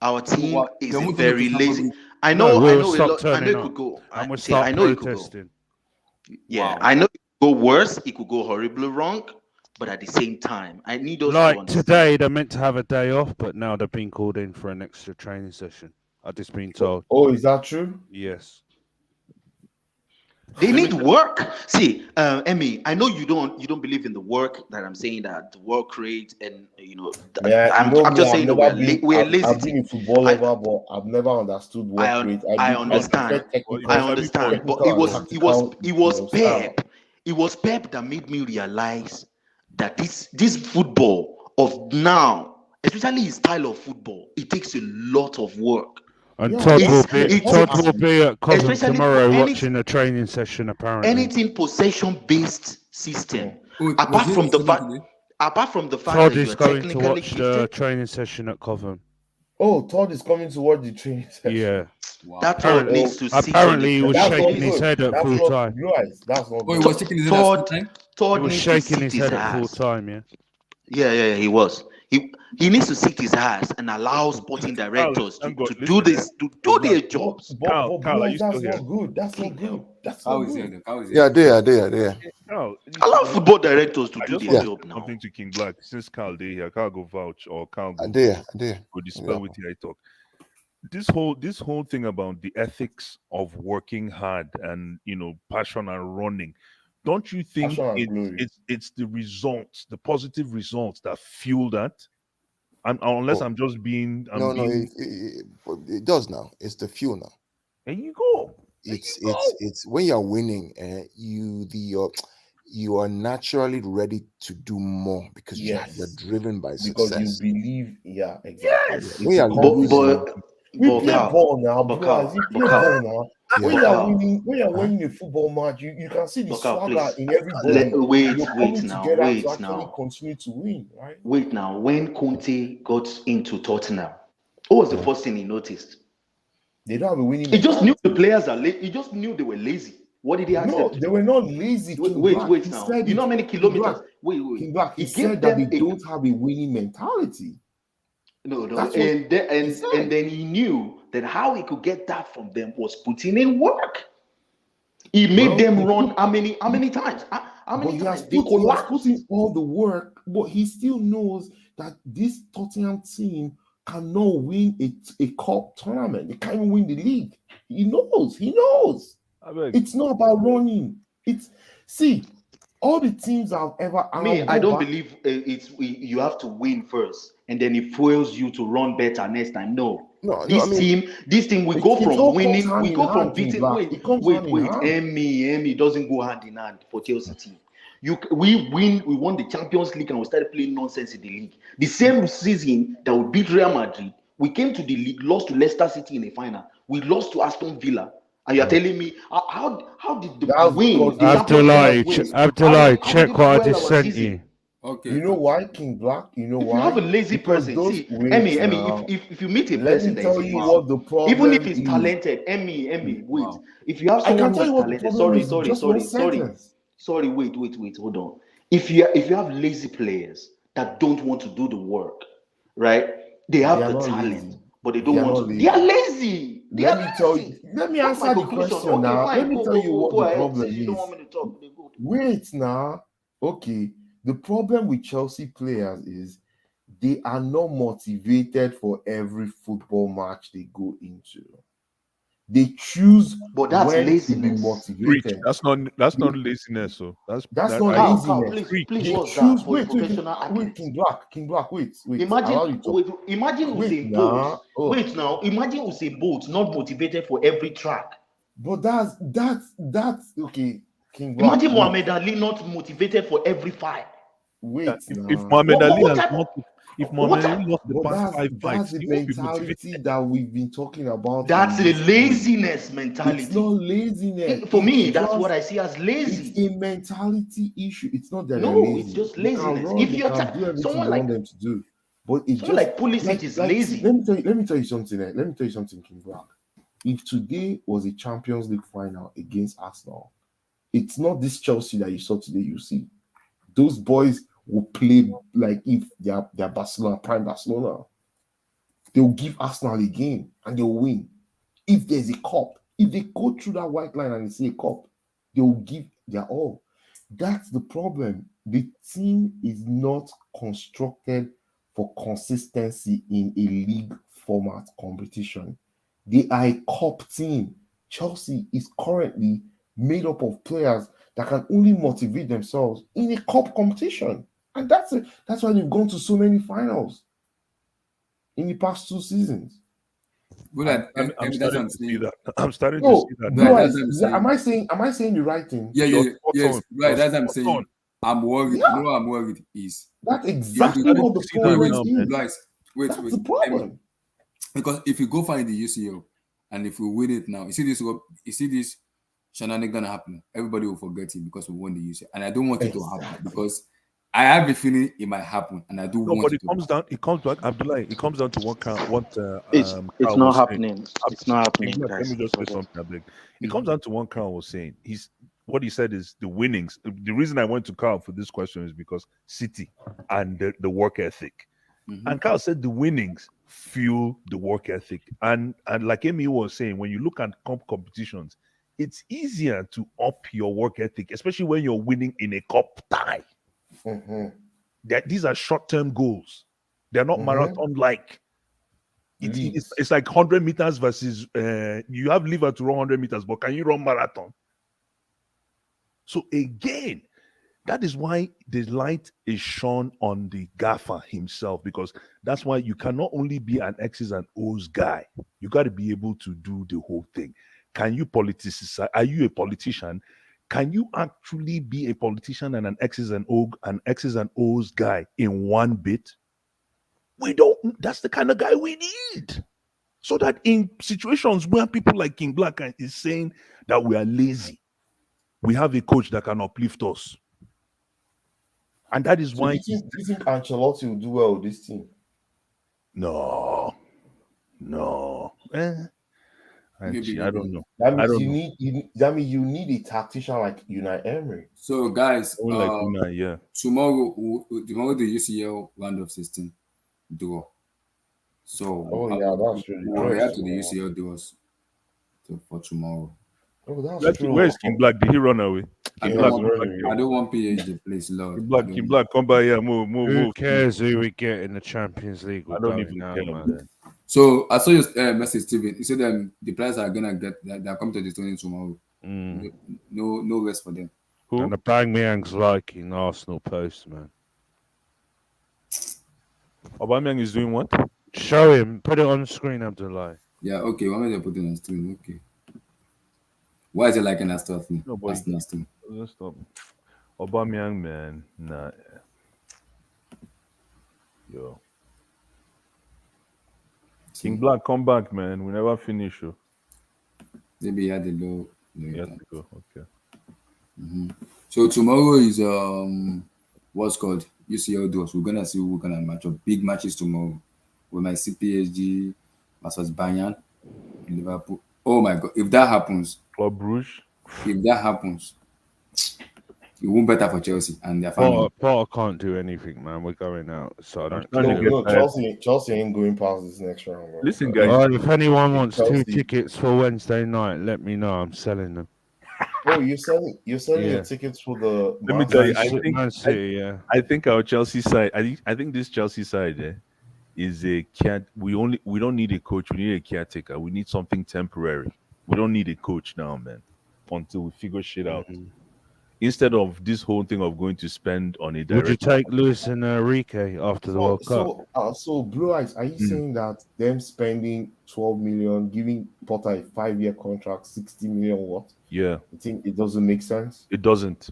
Our team is very lazy. I know it could go. And we'll start protesting. Yeah, I know it could go worse. It could go horribly wrong. But at the same time, I need us to understand. Today, they're meant to have a day off, but now they're being called in for an extra training session. I've just been told. Oh, is that true? Yes. They need work. See, Emmy, I know you don't believe in the work that I'm saying that the work rate and I'm just saying we're lazy. I've been in football ever, but I've never understood work rate. I understand. But it was Pep. It was Pep that made me realize that this football of now, especially his style of football, it takes a lot of work. And Todd will be at Covent tomorrow watching the training session, apparently. Anything possession-based system, apart from the fact Todd that is going to watch the training session at Covent. Oh, Todd is coming to watch the training session. Yeah. Wow. That Todd needs to see. Apparently, he was shaking his head at full time. That's not he was shaking his head at full time? Todd he was shaking his head at full time, yeah. Yeah, he was. He needs to sit his ass and allow sporting directors to do their jobs. But that's not good. That's not good. That's not good. Yeah, there. Allow football directors to do their job now. Something to King Black. Since Carl Day here, Carl go vouch or Carl go go dispel with the I talk. This whole thing about the ethics of working hard and passion and running. Don't you think it's the results, the positive results that fuel that? Unless I'm just being. It does now. It's the fuel now. There you go. It's when you're winning, you are naturally ready to do more because you're driven by success. Because you believe, exactly. Yes. We are we play ball now, because you play ball now. When you're winning a football match, you can see the swagger in everybody. Wait now. Continue to win, right? Wait now. When Conte got into Tottenham, what was the first thing he noticed? They don't have a winning. He just knew the players are late. He just knew they were lazy. What did he ask them? No, they were not lazy. Wait now. You know how many kilometers? Wait. He said that they don't have a winning mentality. No. And then he knew that how he could get that from them was putting in work. He made them run how many times? How many times? He was putting all the work, but he still knows that this Tottenham team cannot win a cup tournament. They can't even win the league. He knows. It's not about running. All the teams I've ever. I don't believe you have to win first, and then it fuels you to run better next time. No. This team, we go from winning, we go from beating. Wait. Emmy doesn't go hand in hand for Chelsea team. We won the Champions League and we started playing nonsense in the league. The same season that we beat Real Madrid, we came to the league, lost to Leicester City in the final. We lost to Aston Villa. And you're telling me how did the champions Abdullah, check what I fuel just our sent season? you. Okay. You know why, King Black? You know If why? you have a lazy Because person, those see, wait Emmy, now. if you meet a Let person me that is tell you lazy, what the problem even if he's is. talented, Emmy, wait. Wow. If you have I someone can who tell is you what the talented, problem is. Just one sentence. wait, hold on. If you have lazy players that don't want to do the work, right? They have are the not talent, lazy. but they They don't are want not to. They are lazy. lazy. Let me tell you. Let me That's my answer the conclusion. question Okay, now. fine. Let me tell you what Go the ahead. problem Since you don't is. want me to talk, go. Wait now. Okay. The problem with Chelsea players is they are not motivated for every football match they go into. They choose But that's when laziness. to be Preach. motivated. That's not laziness. So That's that, not Carl, laziness. please, They what's choose. that for a Wait, professional athlete? King Black. Wait. Allow you Imagine, to imagine wait Usain now. Bolt. Oh. Wait now, imagine Usain Bolt not motivated for every track. But that's okay. King Black. Imagine Muhammad Ali not motivated for every fight. Wait if now. Muhammad Ali What has type- not, if what Muhammad type- Ali lost the But past 5 that's fights, the he won't be motivated. mentality that we've been talking about. That's in a this laziness game. mentality. It's not laziness. For me, It's that's just- what I see as lazy. It's a mentality issue. It's not that they're No, lazy. it's just They can laziness. run, If they you're can do everything someone you like want them to do. But it's someone just like Pulisic is see, lazy. let me tell you something. Let me tell you something, King Black. If today was a Champions League final against Arsenal, it's not this Chelsea that you saw today. You see, those boys will play like if they're Barcelona, prime Barcelona. They'll give Arsenal a game and they'll win. If there's a cup, if they go through that white line and they see a cup, they'll give their all. That's the problem. The team is not constructed for consistency in a league format competition. They are a cup team. Chelsea is currently made up of players that can only motivate themselves in a cup competition. And that's it. That's why they've gone to so many finals in the past 2 seasons. Well, I'm that's what starting I'm to see saying. that. I'm starting to No, see that. bro, That's what I'm saying. am I saying the right thing? Yeah, You're spot yes, on. right. You're That's what I'm spot saying. on. I'm worried. Yeah. You know what I'm worried is That's if exactly you what the see that problem now, is. man. guys, wait. That's the problem. Because if you go find the UCL and if we win it now, you see this shenanigan gonna happen. Everybody will forget it because we won the UCL, and I don't want it to happen because I have a feeling it might happen, and I do No, want but it it to. comes down. It comes back, Abdullah. It comes down to what count. What It's Carl not was saying. happening. It's not happening, Let guys. me just say something. I beg. It comes down to what Carl was saying. What he said is the winnings. The reason I went to Carl for this question is because City and the work ethic. And Carl said the winnings fuel the work ethic. And like Amy was saying, when you look at competitions, it's easier to up your work ethic, especially when you're winning in a cup tie. These are short-term goals. They're not marathon-like. It's like 100 meters versus you have liver to run 100 meters, but can you run marathon? So again, that is why the light is shone on the gaffer himself, because that's why you cannot only be an X's and O's guy. You got to be able to do the whole thing. Can you politicize? Are you a politician? Can you actually be a politician and an X's and O's guy in one bit? We don't. That's the kind of guy we need. So that in situations where people like King Black is saying that we are lazy, we have a coach that can uplift us. And that is why. Do you think Ancelotti will do well with this team? No. Actually, I don't know. That means you need a tactician like Unai Emery. So, guys, like Unai, yeah. Tomorrow the UCL round of 16 draw. So, that's really we'll nice. react to the UCL draws for tomorrow. Oh, that's true. Where's King Black? Did he run away? I don't want PH, please, Lord. King Black, come by here, move. Who cares who we get in the Champions League? I don't even care, man. So I saw your message, Steven. You said the players are gonna get that they are coming to the training tomorrow. No rest for them. Who? And the Aubameyang's liking Arsenal post, man. Aubameyang is doing what? Show him. Put it on screen, Abdullah. Yeah, okay. Why don't you put it on screen? Okay. Why is it like an Aston? No, boy. Aston. Let's stop. Aubameyang, man, nah, yo. King Black, come back, man. We never finish, you. Maybe he had a low. You have to go. Okay. So tomorrow is what's called UCL doors. We're gonna see who gonna match up. Big matches tomorrow. We might see PSG versus Bayern, Liverpool. Oh my god! If that happens, Club Brugge. if that happens, it won't better for Chelsea and their family. Potter can't do anything, man. We're going out, so I don't trying to care. get No, tired. Chelsea ain't going past this next round, bro. Listen, guys. If anyone wants two Chelsea. tickets for Wednesday night, let me know. I'm selling them. Oh, you're selling Yeah. your tickets for the Let me tell you, Man City, yeah. I think our Chelsea side. I think this Chelsea side is a cat. We don't need a coach. We need a caretaker. We need something temporary. We don't need a coach now, man, until we figure shit out. Instead of this whole thing of going to spend on a Would you director. take Luis and Enrique after the World Cup? So Blue Eyes, are you saying that them spending 12 million, giving Potter a 5-year contract, 60 million what? Yeah. You think it doesn't make sense? It doesn't.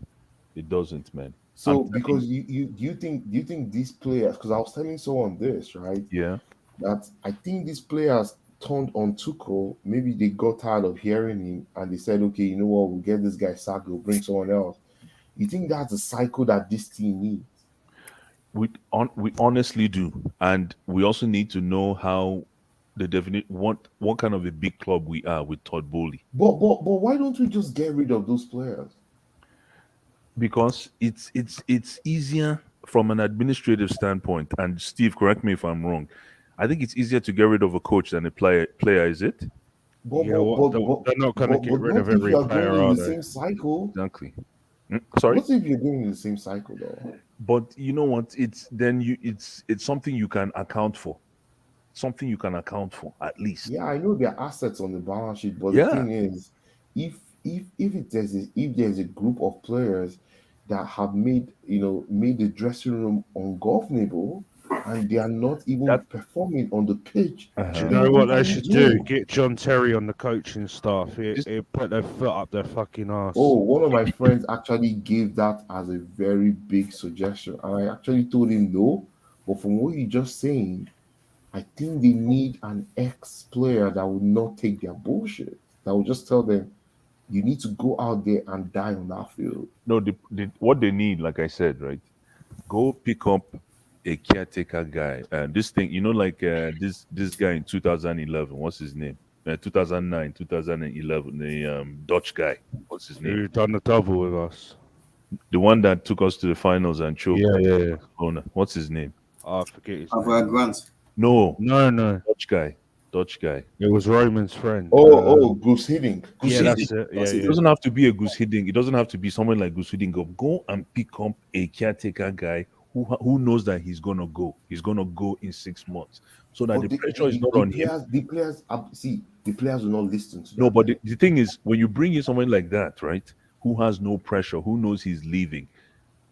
It doesn't, man. So because do you think these players, because I was telling someone this, right? Yeah. That I think these players turned on Tuchel, maybe they got tired of hearing him and they said, okay, you know what, we'll get this guy sacked, we'll bring someone else. You think that's the cycle that this team needs? We honestly do, and we also need to know how the definite what kind of a big club we are with Todd Bowley. But why don't we just get rid of those players? Because it's easier from an administrative standpoint. And Steve, correct me if I'm wrong. I think it's easier to get rid of a coach than a player. Is it? They're not going to get rid of every player, are the they? same cycle. Exactly. Sorry. What if you're doing the same cycle though? But you know what? It's something you can account for. Something you can account for at least. Yeah, I know there are assets on the balance sheet, but Yeah. the thing is, if there's a group of players that have made the dressing room ungovernable and they are not even performing on the pitch, Do you know what they should do? Get John Terry on the coaching staff. He put their foot up their fucking ass. Oh, one of my friends actually gave that as a very big suggestion, and I actually told him no. But from what you're just saying, I think they need an ex-player that will not take their bullshit. That will just tell them, you need to go out there and die on that field. No, what they need, like I said, right? Go pick up a caretaker guy. This thing, like this guy in 2011. What's his name? 2009, 2011. The Dutch guy. What's his name? Who done the double with us? The one that took us to the finals and choked. Yeah. What's his name? I forget his name. Grant. No. Dutch guy. It was Roman's friend. Goose Hiddink. That's it. Yeah, It doesn't have to be a Goose Hiddink. It doesn't have to be someone like Goose Hiddink. Go and pick up a caretaker guy who knows that he's gonna go. He's gonna go in 6 months, so that the pressure is not on him. The players will not listen to. No, but the thing is, when you bring in someone like that, right, who has no pressure, who knows he's leaving,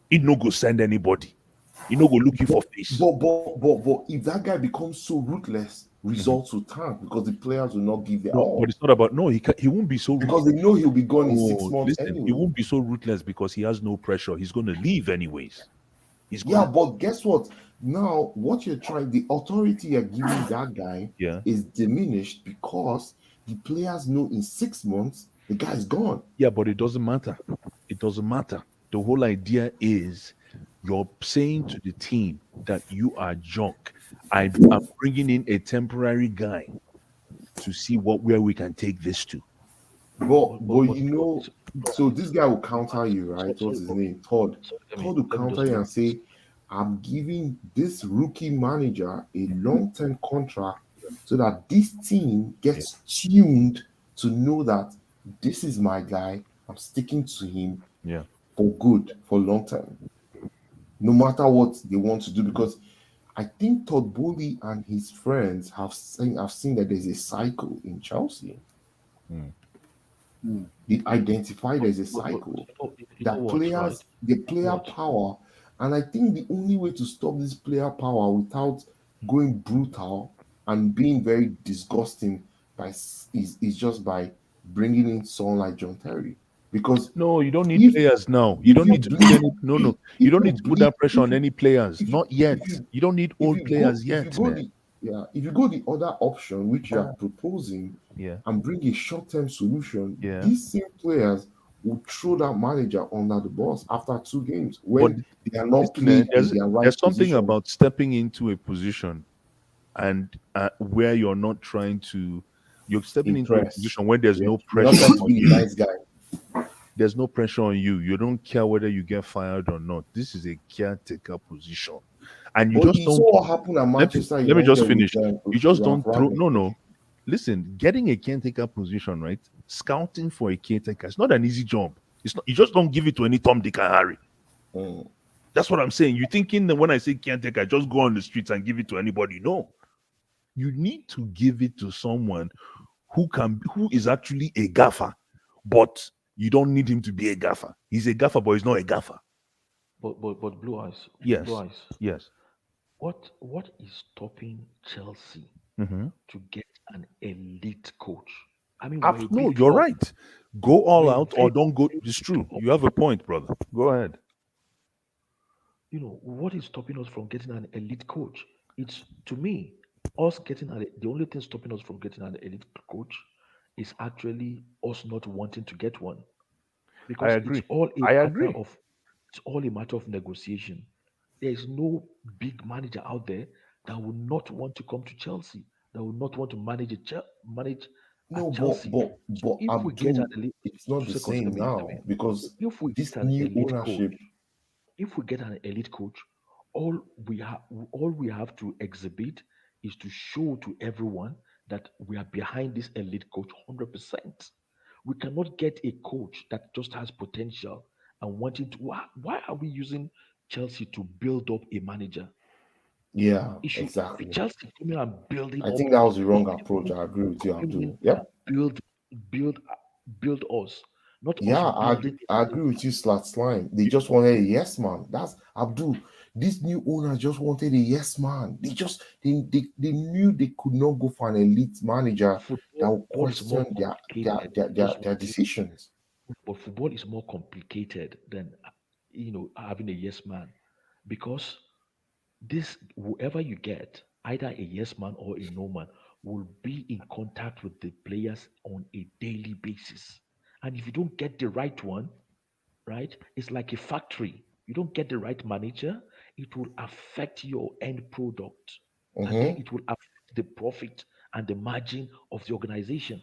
he no go send anybody. He no go looking for face. But if that guy becomes so ruthless, results will tank because the players will not give their all. But it's not about he won't be so because they know he'll be gone in 6 months listen, anyway. He won't be so ruthless because he has no pressure. He's gonna leave anyways. But guess what? Now, what you're trying, the authority you're giving that guy is diminished because the players know in 6 months the guy's gone. Yeah, but it doesn't matter. It doesn't matter. The whole idea is you're saying to the team that you are junk. I'm bringing in a temporary guy to see where we can take this to. But so this guy will counter you, right? What's his name? Todd. Todd will counter you and say, I'm giving this rookie manager a long-term contract so that this team gets tuned to know that this is my guy. I'm sticking to him for good, for long term. No matter what they want to do, because I think Todd Bowley and his friends have seen that there's a cycle in Chelsea. They identify there's a cycle that players, the player power, and I think the only way to stop this player power without going brutal and being very disgusting is just by bringing in someone like John Terry. Because No, you don't need if players now. You if don't you need to put bleed, any. No, no, you if don't you need to put that bleed, pressure on any players. if you Not yet. if you You don't need if old you go players yet, man. if you go the other option which you are proposing Yeah. and bring a short-term solution, Yeah. these same players will throw that manager under the bus after 2 games But when they are not listen, playing in their right there's something position. about stepping into a position and where you're not trying to. You're stepping into a Impress. position where there's no You're not pressure trying to on be the you. nice guy. There's no pressure on you. You don't care whether you get fired or not. This is a caretaker position, and you But just you saw don't. what happened at Manchester Let me just United finish. You with just Ralph don't throw. Ragnick. No, no. Listen, getting a caretaker position, right? Scouting for a caretaker, it's not an easy job. It's not. You just don't give it to any Tom, Dick, and Harry. That's what I'm saying. You thinking that when I say caretaker, just go on the streets and give it to anybody? No, you need to give it to someone who is actually a gaffer, but you don't need him to be a gaffer. He's a gaffer, but he's not a gaffer. But Blue Eyes. Yes. Blue Eyes. Yes. What is stopping Chelsea Mhm. to get an elite coach? I mean, No, you're right. Go all out or don't go. It's true. You have a point, brother. Go ahead. You know, what is stopping us from getting an elite coach? It's, to me, us getting the only thing stopping us from getting an elite coach is actually us not wanting to get one, because agree. it's all I a agree. matter of negotiation. There is no big manager out there that will not want to come to Chelsea, that will not want to manage No, at Chelsea. So if we get an Abdul, elite, it's not 2 the seconds, same now because if we this get an new elite coach, ownership. if we get an elite coach, all we have to exhibit is to show to everyone that we are behind this elite coach 100%. We cannot get a coach that just has potential and wanting to. Why are we using Chelsea to build up a manager? Yeah, It should be exactly. Chelsea coming and building I up. think that was the wrong Not approach. I agree with you, coming in Abdul. Yep. and build, build us. Not us Yeah, building. I agree with you, Slat Slime. They just wanted a yes man. That's Abdul. This new owner just wanted a yes man. They knew they could not go for an elite manager that would Football is more question complicated. their decisions. But football is more complicated than having a yes man, because this whoever you get, either a yes man or a no man, will be in contact with the players on a daily basis. And if you don't get the right one, right, it's like a factory. You don't get the right manager, it will affect your end product, and then Mm-hmm. it will affect the profit and the margin of the organization.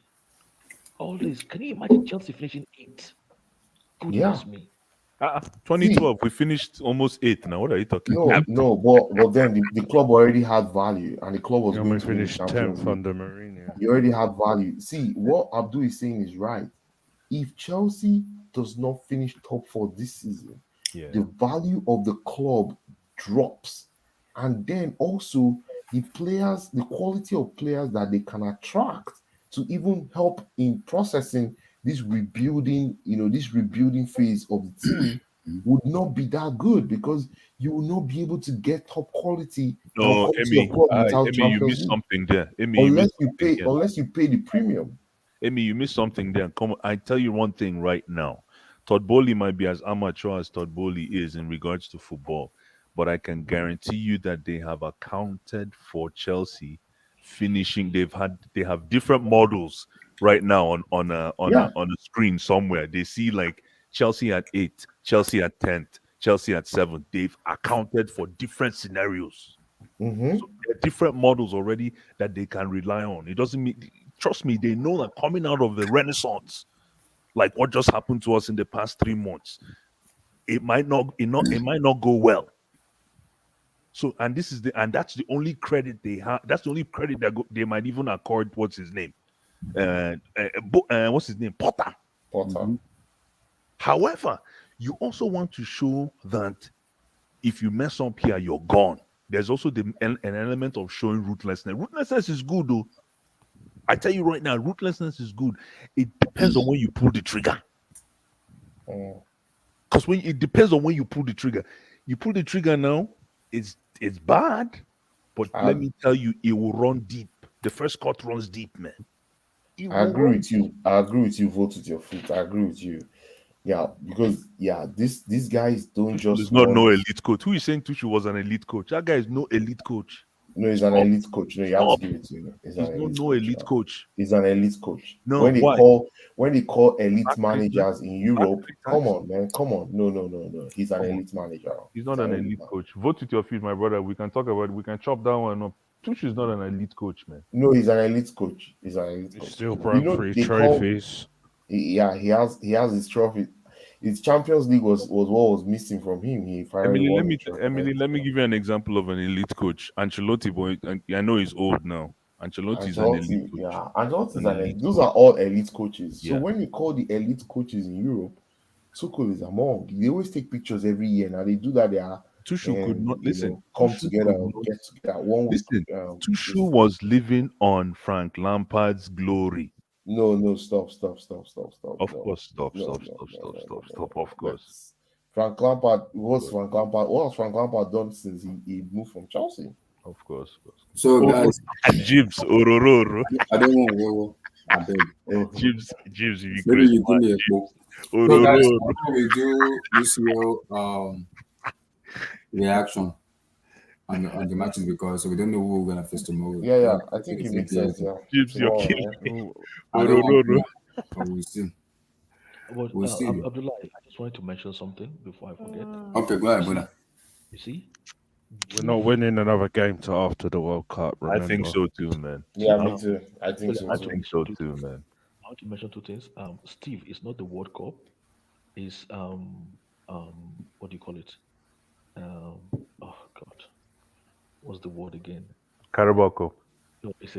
All this, can you imagine Chelsea finishing 8th? Yeah. Goodness me. 2012, we finished almost 8th now. What are you talking about? No, but then the club already had value, and the club was And going we to win the finished Champions 10th League. under Mourinho. You already have value. See, what Abdul is saying is right. If Chelsea does not finish top 4 this season, Yeah. the value of the club drops, and then also the quality of players that they can attract to even help in processing this rebuilding, this rebuilding phase of the team would not be that good, because you will not be able to get top quality that will No, come to your club without Amy, you Champions missed League, something there. Amy, you missed something here. unless you pay the premium. Amy, you missed something there. Come, I tell you one thing right now. Todd Bowley might be as amateur as Todd Bowley is in regards to football, but I can guarantee you that they have accounted for Chelsea finishing. They have different models right now on a screen somewhere. They see like Chelsea at 8, Chelsea at 10th, Chelsea at 7th. They've accounted for different scenarios. Mm-hmm. So there are different models already that they can rely on. It doesn't mean, trust me, they know that coming out of the Renaissance, like what just happened to us in the past 3 months, it might not go well. So, and that's the only credit they have. That's the only credit that they might even accord. What's his name? What's his name? Potter. Potter. However, you also want to show that if you mess up here, you're gone. There's also an element of showing ruthlessness. Ruthlessness is good, though. I tell you right now, ruthlessness is good. It depends on when you pull the trigger. Because it depends on when you pull the trigger. You pull the trigger now, it's bad, but let me tell you, it will run deep. The first cut runs deep, man. I agree with you. Vote with your foot. I agree with you. Yeah, because these guys don't Tuchel just is not no want. elite coach. Who is saying Tuchel was an elite coach? That guy is no elite coach. No, he's an Stop. elite coach. No, you have Stop. to give it to him. He's He's an no elite no coach. elite coach. He's an elite coach. No, When they why? call elite Back managers in Europe, tax? come on, man, come on. No. He's an elite manager. He's not an elite coach. Vote with your feet, my brother. We can talk about it. We can chop that one up. Tuchel is not an elite coach, man. No, he's an elite coach. He's an elite coach. Still broke 3 they trophies. he has his trophy. His Champions League was what was missing from him. He finally Emily, won let the me trophy. let me give you an example of an elite coach. Ancelotti, boy, I know he's old now. Ancelotti is an elite coach. Yeah, Ancelotti is An an elite elite. Those coach. are all elite coaches. So Yeah. when you call the elite coaches in Europe, Tuchel is among. They always take pictures every year. Now they do that. They are Tuchel could not listen. come Tuchel together, could not- get together 1 week. Listen, Tuchel was living on Frank Lampard's glory. No, stop. Of course, stop. Of course. Frank Lampard, what has Frank Lampard done since he moved from Chelsea? Of course. So guys, Jibs, Orororo. I don't know. I beg. Jibs, you Maybe you give me a quote. So guys, Orororo. before we do UCL reaction on the matches, because we don't know who we're gonna face tomorrow. Yeah. I think it makes sense. Yeah. Jibs, you're Tomorrow, killing yeah. me. I don't want Orororo. to, but we'll see. But We'll see. Abdullah, I just wanted to mention something before I forget. Okay, go ahead, brother. You see, We're not winning another game till after the World Cup. I think remember. so too, man. Yeah, me too. I think so I too. think so too, man. I want to mention two things. Steve, it's not the World Cup. It's what do you call it? Oh God, what's the word again? Carabao Cup. No, it's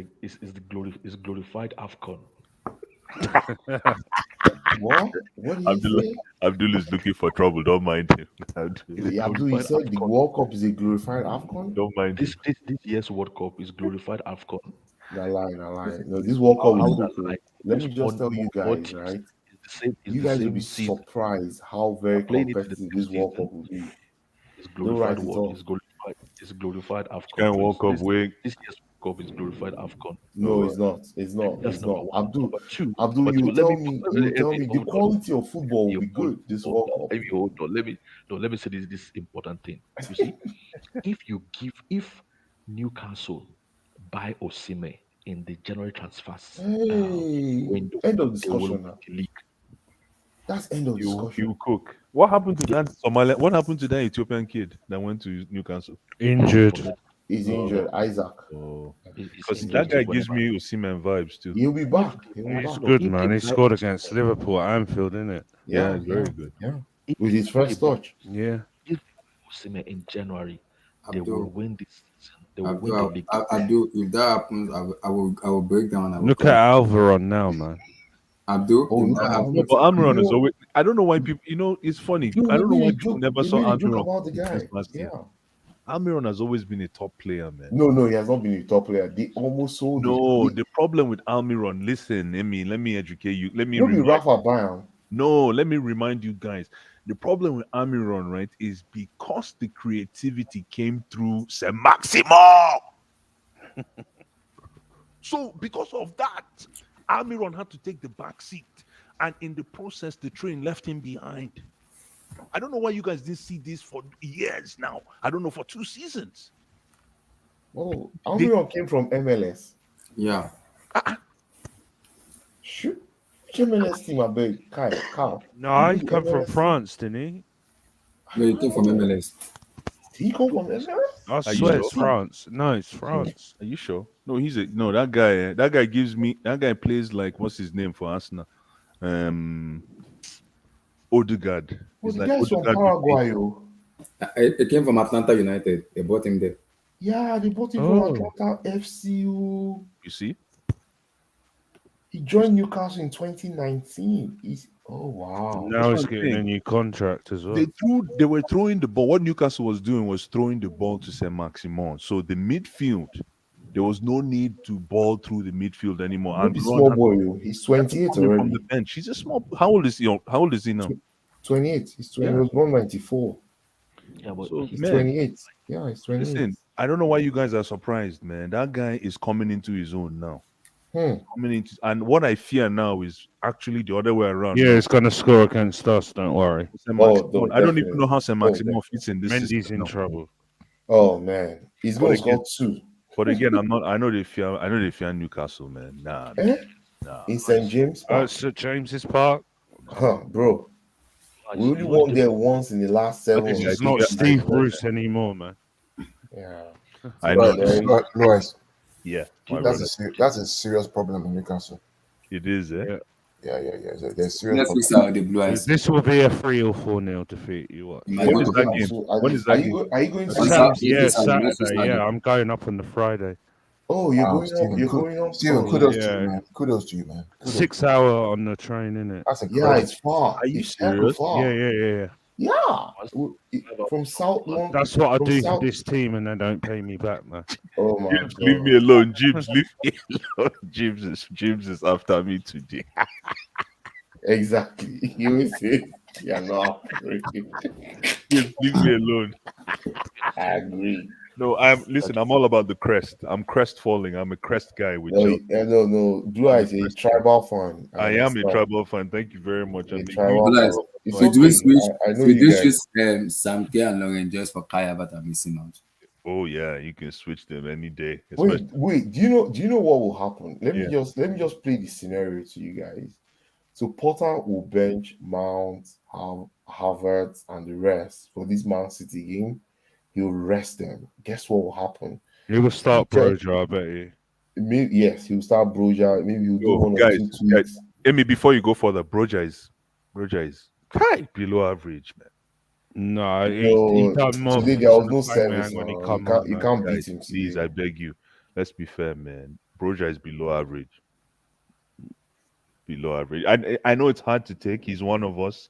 glorified AFCON. What? What did you say? Abdul is looking for trouble. Don't mind him. Abdul, you said the World Cup is a glorified AFCON? Don't mind him. This year's World Cup is glorified AFCON. Nah, lie. No, this World Cup is How cool. like Let me it's just tell you more guys, teams. right? It's the same. It's You the guys will same be season. surprised how very Playing it in the competitive same this World season. Cup will be. It's Don't write glorified it what? off. It's glorified AFCON. Can't please. walk up way. This year's World Cup is glorified AFCON. No, it's not. It's not. That's It's number not. one. Abdul, Number two. Abdul, Number two. you tell me the hold on. quality of football will You be good this World Cup. Let me hold on. Let me say this important thing. You see, if Newcastle buy Oshimen in the January transfers Hey, window, end of they will discussion win now. the league. That's end of discussion. You cook. What happened to that Somali? What happened to that Ethiopian kid that went to Newcastle? Injured. He's injured, Isaac. Oh, He's because injured that guy whenever. gives me Osimhen vibes too. He'll be back. He'll be He's back. good, if man. they He buy scored Osimhen- against Liverpool at Anfield, innit? Yeah, it's very good. Yeah. if With his they first buy touch. Yeah. Osimhen in January, they Abdul, will win this season. They will win the league. Abdul, if that happens, I will break down. I will Look cry. at Alvaron now, man. Abdul, Oh, if look that at happens, No, but Almiron You is know- always. I don't know why people. It's funny. I don't know why people never saw a joke Almiron about the guy. last year. Yeah. Almiron has always been a top player, man. No, he has not been a top player. They almost sold him. No, the problem with Almiron. Listen, let me educate you. Let me You'll be remind. Rafa Bayern. No, let me remind you guys. The problem with Almiron, right, is because the creativity came through Saint Maximo. So because of that, Almiron had to take the back seat, and in the process, the train left him behind. I don't know why you guys didn't see this for years now. I don't know, for 2 seasons. Oh, Almiron came from MLS. yeah. Shoot. Which MLS team, I beg? Kyle. No, he Did come from MLS France, didn't he? No, you came from MLS. Did he come from MLS? I Are you swear it's sure? France. No, it's France. Are you sure? No, that guy. That guy gives me. That guy plays like, what's his name for Arsenal? Odegaard. Oh, He's the like guy's from Odegaard. Paraguay, yo. It came from Atlanta United. They bought him there. Yeah, they bought him Oh. from Atlanta FCU. You see? He joined Newcastle in 2019. Wow. Now he's what I'm getting a saying. new contract as well. They were throwing the ball. What Newcastle was doing was throwing the ball to Saint Maximin. So the midfield, there was no need to ball through the midfield anymore. Not the Almiron small had- boy, yo. He's 28 coming from already. the bench. He's a small. How old is he? How old is he now? 28. He's 20. Yeah. He was born 94. Yeah, but So, He's man, 28. Yeah, he's 28. listen, I don't know why you guys are surprised, man. That guy is coming into his own now. coming into, and what I fear now is actually the other way around. Yeah, now. it's going to score against us. Don't worry. I don't even know how Saint Maximin fits in this Mendy's system in now. trouble. Oh man, he's But going to again, score 2. but again, I'm not. I know they fear. I know they fear Newcastle, man. Nah, Eh? nah. In St. James Park. St. James's Park. Huh, bro. We only You know won there once in the last 7 This or is 8 not years. Steve Bruce anymore, man. Yeah. I So, know. Lawrence, Yeah, my that's brother. that's a serious problem in Newcastle. It is, eh? Yeah. There's serious Netflix problem. are the blue eyes. This will be a 3 or 4-0 defeat. You watch. Imagine When is that Wow, game? so When is are that game? you going to On the Yeah, Saturday, Saturday. Yeah, I'm going up on the Friday. Oh, you're Wow, going up. You're going up. Steven, Oh, kudos yeah. to you, man. Kudos to you, man. Kudos. 6 hour on the train, innit? That's Yeah, incredible. it's far. Are you It's hella serious? far. Yeah. Yeah. From South London. That's what I from do South. for this team, and they don't pay me back, man. Oh my James, leave me god. alone. James, leave me alone. James is after me today. Exactly. You will say you're not free. James, leave me alone. I agree. No, I'm all about the crest. I'm crestfalling. I'm a crest guy with No, Chelsea. no. Blue Eyes is a tribal fan. I am a understand. tribal fan. Thank you very much. A And tribal Blue eyes. fan. It's If you do okay. switch, I know if you you do guys. switch Sam K and Lauren just for Kaya, but I'm missing out. oh yeah, you can switch them any day. Wait. Do you know what will happen? Let me Yeah. just play the scenario to you guys. So Potter will bench Mount, Havertz, and the rest for this Man City game. He'll rest them. Guess what will happen? You will start Broja, I bet you. Maybe, yes, he'll start Broja. Maybe he'll do one or guys, two tweaks. Amy, before you go further, Broja is below average, man. No, he No, done more today things there was in the no Premier service when he now. come on, You man. can't Guys, beat him please, today. I beg you. Let's be fair, man. Broja is below average. Below average. I know it's hard to take. He's one of us.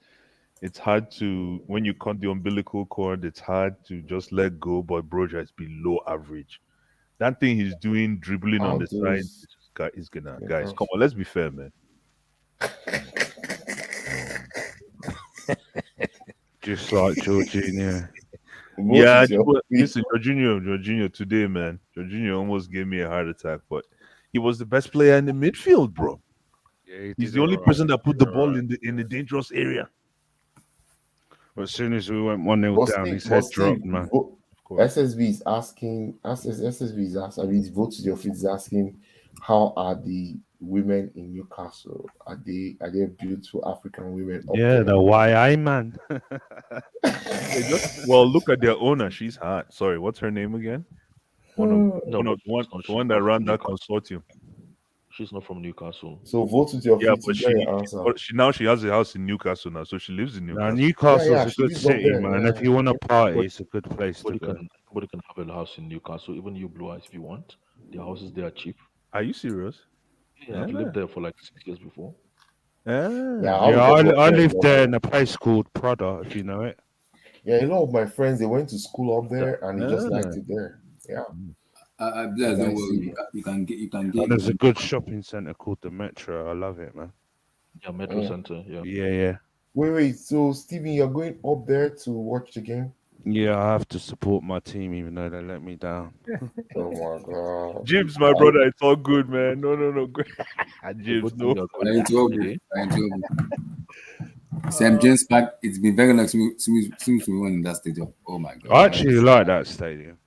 It's hard to, when you cut the umbilical cord, it's hard to just let go, but Broja is below average. That thing he's doing, dribbling on the side, is gonna, guys, come on, let's be fair, man. Just like Jorginho. Yeah, listen, Jorginho today, man. Jorginho almost gave me a heart attack, but he was the best player in the midfield, bro. Yeah, He's the only person that put the ball in the dangerous area. But as soon as we went 1-0 down, his head dropped, man. SSB is asking, I mean, his vote to the office is asking, how are the women in Newcastle? Are they beautiful African women? Yeah, the YI man. Well, look at their owner. She's hot. Sorry, what's her name again? One that ran that consortium. She's not from Newcastle. So vote with your feet to get your answer. But she has a house in Newcastle now, so she lives in Newcastle. Newcastle's a good city, man. If you want to party, it's a good place to go. Nobody can have a house in Newcastle. Even you, Blue Eyes, if you want. Their houses there are cheap. Are you serious? Yeah, I've lived there for like 6 years before. I lived there in a place called Prada, if you know it. Yeah, a lot of my friends, they went to school up there and they just liked it there. Yeah. Don't worry. You can get. And there's a good shopping center called the Metro. I love it, man. Yeah, Metro Center. Yeah. Yeah. Wait. So, Steven, you're going up there to watch the game? Yeah, I have to support my team even though they let me down. Oh my god. James, my brother, it's all good, man. No. James, no. I interrupt you. St. James Park, it's been very long since we won in that stadium. Oh my god. I actually like that stadium.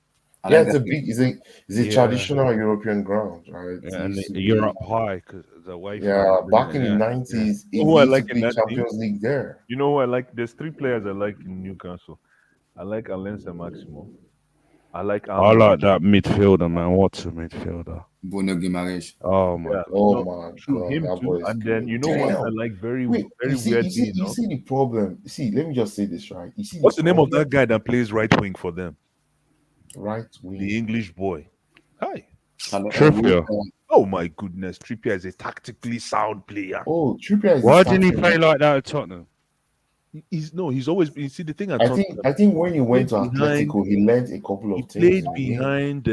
Yeah, it's a traditional European ground, right? Yeah, and you're up high because the way. Back in the 90s, it who I used like to in be that Champions team? League there. You know who I like? There's 3 players I like in Newcastle. I like Alensa Maximo. I like that midfielder, man. What's a midfielder? Bruno Guimaraes. Oh my god. Oh my god. Him That too. boy is And then you know good. what Damn. I like very Wait, very you see, weirdly. you see the problem. See, let me just say this, right? You see, What's the name of that guy that plays right wing for them? Right wing. The English boy. Hi. Trippier. Oh my goodness, Trippier is a tactically sound player. Oh, Trippier is. Why didn't he play like that at Tottenham? He's always been. See the thing. I think when he went to Atletico, he learned a couple of He things. played behind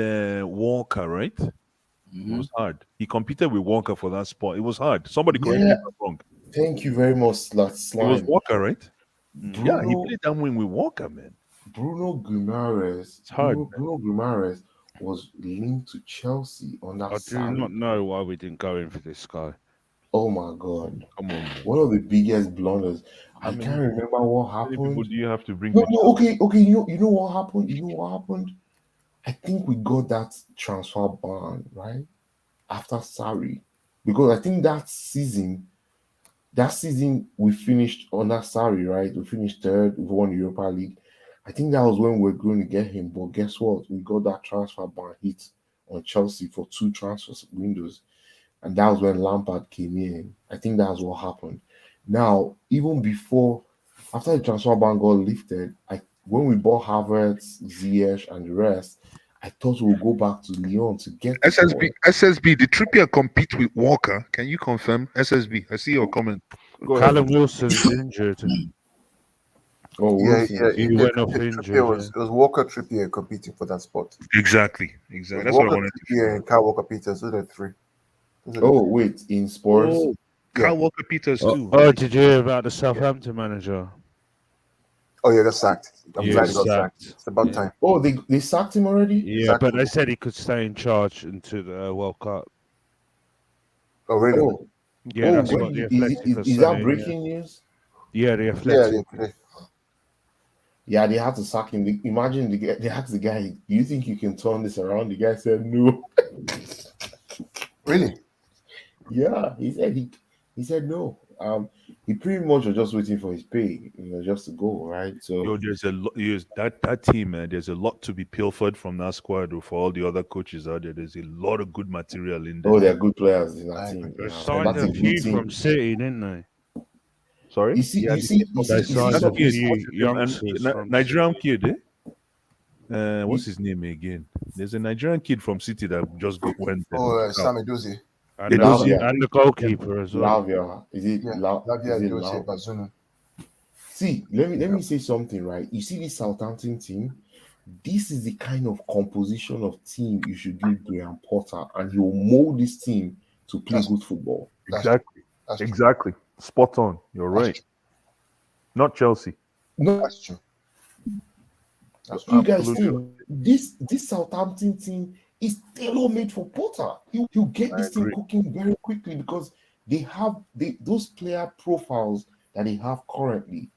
Walker, right? It was hard. He competed with Walker for that spot. It was hard. Somebody correct me if I'm wrong. Thank you very much, Slime. It was Walker, right? Bruno, Yeah, he played that wing with Walker, man. Bruno Guimaraes. It's hard. Bruno Guimaraes was linked to Chelsea on that I do not Sarri. know why we didn't go in for this guy. Oh my God! Come on, man. One of the biggest blunders. How I many, can't remember what how many people happened. do you have to bring No, to no, okay. You know what happened? You know what happened? I think we got that transfer ban right after Sarri, because I think that season we finished under Sarri, right? We finished third, we won the Europa League. I think that was when we were going to get him. But guess what? We got that transfer ban hit on Chelsea for 2 transfer windows. And that was when Lampard came in. I think that's what happened. Now, even before, after the transfer ban got lifted, when we bought Havertz, Ziyech, and the rest, I thought we'll go back to Lyon to get this boy. SSB, did Trippier compete with Walker? Can you confirm? SSB, I see your comment. Go ahead. Callum Wilson's injured. Oh, Yeah, Wilson. He went off injured. It was Walker, Trippier competing for that spot. Exactly. It was That's what I Walker, wanted to Trippier, and Kyle Walker Peters. Those are the three. Oh, wait, in Spurs? Oh, Kyle Walker Peters too. Oh, did you hear about the Southampton manager? Oh yeah, got sacked. I'm Yeah, glad he got sacked. sacked. It's about time. Oh, they sacked him already? Yeah, but they said he could stay in charge until the World Cup. Oh really? Oh, Yeah, that's what the Athletic are is that saying, breaking news? Yeah, the Athletic. Yeah, they had to sack him. Imagine they asked the guy, "Do you think you can turn this around?" The guy said, "No." Really? Yeah, he said no. He pretty much was just waiting for his pay, just to go, right? So Yo, there's a lot. That team, man. There's a lot to be pilfered from that squad for all the other coaches out there. There's a lot of good material in there. oh, they're good players in that team. They Yeah, signed that's a a few good team. from City, didn't they? Sorry? You see, They signed a kid, few youngsters from Nigerian kid, eh? What's his name again? There's a Nigerian kid from City that just went there. Oh, Sammy Dozie. And the goalkeeper as well. Lavia. Is it Lavia is it Dozie Bazunu. See, let me say something, right? You see this Southampton team, this is the kind of composition of team you should give Graham Potter, and he will mold this team to play good football. Exactly. Spot on. You're right. Not Chelsea. No, that's true. You guys think this Southampton team is tailor-made for Potter. He'll get this team cooking very quickly because they have those player profiles that they have currently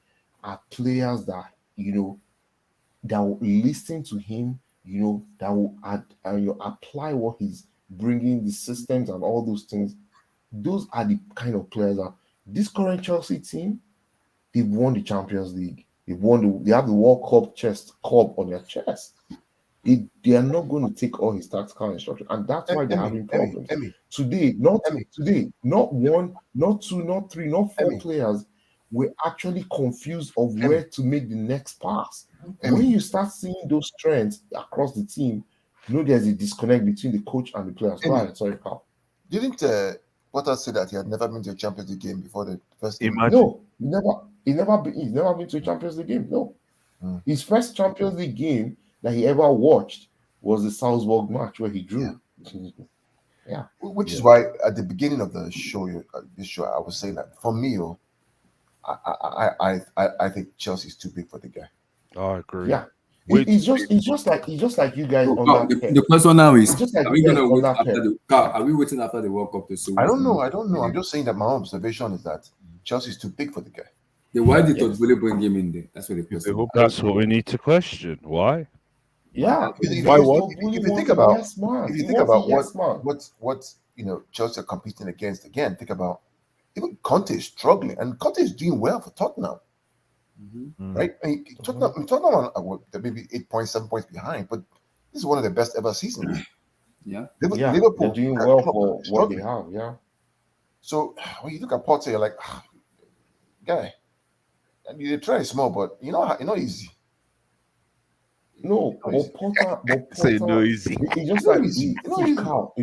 are players that that will listen to him, that will add and apply what he's bringing, the systems and all those things. Those are the kind of players that this current Chelsea team, they've won the Champions League. They have the World Cup club on their chest. They are not going to take all his tactical instruction, and that's why they're having problems. Today, not one, not two, not three, not four players were actually confused of where to make the next pass. When you start seeing those trends across the team, there's a disconnect between the coach and the players. Go ahead, sorry, Carl. Didn't Potter say that he had never been to a Champions League game before the first game? No, he's never been to a Champions League game. No. His first Champions League game that he ever watched was the Salzburg match where he drew. Yeah. Which is why at the beginning of the show, I was saying that for me, I think Chelsea's too big for the guy. I agree. Yeah. It's just like you guys on that. The question now is: are we waiting after the World Cup to see? I don't know. I'm just saying that my observation is that Chelsea's too big for the guy. Then why did Todd Boehly bring him in there? That's what the question. That's what we need to question. Why? Yeah. Why? If you think about what Chelsea are competing against, again, think about even Conte is struggling, and Conte is doing well for Tottenham. Right? I mean, Tottenham they're maybe 8 points, 7 points behind, but this is one of the best ever seasons. Yeah. Liverpool they're doing well for what they have. Yeah. So when you look at Potter, you're like, guy, you try small, but easy. No, but Potter say no easy. It's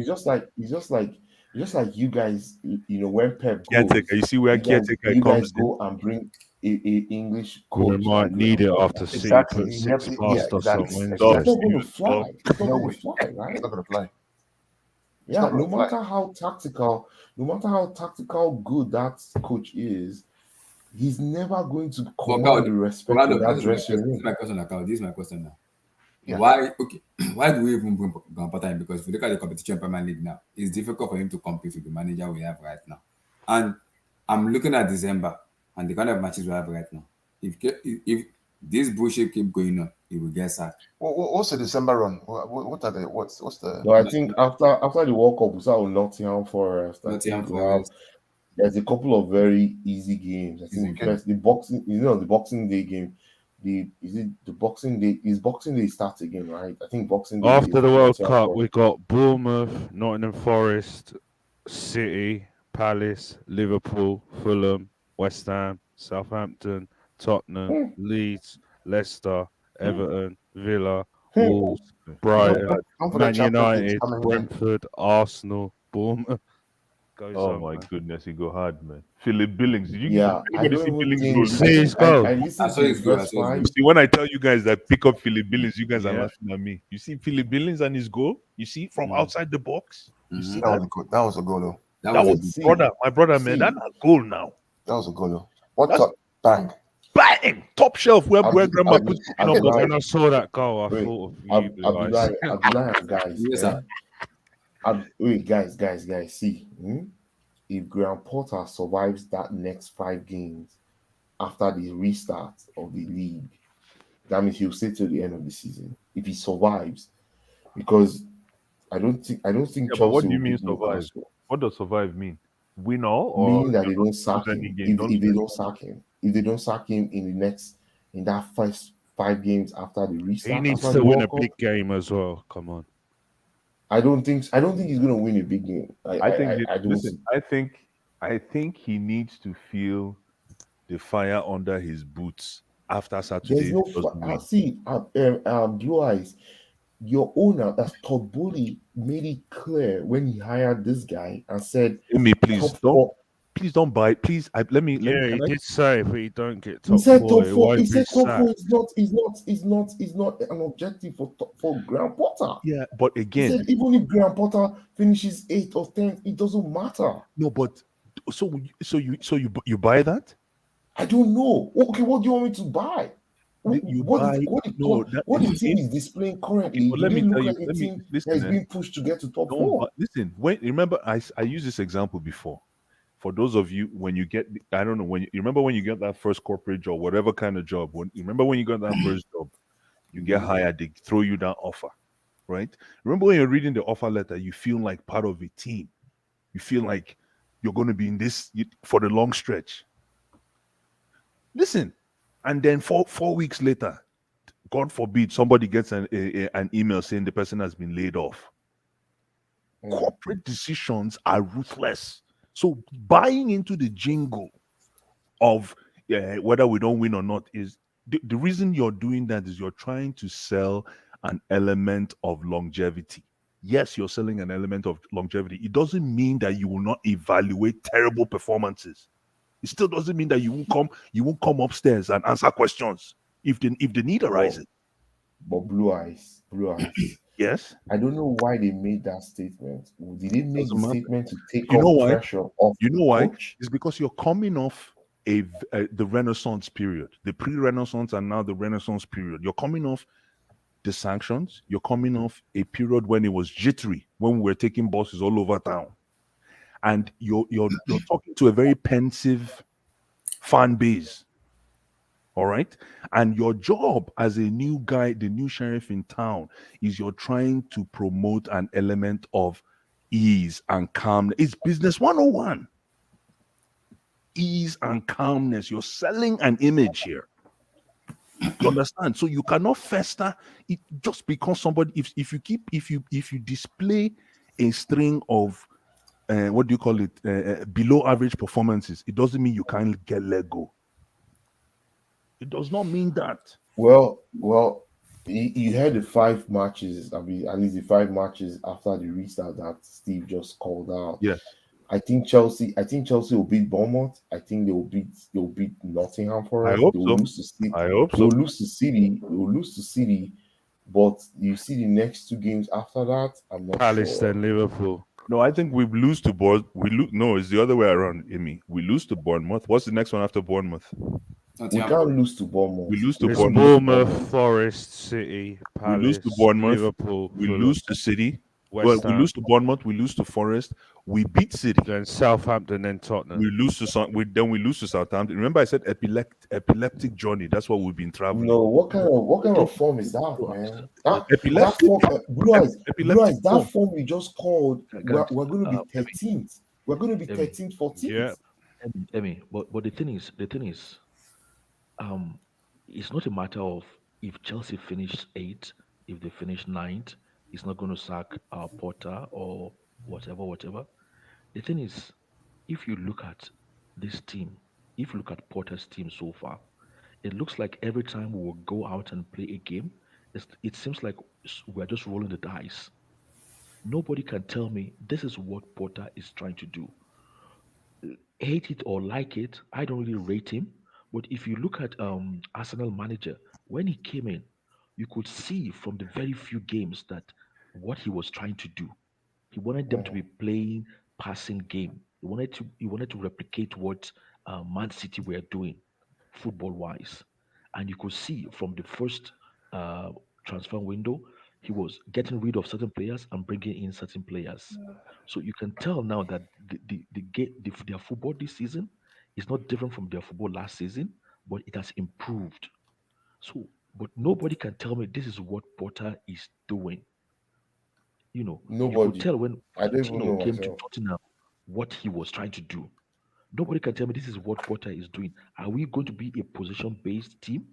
just like you guys, when Pep goes, you see where caretaker you comes guys go and bring a English We coach. might need it after City put 6 past us on Wednesday. It's not going to fly. It's not going to fly, right? It's not going to fly. Yeah, no matter how tactical good that coach is, he's never going to command the respect of that dressing room. This is my question now. Yeah. Why? Okay, why do we even bring Graham Potter in? Because if you look at the competition in Premier League now, it's difficult for him to compete with the manager we have right now. And I'm looking at December and the kind of matches we have right now. If this bullshit keep going on, he will get sacked. What's the December run? What are the what's the? No, I think after the World Cup, we saw Nottingham Forest. I Nottingham think we have. Forest. There's a couple of very easy games. I think the Boxing Day game. The Boxing Day? Is Boxing Day starts again, right? I think Boxing Day After is the World Nottingham Cup, Forest. we got Bournemouth, Nottingham Forest, City, Palace, Liverpool, Fulham, West Ham, Southampton, Tottenham, Leeds, Leicester, Everton, Villa, Wolves, Brighton, Don't forget Man Champions League United, coming in. Brentford, Arsenal, Bournemouth. Goes Oh on, my man. goodness, he go hard, man. Philip Billings. Did you Yeah, I anybody don't see even Billings think. goal? You see his goal? I I listened saw to his the goal. I first saw his five. goal. You see, when I tell you guys that pick up Philip Billings, you guys are Yeah. laughing at me. You see Philip Billings and his goal? You see from outside the box? You see That that? was a good. That was a goal though. That was See, my brother, man. That's a goal now. That was a goal though. What That's top bang? bang! Top shelf where grandma Abdul- puts cooking numbers. When I saw that goal, I Wait, thought of you, Blue Eyes. Abdullah and guys. Yes, sir. Wait, guys. See, if Graham Potter survives that next 5 games after the restart of the league, that means he'll stay till the end of the season. If he survives, because I don't think Yeah, Chelsea but what do will you mean beat survive? Newcastle. What does survive mean? Win all or Meaning that they don't lose sack any him. game? If they don't sack him, in that first 5 games after the He restart, needs after to the win a World Cup, big game as well. Come on. I don't think he's gonna win a big game. I think I don't. listen, I think he needs to feel the fire under his boots after Saturday. There's no. If he doesn't win. See, Blue Eyes. Your owner, that's Todd Bowley, made it clear when he hired this guy and said, Amy, please top don't. 4. Please don't buy. Please, let me. Yeah, he Can I? did say if he don't get He top said 4, top it 4. won't He be said top 4 sacked. is not an objective for Graham Potter. Yeah, but He again, said even if Graham Potter finishes 8th or 10th, it doesn't matter. no, but so you buy that? I don't know. Okay, what do you want me to buy? What the team is displaying currently? But let Do me they tell look you. like a Let me team that listen. is being pushed to get to top Don't 4? listen. Remember, I used this example before. For those of you, when you get, I don't know, when you remember when you get that first corporate job, whatever kind of job, when you remember when you got that first job, you get hired, they throw you that offer, right? Remember when you're reading the offer letter, you feel like part of a team. You feel like you're going to be in this for the long stretch. Listen, and then four weeks later, God forbid, somebody gets an email saying the person has been laid off. Corporate decisions are ruthless. So buying into the jingle of whether we don't win or not is the reason you're doing that is you're trying to sell an element of longevity. Yes, you're selling an element of longevity. It doesn't mean that you will not evaluate terrible performances. It still doesn't mean that you won't come upstairs and answer questions if the need arises. But Blue Eyes. Yes. I don't know why they made that statement. Did they make Doesn't the matter. statement to take You know off why? pressure off You know why? coach? It's because you're coming off the Renaissance period, the pre-Renaissance and now the Renaissance period. You're coming off the sanctions. You're coming off a period when it was jittery, when we were taking buses all over town, and you're talking to a very pensive fan base. All right. And your job as a new guy, the new sheriff in town, is you're trying to promote an element of ease and calmness. It's business 101. Ease and calmness. You're selling an image here. You understand? So you cannot fester it just because somebody, if you display a string of what do you call it, below average performances, it doesn't mean you can't get let go. It does not mean that. Well, you had the 5 matches. I mean, at least the 5 matches after the restart that Steve just called out. Yeah. I think Chelsea will beat Bournemouth. I think they'll beat Nottingham Forest. I hope They'll so. lose to City. I hope so. They'll lose to City. But you see the next 2 games after that, I'm not Palace sure. then Liverpool. No, I think we lose to Bournemouth. No, it's the other way around, Amy. We lose to Bournemouth. What's the next one after Bournemouth? We can't lose to Bournemouth. We lose to It's Bournemouth. Forest, City, We lose to Palace, Bournemouth. Liverpool, We Fulham, lose to City. Well, West we Ham, lose to Bournemouth. We lose to Forest. We beat City. then Southampton, then Tottenham. We lose to then we lose to Southampton. Remember, I said epileptic journey. That's what we've been traveling. No, what kind of form is that, man? That Epileptic. form, Blue Eyes, Epileptic that form. form we just called. We're going to be Emmy, 13th. We're going to be Emmy, 13th, 14th. Yeah. Emmy, but the thing is, it's not a matter of if Chelsea finish 8th, if they finish 9th, it's not going to sack Potter or whatever. The thing is, if you look at this team, if you look at Potter's team so far, it looks like every time we will go out and play a game, it seems like we're just rolling the dice. Nobody can tell me this is what Potter is trying to do. Hate it or like it, I don't really rate him. But if you look at Arsenal manager, when he came in, you could see from the very few games that what he was trying to do. He wanted them to be playing passing game. He wanted to replicate what Man City were doing, football wise, and you could see from the first uh, transfer window, he was getting rid of certain players and bringing in certain players. So you can tell now that their football this season is not different from their football last season, but it has improved. So, but nobody can tell me this is what Potter is doing. You could Nobody. tell when I don't even know Pochettino came to myself. Tottenham what he was trying to do. Nobody can tell me this is what Potter is doing. Are we going to be a position-based team?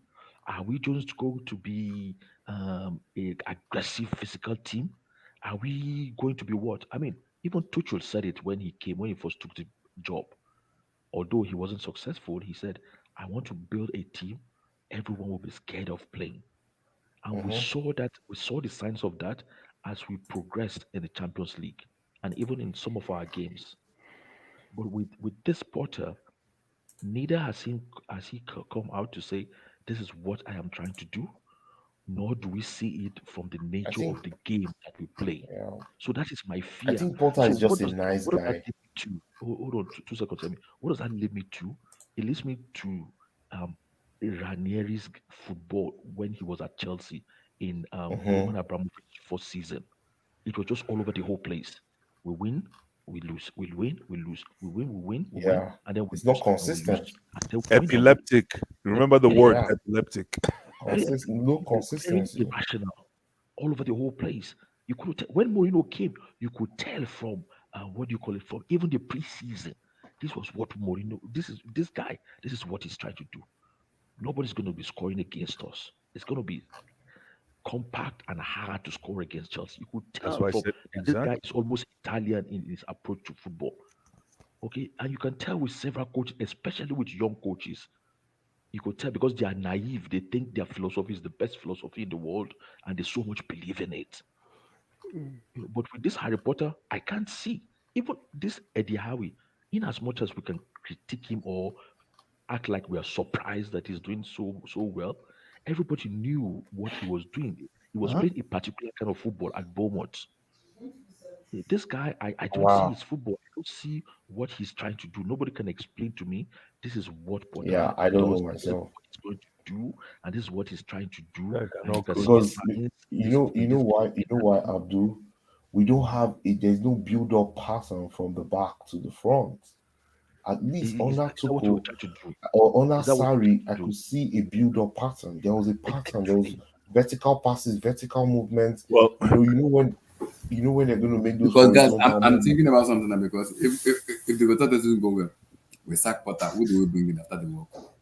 Are we just going to be a aggressive physical team? Are we going to be what? I mean, even Tuchel said it when he first took the job. Although he wasn't successful, he said, "I want to build a team everyone will be scared of playing." And we saw that. We saw the signs of that as we progressed in the Champions League and even in some of our games. But with this Potter, neither has he come out to say this is what I am trying to do, nor do we see it from the I nature think, of the game that we play. yeah, So that is my I fear. think Potter So is just a nice what does that guy. lead me to? Hold on, 2 seconds. Tell me what does that lead me to? It leads me to um, Ranieri's football when he was at Chelsea in Hmm. Roman Abramovich's first season. It was just all over the whole place. We win, we lose. We win, we lose. We win, we win, Yeah, and then we it's not lose and we consistent. lose. And then we win and we lose. Epileptic. Remember the Very, word Yeah, epileptic. very, no very consistency. irrational all over the whole place. You could tell, when Mourinho came, you could tell from what do you call it, from even the preseason. This was what Mourinho. This guy. This is what he's trying to do. Nobody's going to be scoring against us. It's going to be compact and hard to score against Chelsea. You could That's tell why I from said that this guy exactly. is almost Italian in his approach to football. Okay, and you can tell with several coaches, especially with young coaches, you could tell because they are naive. They think their philosophy is the best philosophy in the world, and they so much believe in it. But with this Harry Potter, I can't see even this Eddie Howe. In as much as we can critique him or act like we are surprised that he's doing so well, everybody knew what he was doing. He was playing a particular kind of football at Beaumont. This guy, I don't see Wow. his football. I don't see what he's trying to do. Nobody can explain to me this is what Yeah, Potter I don't know does, and this is myself. what he's going to do, and this is what he's trying to do. I And you cannot can coach. see the Because signs you this know, in this game. Abdul, we don't have it. There's no build-up pattern from the back to the front. At least Is under that what you were Tuchel trying to do? or under Is that what you're Sarri, I trying to could do? see a build-up pattern. There was a pattern. There was Exactly. vertical passes, vertical movements. Well, You know when they're going to make those Because guys, horizontal I'm movements. thinking about something now because if the result doesn't go well, we sack Potter. Who do we bring in after the World Cup?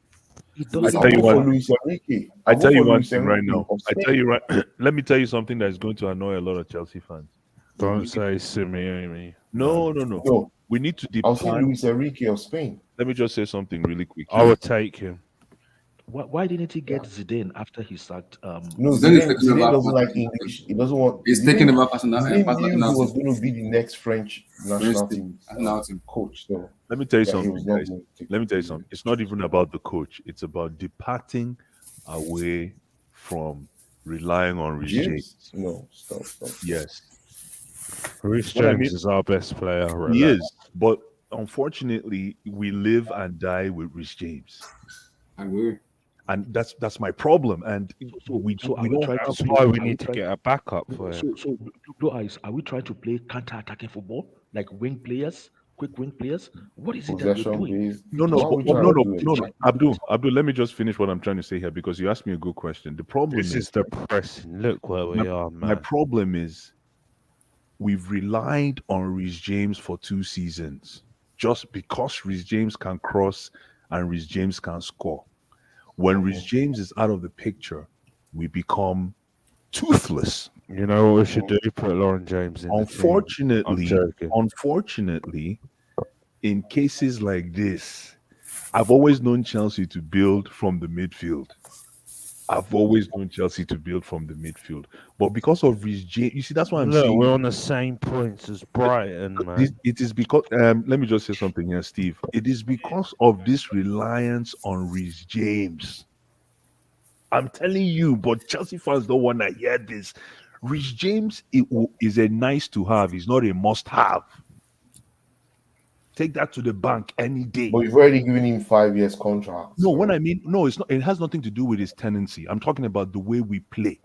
It Do we I doesn't sack tell you I'll vote one. for Potter? Luis Enrique. I I'll vote tell you for one Luis thing right Enrique now. of I Spain. tell you right. Let me tell you something that is going to annoy a lot of Chelsea fans. Don't say Simeone. No. No, We need to I'll say depart. Luis Enrique of Spain. Let me just say something really quick I here. would take him. Why didn't he Yeah. get Zidane after he sacked No, Zidane is Zidane, taking Zidane over doesn't for like English. He doesn't want he's taking Zidane. over personal Zidane personal knew he was team. going to be the next French French national team. team National team. coach. So Let me tell you yeah, he something, was not guys. going to take Let me it. tell you something. It's not even about the coach. It's about departing away from relying on Rich James. James? No, stop. Yes. Rhys What I James mean, is our best player. he Relax. is. But unfortunately, we live and die with Rich James. I agree. And that's my problem. And we So are we don't trying have. to That's play? why we Are we need to trying? get a backup for him. So Blue Eyes, are we trying to play counter-attacking football like wing players, quick wing players? What is it that we're Possession doing? based. No, Why are we trying no, to no, do it? no, no. Abdul, let me just finish what I'm trying to say here because you asked me a good question. The problem This is is depressing. Look where we are, my man. problem is we've relied on Reece James for 2 seasons just because Reece James can cross and Reece James can score. When Reece James is out of the picture, we become toothless. You know what we should do? Put Lauren James in the team. I'm Unfortunately, joking. in cases like this, I've always known Chelsea to build from the midfield. But because of Reece James, you see, that's why I'm Look, saying we're on the same points as Brighton, man. it is because let me just say something here, Steve. It is because of this reliance on Reece James. I'm telling you, but Chelsea fans don't want to hear this. Reece James is a nice to have. He's not a must have. Take that to the bank any day. But you've already given him 5 years contract. No, when I mean no, it's not. It has nothing to do with his tenancy. I'm talking about the way we play.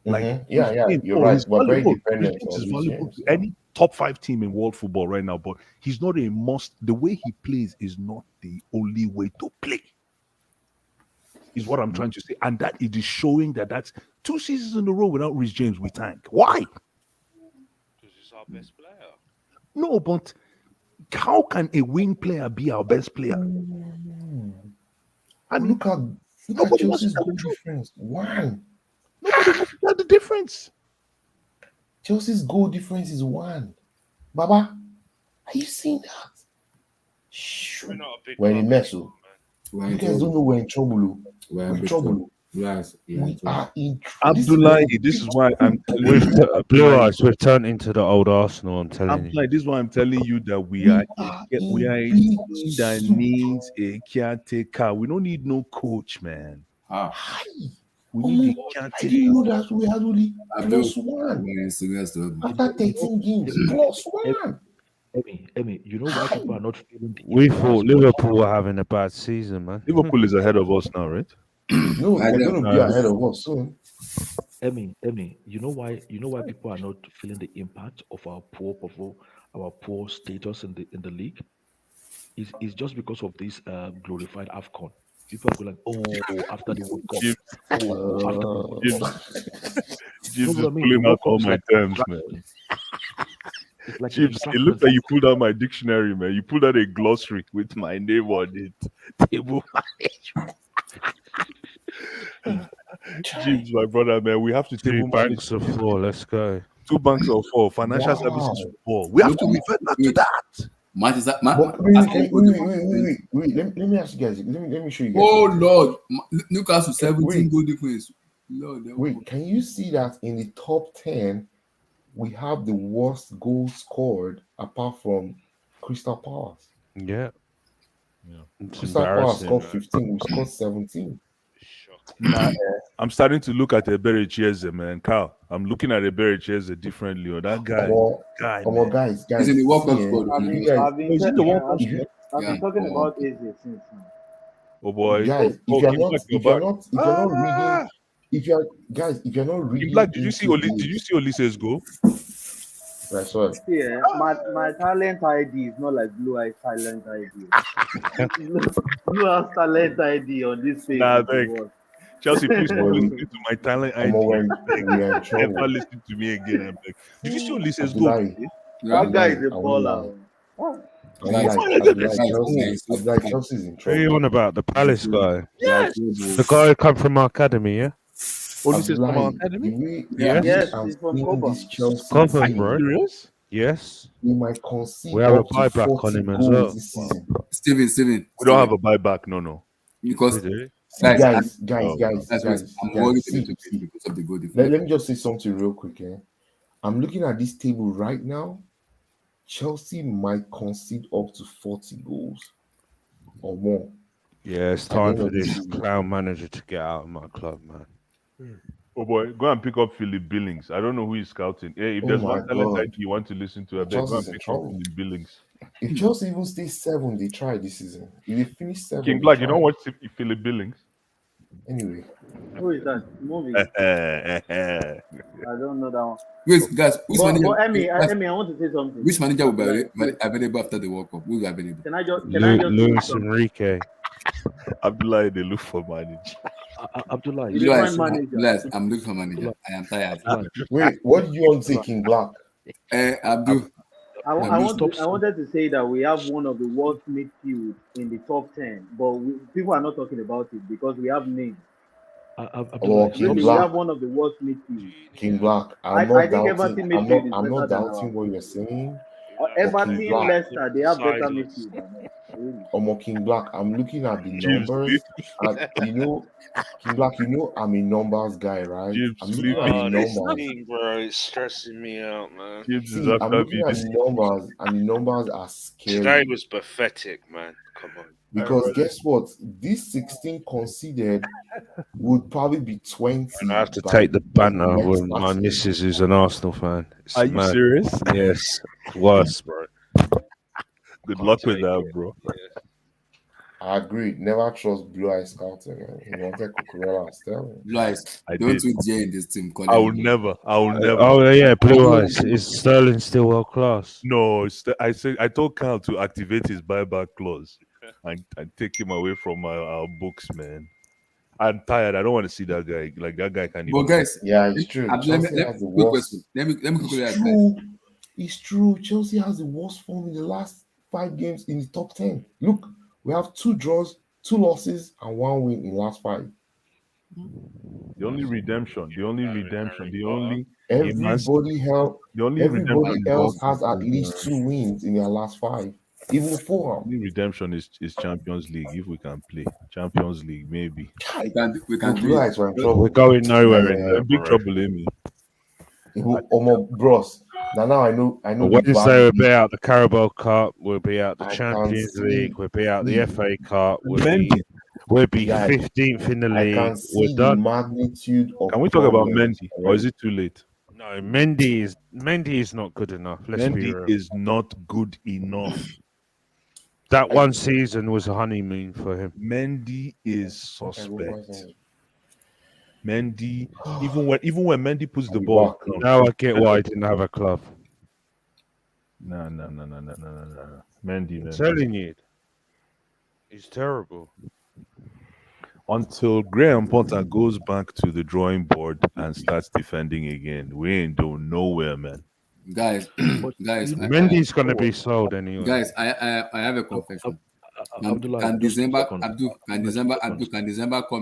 Like, Yeah, Reece James, you're right. he's We're very valuable. dependent Reece James on is Reece valuable James. to any top 5 team in world football right now, but he's not a must. The way he plays is not the only way to play. Is what I'm trying to say, and that it is showing that that's 2 seasons in a row without Reece James. We tank. Why? Because he's our best player. No, but how can a wing player be our best player? I mean, look at nobody wants to Chelsea's tell goal the truth. difference. One. Nobody wants to tell the difference. Chelsea's goal difference is 1. Baba, are you seeing that? We're not a big We're in a club mess. anymore, Oh. You guys don't know we're in trouble. We're We're in trouble. Yes, We are in trouble. Abdullahi, this is why I'm telling We've you. Blue Eyes. We've turned into the old Arsenal. I'm telling you. Abdullahi, this is why I'm telling you that we are a team that needs a caretaker. We don't need no coach, man. We need a I caretaker. didn't know that we had only +1 We're serious, though. after 13 games. +1. Emmy, you know why people are not feeling the We impact thought of- Liverpool were having a bad season, man. Liverpool is ahead of us now, right? No, they're going to be ahead of us soon. Emmy, you know why people are not feeling the impact of our our poor status in the league? Is just because of this glorified AFCON. People are going like, oh, after the World Cup. James, Oh, after the World Cup. James No, is but I mean, pulling the out World Cup all is my like terms, distraction. man. It's like a James, it distraction. looks like you pulled out my dictionary, man. You pulled out a glossary with my name on it. Table management. James, my brother, man, we have to 2 table banks manage. of 4. Let's go. 2 banks of 4. Financial services football. We have to revert back to that. But wait. Let me ask you guys. Let me show you guys. Oh something. Lord, Newcastle 17 Wait. goal difference. Lord, Wait, can you see that in the top 10, we have the worst goal scored apart from Crystal Palace? Yeah. It's Crystal Palace embarrassing. scored Man. 15, we scored 17. I'm starting to look at Ebere Chieze, man. Carl, I'm looking at Ebere Chieze differently. Oh, that guy, man. Guys, He's in the World Cup see, squad. I've you been, guys, I've been, Is it the World Cup I've been, squad? I've been talking about Eze since. Oh boy. guys, Oh, if you're Kim not, Black, if you're you're back. not, if you're not reading, if you're not Kim reading, Black, did you see into Did you see Olise's goal? I saw it. Yeah, my talent ID is not like Blue Eye talent ID. Blue Eye talent ID on this page. Nah, is the thank worst. Chelsea, please stop listening to my talent ID. When we are in trouble. Never listen to me again. I beg. Did you see Olise's goal Abdullahi, today? That guy is a I won't lie. baller. Abdullahi, Chelsea's in What are you trouble. on about? The Palace guy? Yes. The guy who come from our academy, yeah? Olise's from our Abdullahi, academy? Yes, I'm he's from seeing Koba. this Chelsea Scotland, team. bro. Serious? Yes. We might concede We have a up to buyback on 40 him as goals well. this season. Steven. We don't have a buyback. No. Because We do. guys, Guys, I'm worried a see, little bit because of the goal difference. let me just say something real quick. I'm looking at this table right now. Chelsea might concede up to 40 goals or more. Yeah, it's At the time end for of the this season. clown manager to get out of my club, man. Oh boy, go and pick up Philip Billings. I don't know who he's scouting. Hey, if Oh there's my one talent God. ID you want to listen to, I beg, go and Chelsea's in pick up trouble. Philip Billings. If Chelsea even stay 7, they try this season. If they finish 7, King they Black, you try. don't watch Philip Billings? Who Anyway. is that? Movie. I don't know that one. Wait, guys, which But manager? Emmy, guys, I want to say something. which manager will be Abdullah, available after the World Cup? Who will be available? Can I just say Luis something? Enrique. Abdullah, they look for manager. Abdullah, You didn't find manager. Guys, I'm looking for manager. I am tired. Wait, what did you want to say, King Black? Abdul. I wanted to say that we have one of the worst midfield in the top 10, but people are not talking about it because we have names. King We Black. have one of the worst midfield. King Black. I think Everton midfield is I'm not better than doubting what you're saying. Everton, King Black, Leicester, they have better midfield than us. King Black, I'm looking at the numbers. And King Black, I'm a numbers guy, right? I'm looking at the This numbers. thing, bro, it's stressing me out, man. See, I'm looking at the numbers, and the numbers are scary. Today was pathetic, man. Come on. Because guess what? This 16 conceded would probably be 20. And I have to by take the banter next with my Saturday. missus, who's an Arsenal fan. It's Are you mad. serious? Yes. Worse, bro. Good luck with that, bro. I agree. Never trust Blue Eye Scouting. He wanted Cucurella and Sterling. Blue Eyes, I don't did. you dare in this team. I will never. Oh yeah, Blue Eyes. Is Sterling still world class? No, I told Kyle to activate his buyback clause and take him away from our books, man. I'm tired. I don't want to see that guy. Like that guy can't But even. guys, Yeah, it's true. Chelsea has the worst. Let me quickly It's ask. true. It's true. Chelsea has the worst form in the last 5 games in the top 10. Look, we have 2 draws, 2 losses, and 1 win in the last 5. The only redemption. Everybody else has at least 2 wins in their last 5. Even 4. The only redemption is Champions League. If we can play Champions League, maybe. We can do it. We're going nowhere in there. Big trouble, Amy. Bros. Now I know. Wednesday we'll be out the Carabao Cup. We'll be out the Champions League. We'll be out the FA Cup. We'll be 15th in the I can league. see We're the done. magnitude of. Can we talk about problems Mendy, or is it too late? No, Mendy is not good enough. Let's be Mendy real. is not good enough. That one season was a honeymoon for him. Mendy is suspect. Mendy, even when Mendy puts the ball, now I get why he didn't have a club. No. Mendy, man. I'm telling you, he's terrible. Until Graham Potter goes back to the drawing board and starts defending again, we ain't doing nowhere, man. Guys, Mendy's gonna be sold anyway. Guys, I have a confession. Can December come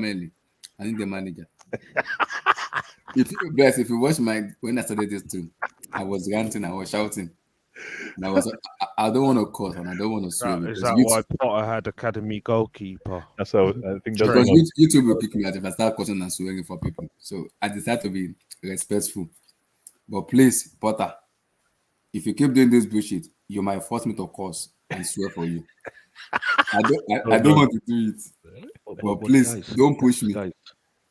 early? I need the manager. If you watch when I started this too, I was ranting, I was shouting. And I don't want to curse and I don't want to swear. Is that why Potter had academy goalkeeper? That's how I think that's because YouTube will kick me out if I start cursing and swearing for people. So I decided to be respectful. But please, Potter, if you keep doing this bullshit, you might force me to curse and swear for you. I don't want to do it. But please, don't push me. Guys,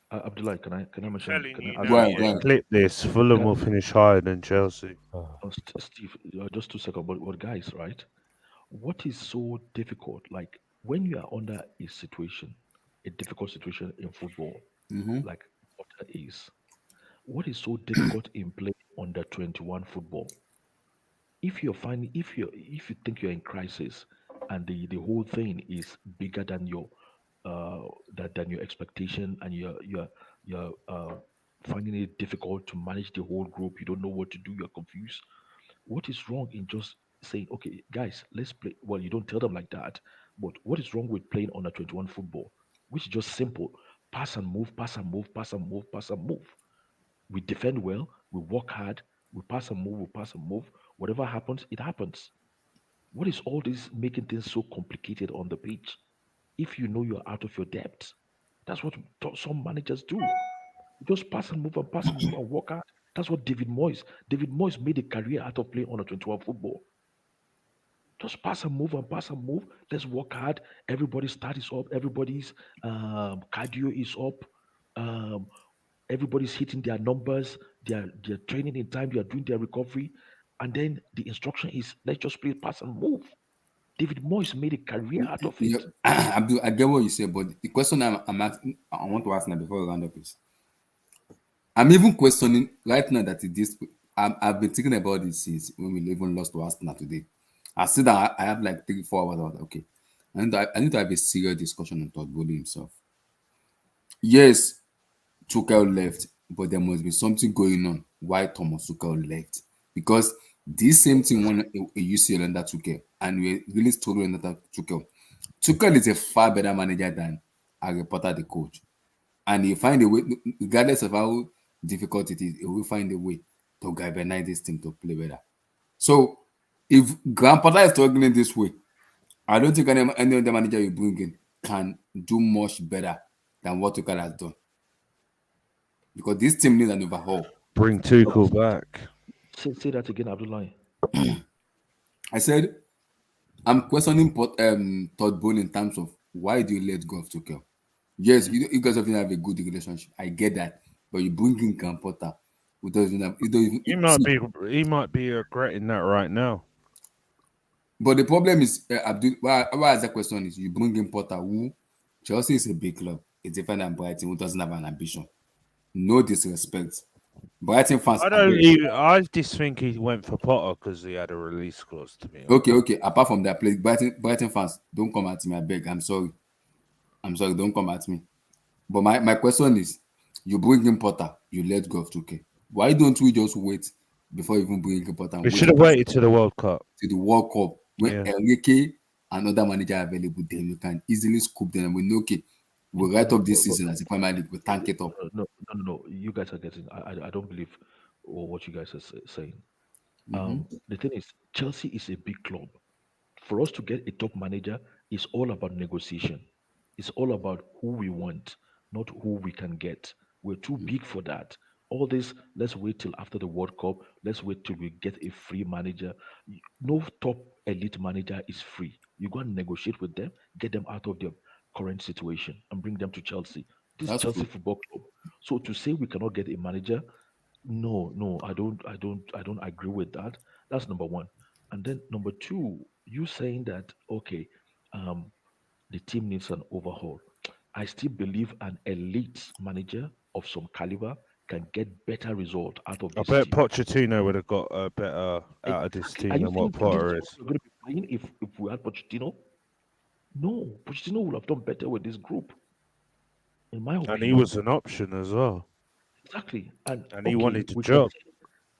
Abdullah, can I mention? Go ahead. Clip this. Fulham will finish higher than Chelsea. Steve, just 2 seconds. But guys, right? What is so difficult? Like when you are under a difficult situation in football, like what that is. What is so difficult in playing under 21 football? If you think you're in crisis and the whole thing is bigger than your expectation and you're finding it difficult to manage the whole group, you don't know what to do, you're confused. What is wrong in just saying, okay, guys, let's play? Well, you don't tell them like that, but what is wrong with playing under 21 football, which is just simple: pass and move, pass and move, pass and move, pass and move. We defend well, we work hard, we pass and move, we pass and move. Whatever happens, it happens. What is all this making things so complicated on the pitch? If you know you're out of your depth, that's what some managers do. Just pass and move and pass and move and work hard. That's what David Moyes made a career out of playing under 21 football. Just pass and move and pass and move. Let's work hard. Everybody's start is up. Everybody's cardio is up. Everybody's hitting their numbers. They're training in time. They are doing their recovery, and then the instruction is let's just play pass and move. David Moyes made a career out of Yeah, it. Abdul, I get what you say, but the question I'm asking, I want to ask now before we round up is, I'm even questioning right now that it is. I've been thinking about this since when we even lost to Arsenal today. I see that I have like 3-4 hours. I was like, okay, I need to have a serious discussion on Todd Bowley himself. Yes, Tuchel left, but there must be something going on why Thomas Tuchel left. Because this same thing won a UCL under Tuchel, and we really struggling under Tuchel. Tuchel is a far better manager than Harry Potter, the coach. And he'll find a way, regardless of how difficult it is, he will find a way to galvanize this team to play better. So, if Graham Potter is struggling this way, I don't think any other manager you bring in can do much better than what Tuchel has done. Because this team needs an overhaul. Bring Tuchel back. Say that again, Abdullah. I said, I'm questioning Todd Bowley in terms of why do you let go of Tuchel? Yes, you guys have a good relationship. I get that, but you bring in Graham Potter, who doesn't have. He might be regretting that right now. But the problem is, Abdul. Why I ask that question is, you bring in Potter, who Chelsea is a big club. It's different than Brighton, who doesn't have an ambition. No disrespect. Brighton fans. I just think he went for Potter because he had a release clause to me. Okay. Apart from that, play Brighton fans, don't come at me. I beg. I'm sorry. Don't come at me. But my question is, you bring in Potter, you let go of Tuchel. Why don't we just wait before even bringing in Potter? We should have waited to the World Cup. To the World Cup when Enrique and other manager are available, then you can easily scoop them. And we know, okay, we'll write up this season as a Premier League. We'll tank it up. No. You guys are getting. I don't believe what you guys are saying. The thing is, Chelsea is a big club. For us to get a top manager, it's all about negotiation. It's all about who we want, not who we can get. We're too big for that. All this, let's wait till after the World Cup. Let's wait till we get a free manager. No top elite manager is free. You go and negotiate with them, get them out of their current situation, and bring them to Chelsea. This is Chelsea Football Club. So to say we cannot get a manager, no, I don't agree with that. That's number one. And then number two, you saying that okay, the team needs an overhaul. I still believe an elite manager of some caliber can get better result out of I this bet team. Pochettino would have got a better out of this team than what Potter is. We're going to be playing if we had Pochettino? No, Pochettino would have done better with this group, in my opinion. And he was an option as well. Exactly. And he wanted to job.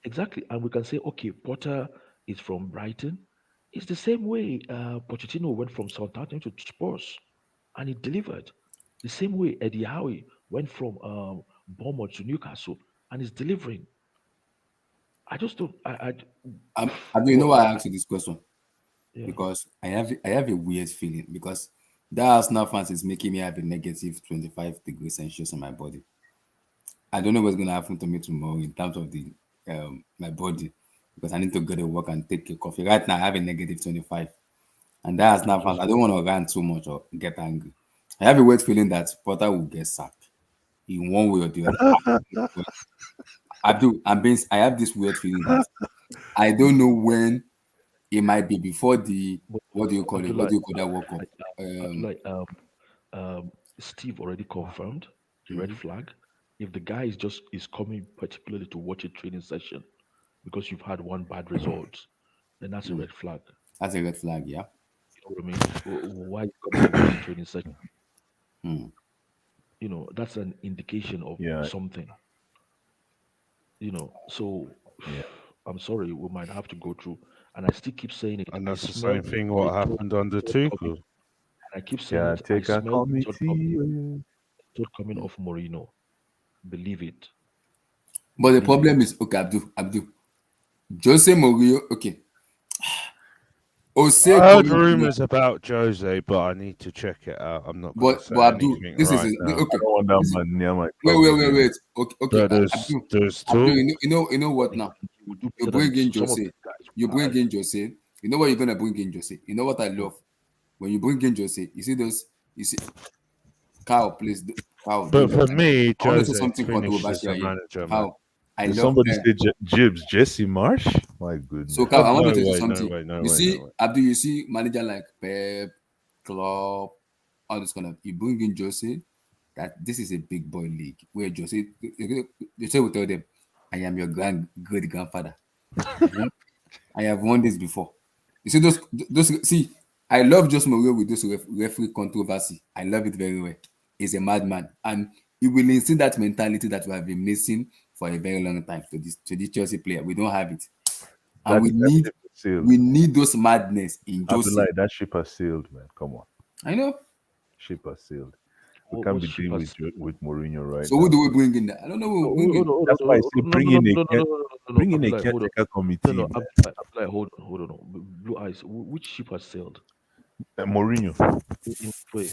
Exactly. And we can say, okay, Potter is from Brighton. It's the same way Pochettino went from Southampton to Spurs, and he delivered. The same way Eddie Howe went from Bournemouth to Newcastle, and he's delivering. I just don't. You know why I asked you this question? Yeah. Because I have a weird feeling because that Arsenal fans is making me have a negative 25 degrees Celsius in my body. I don't know what's going to happen to me tomorrow in terms of the my body because I need to go to work and take a coffee. Right now, I have a negative 25. And that Arsenal fans, I don't want to rant too much or get angry. I have a weird feeling that Potter will get sacked in one way or the other. I have this weird feeling that I don't know when it might be before the what do you call it? What do you call that World Cup? Steve already confirmed the red flag. If the guy is coming particularly to watch a training session because you've had one bad result, then that's a red flag. That's a red flag, yeah. You know what I mean? Why you coming to watch a training session? You know, that's an indication of something. You know, so I'm sorry, we might have to go through, and I still keep saying it. And that's the same thing what happened under Tuchel. And I keep saying it. Take I a smell committee. thought coming off Mourinho. Believe it. But the problem is, okay, Abdul. Jose Mourinho, okay. I heard rumors about Jose, but I need to check it out. I'm not going to say anything this right is now. okay. I don't want that man near my Wait. Okay. There's Abdul, two. you know what now? You bring in Jose. You bring in Jose. You know what you're gonna bring in Jose. You know what I love when you bring in Jose. You see those. You see, Kyle plays. Wow, But dude, for me, I want to say Jose something finished as controversial a here. manager, man. How I Did love somebody them. say Jibs Jesse Marsh? My goodness. So, Cal, I want to No tell you way, no something. way, no You way, see, no way. Abdul, you see manager like Pep, Klopp, all this kind of. You bring in Jose, that this is a big boy league where Jose will tell them, "I am your great grandfather. I have won this before." You see those. See, I love Jose Mourinho with those referee controversy. I love it very well. He's a madman, and he will instill that mentality that we have been missing for a very long time to this Chelsea player. We don't have it, and That ship has sailed. we need those madness in Jose. Abdullah, that ship has sailed, man. Come on. I know. Ship has sailed. We can't be dealing with Mourinho right So now. who do we bring in there? I don't know who we bring in. That's why I say bring in a caretaker committee. No, man. Abdullah, hold on. Blue eyes. Which ship has sailed? Mourinho. In what way?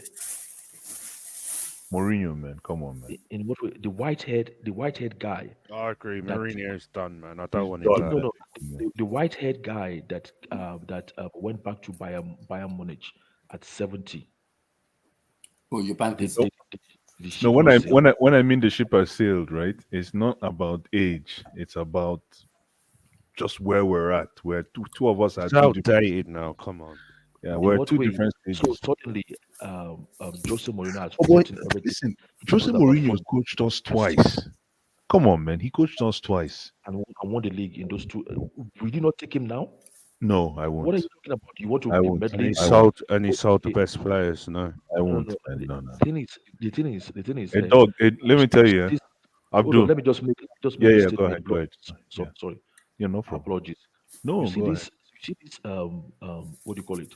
Mourinho, man. Come on, man. In what way? The white-haired guy. I agree. that- Mourinho's done, man. I don't want done, it back. No. The white-haired guy that went back to Bayern Munich at 70. Oh, you pan The ship No, was sailed. when I mean the ship has sailed, right? It's not about age. It's about just where we're at. Where two of us are It's two different. outdated now. Come on. Yeah, In we're what two way? different So stages. suddenly, Jose Mourinho has Oh, boy, forgotten everything. listen, He Jose forgot about Mourinho football coached us twice. Come on, man. He coached us twice. and won the league in those two. Will you not take him now? No, I What are won't. you talking about? You want to I be won't. meddling? And he I sold won't. and he sold the best players. No. I won't, No. man. No. The thing is. Hey, dog. Let me tell you, This, hold on, Abdul. let me just make this Yeah. Go statement. ahead. Go ahead. So, Yeah. sorry. Yeah, no problem. Apologies. No, You see go ahead. this. You see this. What do you call it?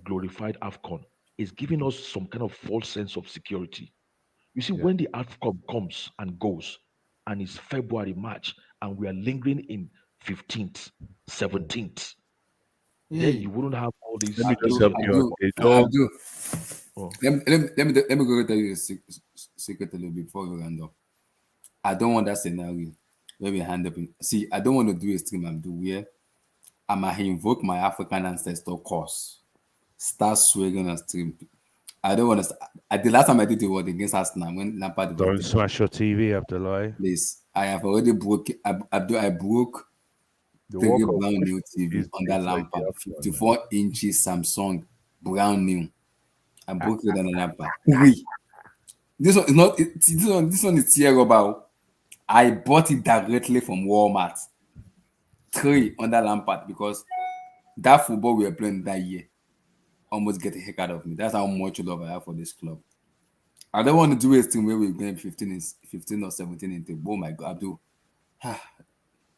Glorified Afcon is giving us some kind of false sense of security. You see, Yeah. when the Afcon comes and goes, and it's February, March, and we are lingering in 15th, 17th, then you wouldn't have all these. Let me just help you out. Hey, dog. Abdul, Oh. let me go tell you a secret a little bit before we round up. I don't want that scenario where we hand up. See, I don't want to do a stream Abdul where I might invoke my African ancestor curse, start swearing on stream. I don't want to. The last time I did the word against Arsenal when Lampard was Don't there, smash your TV, Abdullah. please. I have already broke. I broke The very World Cup brown new TV is on that it's like Lampard, the Afcon, man. 54 inches Samsung brand new. I broke it on the Lampard. Oui. This one is not. This one is terrible. I bought it directly from Walmart. 3 under Lampard because that football we were playing that year almost get the heck out of me. That's how much love I have for this club. I don't want to do a thing where we're going 15 or 17 into. Oh my God, Abdul.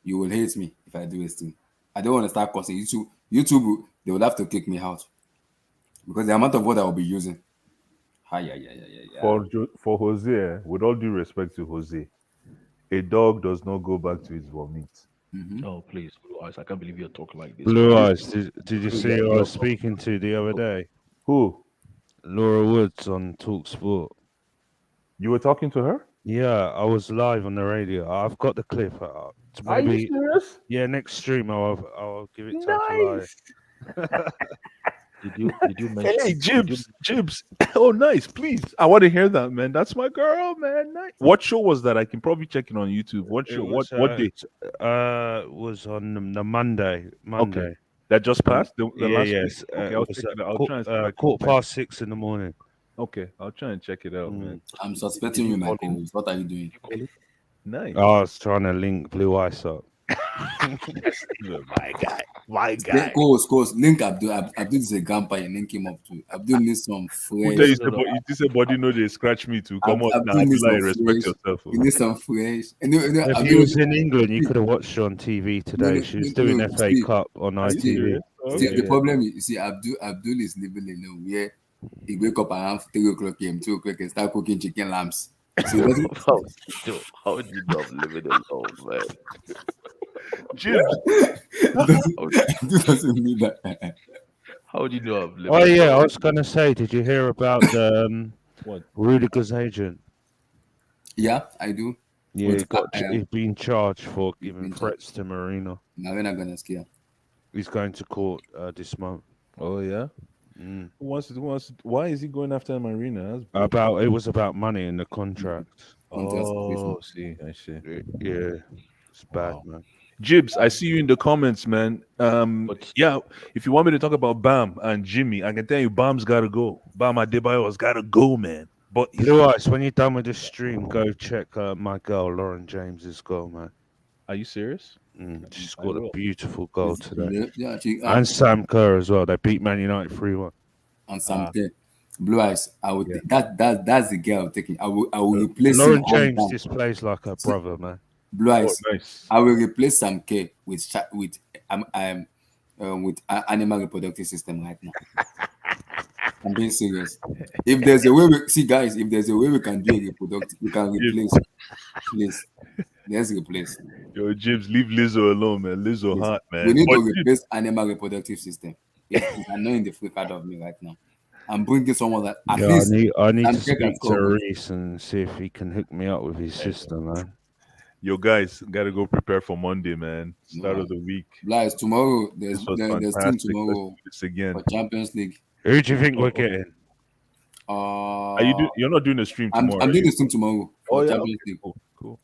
You will hate me if I do this thing. I don't want to start cursing YouTube. YouTube, they will have to kick me out because the amount of word I will be using. For Jose, with all due respect to Jose, a dog does not go back to its vomit. Oh, please, Blue Eyes. I can't believe you're talking like this. Blue man. Eyes. Did you see who I was speaking to the other day? Who? Laura Woods on Talk Sport. You were talking to her? Yeah, I was live on the radio. I've got the clip. Are you serious? Yeah, next stream I'll give it to Abdullah. Did you mention? Hey, Jibs. Oh, nice. Please. I want to hear that, man. That's my girl, man. Nice. What show was that? I can probably check it on YouTube. What show? What day? Was on the Monday. Okay. That just passed? The last week? yes. Okay, I'll check it out. I'll try and see if I can quarter find it. past 6 in the morning. Okay, I'll try and check it out, man. I'm suspecting you, my co-host. What are you doing? Nice. I was trying to link Blue Eyes up. My Co-host, link Abdul. Abdul is a grandpa. You link him up to. Abdul needs some Who fresh. tell you say body know they scratch me too? Come on, now, needs Abdullah, some respect fresh. yourself. You need some fresh. If you was in England, you could have watched her on TV today. She was doing FA Cup on ITV. The problem is, you see, Abdul is living alone where he wake up around 3 o'clock a.m., 2 o'clock and start cooking chicken lambs. So he doesn't. How did you not live it alone, man? doesn't mean that. How do you know I've lived? Oh yeah, I was gonna say, did you hear about the what Rudiger's agent? Yeah, I do. Yeah, But he's been charged for giving threats to Marino. Now we're not gonna scare. He's going to court this month. Oh yeah. Why is he going after Marina? That's It was about money in the contract. Oh, I see. Yeah, it's bad, man. Jibs, I see you in the comments, man. Yeah, if you want me to talk about Bam and Jimmy, I can tell you Bam's got to go. Bam Adebayo's got to go, man. But Blue Eyes, when you're done with the stream, go check my girl Lauren James's goal, man. Are you serious? She scored a beautiful goal today. Yeah, And Sam Kerr as well. They beat Man United 3-1. And Sam Kerr. Blue Eyes. I would that's the girl I'm taking. I will replace Lauren him all the James time. displays like a brother, man. Blue Eyes. Nice. I will replace Sam Kerr with animal reproductive system right now. I'm being serious. If there's a way if there's a way we can do a reproductive, we can replace. Please, let's replace. Yo, Jibs, leave Lizzo alone, man. Lizzo hot, man. We need to replace animal reproductive system. It's annoying the freak out of me right now. I'm bringing someone that at least I need to speak to Reese and see if he can hook me up with his sister, man. Yo, guys, gotta go prepare for Monday, man. Start of the week. Guys, tomorrow there's team tomorrow this again for Champions League. Who do you think we're getting? You're not doing a stream tomorrow. I'm doing a stream tomorrow for Champions okay. League. Cool.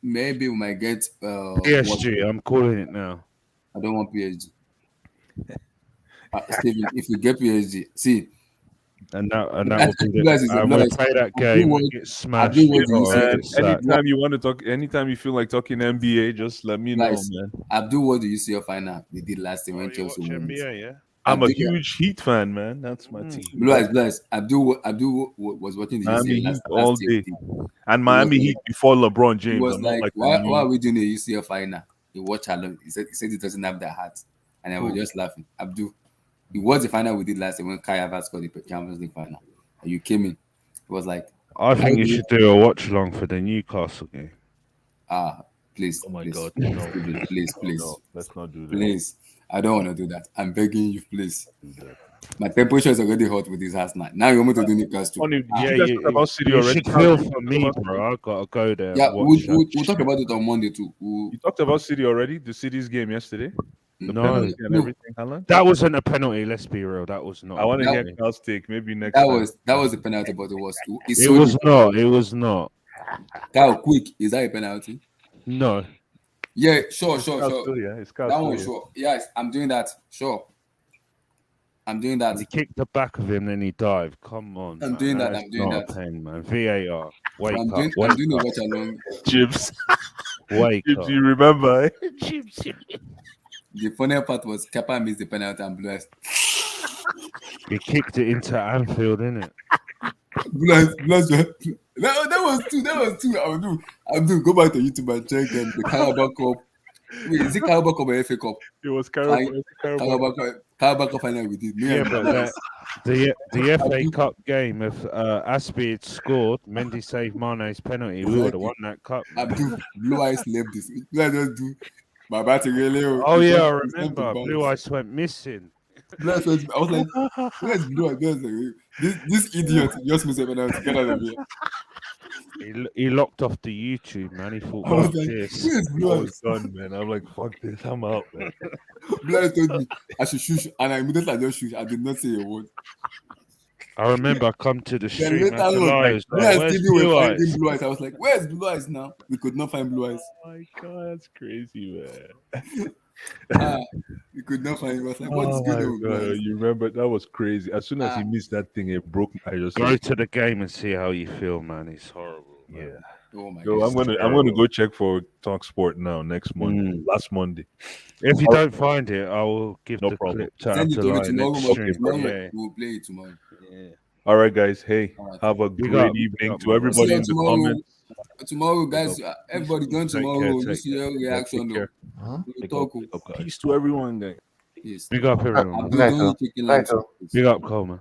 Maybe we might get PSG. I'm calling it now. I don't want PSG. Steven, if we get PSG, see. And that will be I'm going to play that game and get smashed. Anytime you want to talk, anytime you feel like talking NBA, just let me know, man. Abdul, what do you see your final? We did last time when Chelsea won. NBA, yeah. I'm a huge Heat fan, man. That's my team. Blue Eyes. Abdul was watching the Miami UCL Heat all day, and Miami Heat before LeBron James. He was like, why are we doing a UCL final? He watched alone. He said he doesn't have that heart, and I was just laughing. Abdul, it was the final we did last time when Kai Havertz got the Champions League final, and you came in. It was like, I think you should do a watch along for the Newcastle game. Please. Oh my God, please. No, let's not do that. Please. I don't want to do that. I'm begging you, please. My temperature is already hot with this house now. Now you want me to do Newcastle. You should feel for me, bro. I gotta go there. Yeah, we'll talk about it on Monday too. You talked about City already. The City's game yesterday. No, that wasn't a penalty. Let's be real. That was not. I want to hear Carl's take. Maybe next. That was a penalty, but it was. It was not. Carl, quick. Is that a penalty? No. Yeah, sure. It's that one, sure. Yes, I'm doing that. Sure. I'm doing that. He kicked the back of him, then he dived. Come on. I'm doing that. I'm doing that. Pain, man. VAR. Wake I'm up. doing the watch along. Jibs. Wake up. You remember? Jibs. The funny part was Kepa missed the penalty and Blue Eyes. He kicked it into Anfield, innit? That was two. I'll do. Go back to YouTube and check the Carabao Cup. Wait, is it Carabao Cup or FA Cup? It was Carabao Cup final we did. But the FA Cup game, if Aspie had scored, Mendy saved Mane's penalty, we would have won that cup. Abdul, Blue Eyes left this. Let's just do my batting really. Oh yeah, I remember. Blue Eyes went missing. I was like, where's Blue Eyes? This idiot just missed a penalty. Get out of here. He locked off the YouTube, man. He thought, I was like, where's Blue I Eyes? was done, man. I'm like, fuck this. I'm out, man. Blue Eyes told me I should shush, and I immediately just shush. I did not say a word. I remember I come to the street. Blue Eyes Blue Eyes. I was like, where's Blue Eyes now? We could not find Blue Eyes. Oh my God, that's crazy, man. We could not find him. I was like, what is going on with Blue Eyes? You remember that was crazy. As soon as he missed that thing, it broke. I just go to the game and see how you feel, man. It's horrible. Man. Yeah. Oh my I'm gonna go check for Talk Sport now next Monday. Last Monday. If you don't find it, I will give the problem. clip to Send it to me tomorrow. Yeah. We'll play it tomorrow. Yeah. All right, guys. Hey, have a great evening to everybody in the comments. Tomorrow, guys, everybody going tomorrow. You see your reaction. Peace to everyone, guys. Yes. Big up, everyone. Big up, Big up, Coleman.